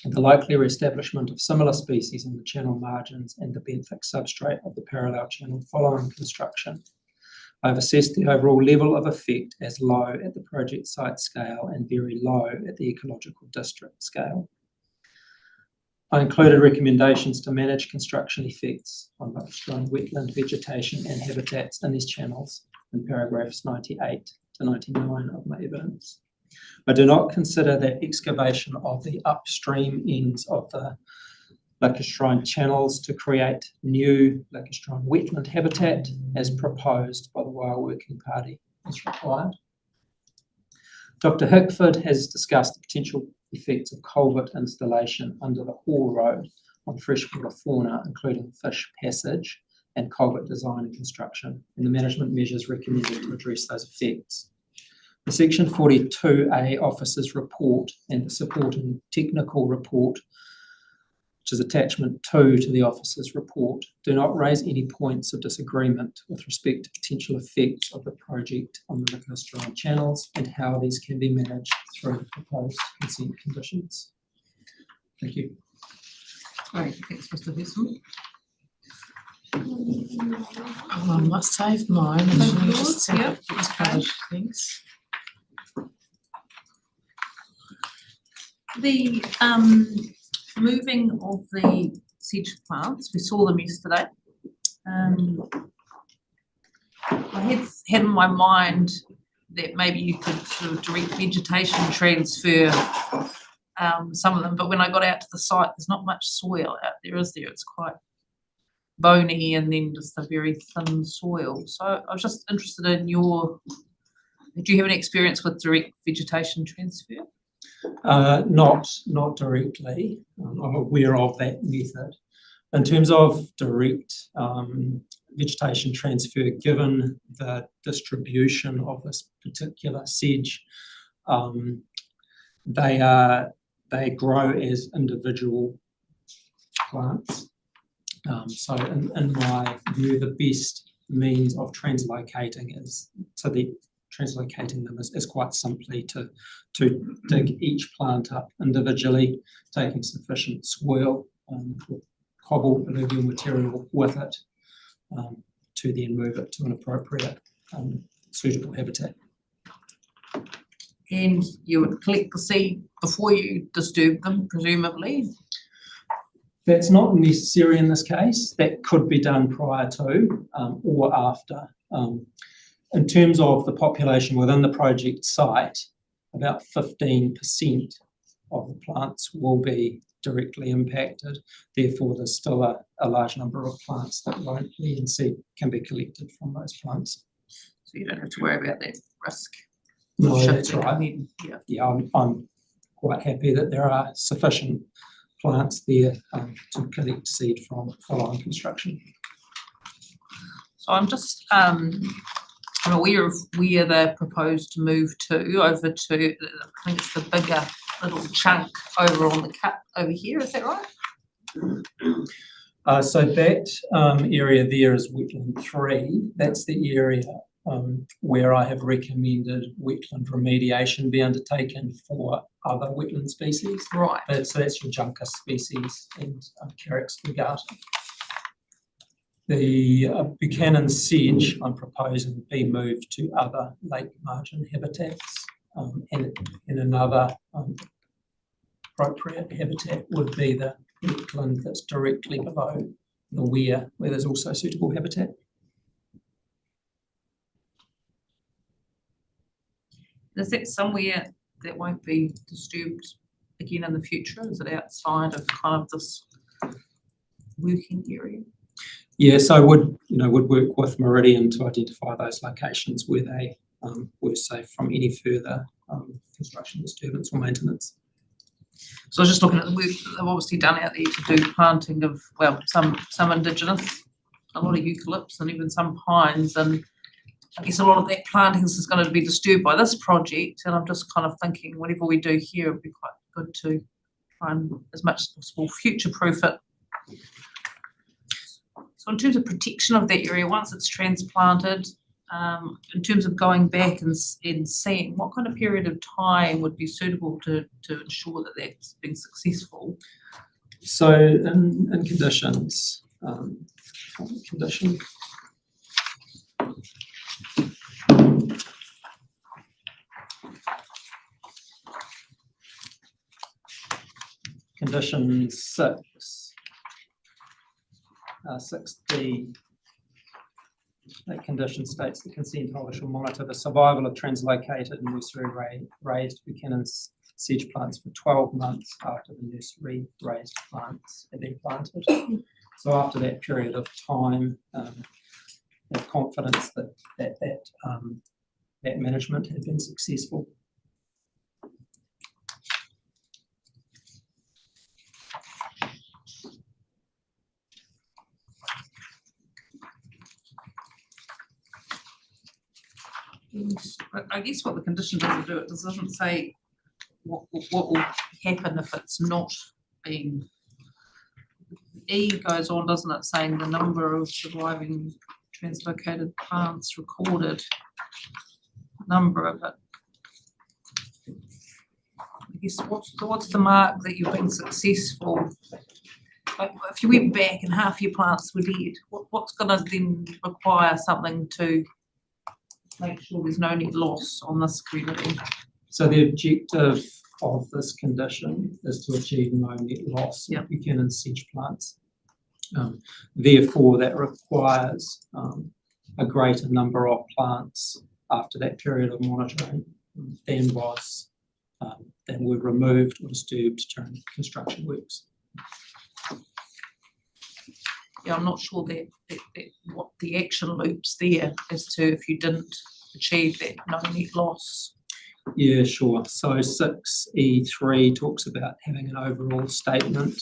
and the likely re-establishment of similar species in the channel margins and the benthic substrate of the parallel channel following construction, I've assessed the overall level of effect as low at the project site scale and very low at the ecological district scale. I included recommendations to manage construction effects on lacustrine wetland vegetation and habitats in these channels in paragraphs 98 to 99 of my evidence. I do not consider that excavation of the upstream ends of the lacustrine channels to create new lacustrine wetland habitat as proposed by the Waiau Working Party is required. Dr. Hickford has discussed the potential effects of culvert installation under the Hall Road on freshwater fauna, including fish passage and culvert design and construction, and the management measures recommended to address those effects. The Section 42A Officer's Report and the supporting technical report, which is attachment 2 to the Officer's Report, do not raise any points of disagreement with respect to potential effects of the project on the lacustrine channels and how these can be managed through the proposed consent conditions. Thank you. Great, thanks, Mr. Hessel. Oh, I might save mine and then you just see if it's covered. Thanks. The moving of the sedge plants, we saw them yesterday. I had in my mind that maybe you could sort of direct vegetation transfer some of them, but when I got out to the site, there's not much soil out there, is there? It's quite bony and then just a very thin soil. So I was just interested in do you have any experience with direct vegetation transfer? Not directly. I'm aware of that method. In terms of direct vegetation transfer, given the distribution of this particular sedge, they grow as individual plants. So in my view, the best means of translocating them is quite simply to dig each plant up individually, taking sufficient soil, cobble alluvial material with it, to then move it to an appropriate suitable habitat. And you would collect the seed before you disturb them, presumably? That's not necessary in this case. That could be done prior to or after. In terms of the population within the project site, about 15% of the plants will be directly impacted. Therefore, there's still a large number of plants that won't be, and seed can be collected from those plants. So you don't have to worry about that risk. No, that's right. Yeah, I'm quite happy that there are sufficient plants there to collect seed from following construction. So I'm just I'm aware of where they're proposed to move to, over to, I think it's the bigger little chunk over on the cut over here, is that right? So that area there is wetland 3. That's the area where I have recommended wetland remediation be undertaken for other wetland species. Right. So that's your Juncus species and Carex ligata. The Buchanan sedge I'm proposing be moved to other lake margin habitats, and another appropriate habitat would be the wetland that's directly below the weir, where there's also suitable habitat. Is that somewhere that won't be disturbed again in the future? Is it outside of kind of this working area? Yes, I would work with Meridian to identify those locations where they were safe from any further construction disturbance or maintenance. So I was just looking at the work that they've obviously done out there to do planting of, well, some indigenous, a lot of eucalypts and even some pines, and I guess a lot of that plantings is going to be disturbed by this project, and I'm just kind of thinking whatever we do here would be quite good to try and, as much as possible, future-proof it. So in terms of protection of that area, once it's transplanted, in terms of going back and seeing, what kind of period of time would be suitable to ensure that that's been successful? So in conditions, condition 6D, that condition states the consent holder shall monitor the survival of translocated nursery raised Buchanan sedge plants for 12 months after the nursery raised plants have been planted. So after that period of time, have confidence that management had been successful. I guess what the condition doesn't do, it doesn't say what will happen if it's not being. E goes on, doesn't it, saying the number of surviving translocated plants recorded, number of it. I guess what's the mark that you've been successful? Like if you went back and half your plants were dead, what's going to then require something to make sure there's no net loss on this community? So the objective of this condition is to achieve no net loss of Buchanan sedge plants. Therefore, that requires a greater number of plants after that period of monitoring than were removed or disturbed during construction works. Yeah, I'm not sure that what the action loops there as to if you didn't achieve that no net loss. Yeah, sure. So 6E3 talks about having an overall statement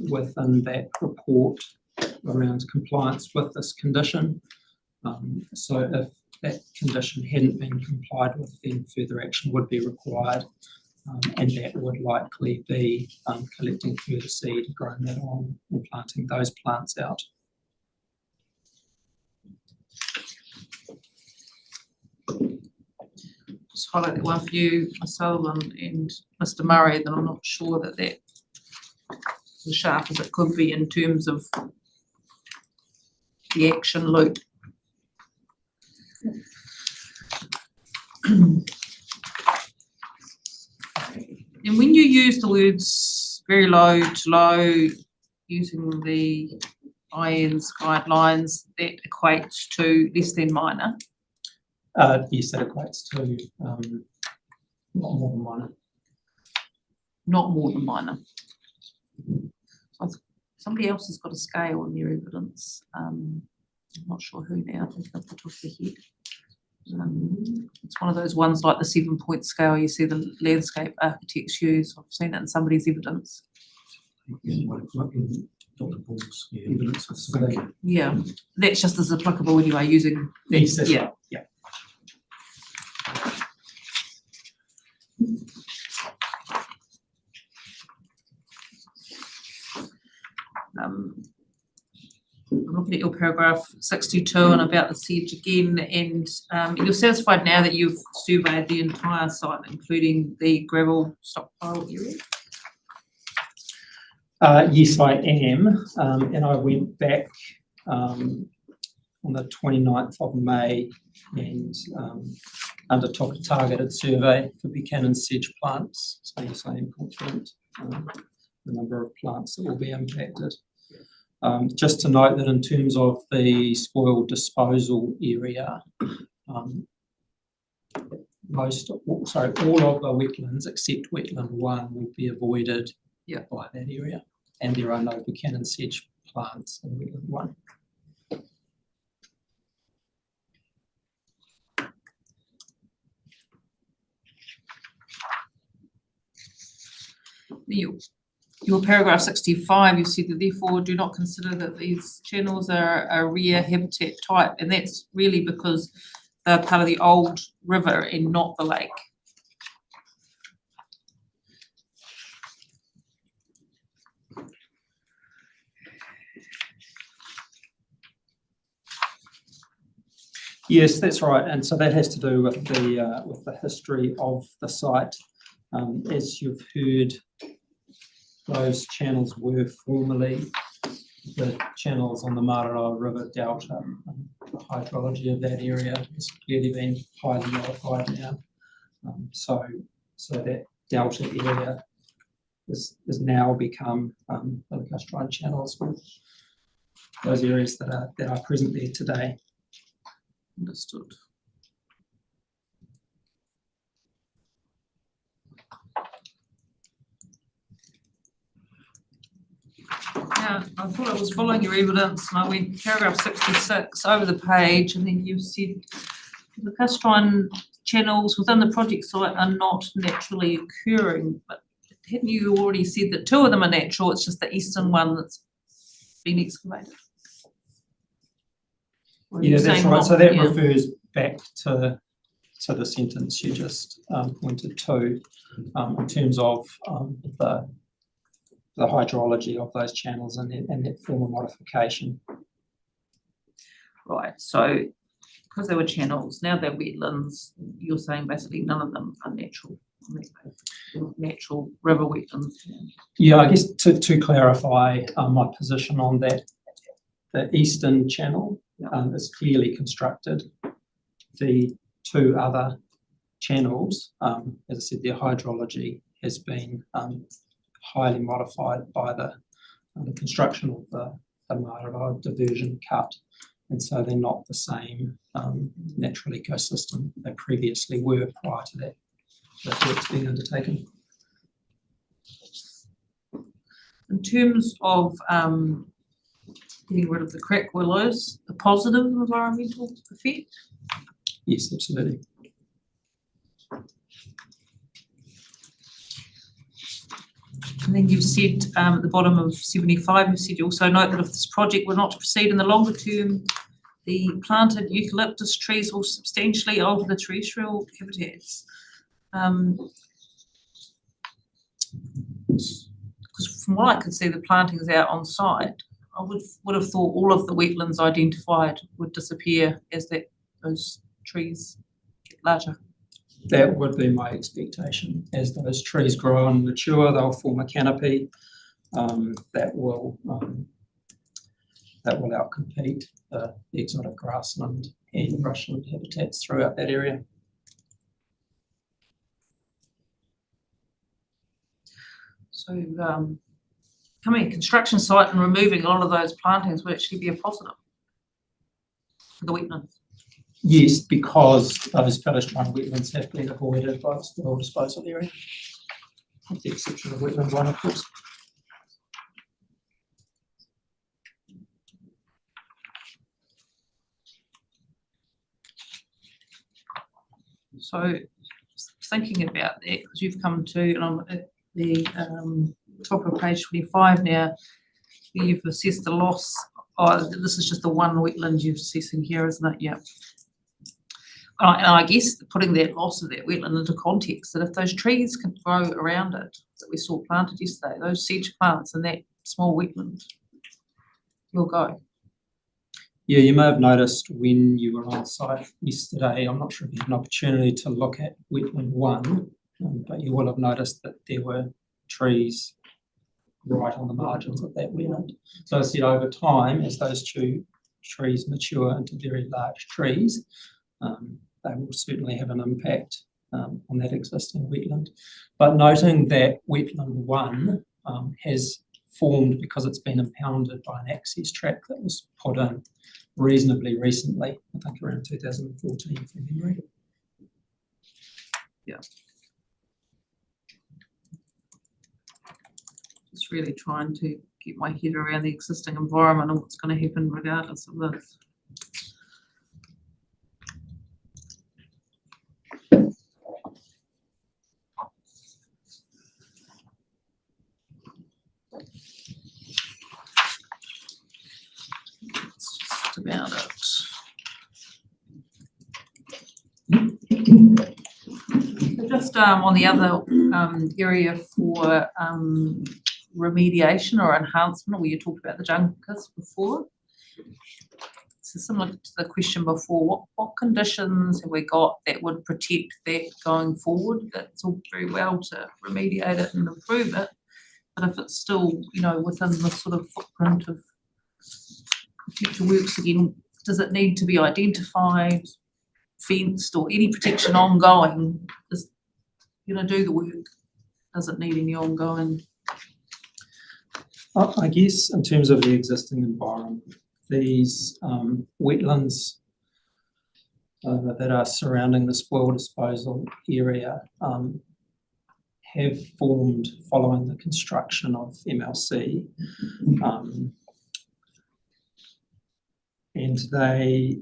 within that report around compliance with this condition. So if that condition hadn't been complied with, then further action would be required, and that would likely be collecting further seed, growing that on, and planting those plants out. Just highlight that one for you, Southland and Mr. Murray, that I'm not sure that that's as sharp as it could be in terms of the action loop. And when you use the words very low to low, using the IN's guidelines, that equates to less than minor. Yes, that equates to not more than minor. Not more than minor. Somebody else has got a scale in their evidence. I'm not sure who now, I think off the top of the head. It's one of those ones like the 7-point scale you see the landscape architects use. I've seen it in somebody's evidence. Yeah, that's just as applicable anyway, using yeah. I'm looking at your paragraph 62 and about the sedge again, and you're satisfied now that you've surveyed the entire site, including the gravel stockpile area? Yes, I am, and I went back on the 29th of May and undertook a targeted survey for Buchanan sedge plants, so yes, I am confident the number of plants that will be impacted. Just to note that in terms of the spoil disposal area, all of the wetlands except wetland 1 would be avoided by that area. and there are no Buchanan sedge plants in wetland 1. Your paragraph 65, you said that therefore do not consider that these channels are a rare habitat type, and that's really because they're part of the old river and not the lake. Yes, that's right, and so that has to do with the history of the site. As you've heard, those channels were formerly the channels on the Mararoa River Delta. The hydrology of that area has clearly been highly modified now. So that delta area has now become the lacustrine channels with those areas that are present there today. Understood. Yeah, I thought I was following your evidence, and I went paragraph 66 over the page, and then you said the lacustrine channels within the project site are not naturally occurring, but hadn't you already said that 2 of them are natural, it's just the eastern one that's been excavated? Yeah, that's right. So that refers back to the sentence you just pointed to in terms of the hydrology of those channels and that form of modification. Right, so because they were channels, now they're wetlands, you're saying basically none of them are natural river wetlands. Yeah, I guess to clarify my position on that, the eastern channel is clearly constructed. The 2 other channels, as I said, their hydrology has been highly modified by the construction of the Mararoa diversion cut, and so they're not the same natural ecosystem they previously were prior to that work's being undertaken. In terms of getting rid of the crack willows, a positive environmental effect? Yes, absolutely. And then you've said at the bottom of 75, you said you also note that if this project were not to proceed in the longer term, the planted eucalyptus trees will substantially alter the terrestrial habitats. Because from what I could see, the plantings out on site, I would have thought all of the wetlands identified would disappear as those trees get larger. That would be my expectation. As those trees grow and mature, they'll form a canopy that will outcompete the exotic grassland and brushland habitats throughout that area. So coming to construction site and removing a lot of those plantings would actually be a positive for the wetlands. Yes, because those palustrine wetlands have been avoided by the soil disposal area, with the exception of wetland 1, of course. So thinking about that, because you've come to, and I'm at the top of page 25 now, you've assessed the loss. Oh, this is just the one wetland you're assessing here, isn't it? Yeah. And I guess putting that loss of that wetland into context, that if those trees can grow around it that we saw planted yesterday, those sedge plants in that small wetland will go. Yeah, you may have noticed when you were on site yesterday, I'm not sure if you had an opportunity to look at wetland 1, but you will have noticed that there were trees right on the margins of that wetland. So I said over time, as those 2 trees mature into very large trees, they will certainly have an impact on that existing wetland. But noting that wetland 1 has formed because it's been impounded by an access track that was put in reasonably recently, I think around 2014 from memory. Yeah. Just really trying to get my head around the existing environment and what's going to happen regardless of this. That's just about it. So just on the other area for remediation or enhancement, where you talked about the junkers before. So similar to the question before, what conditions have we got that would protect that going forward? That's all very well to remediate it and improve it, but if it's still, you know, within the sort of footprint of future works again, does it need to be identified, fenced, or any protection ongoing? Is going to do the work? Does it need any ongoing? I guess in terms of the existing environment, these wetlands that are surrounding the spoil disposal area have formed following the construction of MLC, and they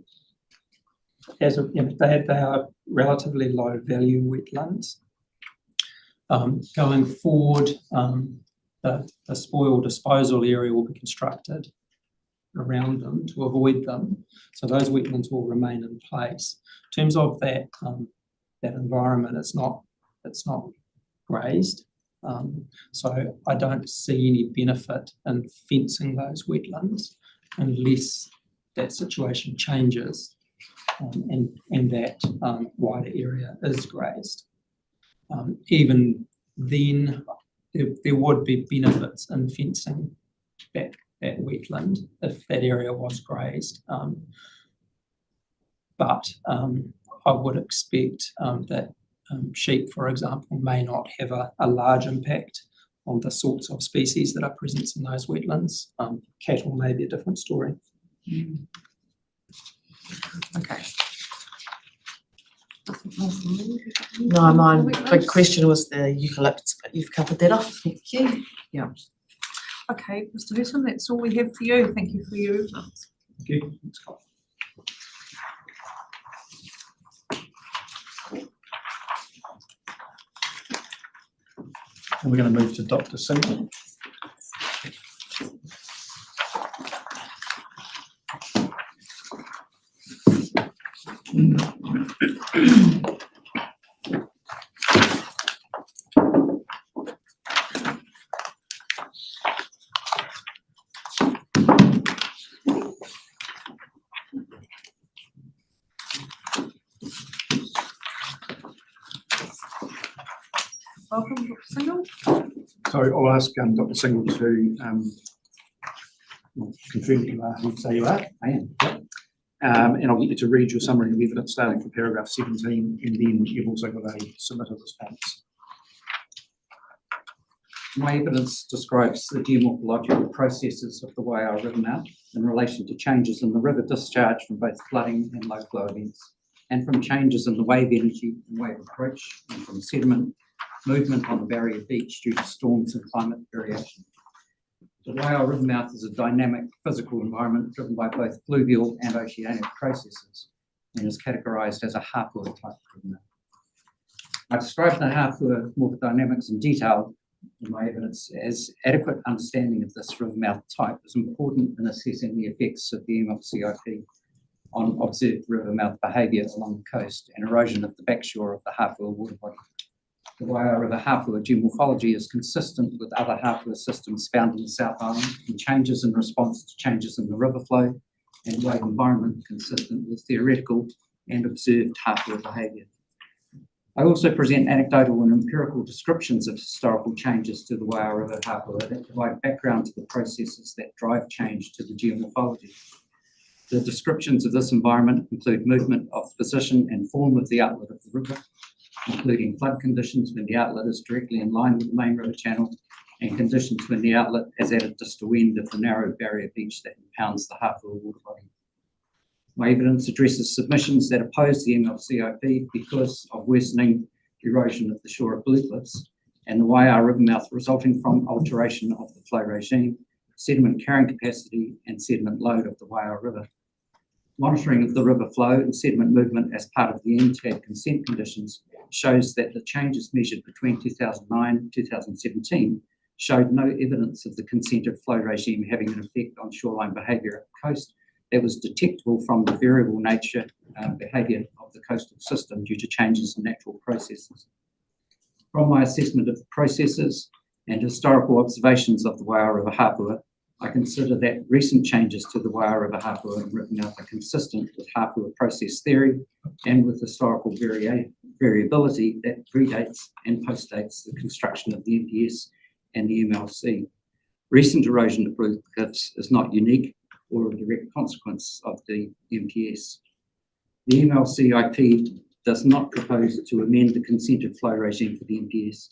are relatively low value wetlands. Going forward, the spoil disposal area will be constructed around them to avoid them, so those wetlands will remain in place. In terms of that environment, it's not grazed, so I don't see any benefit in fencing those wetlands unless that situation changes and that wider area is grazed. Even then, there would be benefits in fencing that wetland if that area was grazed. But I would expect that sheep, for example, may not have a large impact on the sorts of species that are present in those wetlands. Cattle may be a different story. Okay. No, my big question was the eucalyptus, but you've covered that off. Thank you. Yeah. Okay, Mr. Hutton, that's all we have for you. Thank you for your evidence. Thank you. And we're going to move to Dr. Single. Welcome, Dr. Single. So I'll ask Dr. Single to confirm that you are who you say you are. I am. Yep. And I'll get you to read your summary of evidence starting from paragraph 17, and then you've also got a submitted response. My evidence describes the geomorphological processes of the Waiau River mouth in relation to changes in the river discharge from both flooding and low flow events, and from changes in the wave energy and wave approach, and from sediment movement on the barrier beach due to storms and climate variation. The Waiau River mouth is a dynamic physical environment driven by both fluvial and oceanic processes, and is categorised as a hapua type river mouth. I described the hapua morphodynamics in detail in my evidence, as adequate understanding of this river mouth type is important in assessing the effects of the MLCIP on observed river mouth behaviour along the coast and erosion of the backshore of the hapua water body. The Waiau River hapua geomorphology is consistent with other hapua systems found in the South Island, and changes in response to changes in the river flow and wave environment consistent with theoretical and observed hapua behaviour. I also present anecdotal and empirical descriptions of historical changes to the Waiau River hapua that provide background to the processes that drive change to the geomorphology. The descriptions of this environment include movement of position and form of the outlet of the river, including flood conditions when the outlet is directly in line with the main river channel, and conditions when the outlet is at a distal end of the narrow barrier beach that impounds the hapua water body. My evidence addresses submissions that oppose the MLCIP because of worsening erosion of the shore of blue cliffs and the Waiau River mouth resulting from alteration of the flow regime, sediment carrying capacity, and sediment load of the Waiau River. Monitoring of the river flow and sediment movement as part of the NTAD consent conditions shows that the changes measured between 2009 and 2017 showed no evidence of the consented flow regime having an effect on shoreline behaviour at the coast that was detectable from the variable nature behaviour of the coastal system due to changes in natural processes. From my assessment of the processes and historical observations of the Waiau River hapua, I consider that recent changes to the Waiau River hapua and river mouth are consistent with hapua process theory and with historical variability that predates and postdates the construction of the MPS and the MLC. Recent erosion of blue cliffs is not unique or a direct consequence of the MPS. The MLC IP does not propose to amend the consented flow regime for the MPS.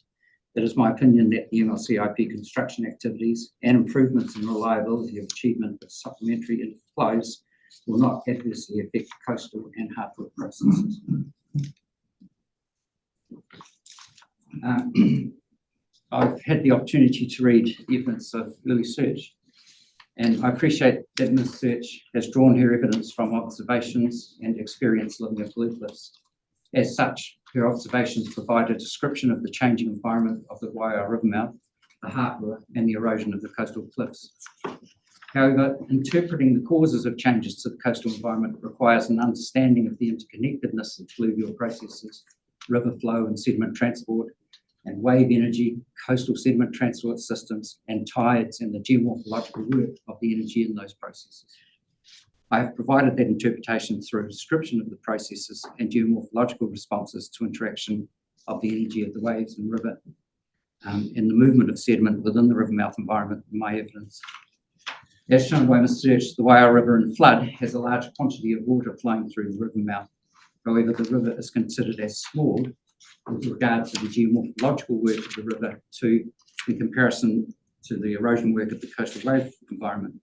It is my opinion that the MLC IP construction activities and improvements in reliability of achievement of supplementary flows will not adversely affect coastal and hapua processes. I've had the opportunity to read evidence of early search, and I appreciate that Ms. Search has drawn her evidence from observations and experience living at blue cliffs. As such, her observations provide a description of the changing environment of the Waiau River mouth, the hapua, and the erosion of the coastal cliffs. However, interpreting the causes of changes to the coastal environment requires an understanding of the interconnectedness of fluvial processes, river flow and sediment transport, and wave energy, coastal sediment transport systems, and tides, and the geomorphological work of the energy in those processes. I have provided that interpretation through a description of the processes and geomorphological responses to interaction of the energy of the waves and river and the movement of sediment within the river mouth environment in my evidence. As shown by Ms. Search, the Waiau River in flood has a large quantity of water flowing through the river mouth. However, the river is considered as small with regard to the geomorphological work of the river in comparison to the erosion work of the coastal wave environment.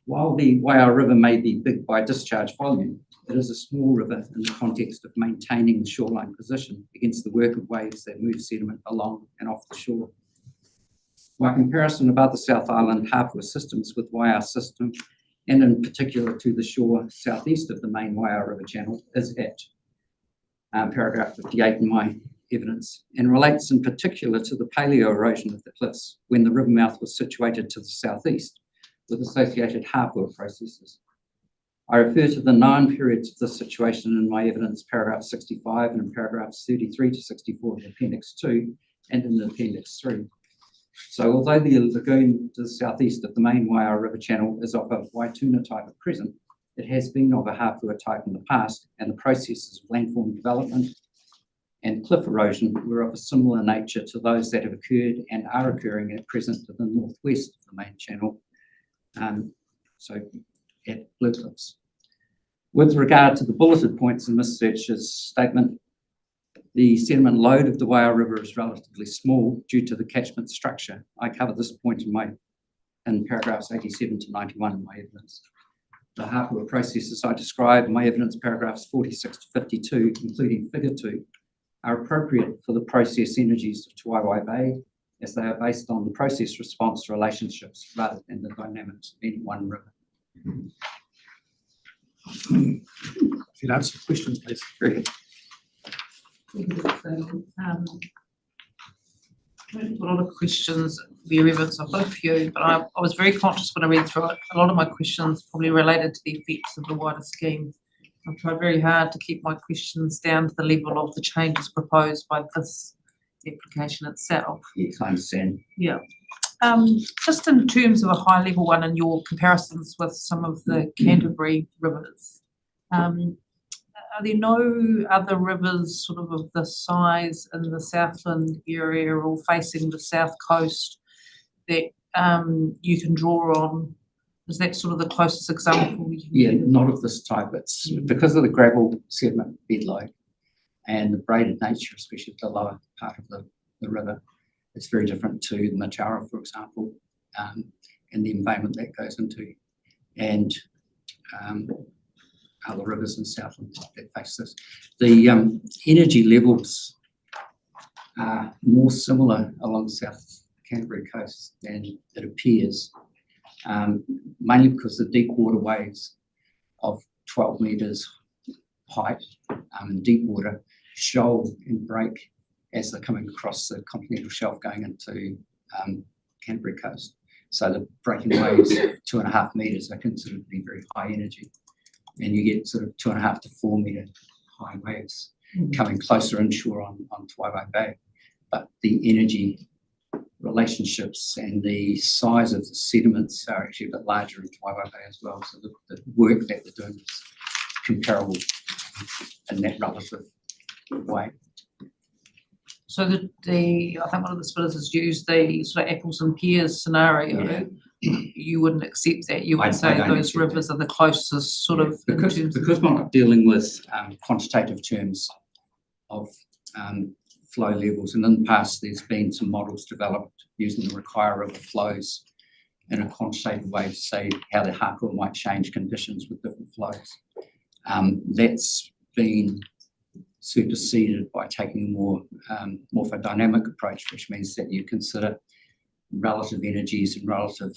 While the Waiau River may be big by discharge volume, it is a small river in the context of maintaining the shoreline position against the work of waves that move sediment along and off the shore. My comparison of other South Island hapua systems with Waiau system, and in particular to the shore southeast of the main Waiau River channel, is at paragraph 58 in my evidence, and relates in particular to the paleo erosion of the cliffs when the river mouth was situated to the southeast, with associated hapua processes. I refer to the 9 periods of this situation in my evidence, paragraph 65 and in paragraphs 33 to 64 of Appendix 2 and in Appendix 3. So although the lagoon to the southeast of the main Waiau River channel is of a Waituna type at present, it has been of a hapua type in the past, and the processes of landform development and cliff erosion were of a similar nature to those that have occurred and are occurring at present to the northwest of the main channel, so at Blue Cliffs. With regard to the bulleted points in Ms. Search's statement, the sediment load of the Waiau River is relatively small due to the catchment structure. I cover this point in paragraphs 87 to 91 in my evidence. The hapua processes I describe in my evidence, paragraphs 46 to 52, including figure 2, are appropriate for the process energies of Te Waiwai Bay, as they are based on the process response relationships rather than the dynamics of any one river. If you'd answer the questions, please. Very good. A lot of questions for your evidence. I've got a few, but I was very conscious when I read through it. A lot of my questions probably related to the effects of the wider scheme. I've tried very hard to keep my questions down to the level of the changes proposed by this application itself. Yes, I understand. Yeah. Just in terms of a high level one in your comparisons with some of the Canterbury rivers, are there no other rivers sort of this size in the Southland area or facing the south coast that you can draw on? Is that sort of the closest example? Yeah, not of this type. It's because of the gravel sediment bed load and the braided nature, especially the lower part of the river. It's very different to the Mataura, for example, and the environment that goes into, and other rivers in Southland that face this. The energy levels are more similar along South Canterbury coast than it appears, mainly because the deep water waves of 12 metres height in deep water shoal and break as they're coming across the continental shelf going into Canterbury coast. So the breaking waves of 2.5 metres are considered to be very high energy, and you get sort of 2.5 to 4 metre high waves coming closer inshore on Taiwan Bay. But the energy relationships and the size of the sediments are actually a bit larger in Taiwan Bay as well. So the work that they're doing is comparable in that relative way. So I think one of the spinners has used the sort of apples and pears scenario. Yeah. You wouldn't accept that. You would I say don't those accept rivers are the closest sort of. Because we're not dealing with quantitative terms of flow levels, and in the past there's been some models developed using the Require River flows in a quantitative way to say how the Hākua might change conditions with different flows. That's been superseded by taking a more morphodynamic approach, which means that you consider relative energies and relative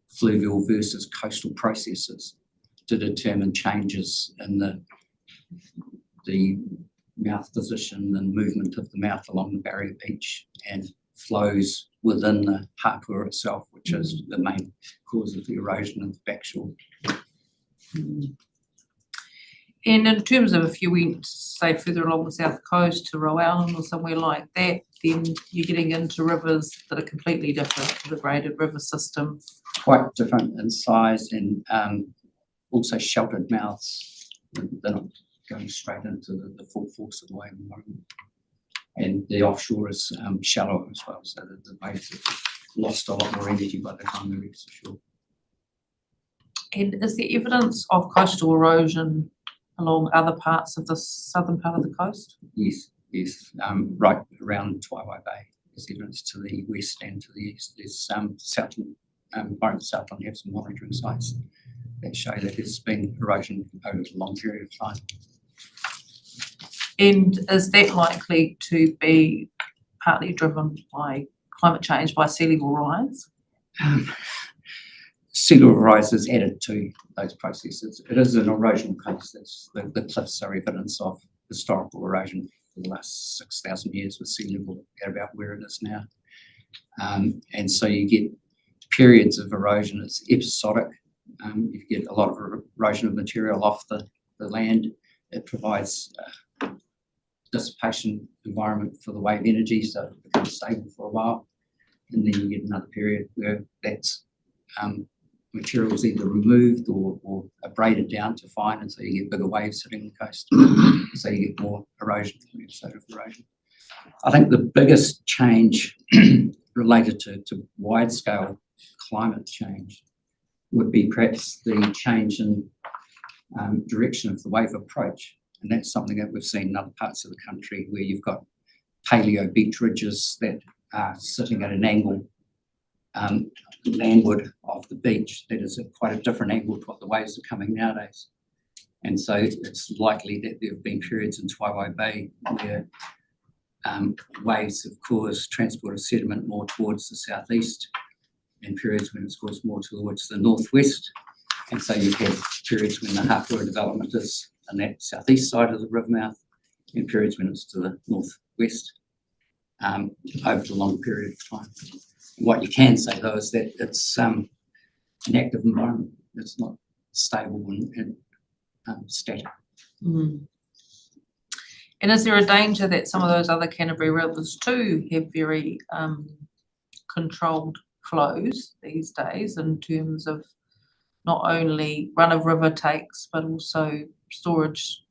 fluvial versus coastal processes to determine changes in the mouth position and movement of the mouth along the barrier beach and flows within the Hākua itself, which is the main cause of the erosion of the backshore. And in terms of if you went, say, further along the south coast to Roe Island or somewhere like that, then you're getting into rivers that are completely different to the graded river system. Quite different in size and also sheltered mouths. They're not going straight into the full force of the wave environment. And the offshore is shallow as well, so that the waves have lost a lot more energy by the time they reach the shore. And is there evidence of coastal erosion along other parts of the southern part of the coast? Yes. Right around Taiwan Bay, there's evidence to the west and to the east. There's Southland, Southland have some monitoring sites that show that there's been erosion over a long period of time. And is that likely to be partly driven by climate change, by sea level rise? Sea level rise is added to those processes. It is an erosional case. The cliffs are evidence of historical erosion for the last 6,000 years with sea level at about where it is now. And so you get periods of erosion. It's episodic. You get a lot of erosion of material off the land. It provides dissipation environment for the wave energy, so it becomes stable for a while. And then you get another period where that's material is either removed or abraded down to fine, and so you get bigger waves hitting the coast. So you get more erosion from episode of erosion. I think the biggest change related to wide-scale climate change would be perhaps the change in direction of the wave approach. And that's something that we've seen in other parts of the country where you've got paleo beach ridges that are sitting at an angle landward of the beach that is at quite a different angle to what the waves are coming nowadays. And so it's likely that there have been periods in Taiwan Bay where waves have caused transport of sediment more towards the southeast, and periods when it's caused more towards the northwest. And so you've had periods when the Hākua development is on that southeast side of the river mouth, and periods when it's to the northwest over the long period of time. What you can say though is that it's an active environment. It's not stable and static. Mm. And is there a danger that some of those other Canterbury rivers too have very controlled flows these days in terms of not only run of river takes but also storage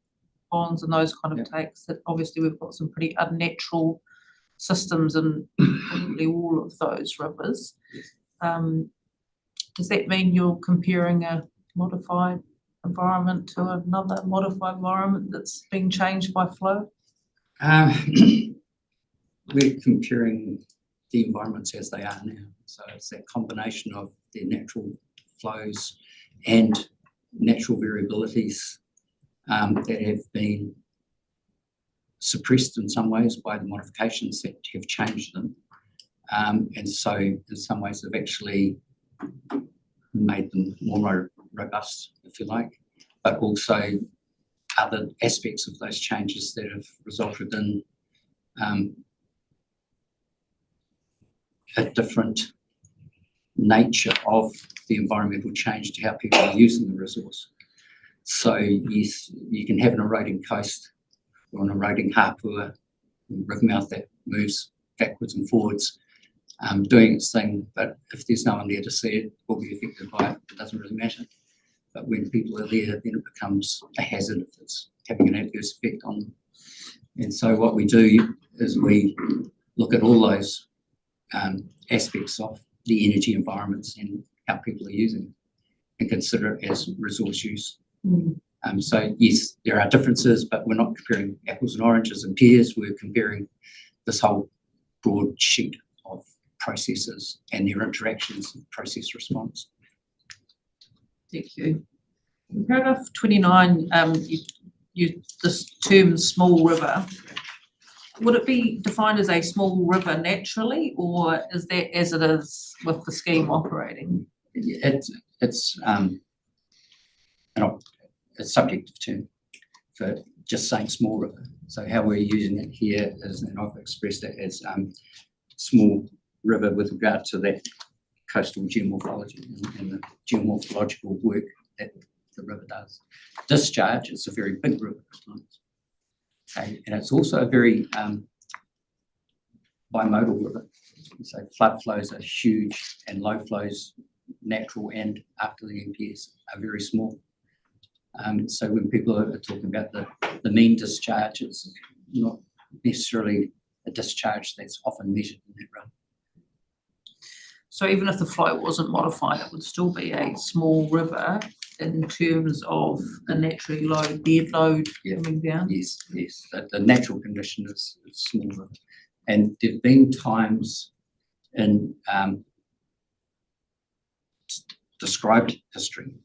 ponds and those kind of takes? That obviously we've got some pretty unnatural systems in probably all of those rivers. Does that mean you're comparing a modified environment to another modified environment that's being changed by flow? We're comparing the environments as they are now. So it's that combination of their natural flows and natural variabilities that have been suppressed in some ways by the modifications that have changed them. And so in some ways they've actually made them more robust, if you like, but also other aspects of those changes that have resulted in a different nature of the environmental change to how people are using the resource. So yes, you can have an eroding coast or an eroding hapua, river mouth that moves backwards and forwards, doing its thing, but if there's no one there to see it or be affected by it, it doesn't really matter. But when people are there, then it becomes a hazard if it's having an adverse effect on them. And so what we do is we look at all those aspects of the energy environments and how people are using it and consider it as resource use. So yes, there are differences, but we're not comparing apples and oranges and pears. We're comparing this whole broad sheet of processes and their interactions and process response. Thank you. In paragraph 29, this term small river, would it be defined as a small river naturally, or is that as it is with the scheme operating? It's a subjective term for just saying small river. So how we're using it here is, and I've expressed it as small river with regard to that coastal geomorphology and the geomorphological work that the river does. Discharge is a very big river at times. Okay, and it's also a very bimodal river. So flood flows are huge and low flows, natural and after the MPS, are very small. So when people are talking about the mean discharge, it's not necessarily a discharge that's often measured in that river. So even if the flow wasn't modified, it would still be a small river in terms of a naturally low bed load coming down? Yes, yes. The natural condition is small river. And there have been times in described history,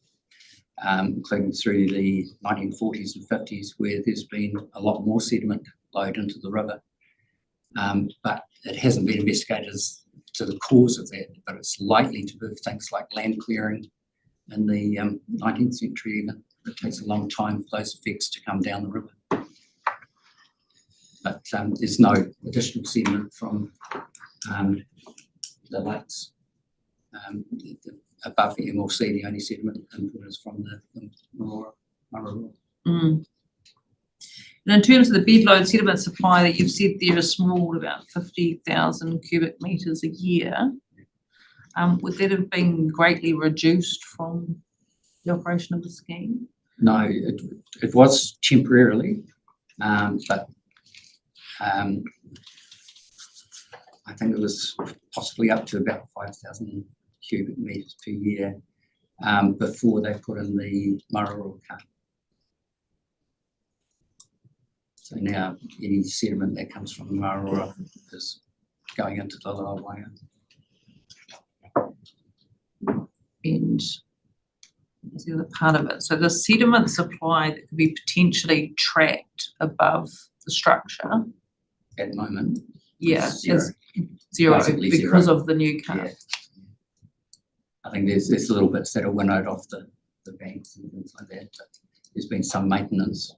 including through the 1940s and 50s, where there's been a lot more sediment load into the river. But it hasn't been investigated as to the cause of that, but it's likely to be things like land clearing in the 19th century even. It takes a long time for those effects to come down the river. But there's no additional sediment from the lakes. Above the MLC, the only sediment input is from the Marora. And in terms of the bed load sediment supply that you've said there is small, about 50,000 cubic metres a year, would that have been greatly reduced from the operation of the scheme? No, it was temporarily, but I think it was possibly up to about 5,000 cubic metres per year before they put in the Marora cut. So now any sediment that comes from the Marora is going into the lower Waia. And that's the other part of it. So the sediment supply that could be potentially trapped above the structure at the moment, is zero because of the new cut. Yeah. I think there's little bits that are winnowed off the banks and things like that, but there's been some maintenance,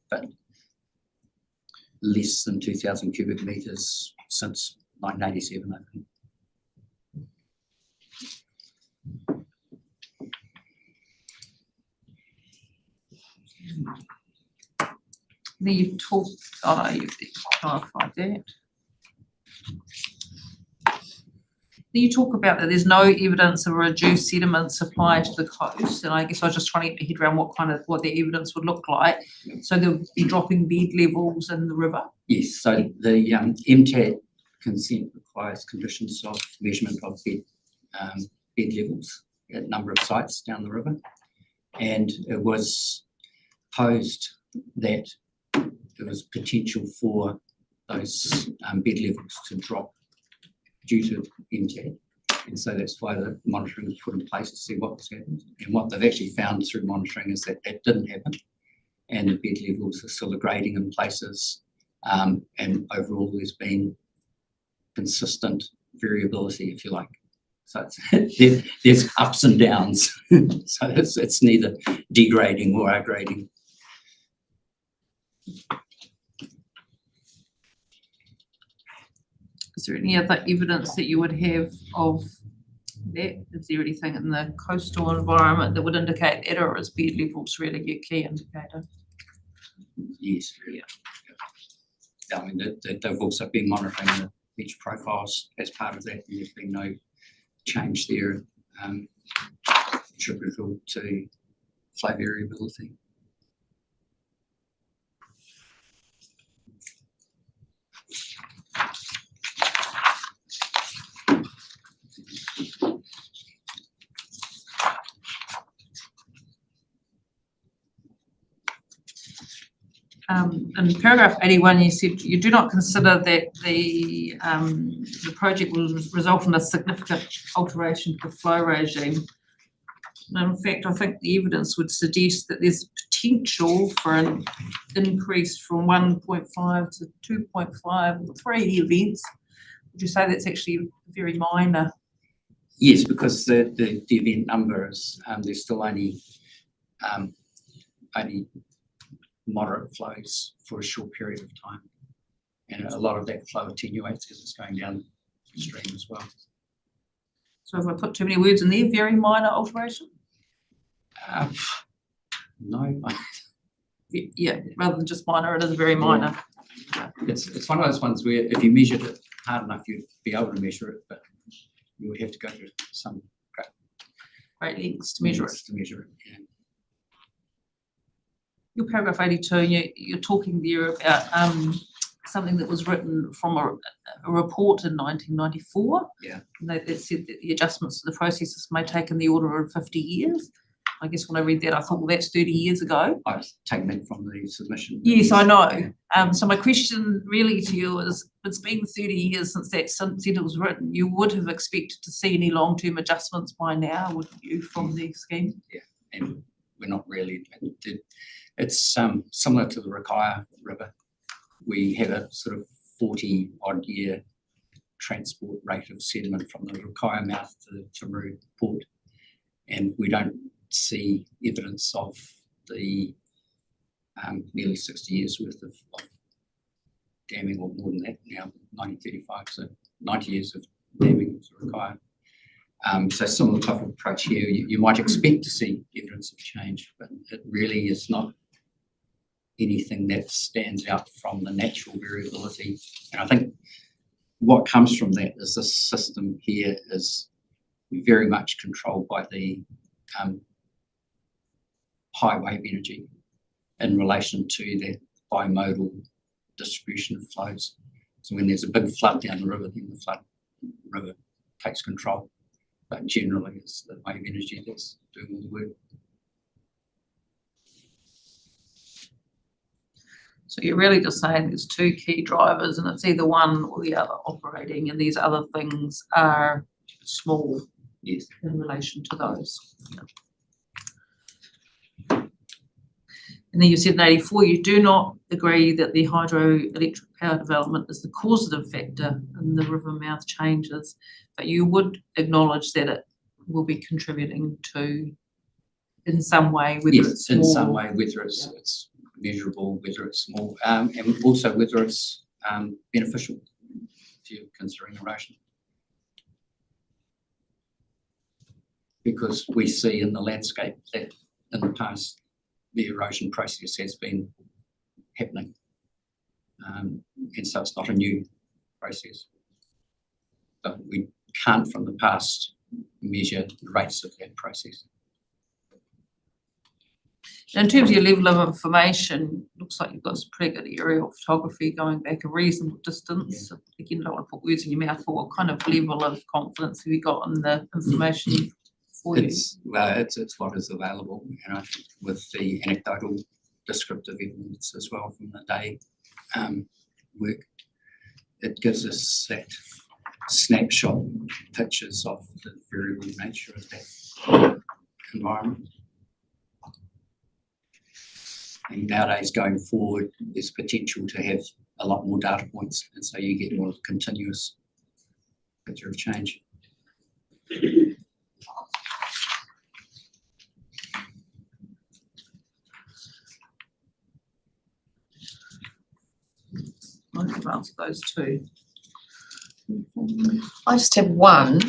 but less than 2,000 cubic metres since 1987, I think. Then you've talked, you've clarified that. Then you talk about that there's no evidence of a reduced sediment supply to the coast, and I guess I was just trying to get my head around what the evidence would look like. So there'll be dropping bed levels in the river? Yes, so the MTAD consent requires conditions of measurement of bed levels at a number of sites down the river, and it was posed that there was potential for those bed levels to drop due to MTAD, and so that's why the monitoring was put in place to see what was happening. And what they've actually found through monitoring is that that didn't happen, and the bed levels are still degrading in places, and overall there's been consistent variability, if you like. So there's ups and downs. So it's neither degrading or aggrading. Is there any other evidence that you would have of that? Is there anything in the coastal environment that would indicate that, or is bed levels really your key indicator? Yes. Yeah. I mean, they've also been monitoring the beach profiles as part of that. There's been no change there attributable to flow variability. In paragraph 81, you said you do not consider that the project will result in a significant alteration to the flow regime. And in fact, I think the evidence would suggest that there's potential for an increase from 1.5 to 2.5 or 3 events. Would you say that's actually very minor? Yes, because the event number is there's still only moderate flows for a short period of time, and a lot of that flow attenuates because it's going downstream as well. So if I put too many words in there, very minor alteration? No. Yeah, rather than just minor, it is very minor. Yeah. It's one of those ones where if you measured it hard enough, you'd be able to measure it, but you would have to go to some great lengths to measure it. Yeah. Your paragraph 82, you're talking there about something that was written from a report in 1994. Yeah. And that said that the adjustments to the processes may take in the order of 50 years. I guess when I read that, I thought, well, that's 30 years ago. I was taking that from the submission. Yes, I know. So my question really to you is, it's been 30 years since that sentence was written. You would have expected to see any long-term adjustments by now, wouldn't you, from the scheme? Yeah, and we're not really. It's similar to the Rakaia River. We have a sort of 40-odd year transport rate of sediment from the Rakaia mouth to Timaru port, and we don't see evidence of the nearly 60 years worth of damming, or more than that now, 1935, so 90 years of damming of the Rakaia. So similar type of approach here. You might expect to see evidence of change, but it really is not anything that stands out from the natural variability. And I think what comes from that is this system here is very much controlled by the high wave energy in relation to that bimodal distribution of flows. So when there's a big flood down the river, then the river takes control. But generally it's the wave energy that's doing all the work. So you're really just saying there's two key drivers, and it's either one or the other operating, and these other things are small. Yes. In relation to those. Yeah. And then you said in 84, you do not agree that the hydroelectric power development is the causative factor in the river mouth changes, but you would acknowledge that it will be contributing to, in some way, whether yes, it's in small, some way, whether it's measurable, whether it's small, and also whether it's beneficial if you're considering erosion. Because we see in the landscape that in the past the erosion process has been happening, and so it's not a new process. But we can't from the past measure the rates of that process. In terms of your level of information, looks like you've got some pretty good aerial photography going back a reasonable distance. Yeah. Again, I don't want to put words in your mouth, but what kind of level of confidence have you got in the information for you? It's what is available, and I think with the anecdotal descriptive evidence as well from the day work, it gives us that snapshot pictures of the variable nature of that environment. And nowadays, going forward, there's potential to have a lot more data points, and so you get more continuous picture of change. I can answer those two. I just have one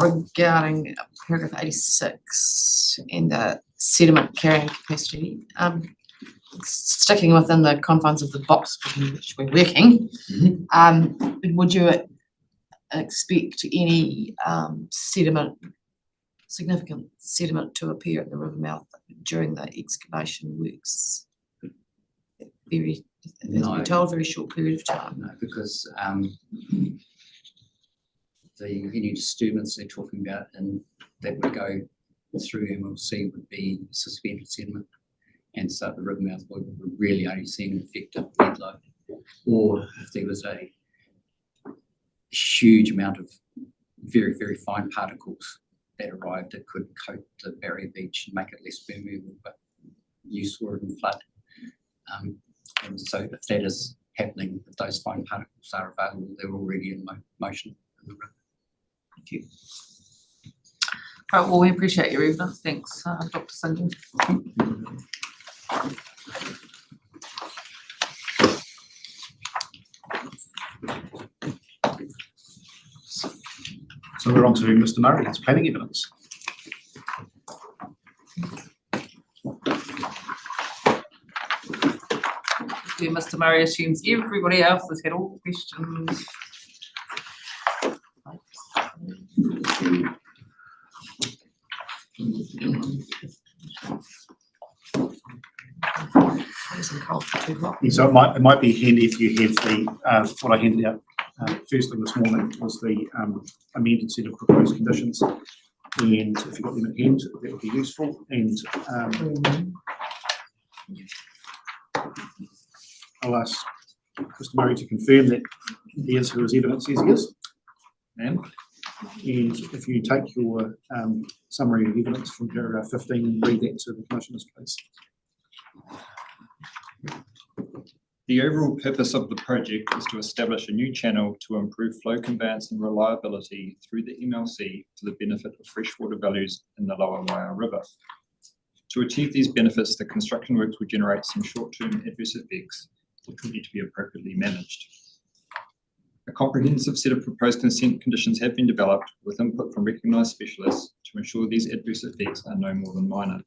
regarding paragraph 86 in the sediment carrying capacity. Sticking within the confines of the box within which we're working, would you expect any significant sediment to appear at the river mouth during the excavation works? Very, as we're told, very short period of time. No, because any disturbance they're talking about and that would go through MLC would be suspended sediment. And so the river mouth would really only see an effect of bed load, or if there was a huge amount of very, very fine particles that arrived that could coat the barrier beach and make it less permeable, but useful in flood. And so if that is happening, if those fine particles are available, they're already in motion in the river. Thank you. Right, well, we appreciate your evidence. Thanks, Dr. Singh. So we're on to Mr. Murray, his planning evidence. Yeah, Mr. Murray assumes everybody else has had all the questions. So it might be handy if you have the what I handed out first thing this morning was the amended set of proposed conditions, and if you've got them at hand, that would be useful. And I'll ask Mr. Murray to confirm that he is who his evidence says he is. And if you take your summary of evidence from paragraph 15 and read that to the commissioners, please. The overall purpose of the project is to establish a new channel to improve flow conveyance and reliability through the MLC for the benefit of freshwater values in the Lower Waia River. To achieve these benefits, the construction works will generate some short-term adverse effects, which will need to be appropriately managed. A comprehensive set of proposed consent conditions have been developed with input from recognised specialists to ensure these adverse effects are no more than minor.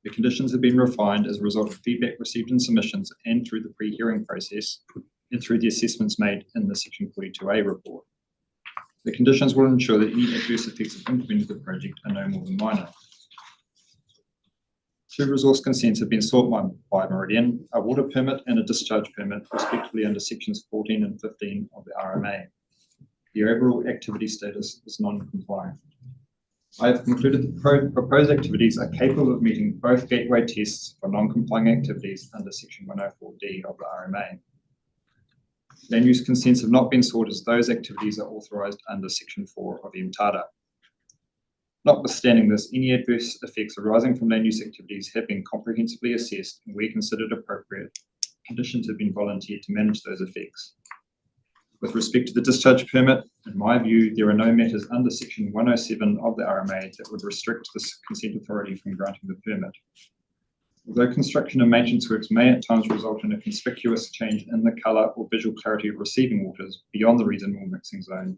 The conditions have been refined as a result of feedback received in submissions and through the pre-hearing process and through the assessments made in the Section 42A report. The conditions will ensure that any adverse effects of implementing the project are no more than minor. 2 resource consents have been sought by Meridian, a water permit and a discharge permit, respectively under sections 14 and 15 of the RMA. The overall activity status is non-compliant. I have concluded the proposed activities are capable of meeting both gateway tests for non-complying activities under section 104D of the RMA. Land use consents have not been sought as those activities are authorised under section 4 of MTADA. Notwithstanding this, any adverse effects arising from land use activities have been comprehensively assessed and where considered appropriate, conditions have been volunteered to manage those effects. With respect to the discharge permit, in my view, there are no matters under section 107 of the RMA that would restrict this consent authority from granting the permit. Although construction and maintenance works may at times result in a conspicuous change in the colour or visual clarity of receiving waters beyond the reasonable mixing zone,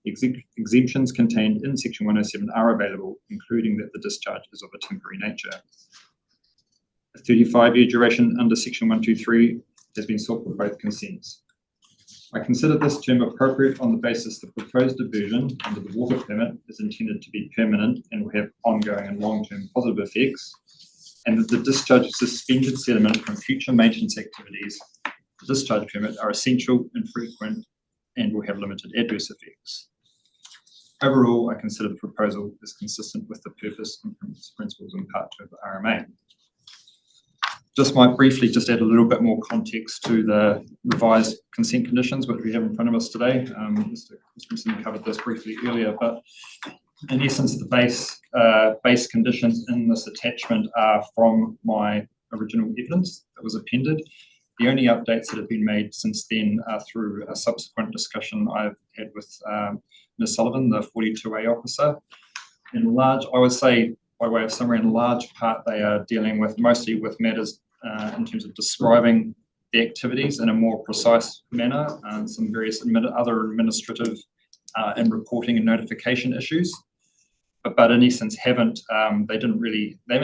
exemptions contained in section 107 are available, including that the discharge is of a temporary nature. A 35-year duration under section 123 has been sought for both consents. I consider this term appropriate on the basis the proposed diversion under the water permit is intended to be permanent and will have ongoing and long-term positive effects, and that the discharge of suspended sediment from future maintenance activities, the discharge permit, are essential, infrequent, and will have limited adverse effects. Overall, I consider the proposal is consistent with the purpose and principles in Part 2 of the RMA. Just might briefly just add a little bit more context to the revised consent conditions which we have in front of us today. Mr. Christensen covered this briefly earlier, but in essence, the base conditions in this attachment are from my original evidence that was appended. The only updates that have been made since then are through a subsequent discussion I've had with Ms. Sullivan, the 42A officer. In large, I would say, by way of summary, in large part, they are dealing with mostly with matters in terms of describing the activities in a more precise manner, and some various other administrative and reporting and notification issues. But in essence, they haven't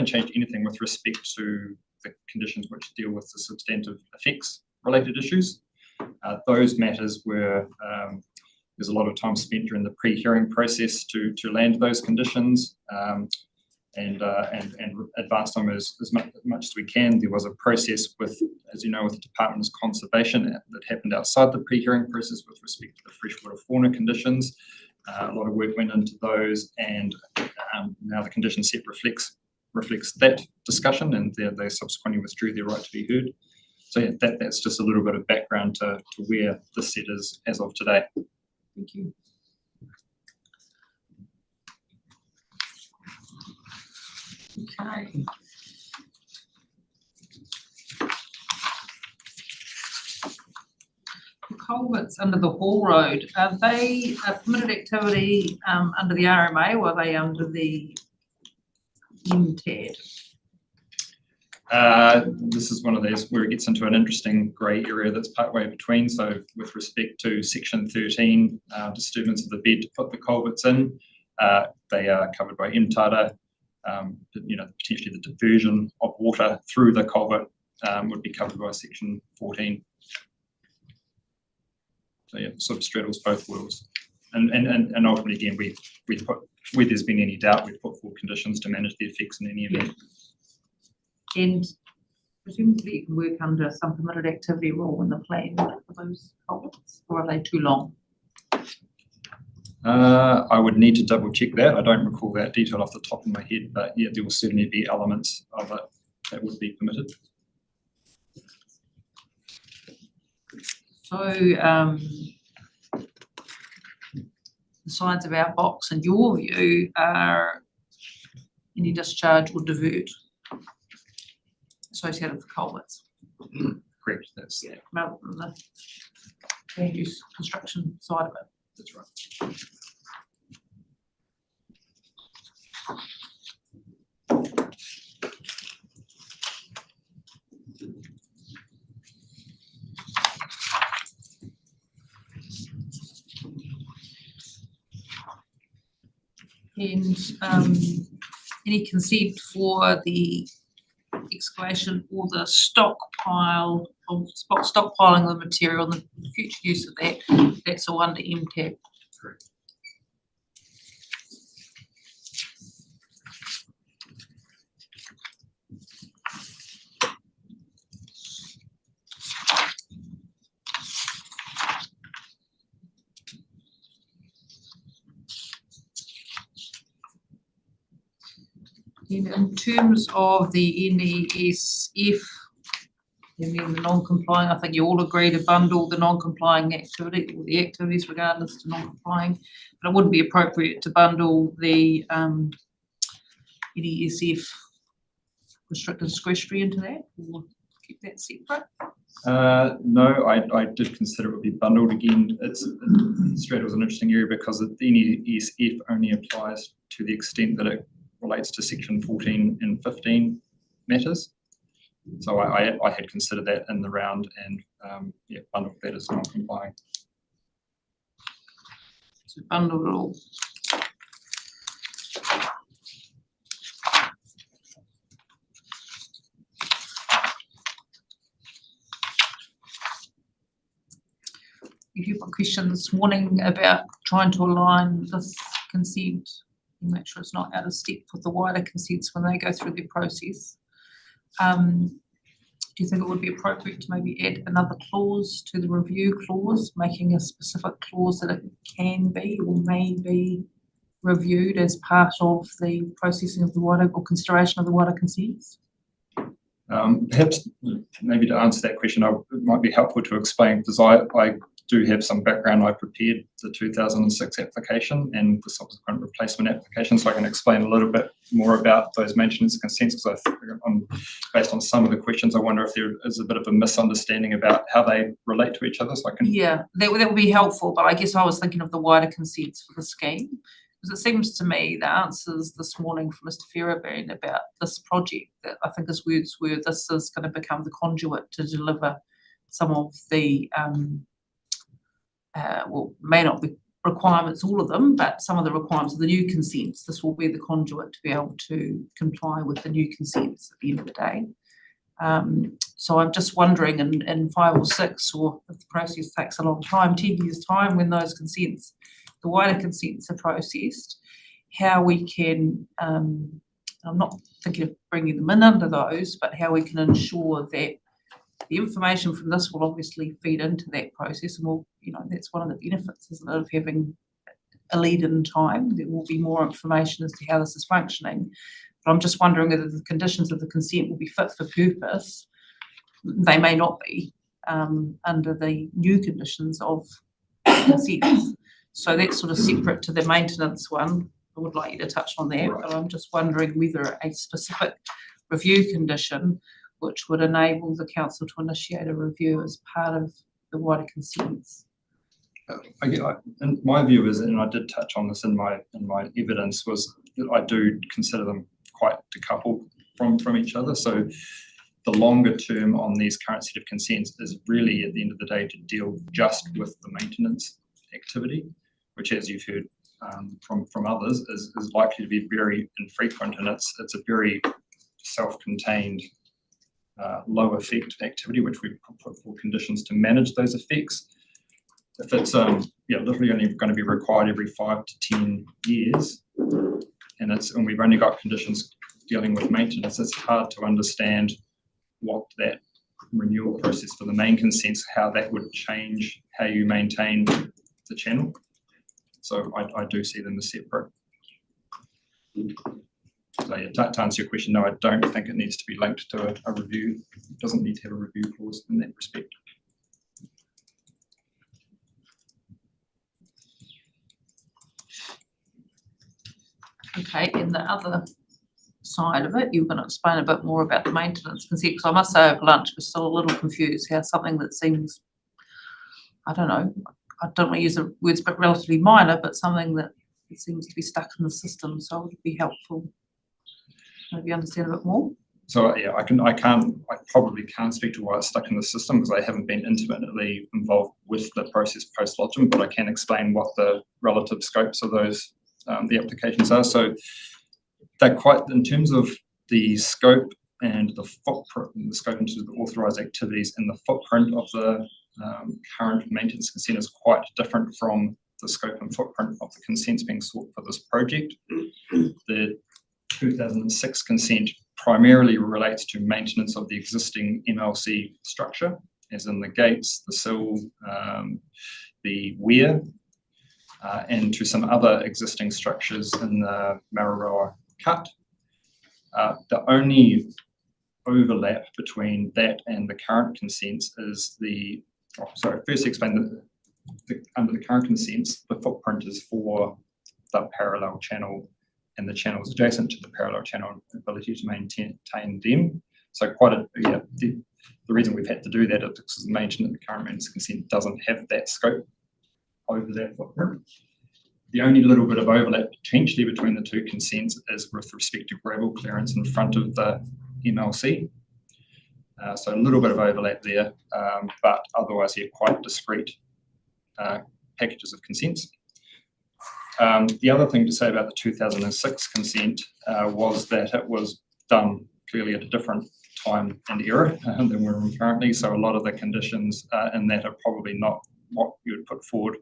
changed anything with respect to the conditions which deal with the substantive effects related issues. Those matters were, there's a lot of time spent during the pre-hearing process to land those conditions and advance them as much as we can. There was a process with, as you know, with the Department of Conservation that happened outside the pre-hearing process with respect to the freshwater fauna conditions. A lot of work went into those, and now the condition set reflects that discussion, and they subsequently withdrew their right to be heard. So yeah, that's just a little bit of background to where this set is as of today. Thank you. Okay. The culverts under the Hall Road, are they a permitted activity under the RMA, or are they under the MTAD? This is one of those where it gets into an interesting grey area that's partway between. So with respect to section 13, disturbance of the bed to put the culverts in, they are covered by MTAD. Potentially the diversion of water through the culvert would be covered by section 14. So yeah, sort of straddles both worlds. And ultimately, again, we put, where there's been any doubt, we've put forward conditions to manage the effects in any event. And presumably you can work under some permitted activity rule in the plan for those culverts, or are they too long? I would need to double check that. I don't recall that detail off the top of my head, but yeah, there will certainly be elements of it that would be permitted. So the sides of our box, in your view, are any discharge or divert associated with culverts? Correct. That's rather than the land use construction side of it. That's right. And any consent for the excavation or the stockpiling the material and the future use of that, that's all under MTAP. Correct. In terms of the NESF, the non-complying, I think you all agree to bundle the non-complying activity, or the activities regardless to non-complying, but it wouldn't be appropriate to bundle the NESF restricted discretionary into that, or keep that separate? No, I did consider it would be bundled again. It straddles an interesting area because the NESF only applies to the extent that it relates to section 14 and 15 matters. So I had considered that in the round and bundled that as non-complying. So bundled it all. If you've got questions this morning about trying to align this consent, make sure it's not out of step with the wider consents when they go through their process. Do you think it would be appropriate to maybe add another clause to the review clause, making a specific clause that it can be or may be reviewed as part of the processing of the wider or consideration of the wider consents? Perhaps maybe to answer that question, it might be helpful to explain, because I do have some background. I prepared the 2006 application and the subsequent replacement application, so I can explain a little bit more about those maintenance consents, because I think based on some of the questions, I wonder if there is a bit of a misunderstanding about how they relate to each other, so I can... Yeah, that would be helpful, but I guess I was thinking of the wider consents for the scheme, because it seems to me the answers this morning from Mr. Fairbairn about this project, that I think his words were, this is going to become the conduit to deliver some of the well, may not be requirements, all of them, but some of the requirements of the new consents. This will be the conduit to be able to comply with the new consents at the end of the day. So I'm just wondering in 5 or 6, or if the process takes a long time, 10 years' time, when those consents, the wider consents are processed, how we can, I'm not thinking of bringing them in under those, but how we can ensure that the information from this will obviously feed into that process, and will, that's one of the benefits, isn't it, of having a lead in time. There will be more information as to how this is functioning. But I'm just wondering whether the conditions of the consent will be fit for purpose. They may not be under the new conditions of consents. So that's sort of separate to the maintenance one. I would like you to touch on that, but I'm just wondering whether a specific review condition which would enable the council to initiate a review as part of the wider consents. And my view is, and I did touch on this in my evidence, was that I do consider them quite decoupled from each other. So the longer term on these current set of consents is really, at the end of the day, to deal just with the maintenance activity, which, as you've heard from others, is likely to be very infrequent, and it's a very self-contained low effect activity, which we put for conditions to manage those effects. If it's literally only going to be required every 5 to 10 years, and we've only got conditions dealing with maintenance, it's hard to understand what that renewal process for the main consents, how that would change how you maintain the channel. So I do see them as separate. So yeah, to answer your question, no, I don't think it needs to be linked to a review. It doesn't need to have a review clause in that respect. Okay, in the other side of it, you were going to explain a bit more about the maintenance consent, because I must say over lunch we're still a little confused how something that seems, I don't want to use the words, but relatively minor, but something that seems to be stuck in the system, so it would be helpful maybe understand a bit more. So yeah, I probably can't speak to why it's stuck in the system, because I haven't been intimately involved with the process post lodgement, but I can explain what the relative scopes of those the applications are. So they're quite, in terms of the scope and the footprint, the scope into the authorised activities and the footprint of the current maintenance consent is quite different from the scope and footprint of the consents being sought for this project. The 2006 consent primarily relates to maintenance of the existing MLC structure, as in the gates, the sill, the weir, and to some other existing structures in the Mararoa cut. The only overlap between that and the current consents is first explain under the current consents, the footprint is for the parallel channel and the channels adjacent to the parallel channel, ability to maintain them. So the reason we've had to do that is because the current maintenance consent doesn't have that scope over that footprint. The only little bit of overlap potentially between the two consents is with respect to gravel clearance in front of the MLC. So a little bit of overlap there, but otherwise, quite discrete packages of consents. The other thing to say about the 2006 consent was that it was done clearly at a different time and era than we're in currently. So a lot of the conditions in that are probably not what you would put forward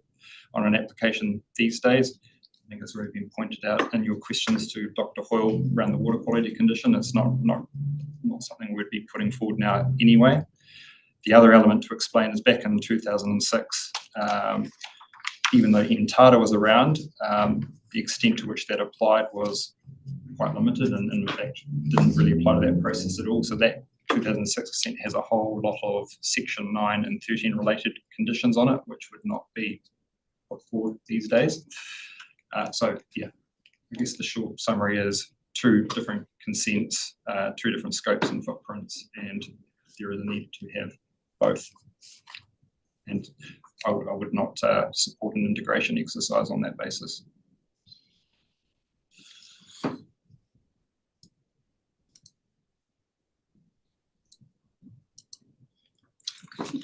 on an application these days. I think it's already been pointed out in your questions to Dr. Hoyle around the water quality condition. It's not something we'd be putting forward now anyway. The other element to explain is back in 2006, even though Entata was around, the extent to which that applied was quite limited, and in fact didn't really apply to that process at all. So that 2006 has a whole lot of Section 9 and 13 related conditions on it, which would not be put forward these days. So yeah, I guess the short summary is 2 different consents, 2 different scopes and footprints, and there is a need to have both. And I would not support an integration exercise on that basis.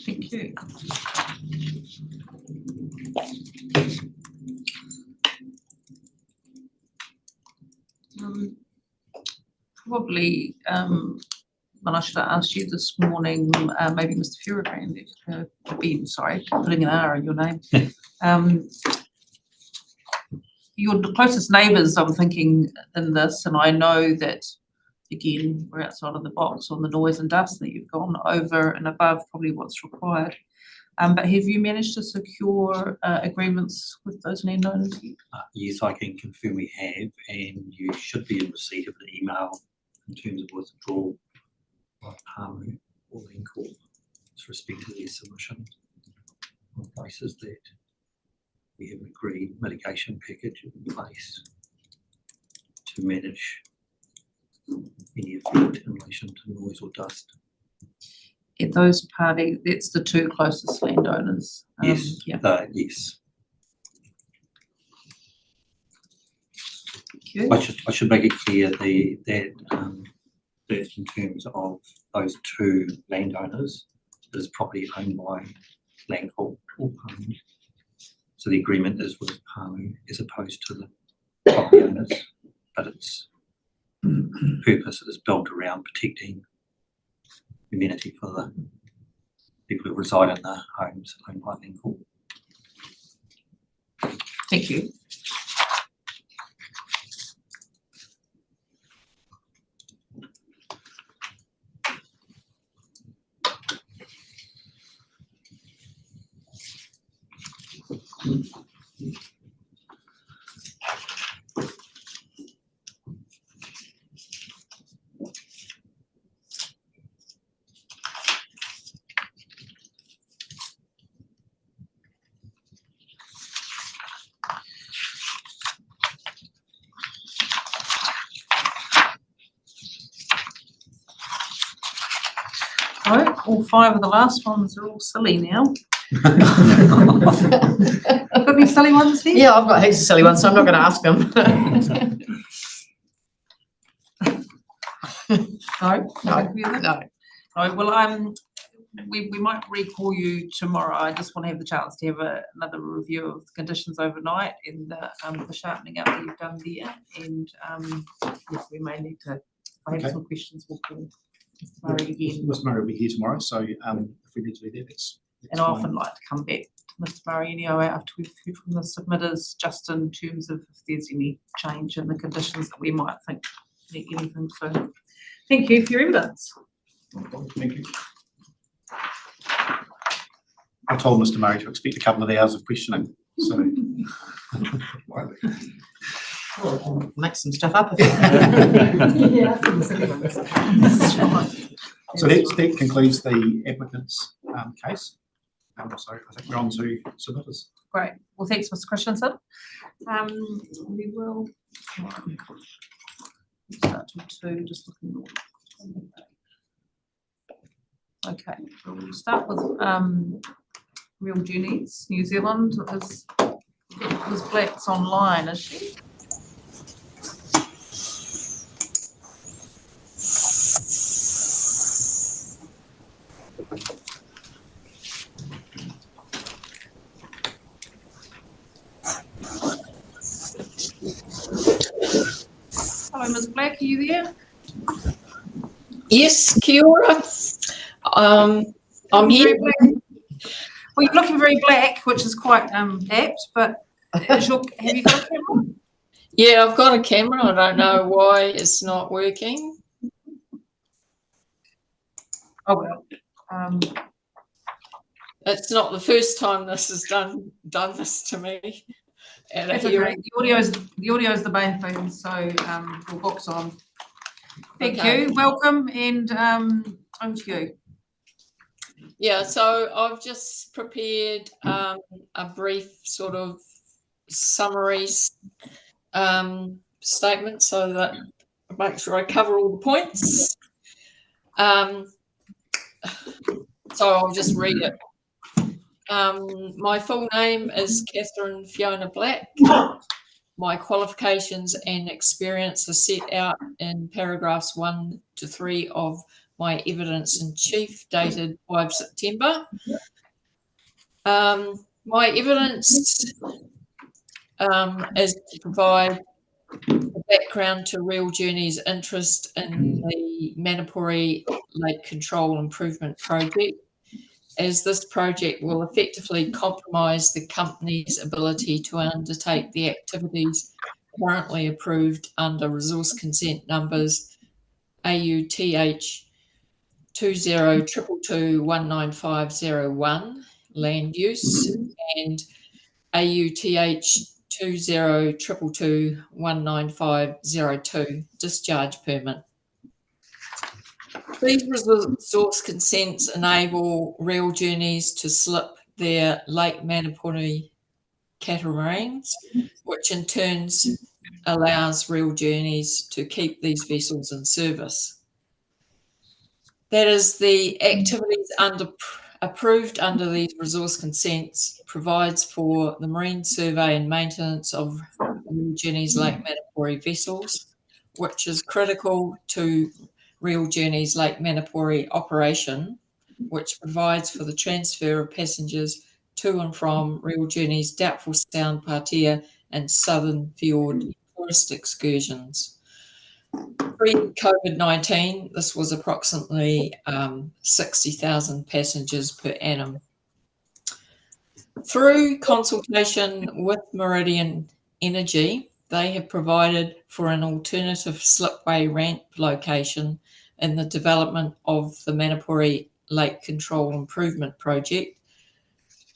Thank you. Probably, when I should have asked you this morning, maybe Mr. Furibrand, sorry, putting an R in your name. You're the closest neighbours, I'm thinking, in this, and I know that, again, we're outside of the box on the noise and dust, that you've gone over and above probably what's required. But have you managed to secure agreements with those landowners? Yes, I can confirm we have, and you should be in receipt of an email in terms of withdrawal by Palmu or Lincorp with respect to their submission on the basis that we have an agreed mitigation package in place to manage any effect in relation to noise or dust. At those parties, that's the 2 closest landowners. Yes, Yeah. yes. Thank you. I should make it clear that in terms of those 2 landowners, it is property owned by Landcorp or Palmu. So the agreement is with Palmu as opposed to the property owners, but its purpose is built around protecting amenity for the people who reside in the homes owned by Landcorp. Thank you. Right, all 5 of the last ones are all silly now. Got any silly ones here? Yeah, I've got heaps of silly ones, so I'm not going to ask them. No. Well, we might recall you tomorrow. I just want to have the chance to have another review of the conditions overnight and the sharpening up that you've done there. And yes, we may need to. If I have some questions, we'll call Mr. Murray again. Mr. Murray will be here tomorrow, so if we need to be there, that's And I often like to come back to Mr. Murray anyway after we've heard from the submitters, just in terms of if there's any change in the conditions that we might think need anything. So thank you for your evidence. Thank you. I told Mr. Murray to expect a couple of hours of questioning, so. I'll make some stuff up. So that concludes the applicant's case. So I think we're on to submitters. Great. Well, thanks, Mr. Christensen. We will start to 2, just looking. Okay, so we'll start with Real Genies, New Zealand. Ms. Black's online, is she? Hello, Ms. Black, are you there? Yes, kia ora. I'm here. Well, you're looking very black, which is quite apt, but have you got a camera? Yeah, I've got a camera. I don't know why it's not working. Oh, well. It's not the first time this has done this to me. That's okay. The audio is the main thing, so your book's on. Thank you. Welcome, and over to you. Yeah, so I've just prepared a brief sort of summary statement so that I make sure I cover all the points. So I'll just read it. My full name is Catherine Fiona Black. My qualifications and experience are set out in paragraphs 1 to 3 of my evidence in chief dated 5 September. My evidence is to provide a background to Real Journey's interest in the Manapori Lake Control Improvement Project, as this project will effectively compromise the company's ability to undertake the activities currently approved under resource consent numbers AUTH 2022219501 land use and AUTH 2022219502 discharge permit. These resource consents enable Real Journeys to slip their Lake Manapori catamarans, which in turn allows Real Journeys to keep these vessels in service. That is, the activities approved under these resource consents provides for the marine survey and maintenance of Real Journeys Lake Manapori vessels, which is critical to Real Journeys Lake Manapori operation, which provides for the transfer of passengers to and from Real Journeys Doubtful Sound, Patea and Southern Fjord tourist excursions. Pre-COVID-19, this was approximately 60,000 passengers per annum. Through consultation with Meridian Energy, they have provided for an alternative slipway ramp location in the development of the Manapori Lake Control Improvement Project,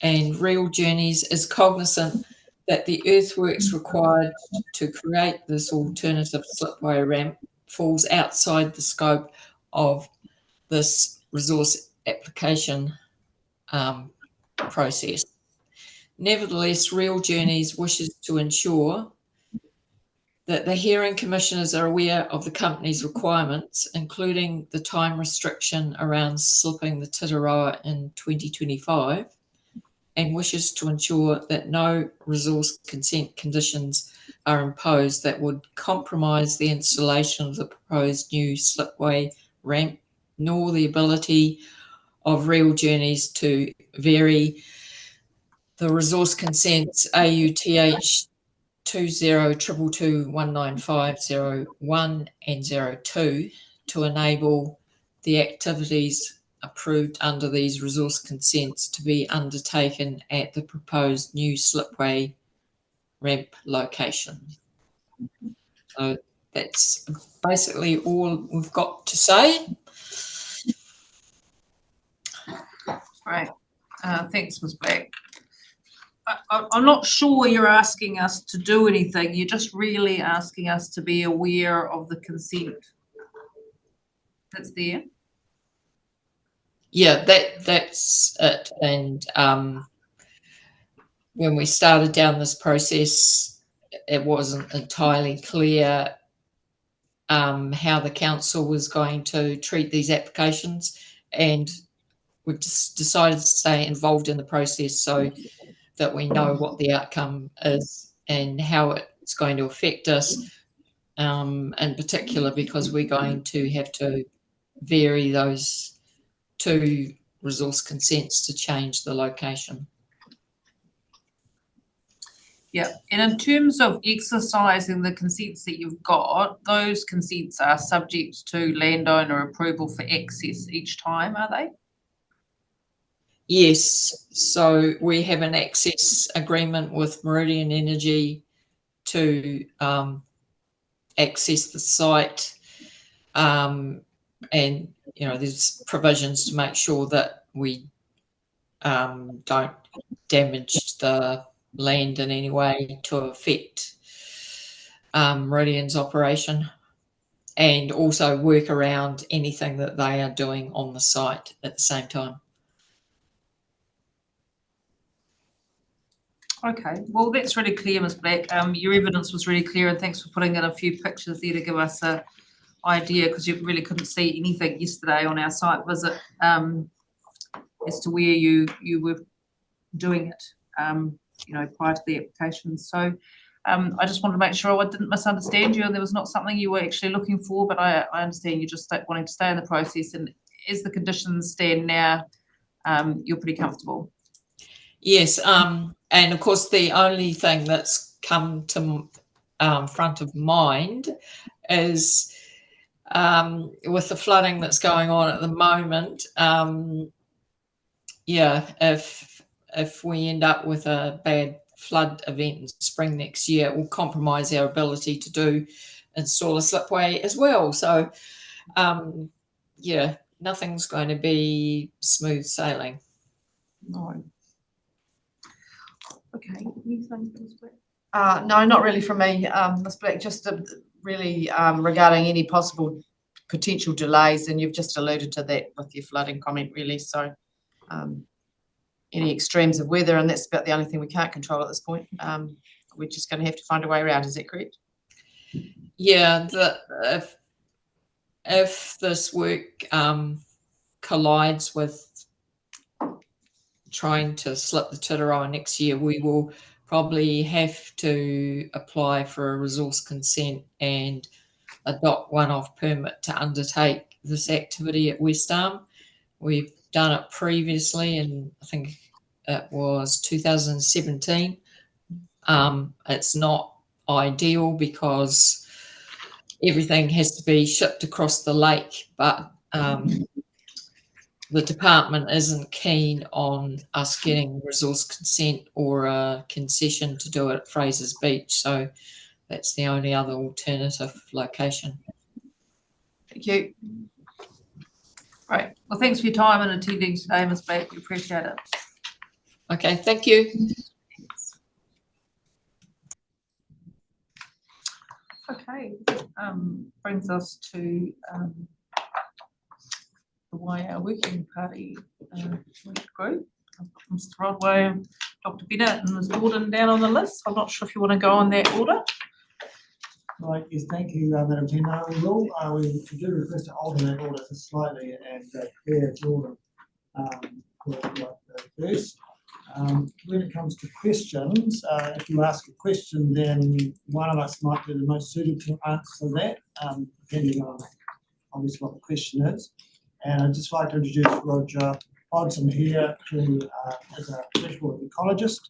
and Real Journeys is cognizant that the earthworks required to create this alternative slipway ramp falls outside the scope of this resource application process. Nevertheless, Real Journeys wishes to ensure that the hearing commissioners are aware of the company's requirements, including the time restriction around slipping the Titiroa in 2025, and wishes to ensure that no resource consent conditions are imposed that would compromise the installation of the proposed new slipway ramp, nor the ability of Real Journeys to vary the resource consents AUTH 2022219501 and 02 to enable the activities approved under these resource consents to be undertaken at the proposed new slipway ramp location. So that's basically all we've got to say. Right. Thanks, Ms. Black. I'm not sure you're asking us to do anything. You're just really asking us to be aware of the consent that's there. Yeah, that's it. And when we started down this process, it wasn't entirely clear how the council was going to treat these applications, and we've just decided to stay involved in the process so that we know what the outcome is and how it's going to affect us, in particular because we're going to have to vary those two resource consents to change the location. Yeah, and in terms of exercising the consents that you've got, those consents are subject to landowner approval for access each time, are they? Yes, so we have an access agreement with Meridian Energy to access the site, and you know there's provisions to make sure that we don't damage the land in any way to affect Meridian's operation. and also work around anything that they are doing on the site at the same time. Okay, well, that's really clear, Ms. Black. Your evidence was really clear, and thanks for putting in a few pictures there to give us a idea, because you really couldn't see anything yesterday on our site visit as to where you were doing it, prior to the application. So I just wanted to make sure I didn't misunderstand you and there was not something you were actually looking for, but I understand you're just wanting to stay in the process, and as the conditions stand now, you're pretty comfortable. Yes, and of course the only thing that's come to front of mind is with the flooding that's going on at the moment, if we end up with a bad flood event in spring next year, it will compromise our ability to install a slipway as well. So nothing's going to be smooth sailing. No. Okay, anything, Ms. Black? No, not really from me, Ms. Black, just really regarding any possible potential delays, and you've just alluded to that with your flooding comment, really. So any extremes of weather, and that's about the only thing we can't control at this point. We're just going to have to find a way around. Is that correct? Yeah, if this work collides with trying to slip the Tiraroa next year, we will probably have to apply for a resource consent and a DOC one-off permit to undertake this activity at West Arm. We've done it previously, and I think it was 2017. It's not ideal because everything has to be shipped across the lake, but the department isn't keen on us getting resource consent or a concession to do it at Fraser's Beach, so that's the only other alternative location. Thank you. Right. Well, thanks for your time and attending today, Ms. Black. We appreciate it. Okay, thank you. Okay, brings us to the YR Working Party group. Mr. Rodway, Dr. Bennett and Ms. Gordon down on the list. I'm not sure if you want to go on that order. Right, yes, thank you, Madam Chair. No, we will, we do request to alter that order slightly and clear Jordan first. When it comes to questions, if you ask a question, then one of us might be the most suited to answer that, depending on obviously what the question is. And I'd just like to introduce Roger Hodson here, who is a freshwater ecologist,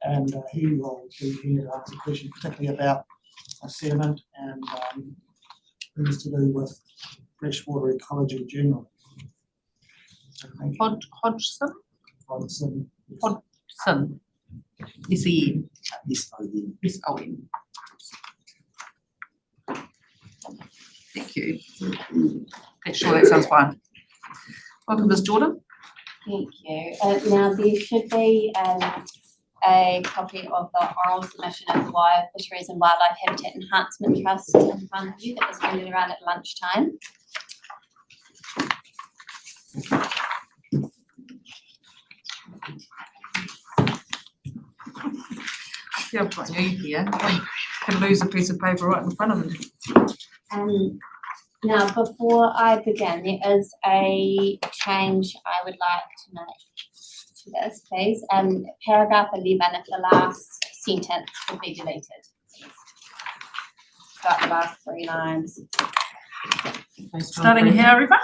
and he will be here to answer questions, particularly about sediment and things to do with freshwater ecology generally. Hodgson? Hodson. Hodgson. S-E-N. S-O-N. S-O-N. Thank you. Sure, that sounds fine. Welcome, Ms. Jordan. Thank you. Now there should be a copy of the oral submission of the Wire Fisheries and Wildlife Habitat Enhancement Trust in front of you that was handed around at lunchtime. Yeah, I've got you here. I can lose a piece of paper right in front of me. Now, before I begin, there is a change I would like to make to this, please. Paragraph 11, if the last sentence could be deleted. Got the last 3 lines. Starting here, River?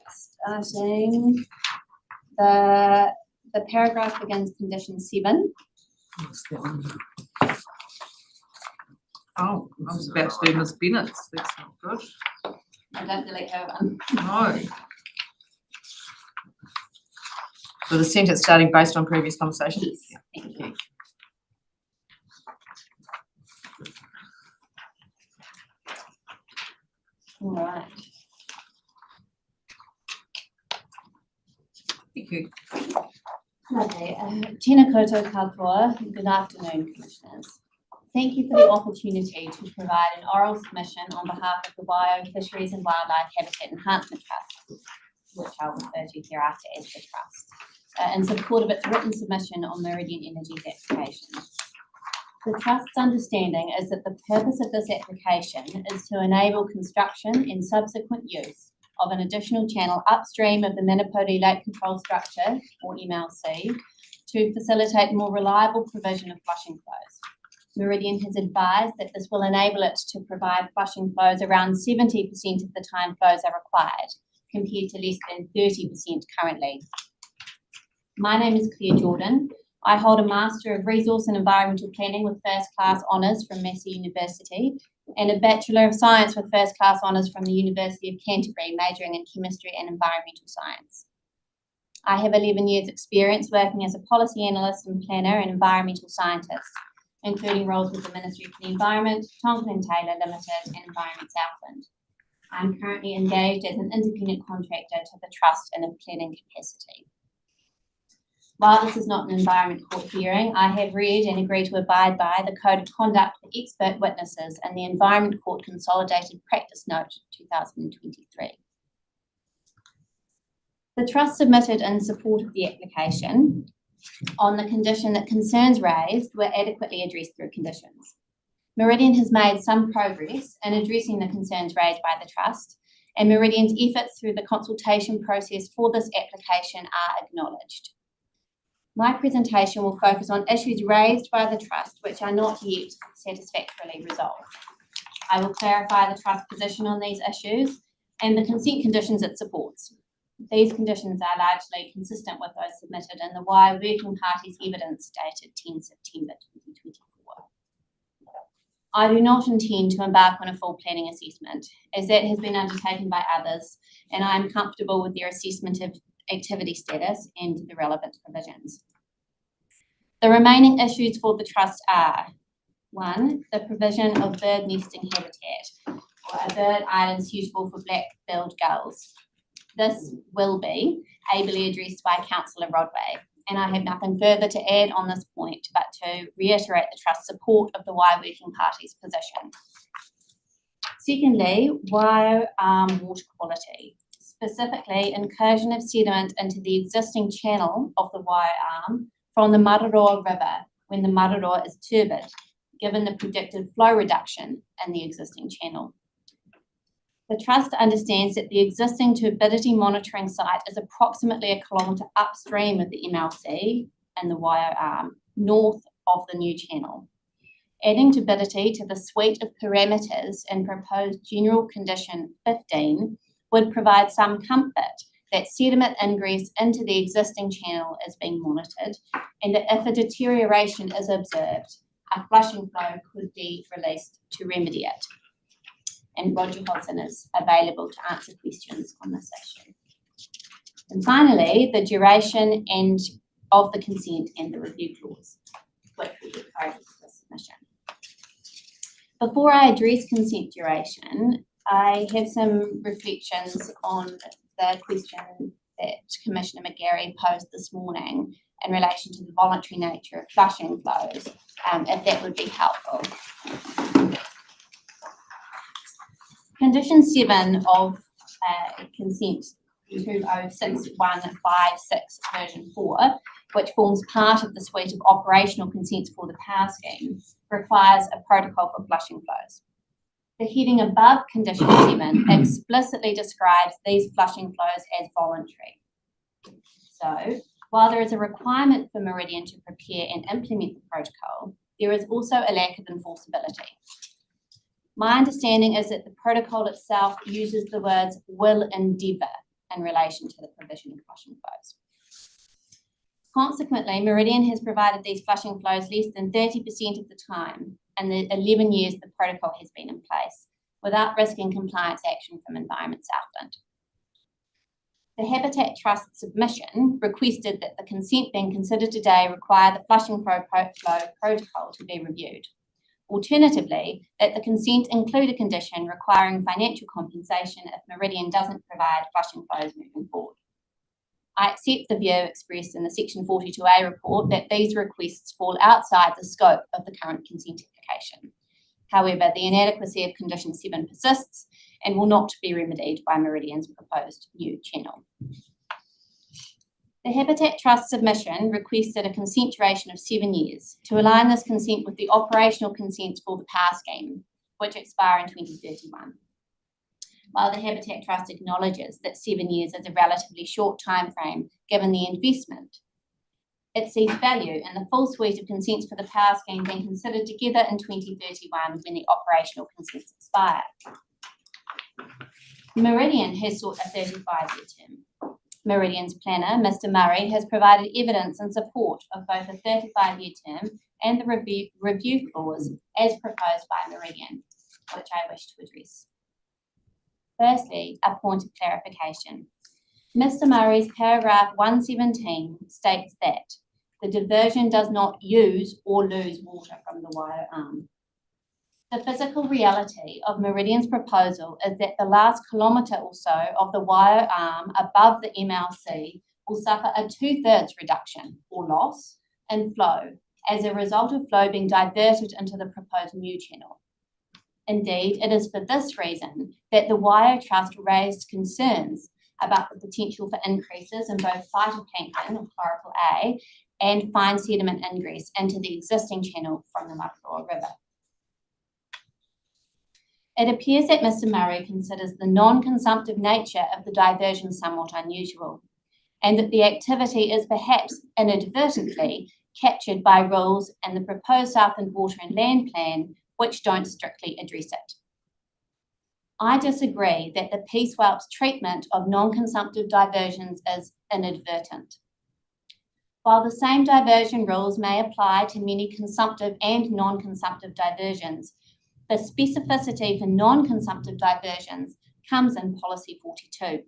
Starting, the paragraph begins condition 7. What's that one? Oh, I was about to do Ms. Bennett's. That's not good. I don't delete her one. No. So the sentence starting based on previous conversations? Yes, thank you. All right. Thank you. Okay, tēnā koutou katoa. Good afternoon, Commissioners. Thank you for the opportunity to provide an oral submission on behalf of the Waio Fisheries and Wildlife Habitat Enhancement Trust, which I'll refer to hereafter as the Trust, in support of its written submission on Meridian Energy's application. The Trust's understanding is that the purpose of this application is to enable construction and subsequent use of an additional channel upstream of the Manapōuri Lake Control Structure, or MLC, to facilitate more reliable provision of flushing flows. Meridian has advised that this will enable it to provide flushing flows around 70% of the time flows are required, compared to less than 30% currently. My name is Claire Jordan. I hold a Master of Resource and Environmental Planning with First Class Honours from Massey University and a Bachelor of Science with First Class Honours from the University of Canterbury, majoring in Chemistry and Environmental Science. I have 11 years' experience working as a policy analyst and planner and environmental scientist, including roles with the Ministry for the Environment, Tonkin & Taylor Limited and Environment Southland. I'm currently engaged as an independent contractor to the Trust in a planning capacity. While this is not an Environment Court hearing, I have read and agreed to abide by the Code of Conduct for Expert Witnesses and the Environment Court Consolidated Practice Note 2023. The Trust submitted in support of the application on the condition that concerns raised were adequately addressed through conditions. Meridian has made some progress in addressing the concerns raised by the Trust, and Meridian's efforts through the consultation process for this application are acknowledged. My presentation will focus on issues raised by the Trust which are not yet satisfactorily resolved. I will clarify the Trust's position on these issues and the consent conditions it supports. These conditions are largely consistent with those submitted in the Waio Working Party's evidence dated 10 September 2024. I do not intend to embark on a full planning assessment, as that has been undertaken by others, and I am comfortable with their assessment of activity status and the relevant provisions. The remaining issues for the Trust are: 1, the provision of bird nesting habitat, or a bird island suitable for black-billed gulls. This will be ably addressed by Councillor Rodway, and I have nothing further to add on this point but to reiterate the Trust's support of the Waio Working Party's position. Secondly, Waio Arm water quality, specifically incursion of sediment into the existing channel of the Waio Arm from the Mararoa River when the Mararoa is turbid, given the predicted flow reduction in the existing channel. The Trust understands that the existing turbidity monitoring site is approximately 1 kilometre upstream of the MLC and the Waio Arm, north of the new channel. Adding turbidity to the suite of parameters in proposed General Condition 15 would provide some comfort that sediment ingress into the existing channel is being monitored, and that if a deterioration is observed, a flushing flow could be released to remedy it. And Roger Hodson is available to answer questions on this issue. And finally, the duration of the consent and the review clause, which will be part of the submission. Before I address consent duration, I have some reflections on the question that Commissioner McGarry posed this morning in relation to the voluntary nature of flushing flows, if that would be helpful. Condition 7 of consent 206156 version 4, which forms part of the suite of operational consents for the power scheme, requires a protocol for flushing flows. The heading above condition 7 explicitly describes these flushing flows as voluntary. So, while there is a requirement for Meridian to prepare and implement the protocol, there is also a lack of enforceability. My understanding is that the protocol itself uses the words will endeavour in relation to the provision of flushing flows. Consequently, Meridian has provided these flushing flows less than 30% of the time in the 11 years the protocol has been in place, without risking compliance action from Environment Southland. The Habitat Trust submission requested that the consent being considered today require the flushing flow protocol to be reviewed. Alternatively, that the consent include a condition requiring financial compensation if Meridian doesn't provide flushing flows moving forward. I accept the view expressed in the Section 42A report that these requests fall outside the scope of the current consent application. However, the inadequacy of condition 7 persists and will not be remedied by Meridian's proposed new channel. The Habitat Trust submission requested a consent duration of 7 years to align this consent with the operational consents for the power scheme, which expire in 2031. While the Habitat Trust acknowledges that 7 years is a relatively short timeframe given the investment, it sees value in the full suite of consents for the power scheme being considered together in 2031 when the operational consents expire. Meridian has sought a 35-year term. Meridian's planner, Mr. Murray, has provided evidence in support of both a 35-year term and the review clause as proposed by Meridian, which I wish to address. Firstly, a point of clarification. Mr. Murray's paragraph 117 states that the diversion does not use or lose water from the wire arm. The physical reality of Meridian's proposal is that the last kilometre or so of the wire arm above the MLC will suffer a 2/3 reduction or loss in flow as a result of flow being diverted into the proposed new channel. Indeed, it is for this reason that the Wire Trust raised concerns about the potential for increases in both phytoplankton or chlorophyll A and fine sediment ingress into the existing channel from the Mataroa River. It appears that Mr. Murray considers the non-consumptive nature of the diversion somewhat unusual, and that the activity is perhaps inadvertently captured by rules in the proposed Southland Water and Land Plan which don't strictly address it. I disagree that the PSWALP's treatment of non-consumptive diversions is inadvertent. While the same diversion rules may apply to many consumptive and non-consumptive diversions, the specificity for non-consumptive diversions comes in Policy 42.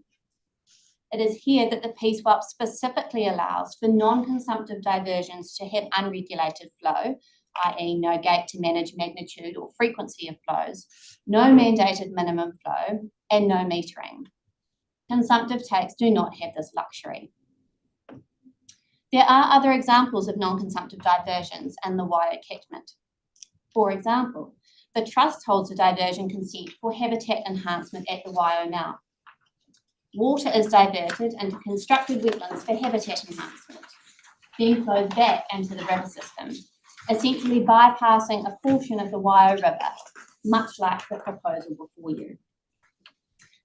It is here that the PSWALP specifically allows for non-consumptive diversions to have unregulated flow, i.e. no gate to manage magnitude or frequency of flows, no mandated minimum flow, and no metering. Consumptive takes do not have this luxury. There are other examples of non-consumptive diversions in the wire catchment. For example, the Trust holds a diversion consent for habitat enhancement at the Waio mouth. Water is diverted into constructed wetlands for habitat enhancement, then flows back into the river system, essentially bypassing a portion of the Waio River, much like the proposal before you.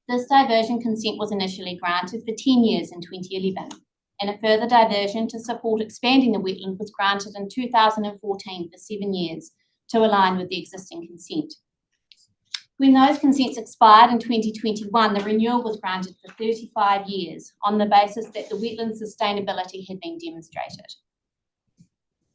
This diversion consent was initially granted for 10 years in 2011, and a further diversion to support expanding the wetland was granted in 2014 for 7 years to align with the existing consent. When those consents expired in 2021, the renewal was granted for 35 years on the basis that the wetland sustainability had been demonstrated.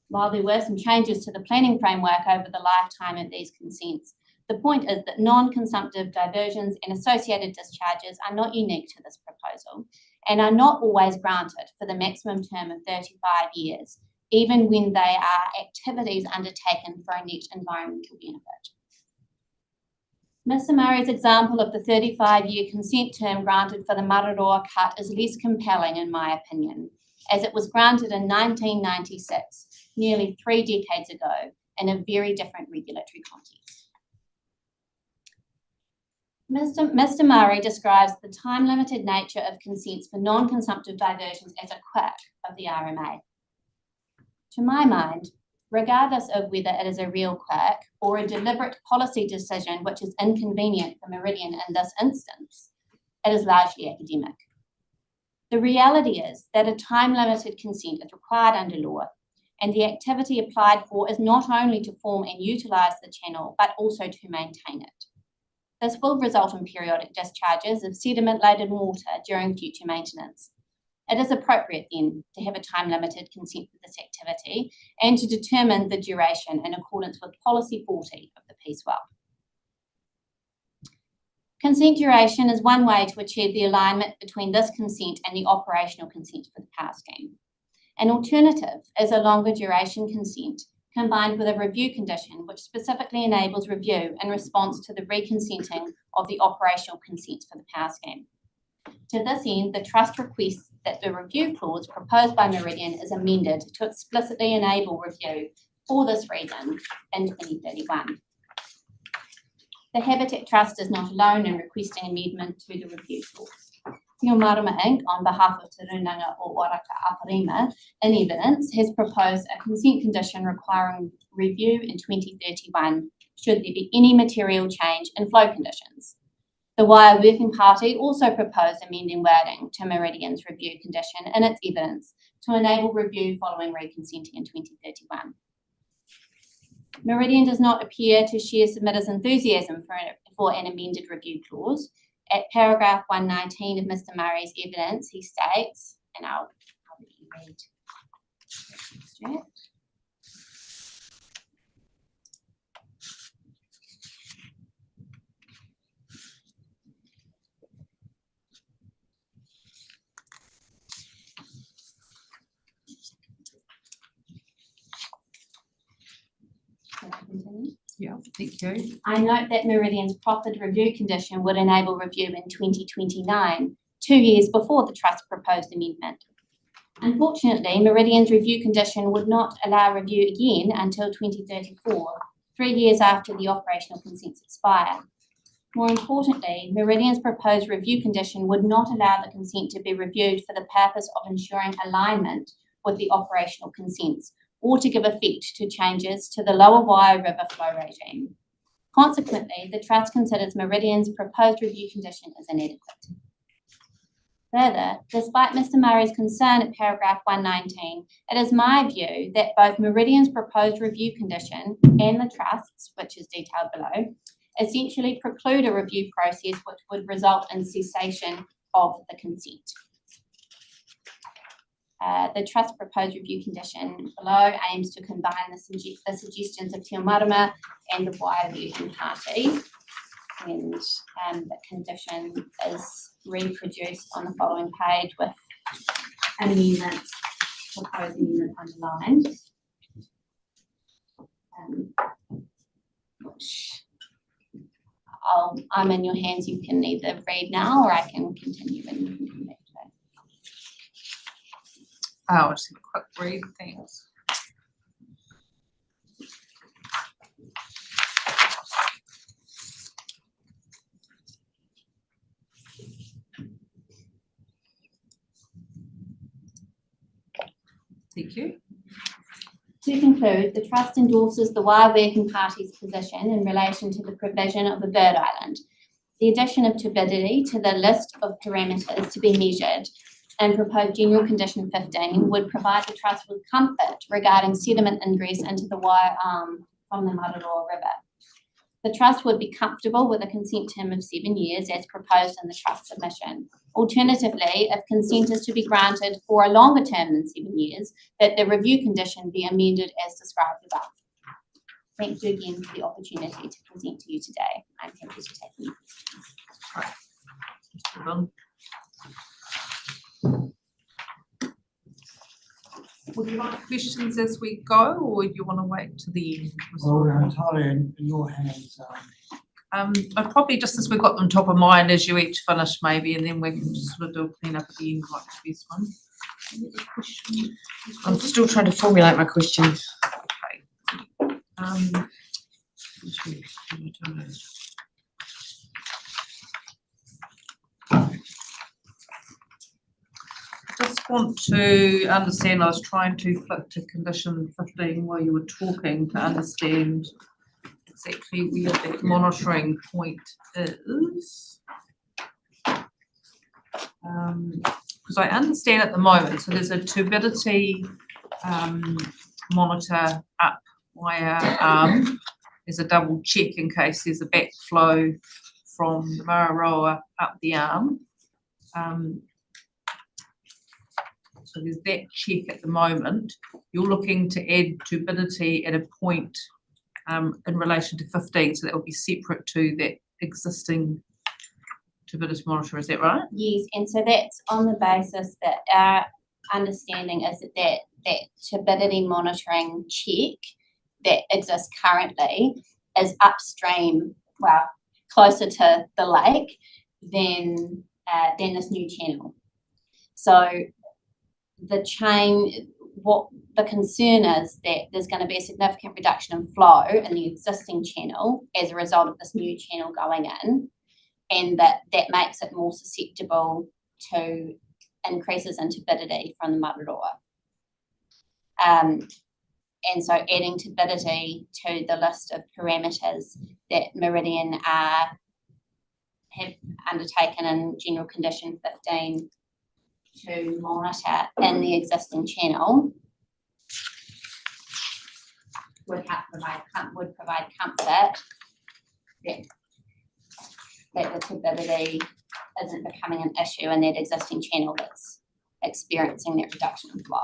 While there were some changes to the planning framework over the lifetime of these consents, the point is that non-consumptive diversions and associated discharges are not unique to this proposal and are not always granted for the maximum term of 35 years, even when they are activities undertaken for a net environmental benefit. Mr. Murray's example of the 35-year consent term granted for the Mararoa cut is less compelling in my opinion, as it was granted in 1996, nearly 3 decades ago, in a very different regulatory context. Mr. Murray describes the time-limited nature of consents for non-consumptive diversions as a quirk of the RMA. To my mind, regardless of whether it is a real quirk or a deliberate policy decision which is inconvenient for Meridian in this instance, it is largely academic. The reality is that a time-limited consent is required under law, and the activity applied for is not only to form and utilise the channel, but also to maintain it. This will result in periodic discharges of sediment-laden water during future maintenance. It is appropriate then to have a time-limited consent for this activity and to determine the duration in accordance with Policy 40 of the PSWALP. Consent duration is one way to achieve the alignment between this consent and the operational consent for the power scheme. An alternative is a longer duration consent combined with a review condition which specifically enables review in response to the reconsenting of the operational consents for the power scheme. To this end, the Trust requests that the review clause proposed by Meridian is amended to explicitly enable review for this reason in 2031. The Habitat Trust is not alone in requesting amendment to the review clause. Te Marama Inc., on behalf of Te Runanga o Waraka Aparima, in evidence, has proposed a consent condition requiring review in 2031 should there be any material change in flow conditions. The Waia Working Party also proposed amending wording to Meridian's review condition in its evidence to enable review following reconsenting in 2031. Meridian does not appear to share submitters' enthusiasm for an amended review clause. At paragraph 119 of Mr. Murray's evidence, he states, and I'll read the extract. Yeah, thank you. I note that Meridian's proffered review condition would enable review in 2029, 2 years before the Trust's proposed amendment. Unfortunately, Meridian's review condition would not allow review again until 2034, 3 years after the operational consents expire. More importantly, Meridian's proposed review condition would not allow the consent to be reviewed for the purpose of ensuring alignment with the operational consents, or to give effect to changes to the Lower Waia River flow regime. Consequently, the Trust considers Meridian's proposed review condition as inadequate. Further, despite Mr. Murray's concern at paragraph 119, it is my view that both Meridian's proposed review condition and the Trust's, which is detailed below, essentially preclude a review process which would result in cessation of the consent. The Trust proposed review condition below aims to combine the suggestions of Te Marama and the Waia Working Party, and the condition is reproduced on the following page with amendments, proposed amendment underlined, which I'm in your hands. You can either read now or I can continue and you can come back to it. I'll just have a quick read, thanks. Thank you. To conclude, the Trust endorses the Waia Working Party's position in relation to the provision of a bird island, the addition of turbidity to the list of parameters to be measured, and proposed general condition 15 would provide the Trust with comfort regarding sediment ingress into the Waia Arm from the Mararoa River. The Trust would be comfortable with a consent term of 7 years as proposed in the Trust submission. Alternatively, if consent is to be granted for a longer term than 7 years, that the review condition be amended as described above. Thank you again for the opportunity to present to you today. I'm happy to take any questions. Would you like questions as we go, or do you want to wait to the end? Well, we're entirely in your hands. I'd probably, just as we've got them top of mind as you each finish maybe, and then we can just sort of do a clean up at the end like the first one. Any other questions? I'm still trying to formulate my questions. Okay. Just want to understand, I was trying to flip to condition 15 while you were talking to understand exactly where that monitoring point is. Because I understand at the moment, so there's a turbidity monitor up Waia Arm. There's a double check in case there's a backflow from the Mararoa up the arm. So there's that check at the moment. You're looking to add turbidity at a point in relation to 15, so that will be separate to that existing turbidity monitor, is that right? Yes, and so that's on the basis that our understanding is that turbidity monitoring check that exists currently is upstream, well, closer to the lake than this new channel. So the chain, what the concern is that there's going to be a significant reduction in flow in the existing channel as a result of this new channel going in, and that makes it more susceptible to increases in turbidity from the Mararoa. And so adding turbidity to the list of parameters that Meridian have undertaken in General Condition 15 to monitor in the existing channel would provide comfort that the turbidity isn't becoming an issue in that existing channel that's experiencing that reduction in flow.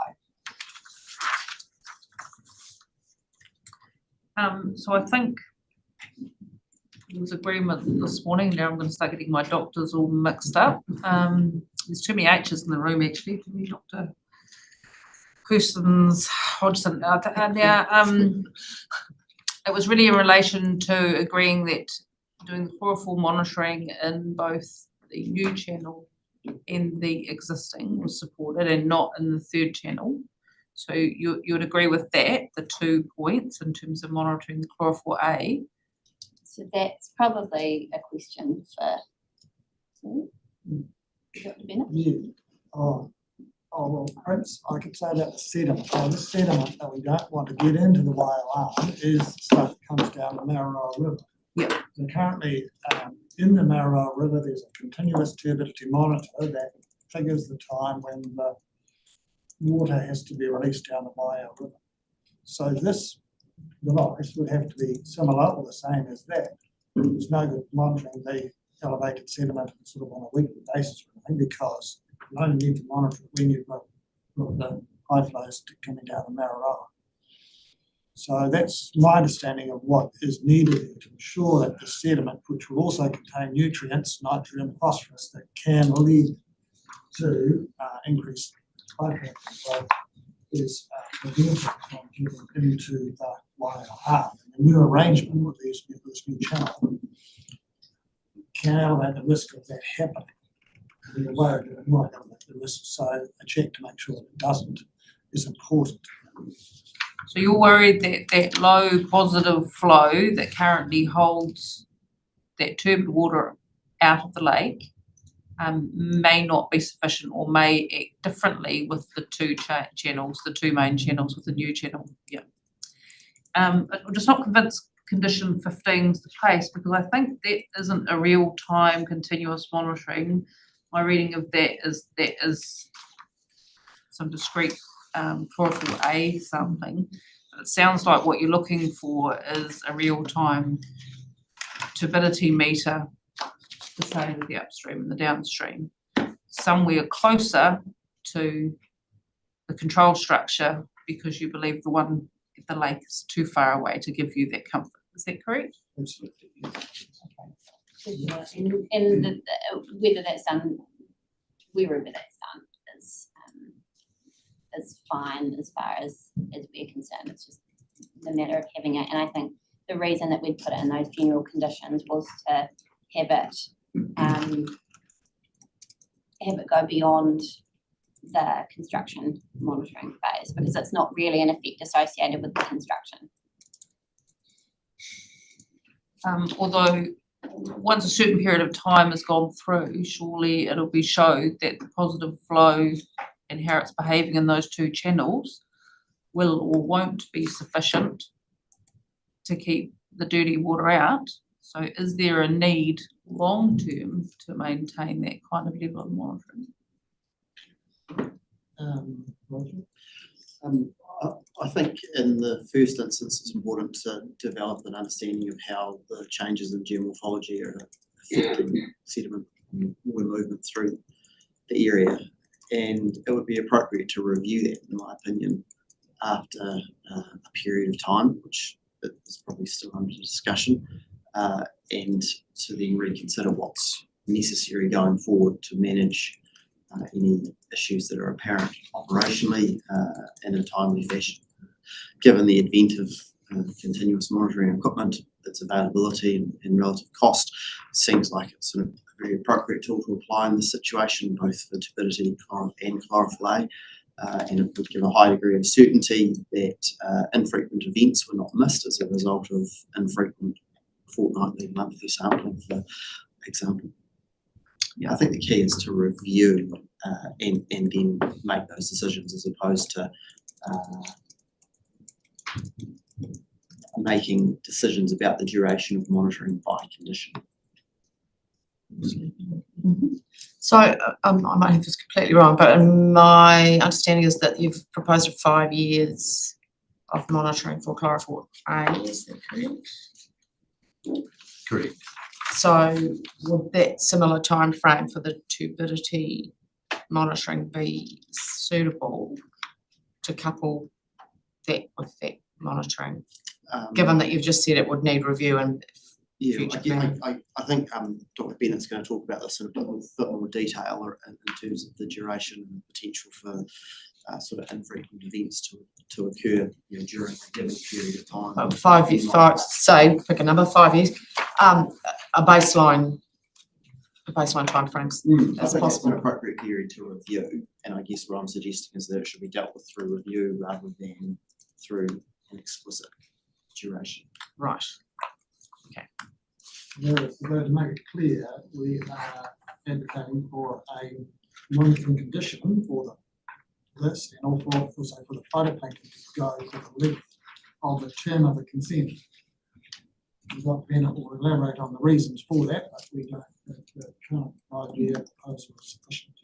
So I think there was agreement this morning. Now I'm going to start getting my doctors all mixed up. There's too many H's in the room, actually. Too many Dr. Kirstens, Hodgson. It was really in relation to agreeing that doing the chlorophll monitoring in both the new channel and the existing was supported, and not in the third channel. So you would agree with that, the 2 points in terms of monitoring the chlorophll A. So that's probably a question for Dr. Bennett. Yeah. Oh, well, perhaps I could say about the sediment. The sediment that we don't want to get into the Waialae is stuff that comes down the Mararoa River. Yeah. So currently, in the Mararoa River, there's a continuous turbidity monitor that figures the time when the water has to be released down the Waialae River. So this device would have to be similar or the same as that. There's no good monitoring the elevated sediment sort of on a weekly basis or anything, because you only need to monitor it when you've got the high flows coming down the Mararoa. So that's my understanding of what is needed to ensure that the sediment, which will also contain nutrients, nitrogen, phosphorus, that can lead to increased hydrogen flow, is prevented from getting into the Waialae. The new arrangement with this new channel can elevate the risk of that happening. We're worried that it might elevate the risk, so a check to make sure that it doesn't is important. So you're worried that that low positive flow that currently holds that turbid water out of the lake may not be sufficient, or may act differently with the two channels, the two main channels with the new channel. Yeah. I'm just not convinced condition 15 is the case, because I think that isn't a real time continuous monitoring. My reading of that is some discrete chlorophll A sampling. But it sounds like what you're looking for is a real time turbidity meter, the same with the upstream and the downstream, somewhere closer to the control structure, because you believe the one at the lake is too far away to give you that comfort. Is that correct? Absolutely. Yeah, and whether that's done, wherever that's done, is fine as far as we're concerned. It's just the matter of having it. And I think the reason that we put it in those general conditions was to have it go beyond the construction monitoring phase, because it's not really an effect associated with the construction. Although once a certain period of time has gone through, surely it'll be showed that the positive flow and how it's behaving in those two channels will or won't be sufficient to keep the dirty water out. So is there a need long term to maintain that kind of level of monitoring? I think in the first instance it's important to develop an understanding of how the changes in geomorphology are affecting sediment and water movement through the area, and it would be appropriate to review that, in my opinion, after a period of time, which is probably still under discussion, and to then reconsider what's necessary going forward to manage any issues that are apparent operationally in a timely fashion. Given the advent of continuous monitoring equipment, its availability and relative cost, it seems like it's a very appropriate tool to apply in this situation, both for turbidity and chlorophyll A. and it would give a high degree of certainty that infrequent events were not missed as a result of infrequent fortnightly, monthly sampling, for example. I think the key is to review and then make those decisions, as opposed to making decisions about the duration of monitoring by condition. So I might have this completely wrong, but my understanding is that you've proposed a 5 years of monitoring for chlorophyll A, is that correct? Correct. So would that similar time frame for the turbidity monitoring be suitable to couple that with that monitoring? Given that you've just said it would need review and future planning. I think Dr. Bennett's going to talk about this in a bit more detail in terms of the duration and potential for sort of infrequent events to occur, you know, during a given period of time. 5 years, say, pick a number, 5 years, a baseline timeframes as possible. It's an appropriate period to review, and I guess what I'm suggesting is that it should be dealt with through review rather than through an explicit duration. Right. Okay. To make it clear, we are advocating for a monitoring condition for this, and also for the phytoplankton to go for the length of the term of the consent. Dr. Bennett will elaborate on the reasons for that, but we don't think the current idea proposal is sufficient.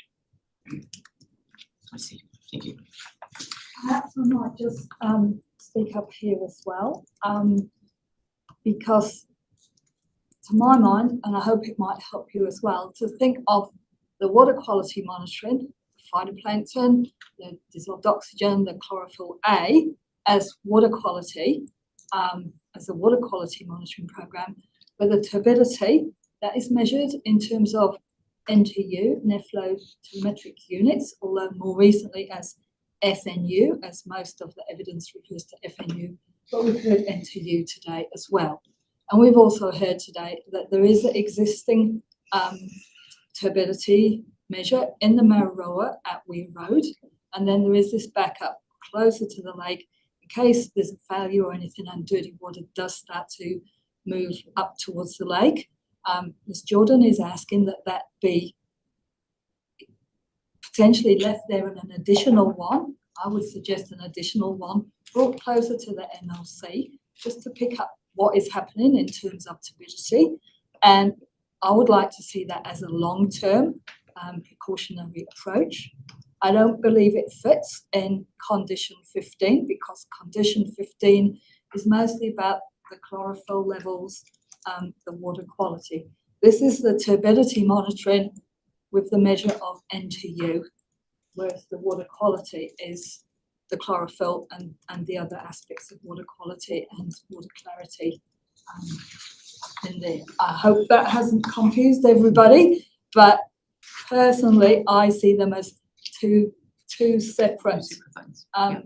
I see. Thank you. Perhaps I might just speak up here as well, because to my mind, and I hope it might help you as well, to think of the water quality monitoring, the phytoplankton, the dissolved oxygen, the chlorophyll A as water quality, as a water quality monitoring program, with the turbidity that is measured in terms of NTU, net flow to metric units, although more recently as FNU, as most of the evidence refers to FNU, but we've heard NTU today as well. And we've also heard today that there is an existing turbidity measure in the Mararoa at Weir Road, and then there is this backup closer to the lake in case there's a failure or anything and dirty water does start to move up towards the lake. Ms. Jordan is asking that that be potentially left there in an additional one. I would suggest an additional one brought closer to the MLC just to pick up what is happening in terms of turbidity. And I would like to see that as a long-term precautionary approach. I don't believe it fits in condition 15 because condition 15 is mostly about the chlorophyll levels, the water quality. This is the turbidity monitoring with the measure of NTU, whereas the water quality is the chlorophyll and the other aspects of water quality and water clarity in there. I hope that hasn't confused everybody, but personally I see them as two separate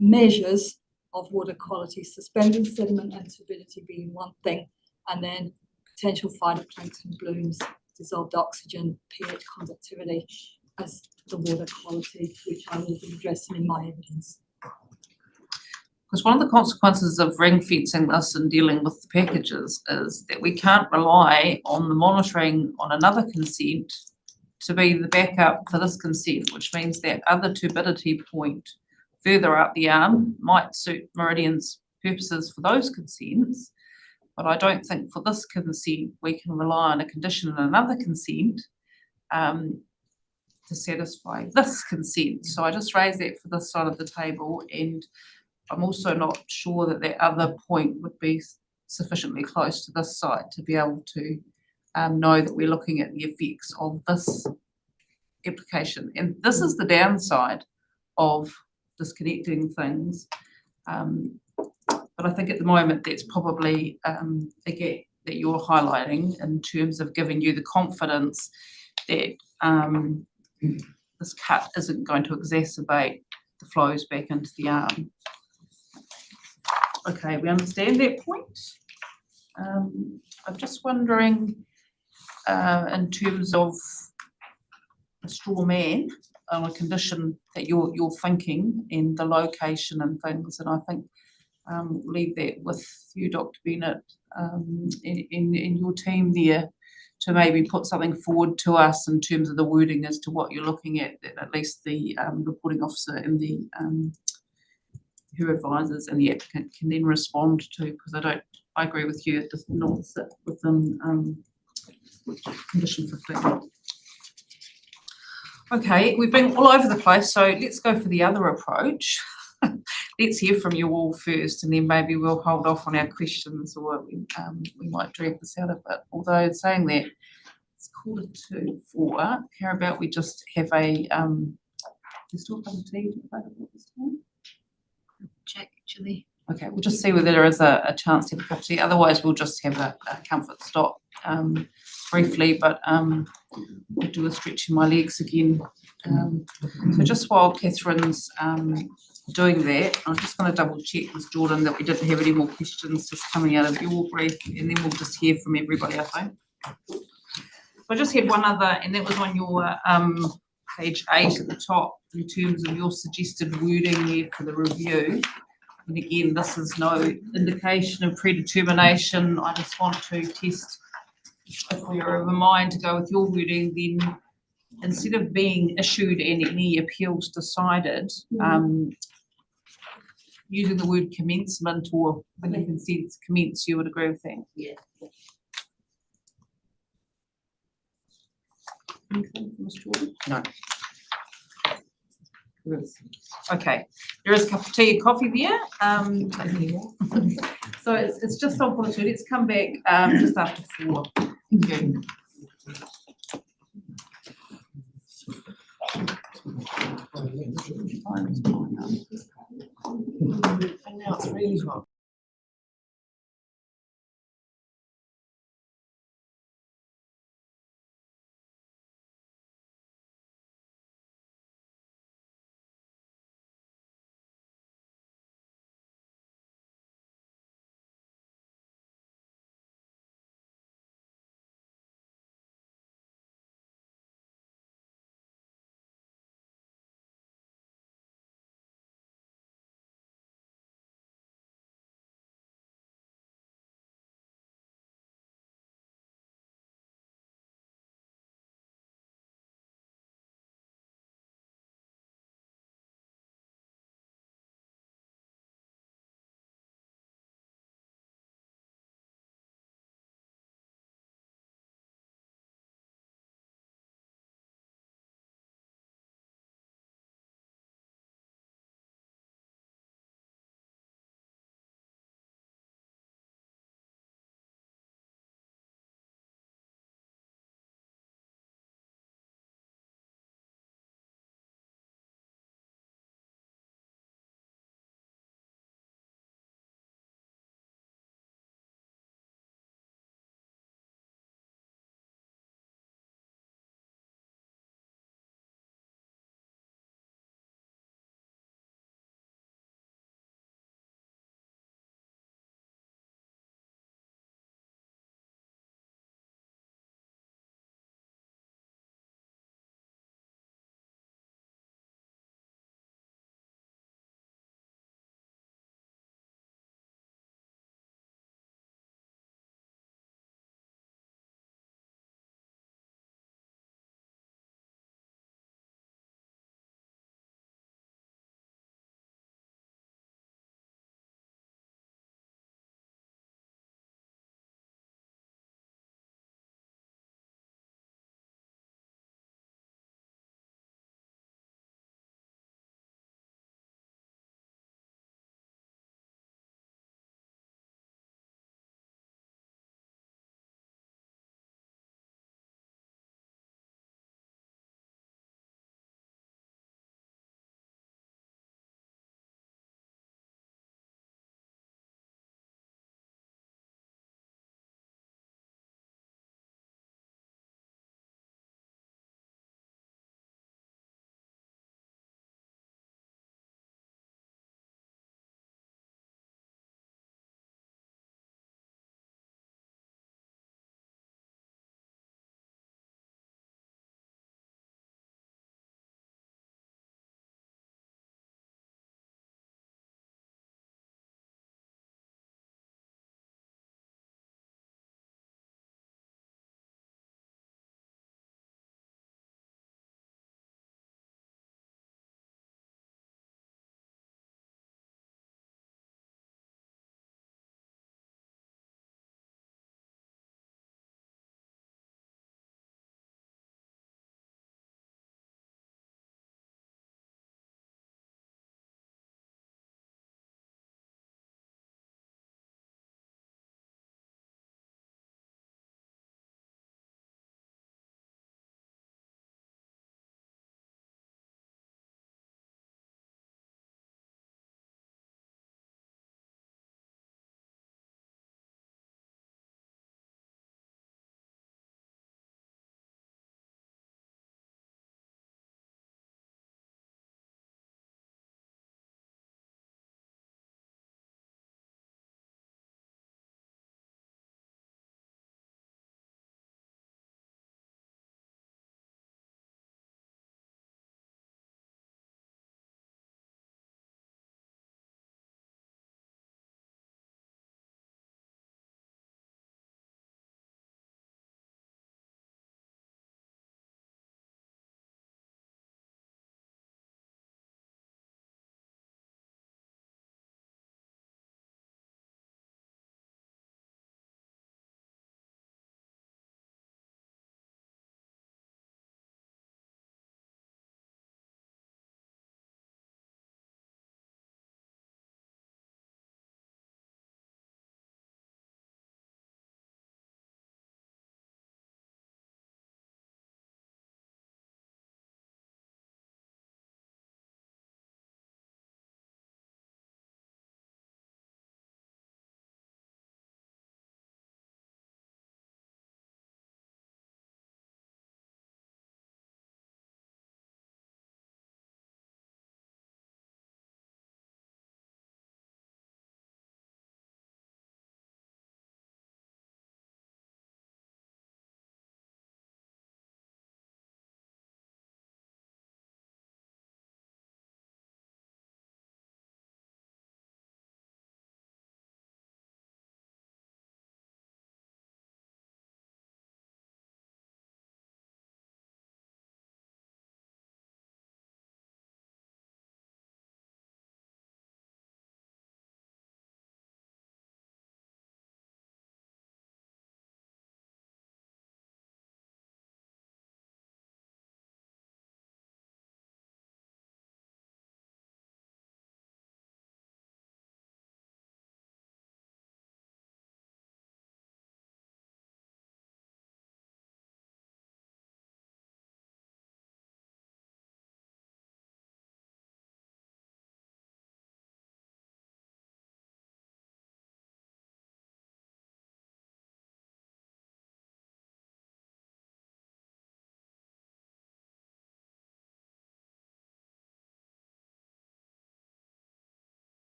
measures of water quality, suspended sediment and turbidity being one thing, and then potential phytoplankton blooms, dissolved oxygen, pH conductivity as the water quality, which I will be addressing in my evidence. Because one of the consequences of ring fencing this and dealing with the packages is that we can't rely on the monitoring on another consent to be the backup for this consent, which means that other turbidity point further up the arm might suit Meridian's purposes for those consents, but I don't think for this consent we can rely on a condition in another consent to satisfy this consent. So I just raised that for this side of the table, and I'm also not sure that that other point would be sufficiently close to this site to be able to know that we're looking at the effects of this application. And this is the downside of disconnecting things. But I think at the moment that's probably a gap that you're highlighting in terms of giving you the confidence that this cut isn't going to exacerbate the flows back into the arm. Okay, we understand that point. I'm just wondering in terms of a straw man, on a condition that you're thinking and the location and things, and I think leave that with you, Dr. Bennett, in your team there, to maybe put something forward to us in terms of the wording as to what you're looking at, that at least the reporting officer and the her advisors and the applicant can then respond to, because I agree with you, it does not sit within condition 15. Okay, we've been all over the place, so let's go for the other approach. Let's hear from you all first, and then maybe we'll hold off on our questions, or we might drag this out a bit. Although saying that, it's 4:45. How about we just have a there's still a cup of tea available this time? Check, actually. Okay, we'll just see whether there is a chance to have a cup of tea. Otherwise, we'll just have a comfort stop briefly, but I'll do a stretch in my legs again. So just while Catherine's doing that, I'm just going to double check with Jordan that we didn't have any more questions just coming out of your brief, and then we'll just hear from everybody, I think. I just had one other, and that was on your page 8 at the top, in terms of your suggested wording there for the review. And again, this is no indication of predetermination. I just want to test if we are of a mind to go with your wording, then instead of being issued and any appeals decided, using the word commencement, or when the consents commence, you would agree with that? Yeah. Anything from Mr. Jordan? No. Okay, there is a cup of tea and coffee there. So it's just on 4:02. Let's come back just after 4. Thank you. And now it's really hot.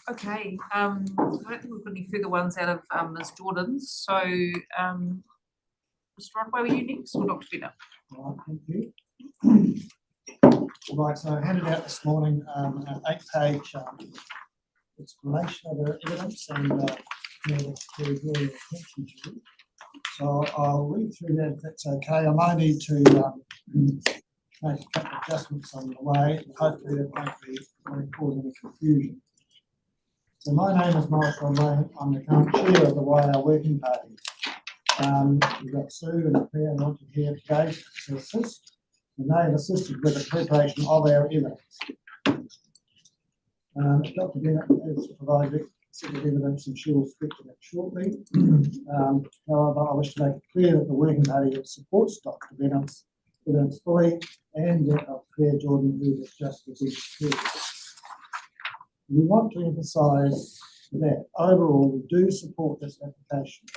Okay, I don't think we've got any further ones out of Ms. Jordan's, so Mr. Rockaway, were you next or Dr. Bennett? Right, thank you. Right, so I handed out this morning an 8-page explanation of the evidence and to draw your attention to. So I'll read through that if that's okay. I might need to make a couple of adjustments on the way, and hopefully that won't cause any confusion. So my name is Morris Rodway. I'm the current chair of the YR Working Party. We've got Sue and Claire and Monty here today to assist, and they have assisted with the preparation of our evidence. Dr. Bennett has provided set of evidence and she will speak to that shortly. However, I wish to make it clear that the Working Party supports Dr. Bennett's evidence fully and that of Claire Jordan, who was just reviewed. We want to emphasise that overall we do support this application.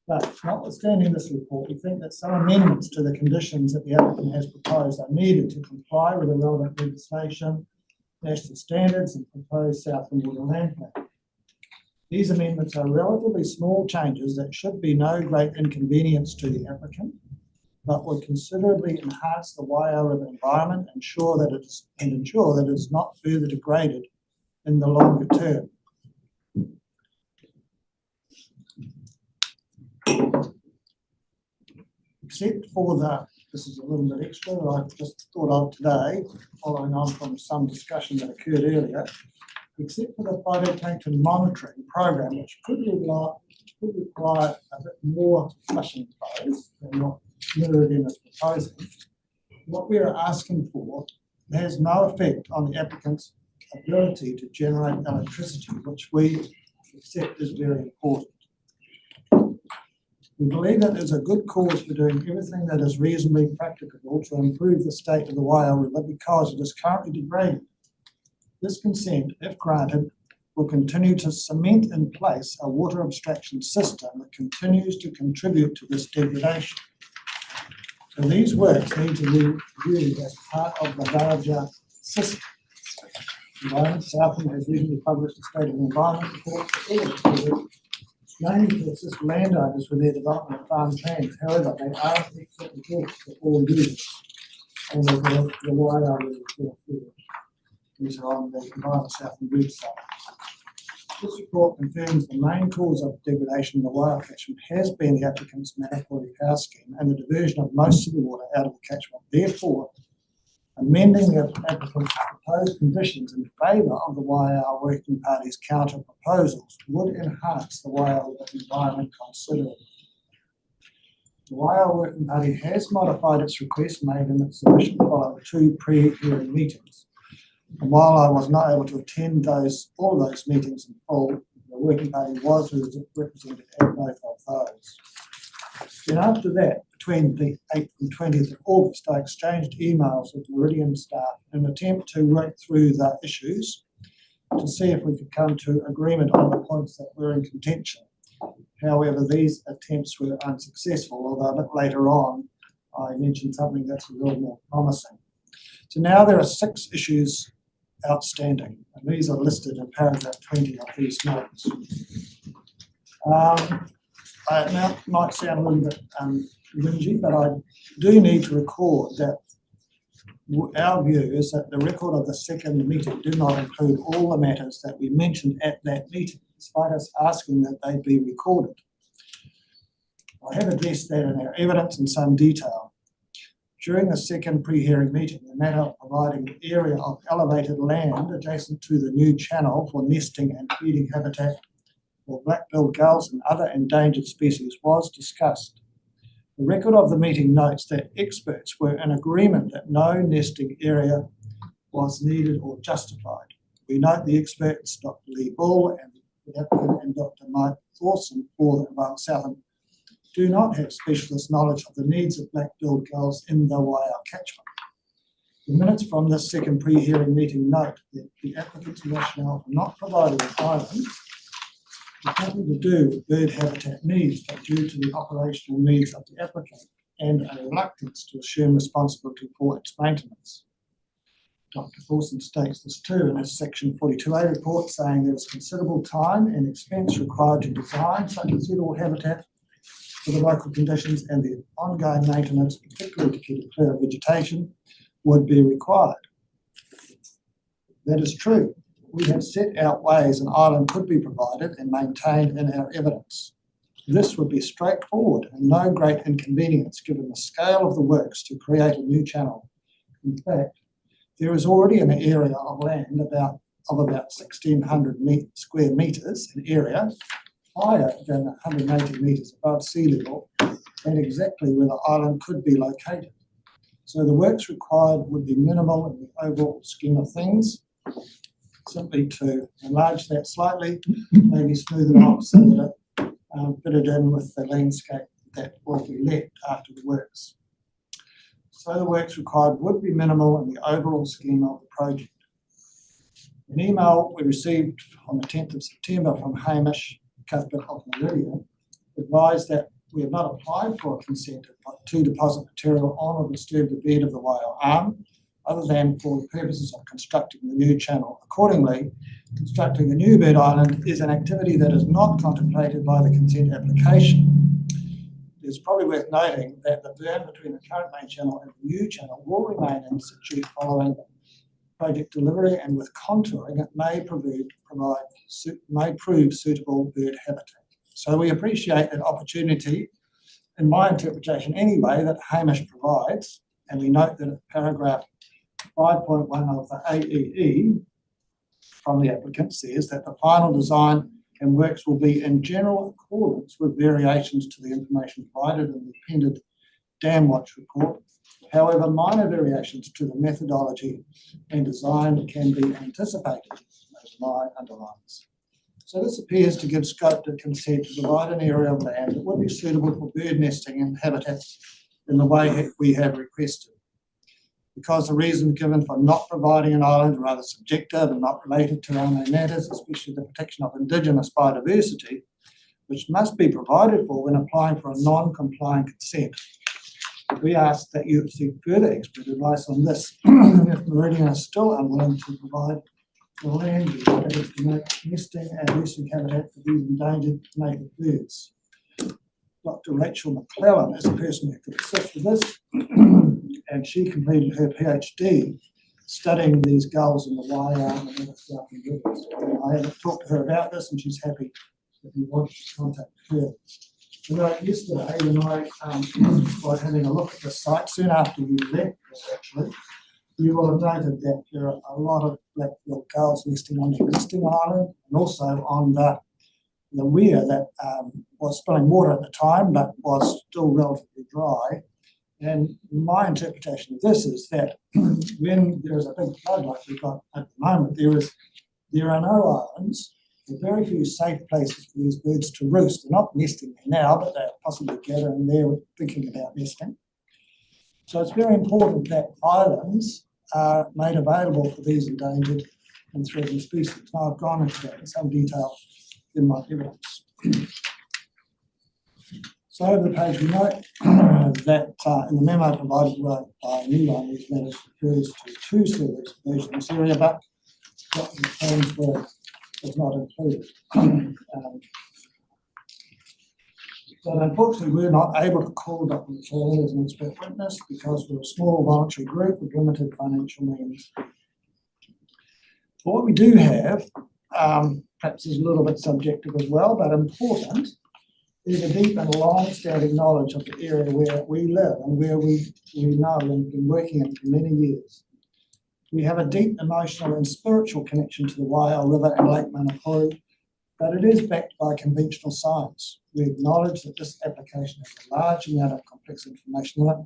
But notwithstanding this report, we think that some amendments to the conditions that the applicant has proposed are needed to comply with the relevant legislation, national standards and proposed Southland water land plan. These amendments are relatively small changes that should be no great inconvenience to the applicant, but will considerably enhance the YR River environment and ensure that it is not further degraded in the longer term. Except for this is a little bit extra that I just thought of today, following on from some discussion that occurred earlier, except for the phytoplankton monitoring program, which could require a bit more flushing flows than what Meridian is proposing. What we are asking for has no effect on the applicant's ability to generate electricity, which we accept is very important. We believe that there's a good cause for doing everything that is reasonably practicable to improve the state of the YR River because it is currently degraded. This consent, if granted, will continue to cement in place a water abstraction system that continues to contribute to this degradation. So these works need to be viewed as part of the larger system. Southland has recently published a state of the environment report for all the aiming to assist landowners with their development of farm plans. However, they are excellent reports for all users. And the YR report these are on the Environment Southland website. This report confirms the main cause of degradation in the YR catchment has been the applicant's mandatory power scheme and the diversion of most of the water out of the catchment. Therefore, amending the applicant's proposed conditions in favour of the YR Working Party's counter proposals would enhance the YR environment considerably. The YR Working Party has modified its request made in its submission following 2 pre-hearing meetings. And while I was not able to attend all of those meetings in full, the Working Party was represented at both of those. Then after that, between the 8th and 20th of August, I exchanged emails with Meridian staff in an attempt to work through the issues to see if we could come to agreement on the points that were in contention. However, these attempts were unsuccessful, although a bit later on, I mentioned something that's a little more promising. So now there are 6 issues outstanding, and these are listed in paragraph 20 of these notes. Now it might sound a little bit whingy, but I do need to record that our view is that the record of the second meeting did not include all the matters that we mentioned at that meeting, despite us asking that they be recorded. I have addressed that in our evidence in some detail. During the second pre-hearing meeting, the matter of providing an area of elevated land adjacent to the new channel for nesting and feeding habitat for black-billed gulls and other endangered species was discussed. The record of the meeting notes that experts were in agreement that no nesting area was needed or justified. We note the experts, Dr. Lee Bull and the applicant and Dr. Mike Thorson for the Environment Southland, do not have specialist knowledge of the needs of black-billed gulls in the YR catchment. The minutes from this second pre-hearing meeting note that the applicant's rationale for not providing an island has nothing to do with bird habitat needs, but due to the operational needs of the applicant and a reluctance to assume responsibility for its maintenance. Dr. Forson states this too in his section 42A report, saying there is considerable time and expense required to design such a suitable habitat for the local conditions, and the ongoing maintenance, particularly to keep it clear of vegetation, would be required. That is true. We have set out ways an island could be provided and maintained in our evidence. This would be straightforward and no great inconvenience given the scale of the works to create a new channel. In fact, there is already an area of land of about 1,600 square metres in area, higher than 180 metres above sea level, and exactly where the island could be located. So the works required would be minimal in the overall scheme of things, simply to enlarge that slightly, maybe smooth it off so that it fitted in with the landscape that will be left after the works. So the works required would be minimal in the overall scheme of the project. An email we received on the 10th of September from Hamish Cuthbert of Meridian advised that we have not applied for a consent to deposit material on or disturb the bed of the Waiau Arm, other than for the purposes of constructing the new channel. Accordingly, constructing a new bird island is an activity that is not contemplated by the consent application. It is probably worth noting that the berm between the current main channel and the new channel will remain in situ following project delivery, and with contouring it may prove suitable bird habitat. So we appreciate that opportunity, in my interpretation anyway, that Hamish provides, and we note that paragraph 5.1 of the AEE from the applicant says that the final design and works will be in general accordance with variations to the information provided in the appended Dam Watch report. However, minor variations to the methodology and design can be anticipated, as my underlines. So this appears to give scope to consent to provide an area of land that would be suitable for bird nesting and habitats in the way we have requested. Because the reasons given for not providing an island are rather subjective and not related to our main matters, especially the protection of Indigenous biodiversity, which must be provided for when applying for a non-compliant consent. We ask that you seek further expert advice on this if Meridian is still unwilling to provide the land use that is to make nesting and nesting habitat for these endangered native birds. Dr. Rachel McClellan is a person who could assist with this, and she completed her PhD studying these gulls in the Waiau and the other Southland rivers. I haven't talked to her about this, and she's happy if you want to contact her. Yesterday, when I was having a look at the site, soon after you left, actually, you will have noted that there are a lot of black-billed gulls nesting on the existing island and also on the weir that was spilling water at the time but was still relatively dry. And my interpretation of this is that when there is a big flood like we've got at the moment, there are no islands. There are very few safe places for these birds to roost. They're not nesting there now, but they're possibly gathering there thinking about nesting. So it's very important that islands are made available for these endangered and threatened species. Now I've gone into that in some detail in my evidence. So over the page we note that in the memo provided by Newline, these letters refers to two series of birds in this area, but what the terms were was not included. But unfortunately, we're not able to call Dr. McClellan as an expert witness because we're a small voluntary group with limited financial means. But what we do have, perhaps is a little bit subjective as well, but important, is a deep and long-standing knowledge of the area where we live and where we know and have been working in for many years. We have a deep emotional and spiritual connection to the Waiau River and Lake Manapuri, but it is backed by conventional science. We acknowledge that this application has a large amount of complex information in it,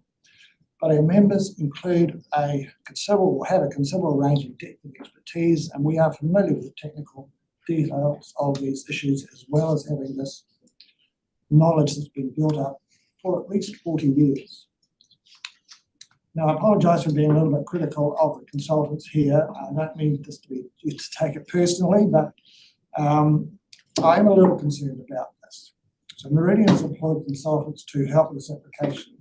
but our members have a considerable range of depth of expertise, and we are familiar with the technical details of these issues, as well as having this knowledge that's been built up for at least 40 years. Now, I apologise for being a little bit critical of the consultants here. I don't mean this to be you to take it personally, but I am a little concerned about this. So Meridian has employed consultants to help with this application.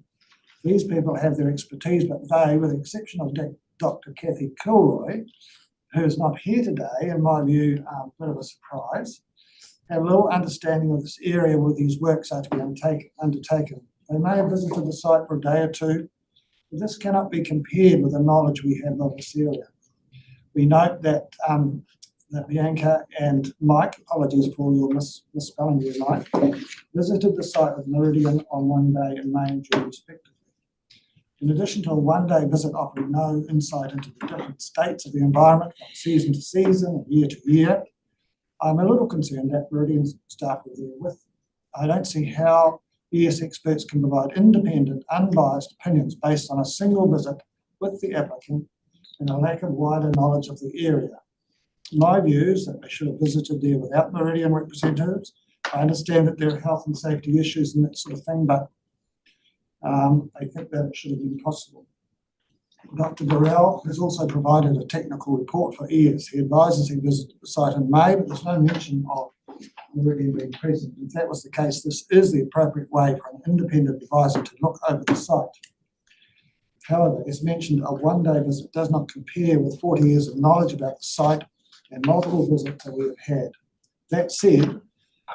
These people have their expertise, but they, with the exception of Dr. Kathy Kilroy, who is not here today, in my view, a bit of a surprise, have little understanding of this area where these works are to be undertaken. They may have visited the site for a day or two, but this cannot be compared with the knowledge we have of this area. We note that Bianca and Mike, apologies for your misspelling there, Mike, visited the site with Meridian on one day in May and June respectively. In addition to a one-day visit offering no insight into the different states of the environment from season to season and year to year, I'm a little concerned that Meridian's staff were there with. I don't see how ES experts can provide independent, unbiased opinions based on a single visit with the applicant and a lack of wider knowledge of the area. My view is that they should have visited there without Meridian representatives. I understand that there are health and safety issues and that sort of thing, but I think that it should have been possible. Dr. Burrell has also provided a technical report for ES. He advises he visited the site in May, but there's no mention of Meridian being present. If that was the case, this is the appropriate way for an independent advisor to look over the site. However, as mentioned, a one-day visit does not compare with 40 years of knowledge about the site and multiple visits that we have had. That said,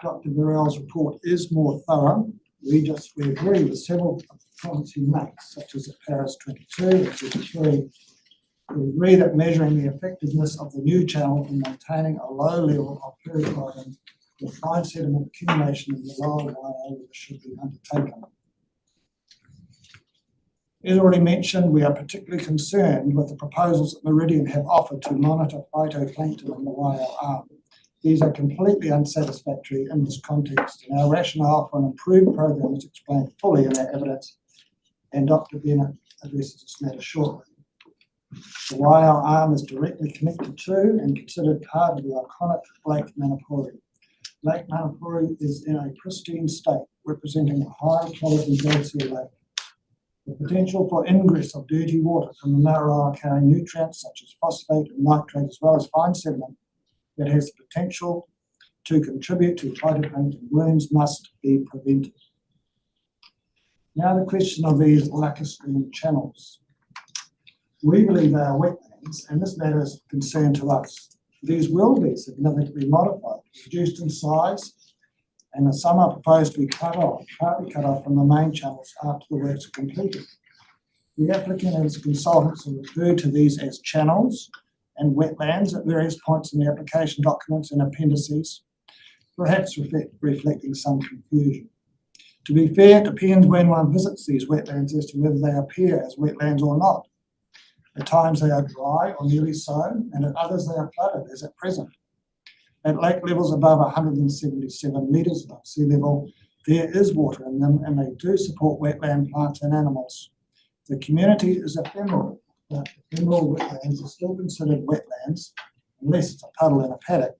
Dr. Burrell's report is more thorough. We agree with several of the comments he makes, such as at Paris 22 and 33. We agree that measuring the effectiveness of the new channel in maintaining a low level of purified with fine sediment accumulation in the lower Waihao should be undertaken. As already mentioned, we are particularly concerned with the proposals that Meridian have offered to monitor phytoplankton in the Waihao Arm. These are completely unsatisfactory in this context, and our rationale for an improved program is explained fully in our evidence, and Dr. Bennett addresses this matter shortly. The Waihao Arm is directly connected to and considered part of the iconic Lake Manapuri. Lake Manapuri is in a pristine state, representing a high-quality glacier lake. The potential for ingress of dirty water from the Mararoa carrying nutrients such as phosphate and nitrate, as well as fine sediment, that has the potential to contribute to phytoplankton blooms must be prevented. Now the question of these lacustrine channels. We believe they are wetlands, and this matter is of concern to us. These will be significantly modified, reduced in size, and some are proposed to be partly cut off from the main channels after the works are completed. The applicant and his consultants have referred to these as channels and wetlands at various points in the application documents and appendices, perhaps reflecting some confusion. To be fair, it depends when one visits these wetlands as to whether they appear as wetlands or not. At times they are dry or nearly so, and at others they are flooded, as at present. At lake levels above 177 metres above sea level, there is water in them, and they do support wetland plants and animals. The community is ephemeral, but ephemeral wetlands are still considered wetlands, unless it's a puddle in a paddock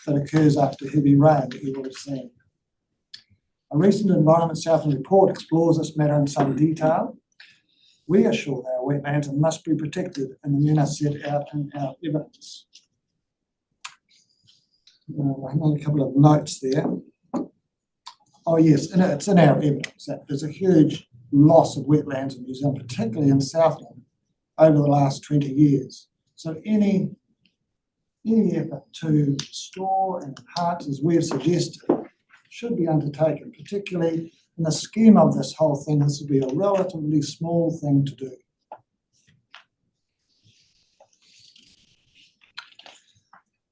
that occurs after heavy rain that you will have seen. A recent Environment Southland report explores this matter in some detail. We are sure they are wetlands and must be protected in the manner set out in our evidence. I made a couple of notes there. Oh yes, and it's in our evidence that there's a huge loss of wetlands in New Zealand, particularly in Southland, over the last 20 years. So any effort to store and enhance, as we have suggested, should be undertaken, particularly in the scheme of this whole thing. This would be a relatively small thing to do.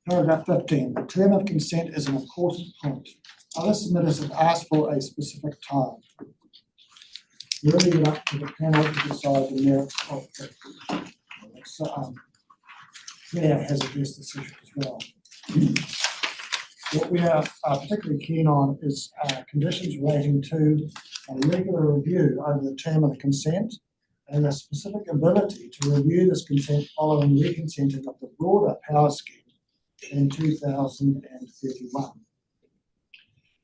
Paragraph 15, the term of consent is an important point. Other submitters have asked for a specific time. We'll leave it up to the panel to decide the merits of that. So, Claire has addressed this issue as well. What we are particularly keen on is conditions relating to a regular review over the term of the consent and the specific ability to review this consent following reconsenting of the broader power scheme in 2031.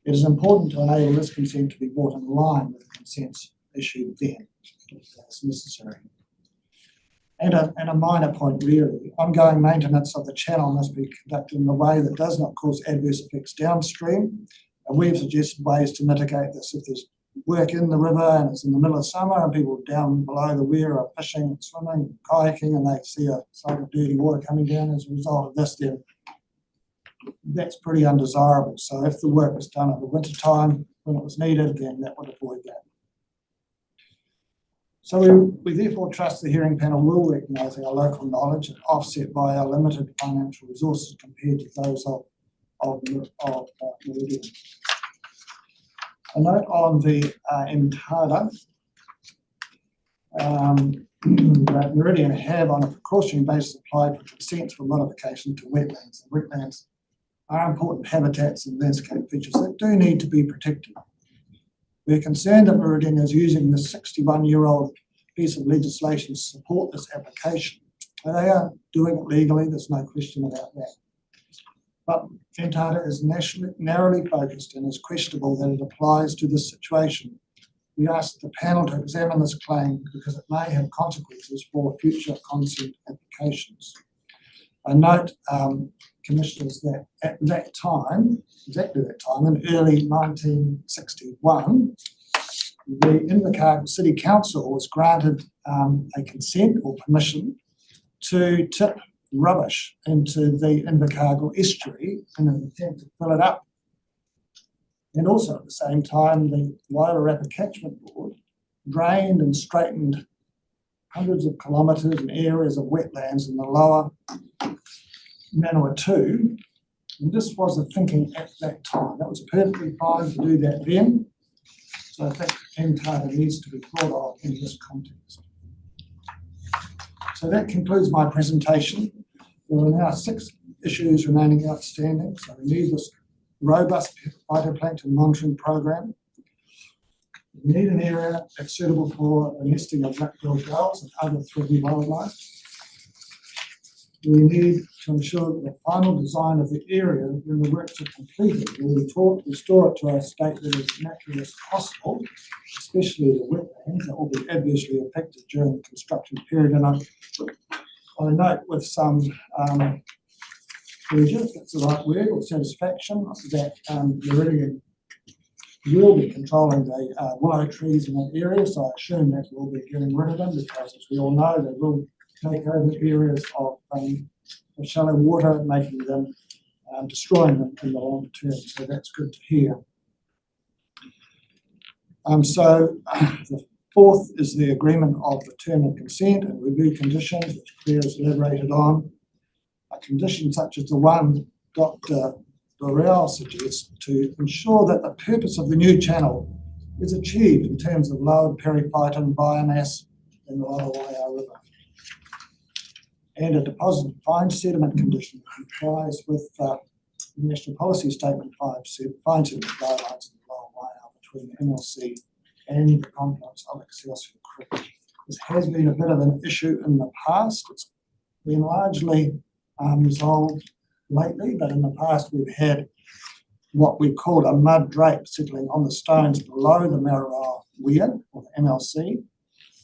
It is important to enable this consent to be brought in line with the consents issued then, if that's necessary. And a minor point really, ongoing maintenance of the channel must be conducted in a way that does not cause adverse effects downstream, and we have suggested ways to mitigate this if there's work in the river and it's in the middle of summer and people down below the weir are fishing, swimming, kayaking, and they see a sight of dirty water coming down as a result of this, then that's pretty undesirable. So if the work was done at the winter time when it was needed, then that would avoid that. So we therefore trust the hearing panel will recognise our local knowledge and offset by our limited financial resources compared to those of Meridian. A note on the MTADA, that Meridian have on a precautionary basis applied for consents for modification to wetlands. And wetlands are important habitats and landscape features that do need to be protected. We're concerned that Meridian is using the 61-year-old piece of legislation to support this application. And they are doing it legally, there's no question about that. But MTADA is narrowly focused and is questionable that it applies to this situation. We ask the panel to examine this claim because it may have consequences for future consent applications. I note, Commissioners, that at that time, exactly that time, in early 1961, the Invercargill City Council was granted a consent or permission to tip rubbish into the Invercargill estuary in an attempt to fill it up. And also at the same time, the Wairarapa Catchment Board drained and straightened hundreds of kilometres and areas of wetlands in the lower Manawatu. And this was the thinking at that time. That was perfectly fine to do that then. So I think MTADA needs to be thought of in this context. So that concludes my presentation. There are now 6 issues remaining outstanding. So we need this robust phytoplankton monitoring program. We need an area that's suitable for the nesting of black-billed gulls and other threatened wildlife. We need to ensure that the final design of the area, when the works are completed, will restore it to a state that is natural as possible, especially the wetlands that will be adversely affected during the construction period. And I note with some pleasure, if that's the right word, or satisfaction, that Meridian will be controlling the willow trees in that area. So I assume that we'll be getting rid of them because, as we all know, they will take over areas of shallow water, making them, destroying them in the long term. So that's good to hear. So the 4th is the agreement of the term of consent and review conditions, which Claire has elaborated on. A condition such as the one Dr. Burrell suggests to ensure that the purpose of the new channel is achieved in terms of lowered periphyton biomass in the lower Waiau River. And a deposit of fine sediment condition complies with the National Policy Statement 5 fine sediment guidelines in the lower Waiau between the MLC and the confluence of Excelsior Creek. This has been a bit of an issue in the past. It's been largely resolved lately, but in the past we've had what we called a mud drape settling on the stones below the Mararoa weir, or the MLC.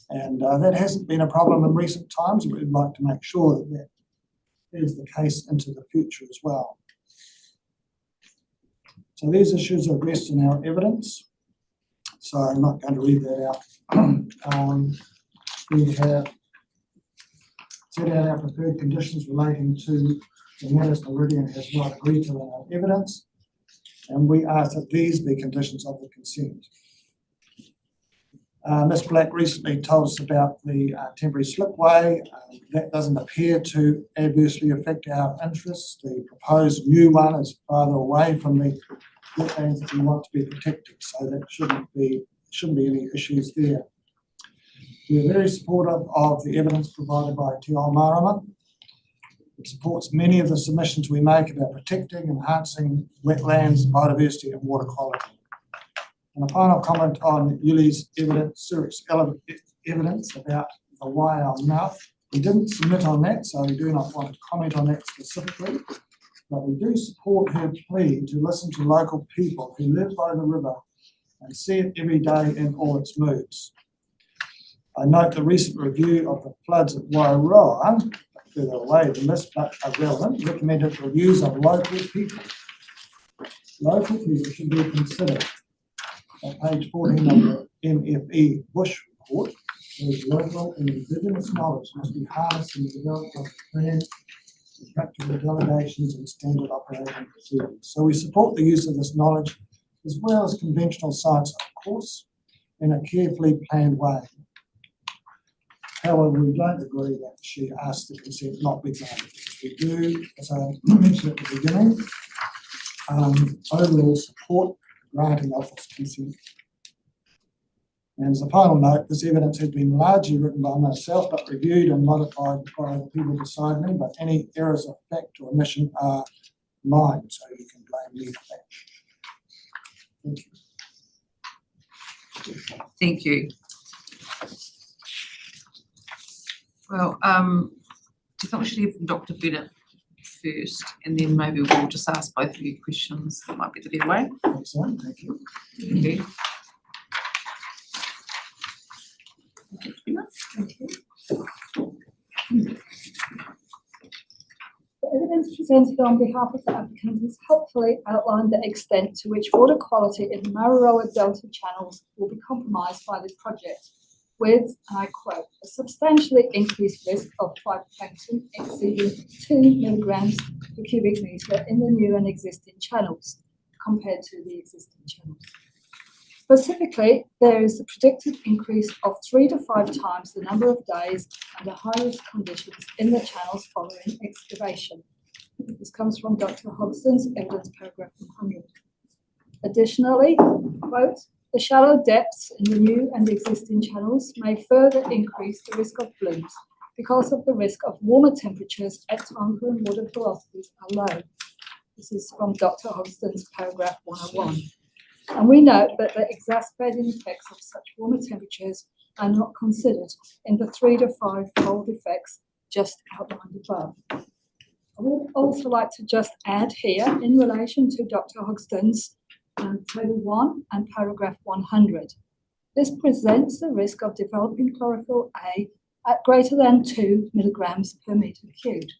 And that hasn't been a problem in recent times. We'd like to make sure that that is the case into the future as well. So these issues are addressed in our evidence. So I'm not going to read that out. We have set out our preferred conditions relating to the matters Meridian has not agreed to in our evidence. And we ask that these be conditions of the consent. Ms. Black recently told us about the temporary slipway. That doesn't appear to adversely affect our interests. The proposed new one is farther away from the wetlands that we want to be protected, so that shouldn't be any issues there. We are very supportive of the evidence provided by Te Ao Marama. It supports many of the submissions we make about protecting, enhancing wetlands, biodiversity and water quality. And a final comment on Yuli's evidence about the Waiau mouth. We didn't submit on that, so we do not want to comment on that specifically, but we do support her plea to listen to local people who live by the river and see it every day in all its moods. I note the recent review of the floods at Wairoa, further away than this but are relevant, recommended reviews of local people. Local people should be considered. page 14 of the MFE Bush report, there's local and indigenous knowledge must be harnessed in the development of plans, practical delegations and standard operating procedures. So we support the use of this knowledge as well as conventional science, of course, in a carefully planned way. However, we don't agree that she asked the consent not be granted. We do, as I mentioned at the beginning, overall support granting of this consent. And as a final note, this evidence has been largely written by myself, but reviewed and modified by the people beside me, but any errors of fact or omission are mine, so you can blame me for that. Thank you. Thank you. Well, do you think we should hear from Dr. Bennett first, and then maybe we'll just ask both of you questions? That might be the better way. Excellent, thank you. Thank you. The evidence presented on behalf of the applicant has helpfully outlined the extent to which water quality in the Mararoa Delta channels will be compromised by this project, with, and I quote, a substantially increased risk of phytoplankton exceeding 2 milligrams per cubic metre in the new and existing channels compared to the existing channels. Specifically, there is a predicted increase of 3 to 5 times the number of days under high-risk conditions in the channels following excavation. This comes from Dr. Hodgson's evidence paragraph 100. Additionally, quote, the shallow depths in the new and existing channels may further increase the risk of blooms because of the risk of warmer temperatures at times when water velocities are low. This is from Dr. Hodgson's paragraph 101. And we note that the exacerbating effects of such warmer temperatures are not considered in the 3 to 5-fold effects just outlined above. I would also like to just add here in relation to Dr. Hodgson's Table 1 and paragraph 100. This presents the risk of developing chlorophyll A at greater than 2 milligrams per metre cubed.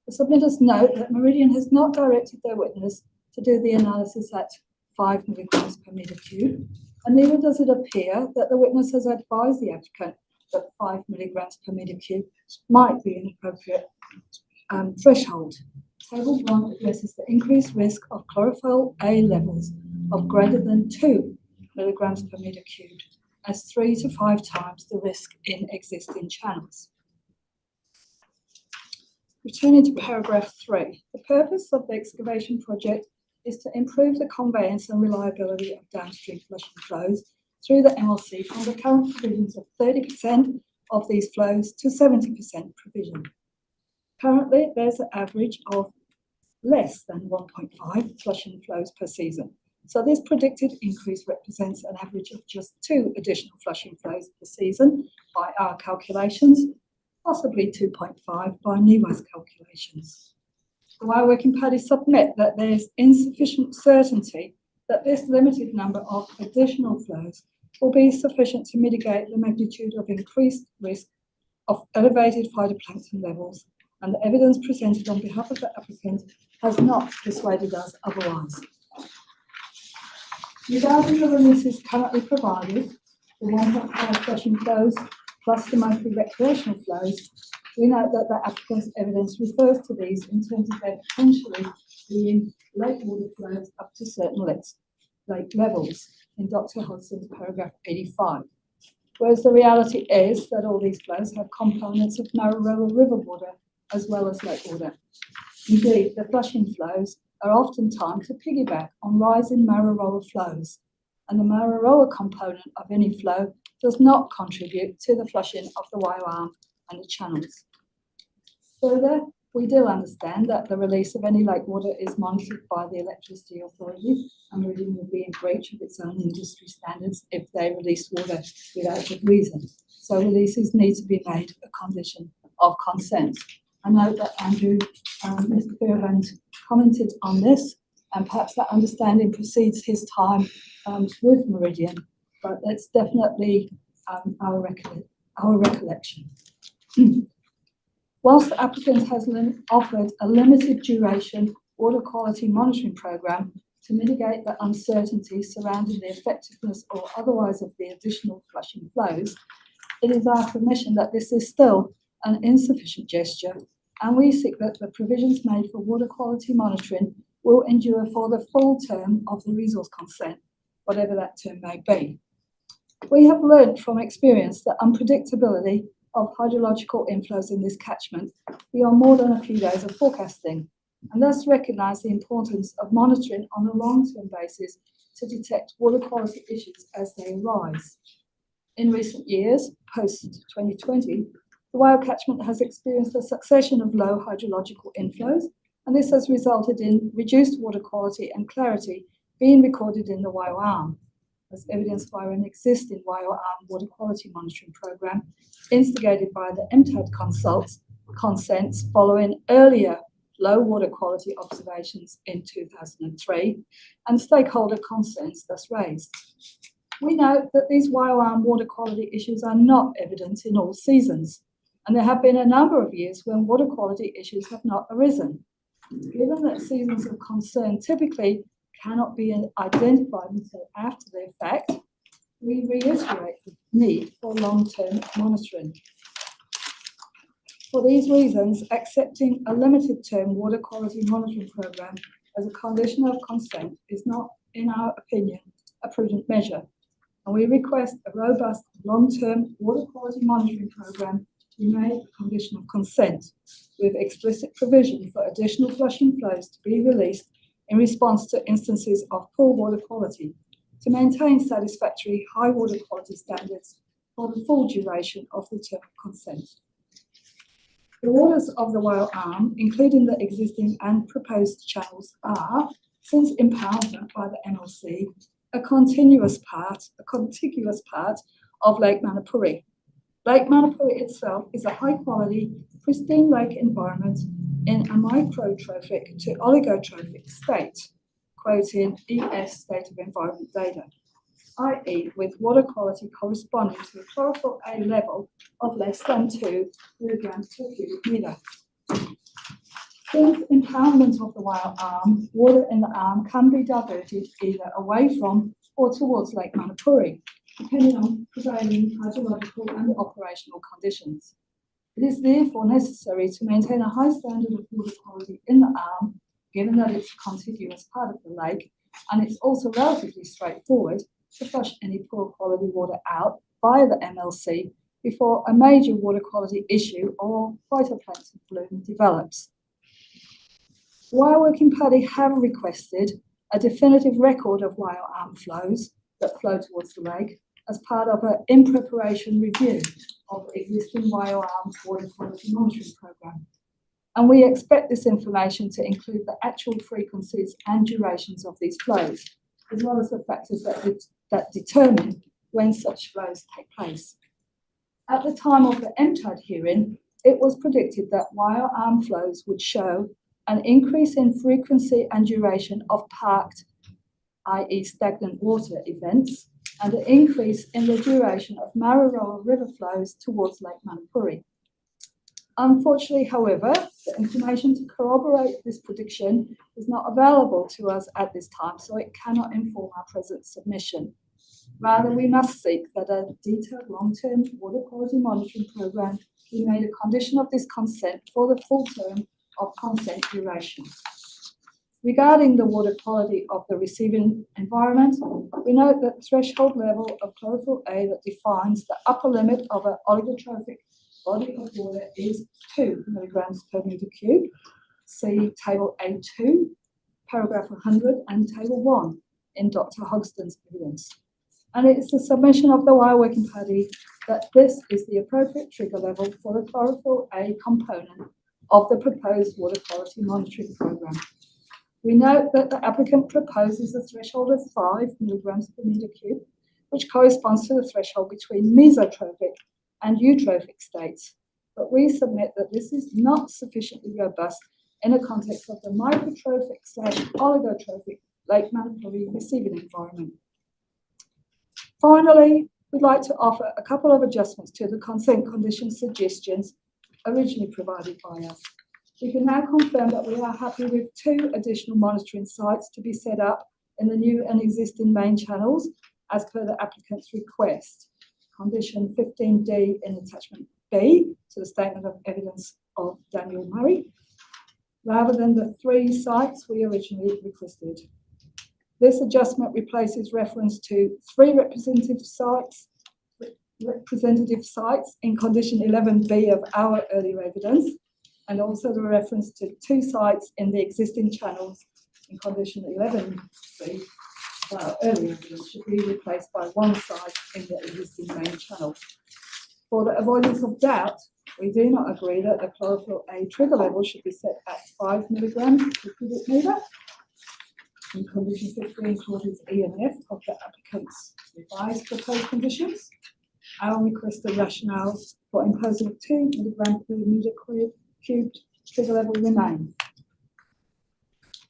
The submitters note that Meridian has not directed their witness to do the analysis at 5 milligrams per metre cubed, and neither does it appear that the witness has advised the applicant that 5 milligrams per metre cubed might be an appropriate threshold. Table 1 addresses the increased risk of chlorophyll A levels of greater than 2 milligrams per metre cubed as 3 to 5 times the risk in existing channels. Returning to paragraph 3, the purpose of the excavation project is to improve the conveyance and reliability of downstream flushing flows through the MLC from the current provisions of 30% of these flows to 70% provision. Currently, there's an average of less than 1.5 flushing flows per season. So this predicted increase represents an average of just 2 additional flushing flows per season by our calculations, possibly 2.5 by NIWA's calculations. The Waiā Working Party submit that there is insufficient certainty that this limited number of additional flows will be sufficient to mitigate the magnitude of increased risk of elevated phytoplankton levels, and the evidence presented on behalf of the applicant has not persuaded us otherwise. Regarding the releases currently provided, the 1.5 flushing flows plus the monthly recreational flows, we note that the applicant's evidence refers to these in terms of their potentially being lake water flows up to certain lake levels in Dr. Hodgson's paragraph 85. Whereas the reality is that all these flows have components of Mararoa river water as well as lake water. Indeed, the flushing flows are often timed to piggyback on rising Mararoa flows, and the Mararoa component of any flow does not contribute to the flushing of the Waiā and the channels. Further, we do understand that the release of any lake water is monitored by the Electricity Authority, and Meridian will be in breach of its own industry standards if they release water without good reason. So releases need to be made a condition of consent. I know that Andrew, Mr. Fairland commented on this, and perhaps that understanding precedes his time with Meridian, but that's definitely our recollection. Whilst the applicant has offered a limited duration water quality monitoring program to mitigate the uncertainty surrounding the effectiveness or otherwise of the additional flushing flows, it is our submission that this is still an insufficient gesture, and we seek that the provisions made for water quality monitoring will endure for the full term of the resource consent, whatever that term may be. We have learned from experience the unpredictability of hydrological inflows in this catchment beyond more than a few days of forecasting, and thus recognise the importance of monitoring on a long-term basis to detect water quality issues as they arise. In recent years, post-2020, the Waiau catchment has experienced a succession of low hydrological inflows, and this has resulted in reduced water quality and clarity being recorded in the Waiau Arm, as evidenced by an existing Waiau Arm water quality monitoring program instigated by the MTAD consents following earlier low water quality observations in 2003 and stakeholder concerns thus raised. We note that these Waiau Arm water quality issues are not evident in all seasons, and there have been a number of years when water quality issues have not arisen. Given that seasons of concern typically cannot be identified until after their fact, we reiterate the need for long-term monitoring. For these reasons, accepting a limited-term water quality monitoring program as a condition of consent is not, in our opinion, a prudent measure, and we request a robust long-term water quality monitoring program to be made a condition of consent, with explicit provision for additional flushing flows to be released in response to instances of poor water quality, to maintain satisfactory high water quality standards for the full duration of the term of consent. The waters of the Waiau Arm, including the existing and proposed channels, are, since impoundment by the MLC, a contiguous part of Lake Manapuri. Lake Manapuri itself is a high-quality, pristine lake environment in a microtrophic to oligotrophic state, quoting ES State of Environment data, i.e. with water quality corresponding to a chlorophyll A level of less than 2 milligrams per cubic metre. Since impoundment of the Waiau Arm, water in the arm can be diverted either away from or towards Lake Manapuri, depending on prevailing hydrological and operational conditions. It is therefore necessary to maintain a high standard of water quality in the arm, given that it's a contiguous part of the lake, and it's also relatively straightforward to flush any poor quality water out via the MLC before a major water quality issue or phytoplankton bloom develops. The Waiau Working Party have requested a definitive record of Waiau Arm flows that flow towards the lake as part of an in preparation review of the existing Waiau Arm water quality monitoring program. And we expect this information to include the actual frequencies and durations of these flows, as well as the factors that determine when such flows take place. At the time of the MTAD hearing, it was predicted that Waiau Arm flows would show an increase in frequency and duration of parked, i.e. stagnant water events, and an increase in the duration of Mararoa River flows towards Lake Manapuri. Unfortunately, however, the information to corroborate this prediction is not available to us at this time, so it cannot inform our present submission. Rather, we must seek that a detailed long-term water quality monitoring program be made a condition of this consent for the full term of consent duration. Regarding the water quality of the receiving environment, we note that the threshold level of chlorophyll A that defines the upper limit of an oligotrophic body of water is 2 milligrams per metre cube. See Table A2, paragraph 100, and Table 1 in Dr. Hogston's evidence. And it is the submission of the Waiau Working Party that this is the appropriate trigger level for the chlorophyll A component of the proposed water quality monitoring program. We note that the applicant proposes a threshold of 5 milligrams per metre cube, which corresponds to the threshold between mesotrophic and eutrophic states, but we submit that this is not sufficiently robust in the context of the microtrophic/oligotrophic Lake Manapuri receiving environment. Finally, we'd like to offer a couple of adjustments to the consent condition suggestions originally provided by us. We can now confirm that we are happy with 2 additional monitoring sites to be set up in the new and existing main channels as per the applicant's request. Condition 15D in attachment B to the statement of evidence of Daniel Murray, rather than the 3 sites we originally requested. This adjustment replaces reference to 3 representative sites in condition 11B of our earlier evidence, and also the reference to 2 sites in the existing channels in condition 11C of our earlier evidence should be replaced by 1 site in the existing main channel. For the avoidance of doubt, we do not agree that the chlorophyll A trigger level should be set at 5 milligrams per cubic metre in condition 15 clauses E and F of the applicant's revised proposed conditions. Our requested rationale for imposing 2 milligram per metre cubed trigger level remain.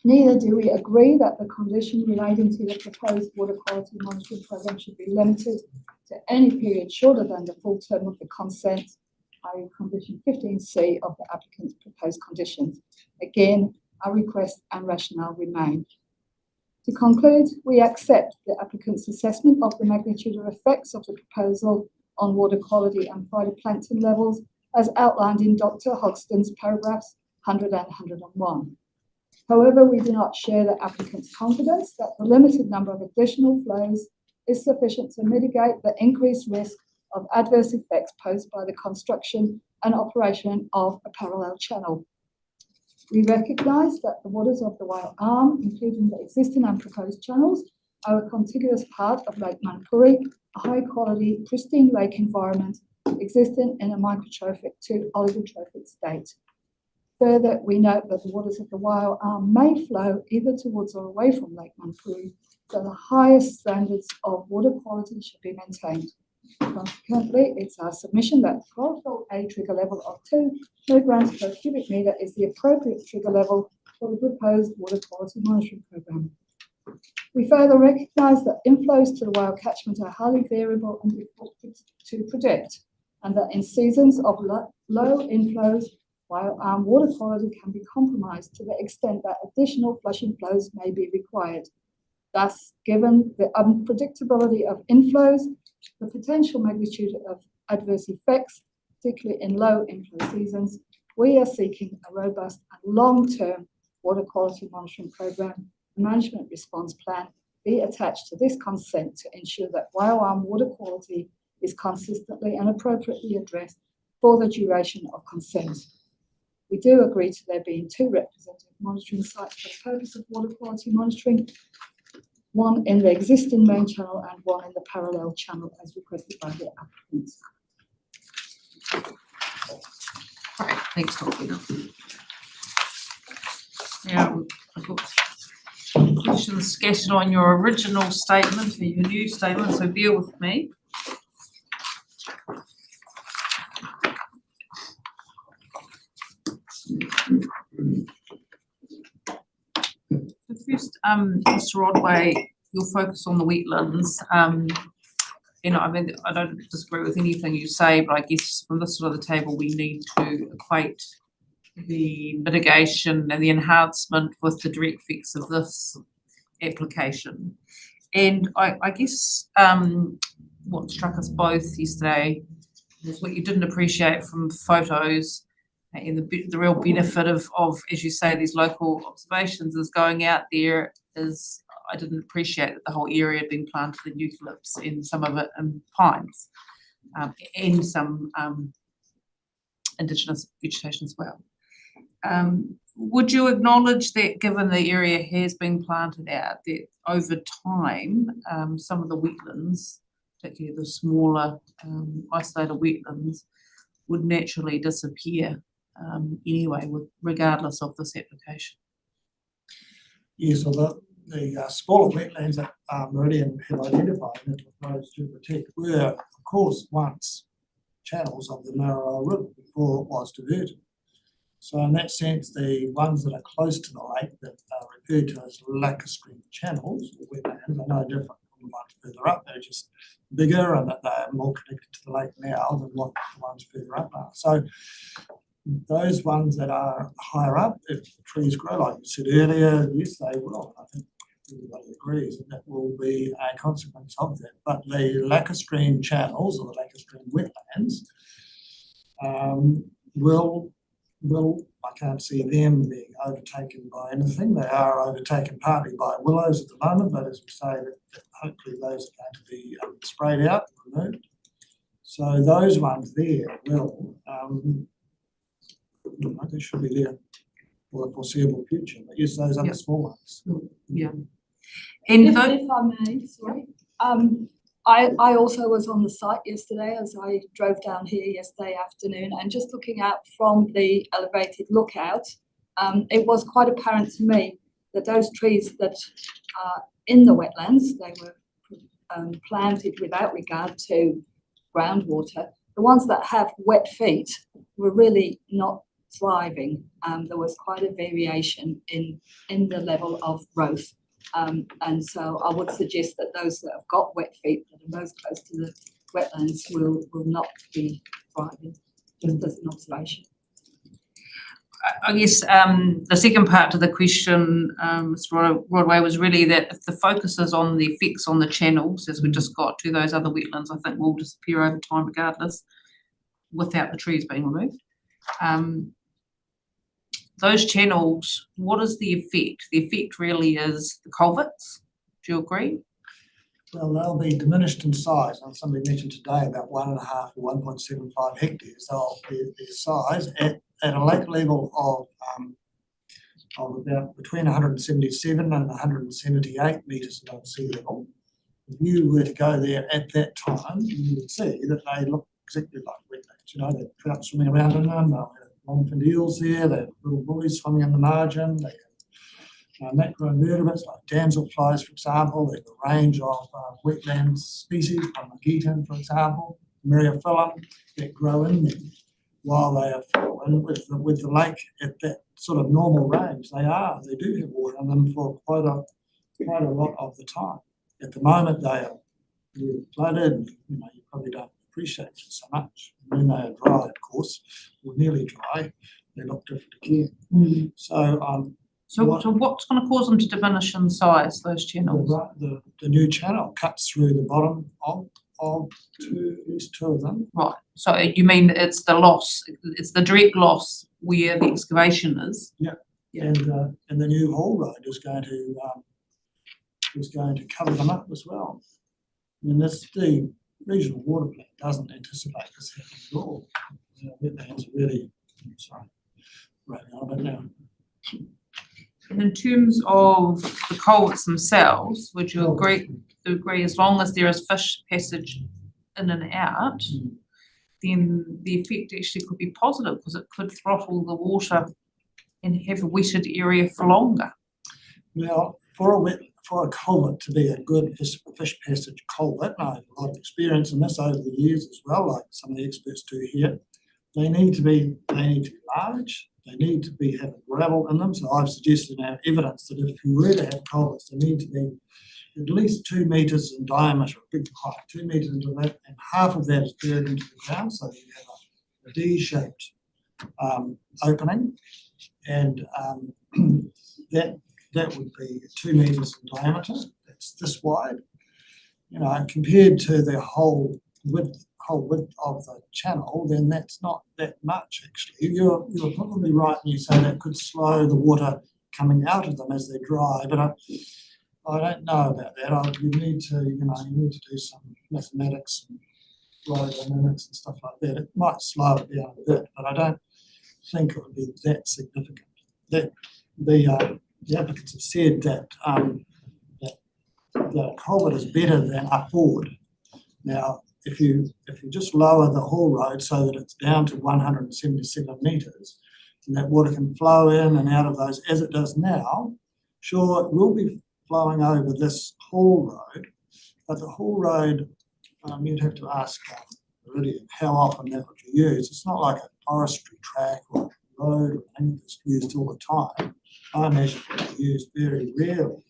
Neither do we agree that the condition relating to the proposed water quality monitoring program should be limited to any period shorter than the full term of the consent, i.e. condition 15C of the applicant's proposed conditions. Again, our request and rationale remain. To conclude, we accept the applicant's assessment of the magnitude of effects of the proposal on water quality and phytoplankton levels as outlined in Dr. Hogston's paragraphs 100 and 101. However, we do not share the applicant's confidence that the limited number of additional flows is sufficient to mitigate the increased risk of adverse effects posed by the construction and operation of a parallel channel. We recognise that the waters of the Waiau Arm, including the existing and proposed channels, are a contiguous part of Lake Manapuri, a high-quality, pristine lake environment existing in a microtrophic to oligotrophic state. Further, we note that the waters of the Waiau Arm may flow either towards or away from Lake Manapuri, so the highest standards of water quality should be maintained. Consequently, it's our submission that the chlorophyll A trigger level of 2 milligrams per cubic metre is the appropriate trigger level for the proposed water quality monitoring program. We further recognise that inflows to the Waiau catchment are highly variable and difficult to predict, and that in seasons of low inflows, Waiau Arm water quality can be compromised to the extent that additional flushing flows may be required. Thus, given the unpredictability of inflows, the potential magnitude of adverse effects, particularly in low inflow seasons, we are seeking a robust and long-term water quality monitoring program and management response plan be attached to this consent to ensure that Waiau Arm water quality is consistently and appropriately addressed for the duration of consent. We do agree to there being 2 representative monitoring sites for the purpose of water quality monitoring, one in the existing main channel and one in the parallel channel as requested by the applicants. Right, thanks, Dr. Now, I've got questions scattered on your original statement and your new statement, so bear with me. First, Mr. Rodway, you'll focus on the wetlands. I mean, I don't disagree with anything you say, but I guess from this side of the table, we need to equate the mitigation and the enhancement with the direct effects of this application. And I guess what struck us both yesterday was what you didn't appreciate from photos and the real benefit of, as you say, these local observations is going out there is, I didn't appreciate that the whole area had been planted in eucalypts and some of it in pines and some indigenous vegetation as well. Would you acknowledge that given the area has been planted out, that over time some of the wetlands, particularly the smaller isolated wetlands, would naturally disappear anyway, regardless of this application? Yes, well, the smaller wetlands that Meridian have identified and proposed to protect were, of course, once channels of the Mararoa River before it was diverted. So in that sense, the ones that are close to the lake that are referred to as lacustrine channels or wetlands are no different from the ones further up. They're just bigger and that they are more connected to the lake now than what the ones further up are. So those ones that are higher up, if the trees grow, like you said earlier, yes, they will. I think everybody agrees that will be a consequence of that. But the lacustrine channels or the lacustrine wetlands will, I can't see them being overtaken by anything. They are overtaken partly by willows at the moment, but as we say, that hopefully those are going to be sprayed out, removed. So those ones there will, they should be there for the foreseeable future. But yes, those are the small ones. Yeah. If I may, sorry. I also was on the site yesterday as I drove down here yesterday afternoon, and just looking out from the elevated lookout, it was quite apparent to me that those trees that are in the wetlands, they were planted without regard to groundwater. The ones that have wet feet were really not thriving. There was quite a variation in the level of growth. And so I would suggest that those that have got wet feet that are most close to the wetlands will not be thriving, just as an observation. I guess the second part to the question, Mr. Rodway, was really that if the focus is on the effects on the channels, as we just got to, those other wetlands, I think will disappear over time regardless, without the trees being removed. Those channels, what is the effect? The effect really is the culverts. Do you agree? Well, they'll be diminished in size. And somebody mentioned today about 1.5 or 1.75 hectares. They'll be their size at a lake level of about between 177 and 178 metres above sea level. If you were to go there at that time, you would see that they look exactly like wetlands. You know, they've trout swimming around in them, they'll have longfin eels there, they have little buoys swimming in the margin, they have macroinvertebrates like damselflies, for example. They have a range of wetland species, from Magetan, for example, Myriophyllum, that grow in them while they are full. And with the lake at that sort of normal range, they do have water in them for quite a lot of the time. At the moment, they are really flooded. You know, you probably don't appreciate it so much. When they are dry, of course, or nearly dry, they look different again. So what's going to cause them to diminish in size, those channels? The new channel cuts through the bottom of at least two of them. Right. So you mean it's the loss, it's the direct loss where the excavation is? Yeah. And the new haul road is going to cover them up as well. I mean, the regional water plan doesn't anticipate this happening at all. Wetlands really, right on it now. And in terms of the culverts themselves, would you agree as long as there is fish passage in and out, then the effect actually could be positive because it could throttle the water and have a wetted area for longer? Now, for a culvert to be a good fish passage culvert, and I have a lot of experience in this over the years as well, like some of the experts do here, they need to be large. They need to have gravel in them. So I've suggested in our evidence that if you were to have culverts, they need to be at least 2 metres in diameter, a big pipe, 2 metres into that, and half of that is buried into the ground, so you have a D-shaped opening, and that would be 2 metres in diameter. That's this wide. You know, compared to the whole width of the channel, then that's not that much actually. You're probably right when you say that could slow the water coming out of them as they dry, but I don't know about that. You need to do some mathematics and flow dynamics and stuff like that. It might slow it down a bit, but I don't think it would be that significant. That the applicants have said that the culvert is better than a ford. Now, if you just lower the haul road so that it's down to 177 metres, and that water can flow in and out of those as it does now, sure, it will be flowing over this haul road, but the haul road, you'd have to ask Meridian how often that would be used. It's not like a forestry track or a road or anything that's used all the time. I imagine it would be used very rarely,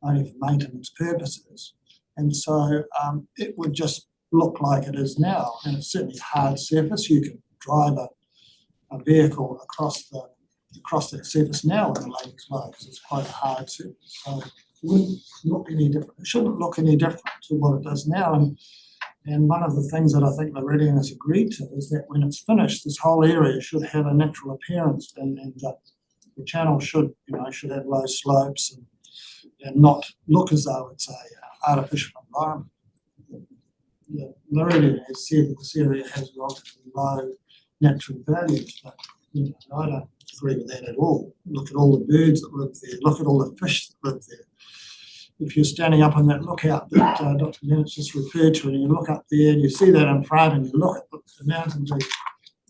only for maintenance purposes. And so it would just look like it is now, and it's certainly hard surface. You can drive a vehicle across that surface now when the lake is low, because it's quite a hard surface. So wouldn't look any different. It shouldn't look any different to what it does now. And one of the things that I think Meridian has agreed to is that when it's finished, this whole area should have a natural appearance, and the channel should have low slopes and not look as though it's a artificial environment. Meridian has said that this area has relatively low natural values, but I don't agree with that at all. Look at all the birds that live there. Look at all the fish that live there. If you're standing up on that lookout that Dr. Bennett's just referred to, and you look up there and you see that in front, and you look at the mountains,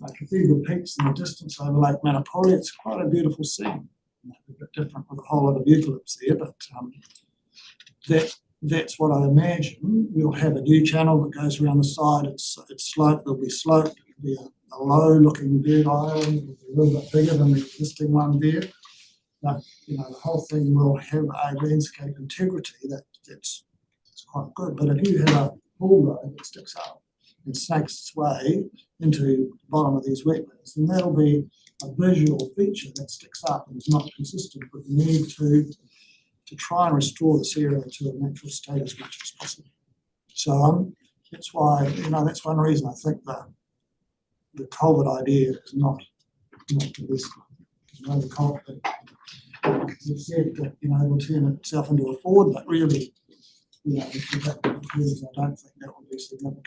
like Cathedral Peaks in the distance over Lake Manapuli, it's quite a beautiful scene. A bit different with a whole lot of eucalypts there, but that's what I imagine. We'll have a new channel that goes around the side. It's sloped. There'll be sloped. There'll be a low-looking bird island. It'll be a little bit bigger than the existing one there. But the whole thing will have a landscape integrity that's quite good. But if you have a haul road that sticks up and snakes its way into the bottom of these wetlands, then that'll be a visual feature that sticks up and is not consistent with the need to try and restore this area to a natural state as much as possible. So that's why, that's one reason I think the culvert idea is not the best one. The culvert, it's said that, will turn itself into a ford, but really, if that occurs, I don't think that will be significant.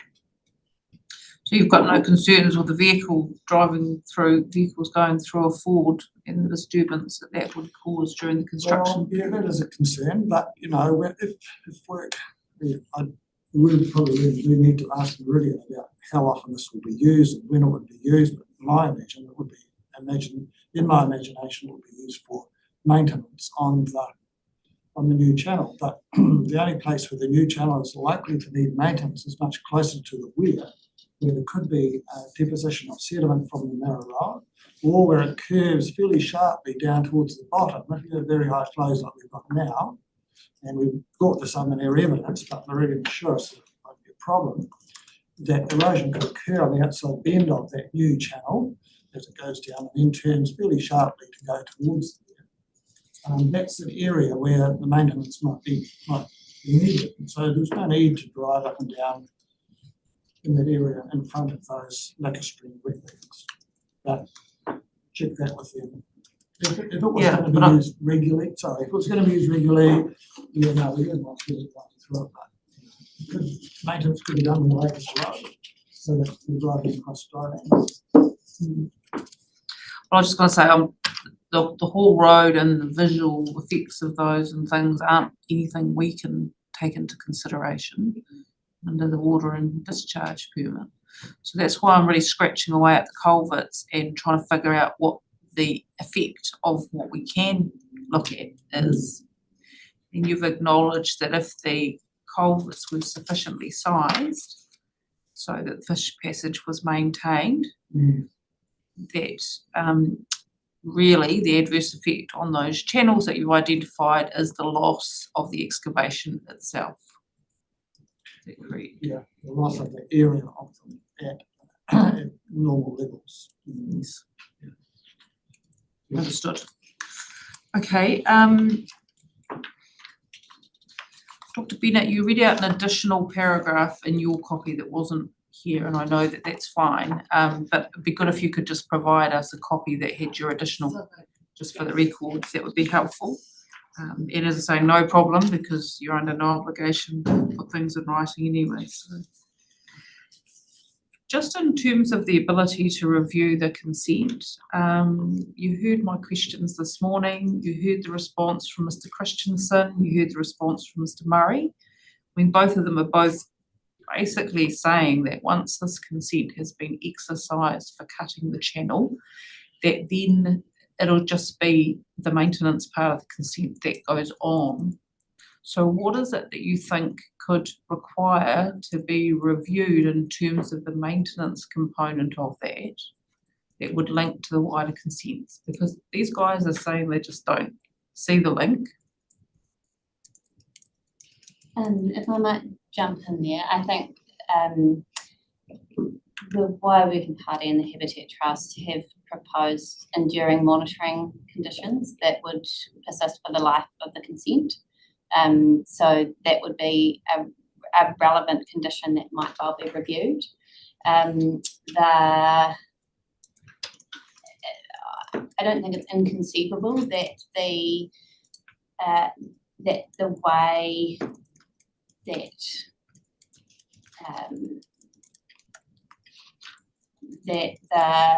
So you've got no concerns with the vehicles going through a ford and the disturbance that would cause during the construction? Well, yeah, that is a concern, but if work, I would probably need to ask Meridian about how often this will be used and when it would be used. But in my imagination, it would be used for maintenance on the new channel. But the only place where the new channel is likely to need maintenance is much closer to the weir, where there could be a deposition of sediment from the Mararoa, or where it curves fairly sharply down towards the bottom. If you have very high flows like we've got now, and we've got this under their evidence, but Meridian assures that it won't be a problem, that erosion could occur on the outside bend of that new channel as it goes down and then turns fairly sharply to go towards there. That's an area where the maintenance might be needed. And so there's no need to drive up and down in that area in front of those Lacustream wetlands. But check that with them. If it was going to be used regularly, we didn't want to get it right through it, but maintenance could be done on the lake as well, so that we're driving across dry lands. Well, I was just going to say, the whole road and the visual effects of those and things aren't anything we can take into consideration under the water and discharge permit. So that's why I'm really scratching away at the culverts and trying to figure out what the effect of what we can look at is. And you've acknowledged that if the culverts were sufficiently sized so that the fish passage was maintained, that really the adverse effect on those channels that you've identified is the loss of the excavation itself. Is that correct? Yeah, the loss of the area of them at normal levels. Yes. Understood. Okay. Dr. Bennett, you read out an additional paragraph in your copy that wasn't here, and I know that that's fine, but it'd be good if you could just provide us a copy that had your additional, just for the records, that would be helpful. And as I say, no problem, because you're under no obligation to put things in writing anyway. So, just in terms of the ability to review the consent, you heard my questions this morning, you heard the response from Mr. Christensen, you heard the response from Mr. Murray. I mean, both of them are both basically saying that once this consent has been exercised for cutting the channel, that then it'll just be the maintenance part of the consent that goes on. So what is it that you think could require to be reviewed in terms of the maintenance component of that would link to the wider consents? Because these guys are saying they just don't see the link. If I might jump in there, I think the Waikiwi Working Party and the Habitat Trust have proposed enduring monitoring conditions that would persist for the life of the consent. So that would be a relevant condition that might well be reviewed. I don't think it's inconceivable that the way that the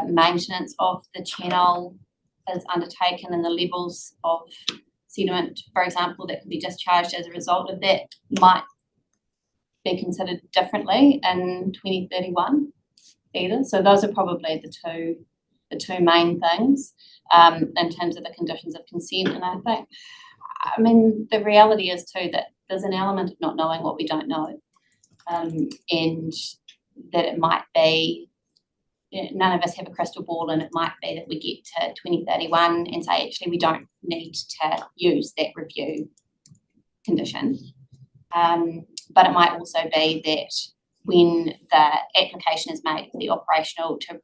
maintenance of the channel is undertaken and the levels of sediment, for example, that can be discharged as a result of that might be considered differently in 2031 either. So those are probably the two main things in terms of the conditions of consent. And I think, I mean, the reality is too that there's an element of not knowing what we don't know, and that it might be, none of us have a crystal ball, and it might be that we get to 2031 and say, actually, we don't need to use that review condition. But it might also be that when the application is made for the operational to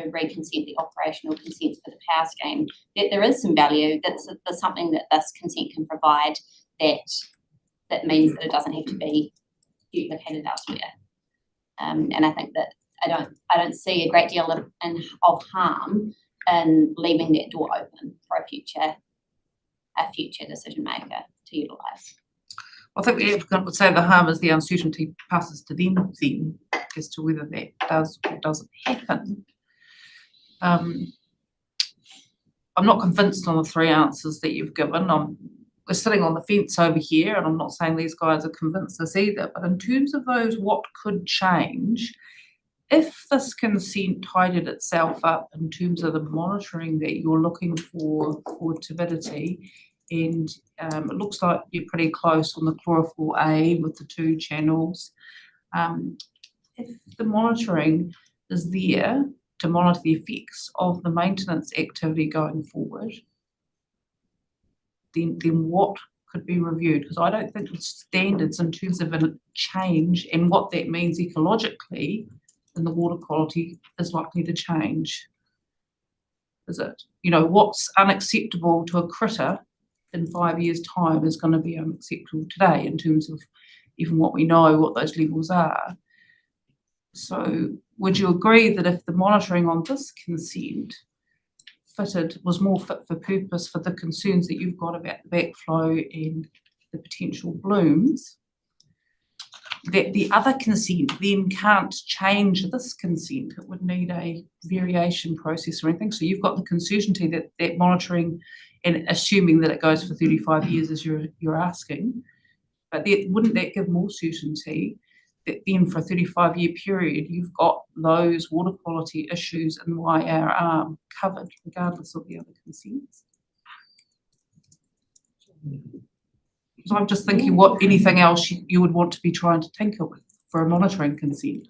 reconsent the operational consents for the power scheme, that there is some value, there's something that this consent can provide that means that it doesn't have to be duplicated elsewhere. And I think that I don't see a great deal of harm in leaving that door open for a future decision maker to utilise. I think the applicant would say the harm is the uncertainty passes to them then as to whether that does or doesn't happen. I'm not convinced on the three answers that you've given. We're sitting on the fence over here, and I'm not saying these guys are convinced us either, but in terms of those what could change, if this consent tidied itself up in terms of the monitoring that you're looking for turbidity, and it looks like you're pretty close on the chlorophyll A with the 2 channels. If the monitoring is there to monitor the effects of the maintenance activity going forward, then what could be reviewed? Because I don't think the standards in terms of a change and what that means ecologically in the water quality is likely to change. Is it? You know, what's unacceptable to a critter in 5 years' time is going to be unacceptable today in terms of even what we know, what those levels are. So would you agree that if the monitoring on this consent was more fit for purpose for the concerns that you've got about the backflow and the potential blooms, that the other consent then can't change this consent? It would need a variation process or anything. So you've got the uncertainty that monitoring, and assuming that it goes for 35 years as you're asking, but wouldn't that give more certainty that then for a 35-year period you've got those water quality issues in YRR covered regardless of the other consents? So I'm just thinking what anything else you would want to be trying to tinker with for a monitoring consent.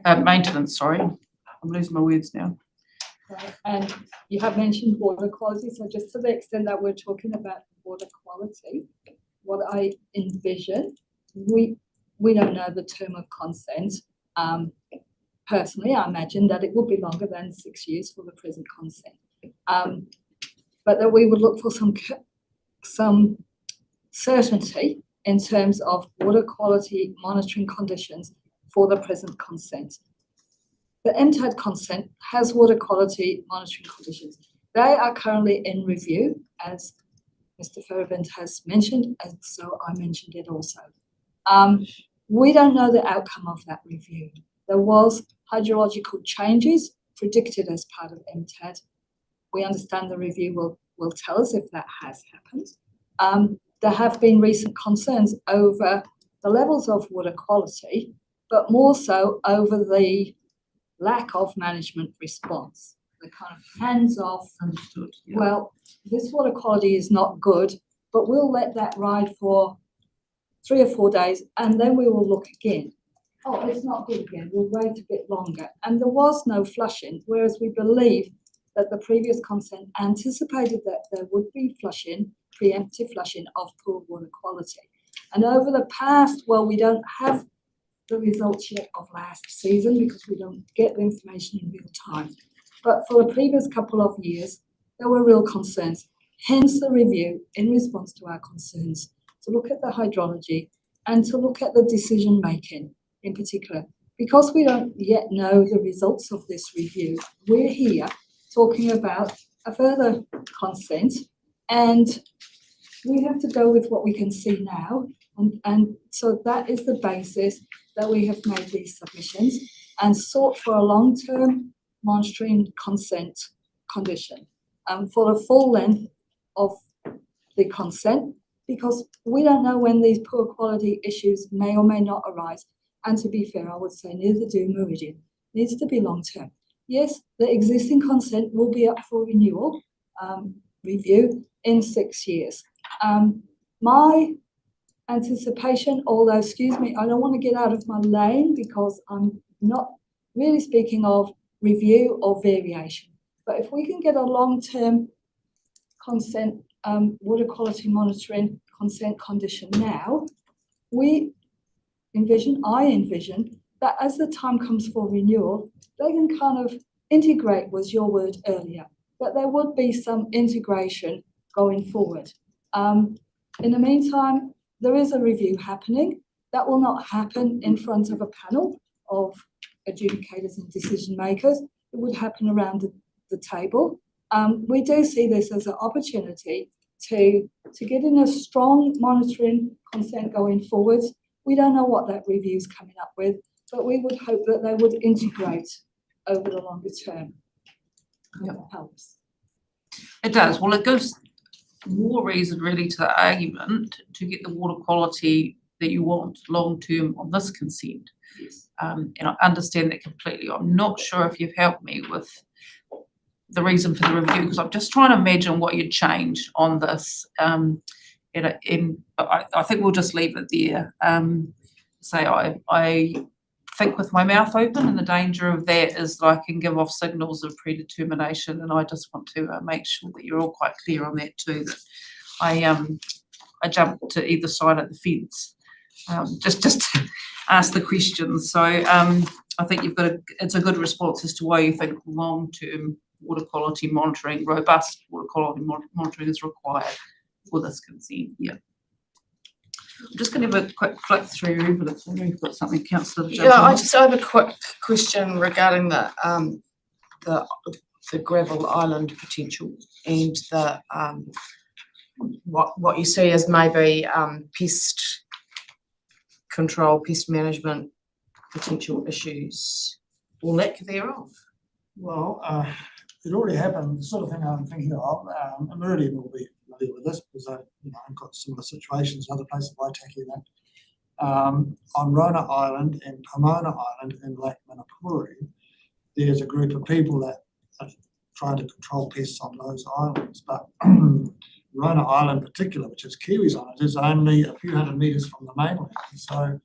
Maintenance, sorry. I'm losing my words now. Right. And you have mentioned water quality, so just to the extent that we're talking about water quality, what I envision, we don't know the term of consent. Personally, I imagine that it will be longer than 6 years for the present consent, but that we would look for some certainty in terms of water quality monitoring conditions for the present consent. The MTAD consent has water quality monitoring conditions. They are currently in review, as Mr. Farabend has mentioned, and so I mentioned it also. We don't know the outcome of that review. There was hydrological changes predicted as part of MTAD. We understand the review will tell us if that has happened. There have been recent concerns over the levels of water quality, but more so over the lack of management response, the kind of hands-off. Understood. Yeah. Well, this water quality is not good, but we'll let that ride for 3 or 4 days and then we will look again. Oh, it's not good again, we'll wait a bit longer. And there was no flushing, whereas we believe that the previous consent anticipated that there would be flushing, preemptive flushing of poor water quality. And over the past, well, we don't have the results yet of last season because we don't get the information in real time. But for the previous couple of years, there were real concerns. Hence the review in response to our concerns to look at the hydrology, and to look at the decision making in particular. Because we don't yet know the results of this review, we're here talking about a further consent, and we have to go with what we can see now. And so that is the basis that we have made these submissions and sought for a long-term monitoring consent condition for the full length of the consent, because we don't know when these poor quality issues may or may not arise. And to be fair, I would say neither do Meridian. It needs to be long-term. Yes, the existing consent will be up for renewal, review in 6 years. My anticipation, although, excuse me, I don't want to get out of my lane because I'm not really speaking of review or variation. But if we can get a long-term consent, water quality monitoring consent condition now, I envision that as the time comes for renewal, they can kind of integrate, was your word earlier, that there would be some integration going forward. In the meantime, there is a review happening. That will not happen in front of a panel of adjudicators and decision makers. It would happen around the table. We do see this as an opportunity to get in a strong monitoring consent going forward. We don't know what that review is coming up with, but we would hope that they would integrate over the longer term. That helps. It does. Well, it gives more reason really to the argument to get the water quality that you want long term on this consent. Yes. And I understand that completely. I'm not sure if you've helped me with the reason for the review, because I'm just trying to imagine what you'd change on this. I think we'll just leave it there. I think with my mouth open, and the danger of that is that I can give off signals of predetermination, and I just want to make sure that you're all quite clear on that too, that I jump to either side of the fence just to ask the questions. So I think it's a good response as to why you think long-term water quality monitoring, robust water quality monitoring is required for this consent. Yeah. I'm just going to have a quick flick through, but I know you've got something, Councillor. Yeah, I have a quick question regarding the gravel island potential and the what you see as maybe pest control, pest management potential issues or lack thereof. Well, it already happened. The sort of thing I'm thinking of, Meridian will be familiar with this because I've got similar situations in other places like Waitaki and that. On Rona Island and Pomona Island in Lake Manapuri, there's a group of people that are trying to control pests on those islands. But Rona Island in particular, which has Kiwis on it, is only a few hundred metres from the mainland. So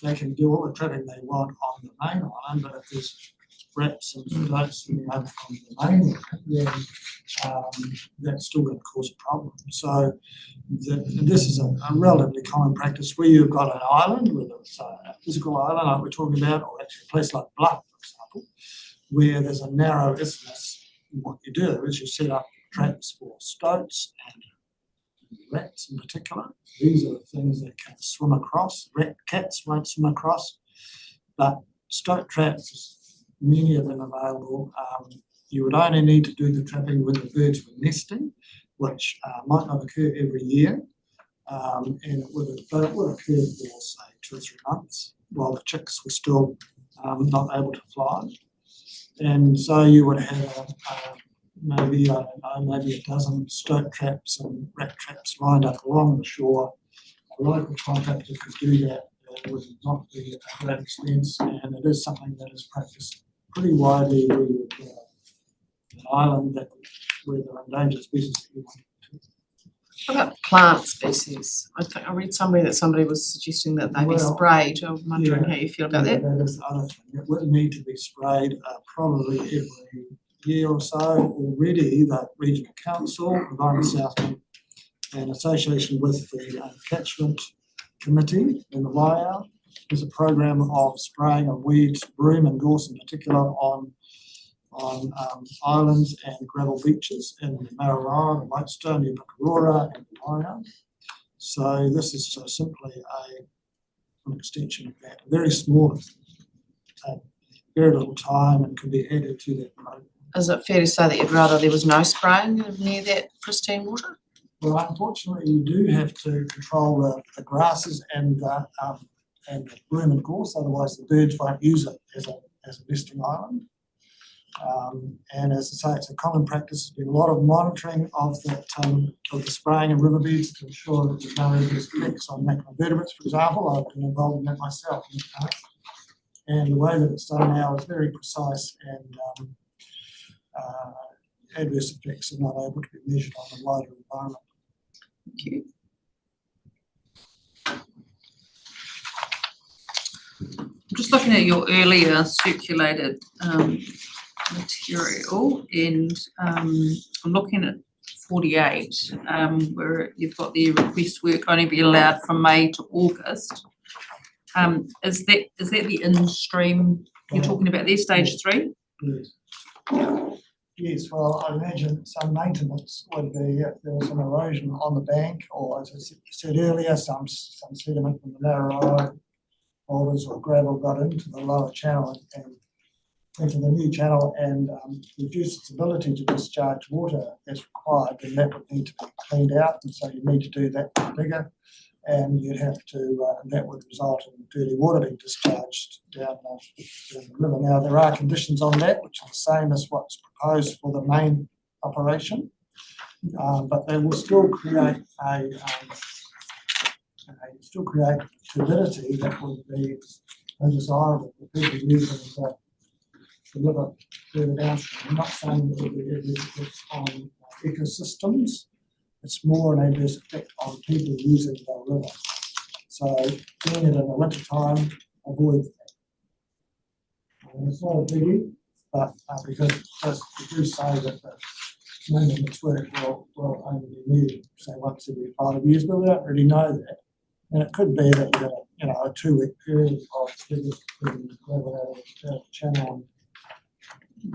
they can do all the trapping they want on the main island, but if there's rats and goats from the mainland, then that's still going to cause a problem. So this is a relatively common practice where you've got an island, whether it's a physical island like we're talking about, or actually a place like Bluff, for example, where there's a narrow isthmus. And what you do is you set up traps for stoats and rats in particular. These are the things that can swim across. Cats won't swim across, but stoat traps, many of them available. You would only need to do the trapping when the birds were nesting, which might not occur every year, and it would occur for, say, 2 or 3 months while the chicks were still not able to fly. And so you would have maybe a dozen stoat traps and rat traps lined up along the shore. A local contractor could do that. It would not be a great expense, and it is something that is practiced pretty widely with an island where there are endangered species that you want to. What about plant species? I read somewhere that somebody was suggesting that they be sprayed. I'm wondering how you feel about that. That is the other thing. It would need to be sprayed probably every year or so. Already the Regional Council, Environment Southland, in association with the Catchment Committee in the Waiau, there's a program of spraying of weeds, broom and gorse in particular, on islands and gravel beaches in Mararoa, the Whitestone, the Pukarora and the Waiau. So this is simply an extension of that, very small, take very little time and can be added to that program. Is it fair to say that you'd rather there was no spraying near that pristine water? Well, unfortunately, you do have to control the grasses and the broom and gorse, otherwise the birds won't use it as a nesting island. And as I say, it's a common practice. There's been a lot of monitoring of that of the spraying of riverbeds to ensure that there's no adverse effects on macroinvertebrates, for example. I've been involved in that myself in the past. And the way that it's done now is very precise, and adverse effects are not able to be measured on the wider environment. Thank you. I'm just looking at your earlier circulated material, and I'm looking at 48, where you've got the request work only be allowed from May to August. Is that the in-stream you're talking about there, stage 3? Yes. Yes, well, I imagine some maintenance would be if there was some erosion on the bank, or as I said earlier, some sediment from the narrow boulders or gravel got into the lower channel and into the new channel and reduced its ability to discharge water as required, then that would need to be cleaned out, and so you need to do that bigger, and you'd have to, that would result in dirty water being discharged down the river. Now, there are conditions on that, which are the same as what's proposed for the main operation, but they will still create turbidity that would be undesirable for people using the river further downstream. I'm not saying that it would be adverse effects on ecosystems. It's more an adverse effect on people using the river. So doing it in the winter time avoids that. And it's not a biggie, but because we do say that the maintenance work will only be needed, say, once every 5 years, but we don't really know that. And it could be that you've got a 2-week period of gravel out of the channel.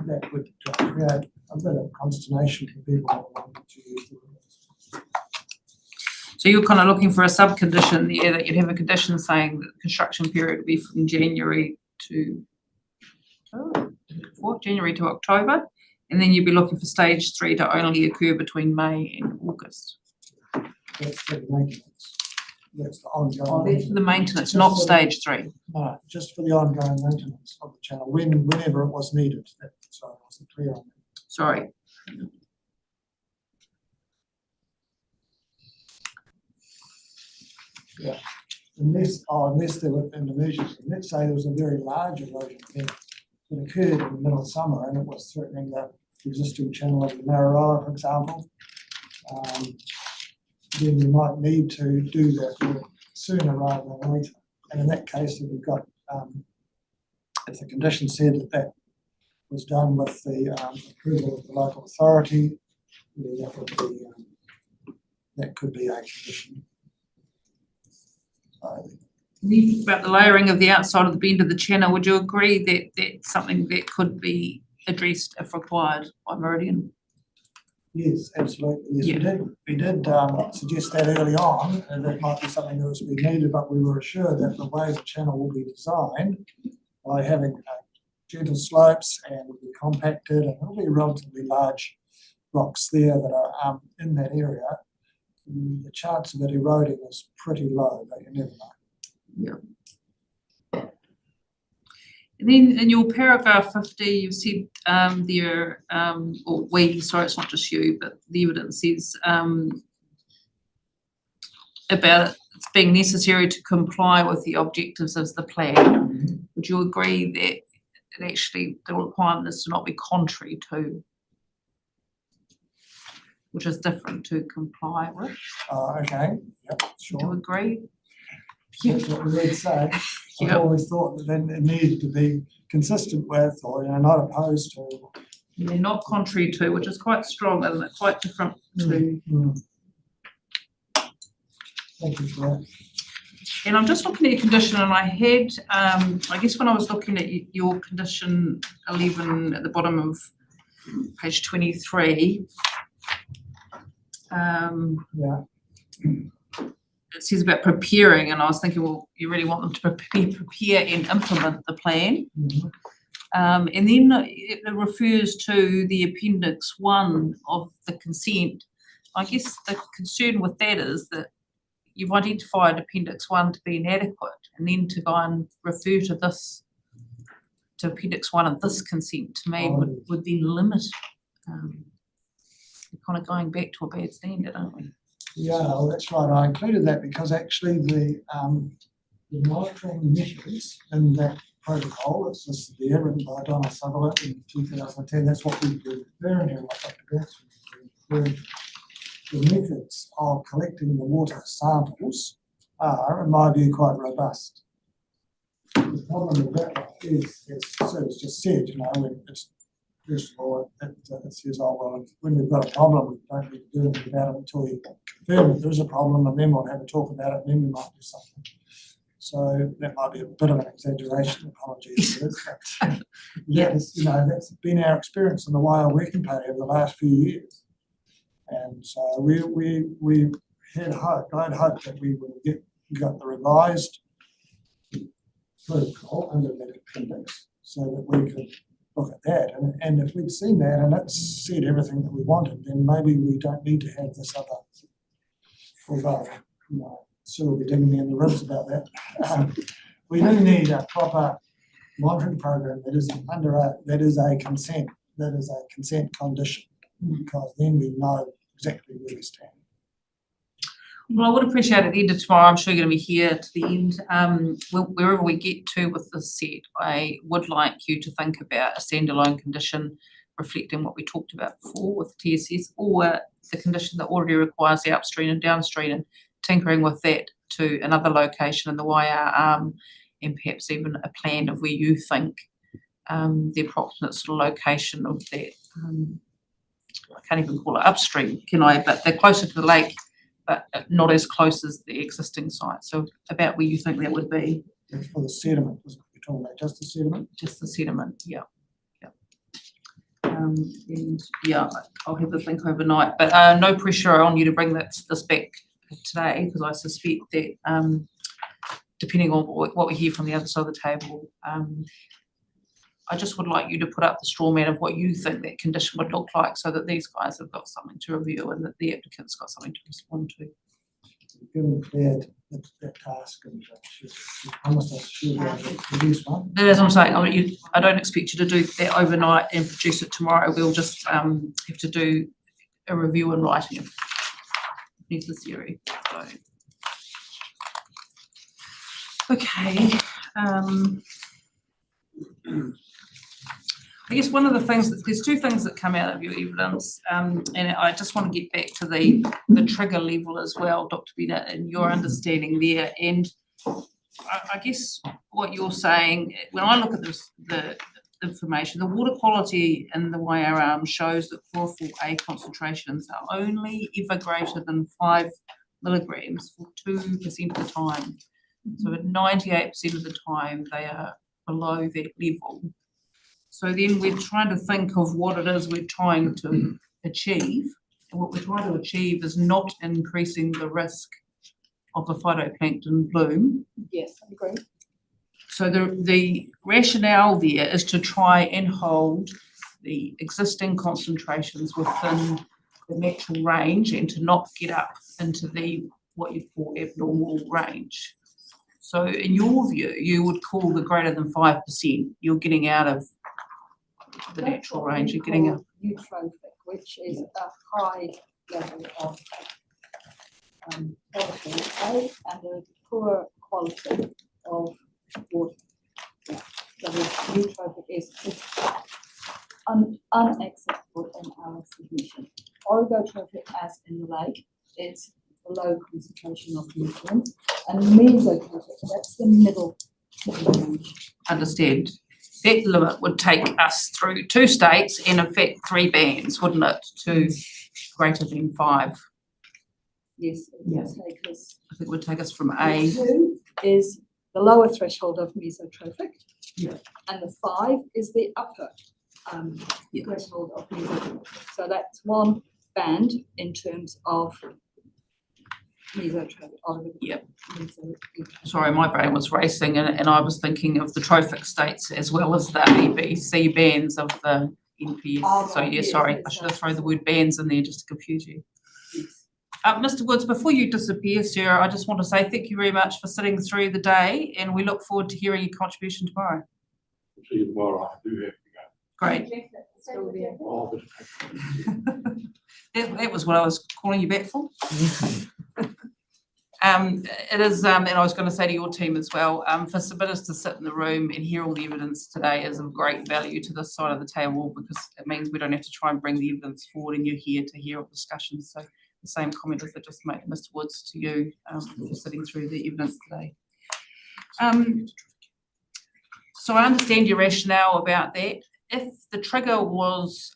That would create a bit of consternation for people who want to use the river. So you're kind of looking for a sub-condition there, that you'd have a condition saying that the construction period would be from January to January to October, and then you'd be looking for stage 3 to only occur between May and August. That's for the maintenance. That's the ongoing. Oh, that's for the maintenance, not stage 3. No, just for the ongoing maintenance of the channel, whenever it was needed. Sorry, I wasn't clear on that. Sorry. Yeah, unless there were an emergency. Let's say there was a very large erosion event that occurred in the middle of summer and it was threatening the existing channel of the Meridian, for example. Then you might need to do that work sooner rather than later. And in that case, if you've got, if the condition said that was done with the approval of the local authority, then that could be a condition. About the layering of the outside of the bend of the channel, would you agree that that's something that could be addressed if required by Meridian? Yes, absolutely. Yes, Yeah. we did suggest that early on, and that might be something that was being needed, but we were assured that the way the channel will be designed, by having gentle slopes and will be compacted, and there'll be relatively large rocks there that are in that area, the chance of it eroding is pretty low, but you never know. Yeah. And then in your paragraph 50, you said sorry, it's not just you, but the evidence says about it's being necessary to comply with the objectives of the plan. Would you agree that actually the requirement is to not be contrary to, which is different to comply with? Okay, yep, sure. Do you agree? That's what we would say. Yep. I've always thought that then it needed to be consistent with, or not opposed to. Yeah, not contrary to, which is quite strong, isn't it? Quite different to. Thank you for that. And I'm just looking at your condition, and I had, I guess when I was looking at your condition 11 at the bottom of page 23, yeah. it says about preparing, and I was thinking, well, you really want them to prepare and implement the plan. And then it refers to the Appendix 1 of the consent. I guess the concern with that is that you've identified Appendix 1 to be inadequate, and then to go and refer to this, to Appendix 1 of this consent, to me would then limit. We're kind of going back to a bad standard, aren't we? Yeah, well, that's right. I included that because actually the monitoring methods in that protocol, it's listed there, written by Donna Southland in 2010. That's what we've been referring to. The methods of collecting the water samples are, in my view, quite robust. The problem with that is, as Sue has just said, when it's, first of all, it says, oh, well, when we've got a problem, we don't need to do anything about it until we confirm that there is a problem, and then we'll have a talk about it, and then we might do something. So that might be a bit of an exaggeration, apologies for this, but that's been our experience in the Waiau working party over the last few years. And so we had hoped, I'd hoped that we would got the revised protocol under that appendix so that we could look at that. And if we'd seen that and it said everything that we wanted, then maybe we don't need to have this other full so we'll be digging me in the ribs about that. We do need a proper monitoring program that is a consent condition, because then we know exactly where we stand. Well, I would appreciate at the end of tomorrow, I'm sure you're going to be here to the end, wherever we get to with this set, I would like you to think about a standalone condition reflecting what we talked about before with TSS, or the condition that already requires the upstream and downstream, and tinkering with that to another location in the Waiau, and perhaps even a plan of where you think the approximate sort of location of that, I can't even call it upstream, can I? But they're closer to the lake, but not as close as the existing site. So about where you think that would be. That's for the sediment, you're talking about just the sediment? Just the sediment, yeah. And yeah, I'll have a think overnight, but no pressure on you to bring this back today, because I suspect that depending on what we hear from the other side of the table, I just would like you to put up the straw man of what you think that condition would look like, so that these guys have got something to review and that the applicant's got something to respond to. Given that task, and promised us to produce one. As I'm saying, I don't expect you to do that overnight and produce it tomorrow. We'll just have to do a review in writing if necessary. So. Okay. I guess one of the things, there's two things that come out of your evidence, and I just want to get back to the trigger level as well, Dr. Bennett, and your understanding there. And I guess what you're saying, when I look at the information, the water quality in the Waiau shows that chlorophyll A concentrations are only ever greater than 5 milligrams for 2% of the time. So at 98% of the time, they are below that level. So then we're trying to think of what it is we're trying to achieve. And what we're trying to achieve is not increasing the risk of the phytoplankton bloom. Yes, I agree. So the rationale there is to try and hold the existing concentrations within the natural range and to not get up into the what you call abnormal range. So in your view, you would call the greater than 5% you're getting out of the natural range, you're getting a eutrophic, which is a high level of quality and a poor quality of water. Yeah. So the eutrophic is unacceptable in our submission. Oligotrophic, as in the lake, it's a low concentration of nutrients, and mesotrophic, that's the middle range. Understand. That limit would take us through 2 states and in fact 3 bands, wouldn't it, to greater than 5? Yes, it would take us. I think it would take us from A. 2 is the lower threshold of mesotrophic, yeah, and the 5 is the upper threshold of mesotrophic. So that's one band in terms of Yep. Sorry, my brain was racing and I was thinking of the trophic states as well as the ABC bands of the NPS. Oh, So right, yeah, yes, sorry, I that's should have right. thrown the word bands in there just to confuse you. Mr. Woods, before you disappear, sir, I just want to say thank you very much for sitting through the day and we look forward to hearing your contribution tomorrow. See you tomorrow. I do have to go. Great. That was what I was calling you back for. It is, and I was going to say to your team as well, for submitters to sit in the room and hear all the evidence today is of great value to this side of the table because it means we don't have to try and bring the evidence forward and you're here to hear all discussions. So the same comment as I just made, Mr. Woods, to you for sitting through the evidence today. So I understand your rationale about that. If the trigger was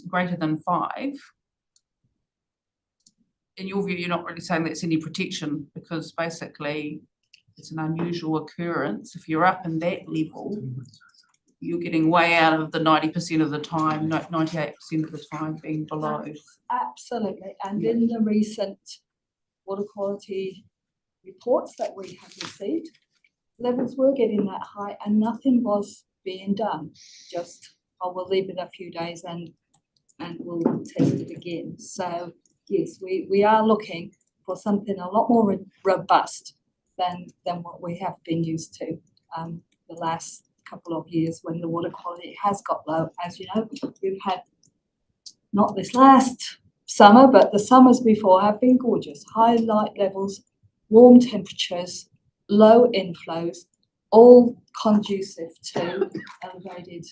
greater than 5, in your view, you're not really saying that's any protection because basically it's an unusual occurrence. If you're up in that level, you're getting way out of the 90% of the time, 98% of the time being below. Absolutely, and in the recent water quality reports that we have received, levels were getting that high and nothing was being done. Just, oh, we'll leave it a few days and we'll test it again. So yes, we are looking for something a lot more robust than what we have been used to the last couple of years when the water quality has got low. As you know, we've had, not this last summer, but the summers before have been gorgeous. High light levels, warm temperatures, low inflows, all conducive to elevated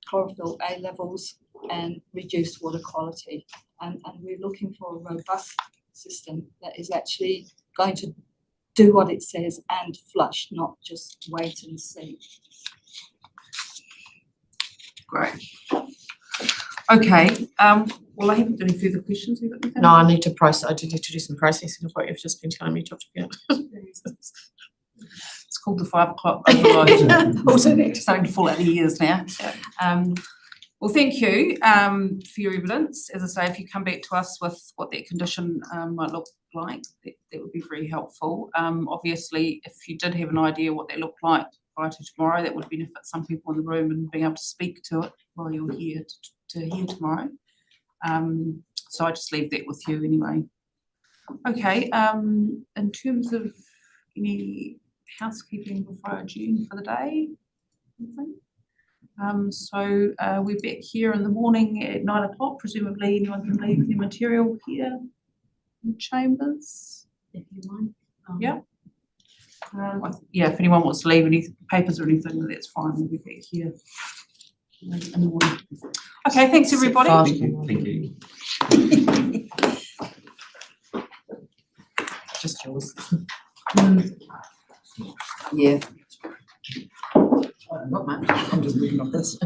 chlorophyll A levels and reduced water quality. And we're looking for a robust system that is actually going to do what it says and flush, not just wait and see. Great. Okay. Well, I haven't got any further questions. Have you got anything? No, I need to process. I do need to do some processing of what you've just been telling me to forget. It's called the 5 o'clock overload. Also, starting to fall out of the ears now. Well, thank you for your evidence. As I say, if you come back to us with what that condition might look like, that would be very helpful. Obviously, if you did have an idea what that looked like prior to tomorrow, that would benefit some people in the room and being able to speak to it while you're here to hear tomorrow. So I just leave that with you anyway. Okay, in terms of any housekeeping before I adjourn for the day, anything? So we're back here in the morning at 9 o'clock. Presumably anyone can leave their material here in chambers. If you mind. Yeah. Yeah, if anyone wants to leave any papers or anything, that's fine. We'll be back here in the morning. Okay, thanks everybody. Thank you. Just yours. Yeah. Not much. I'm just moving on this.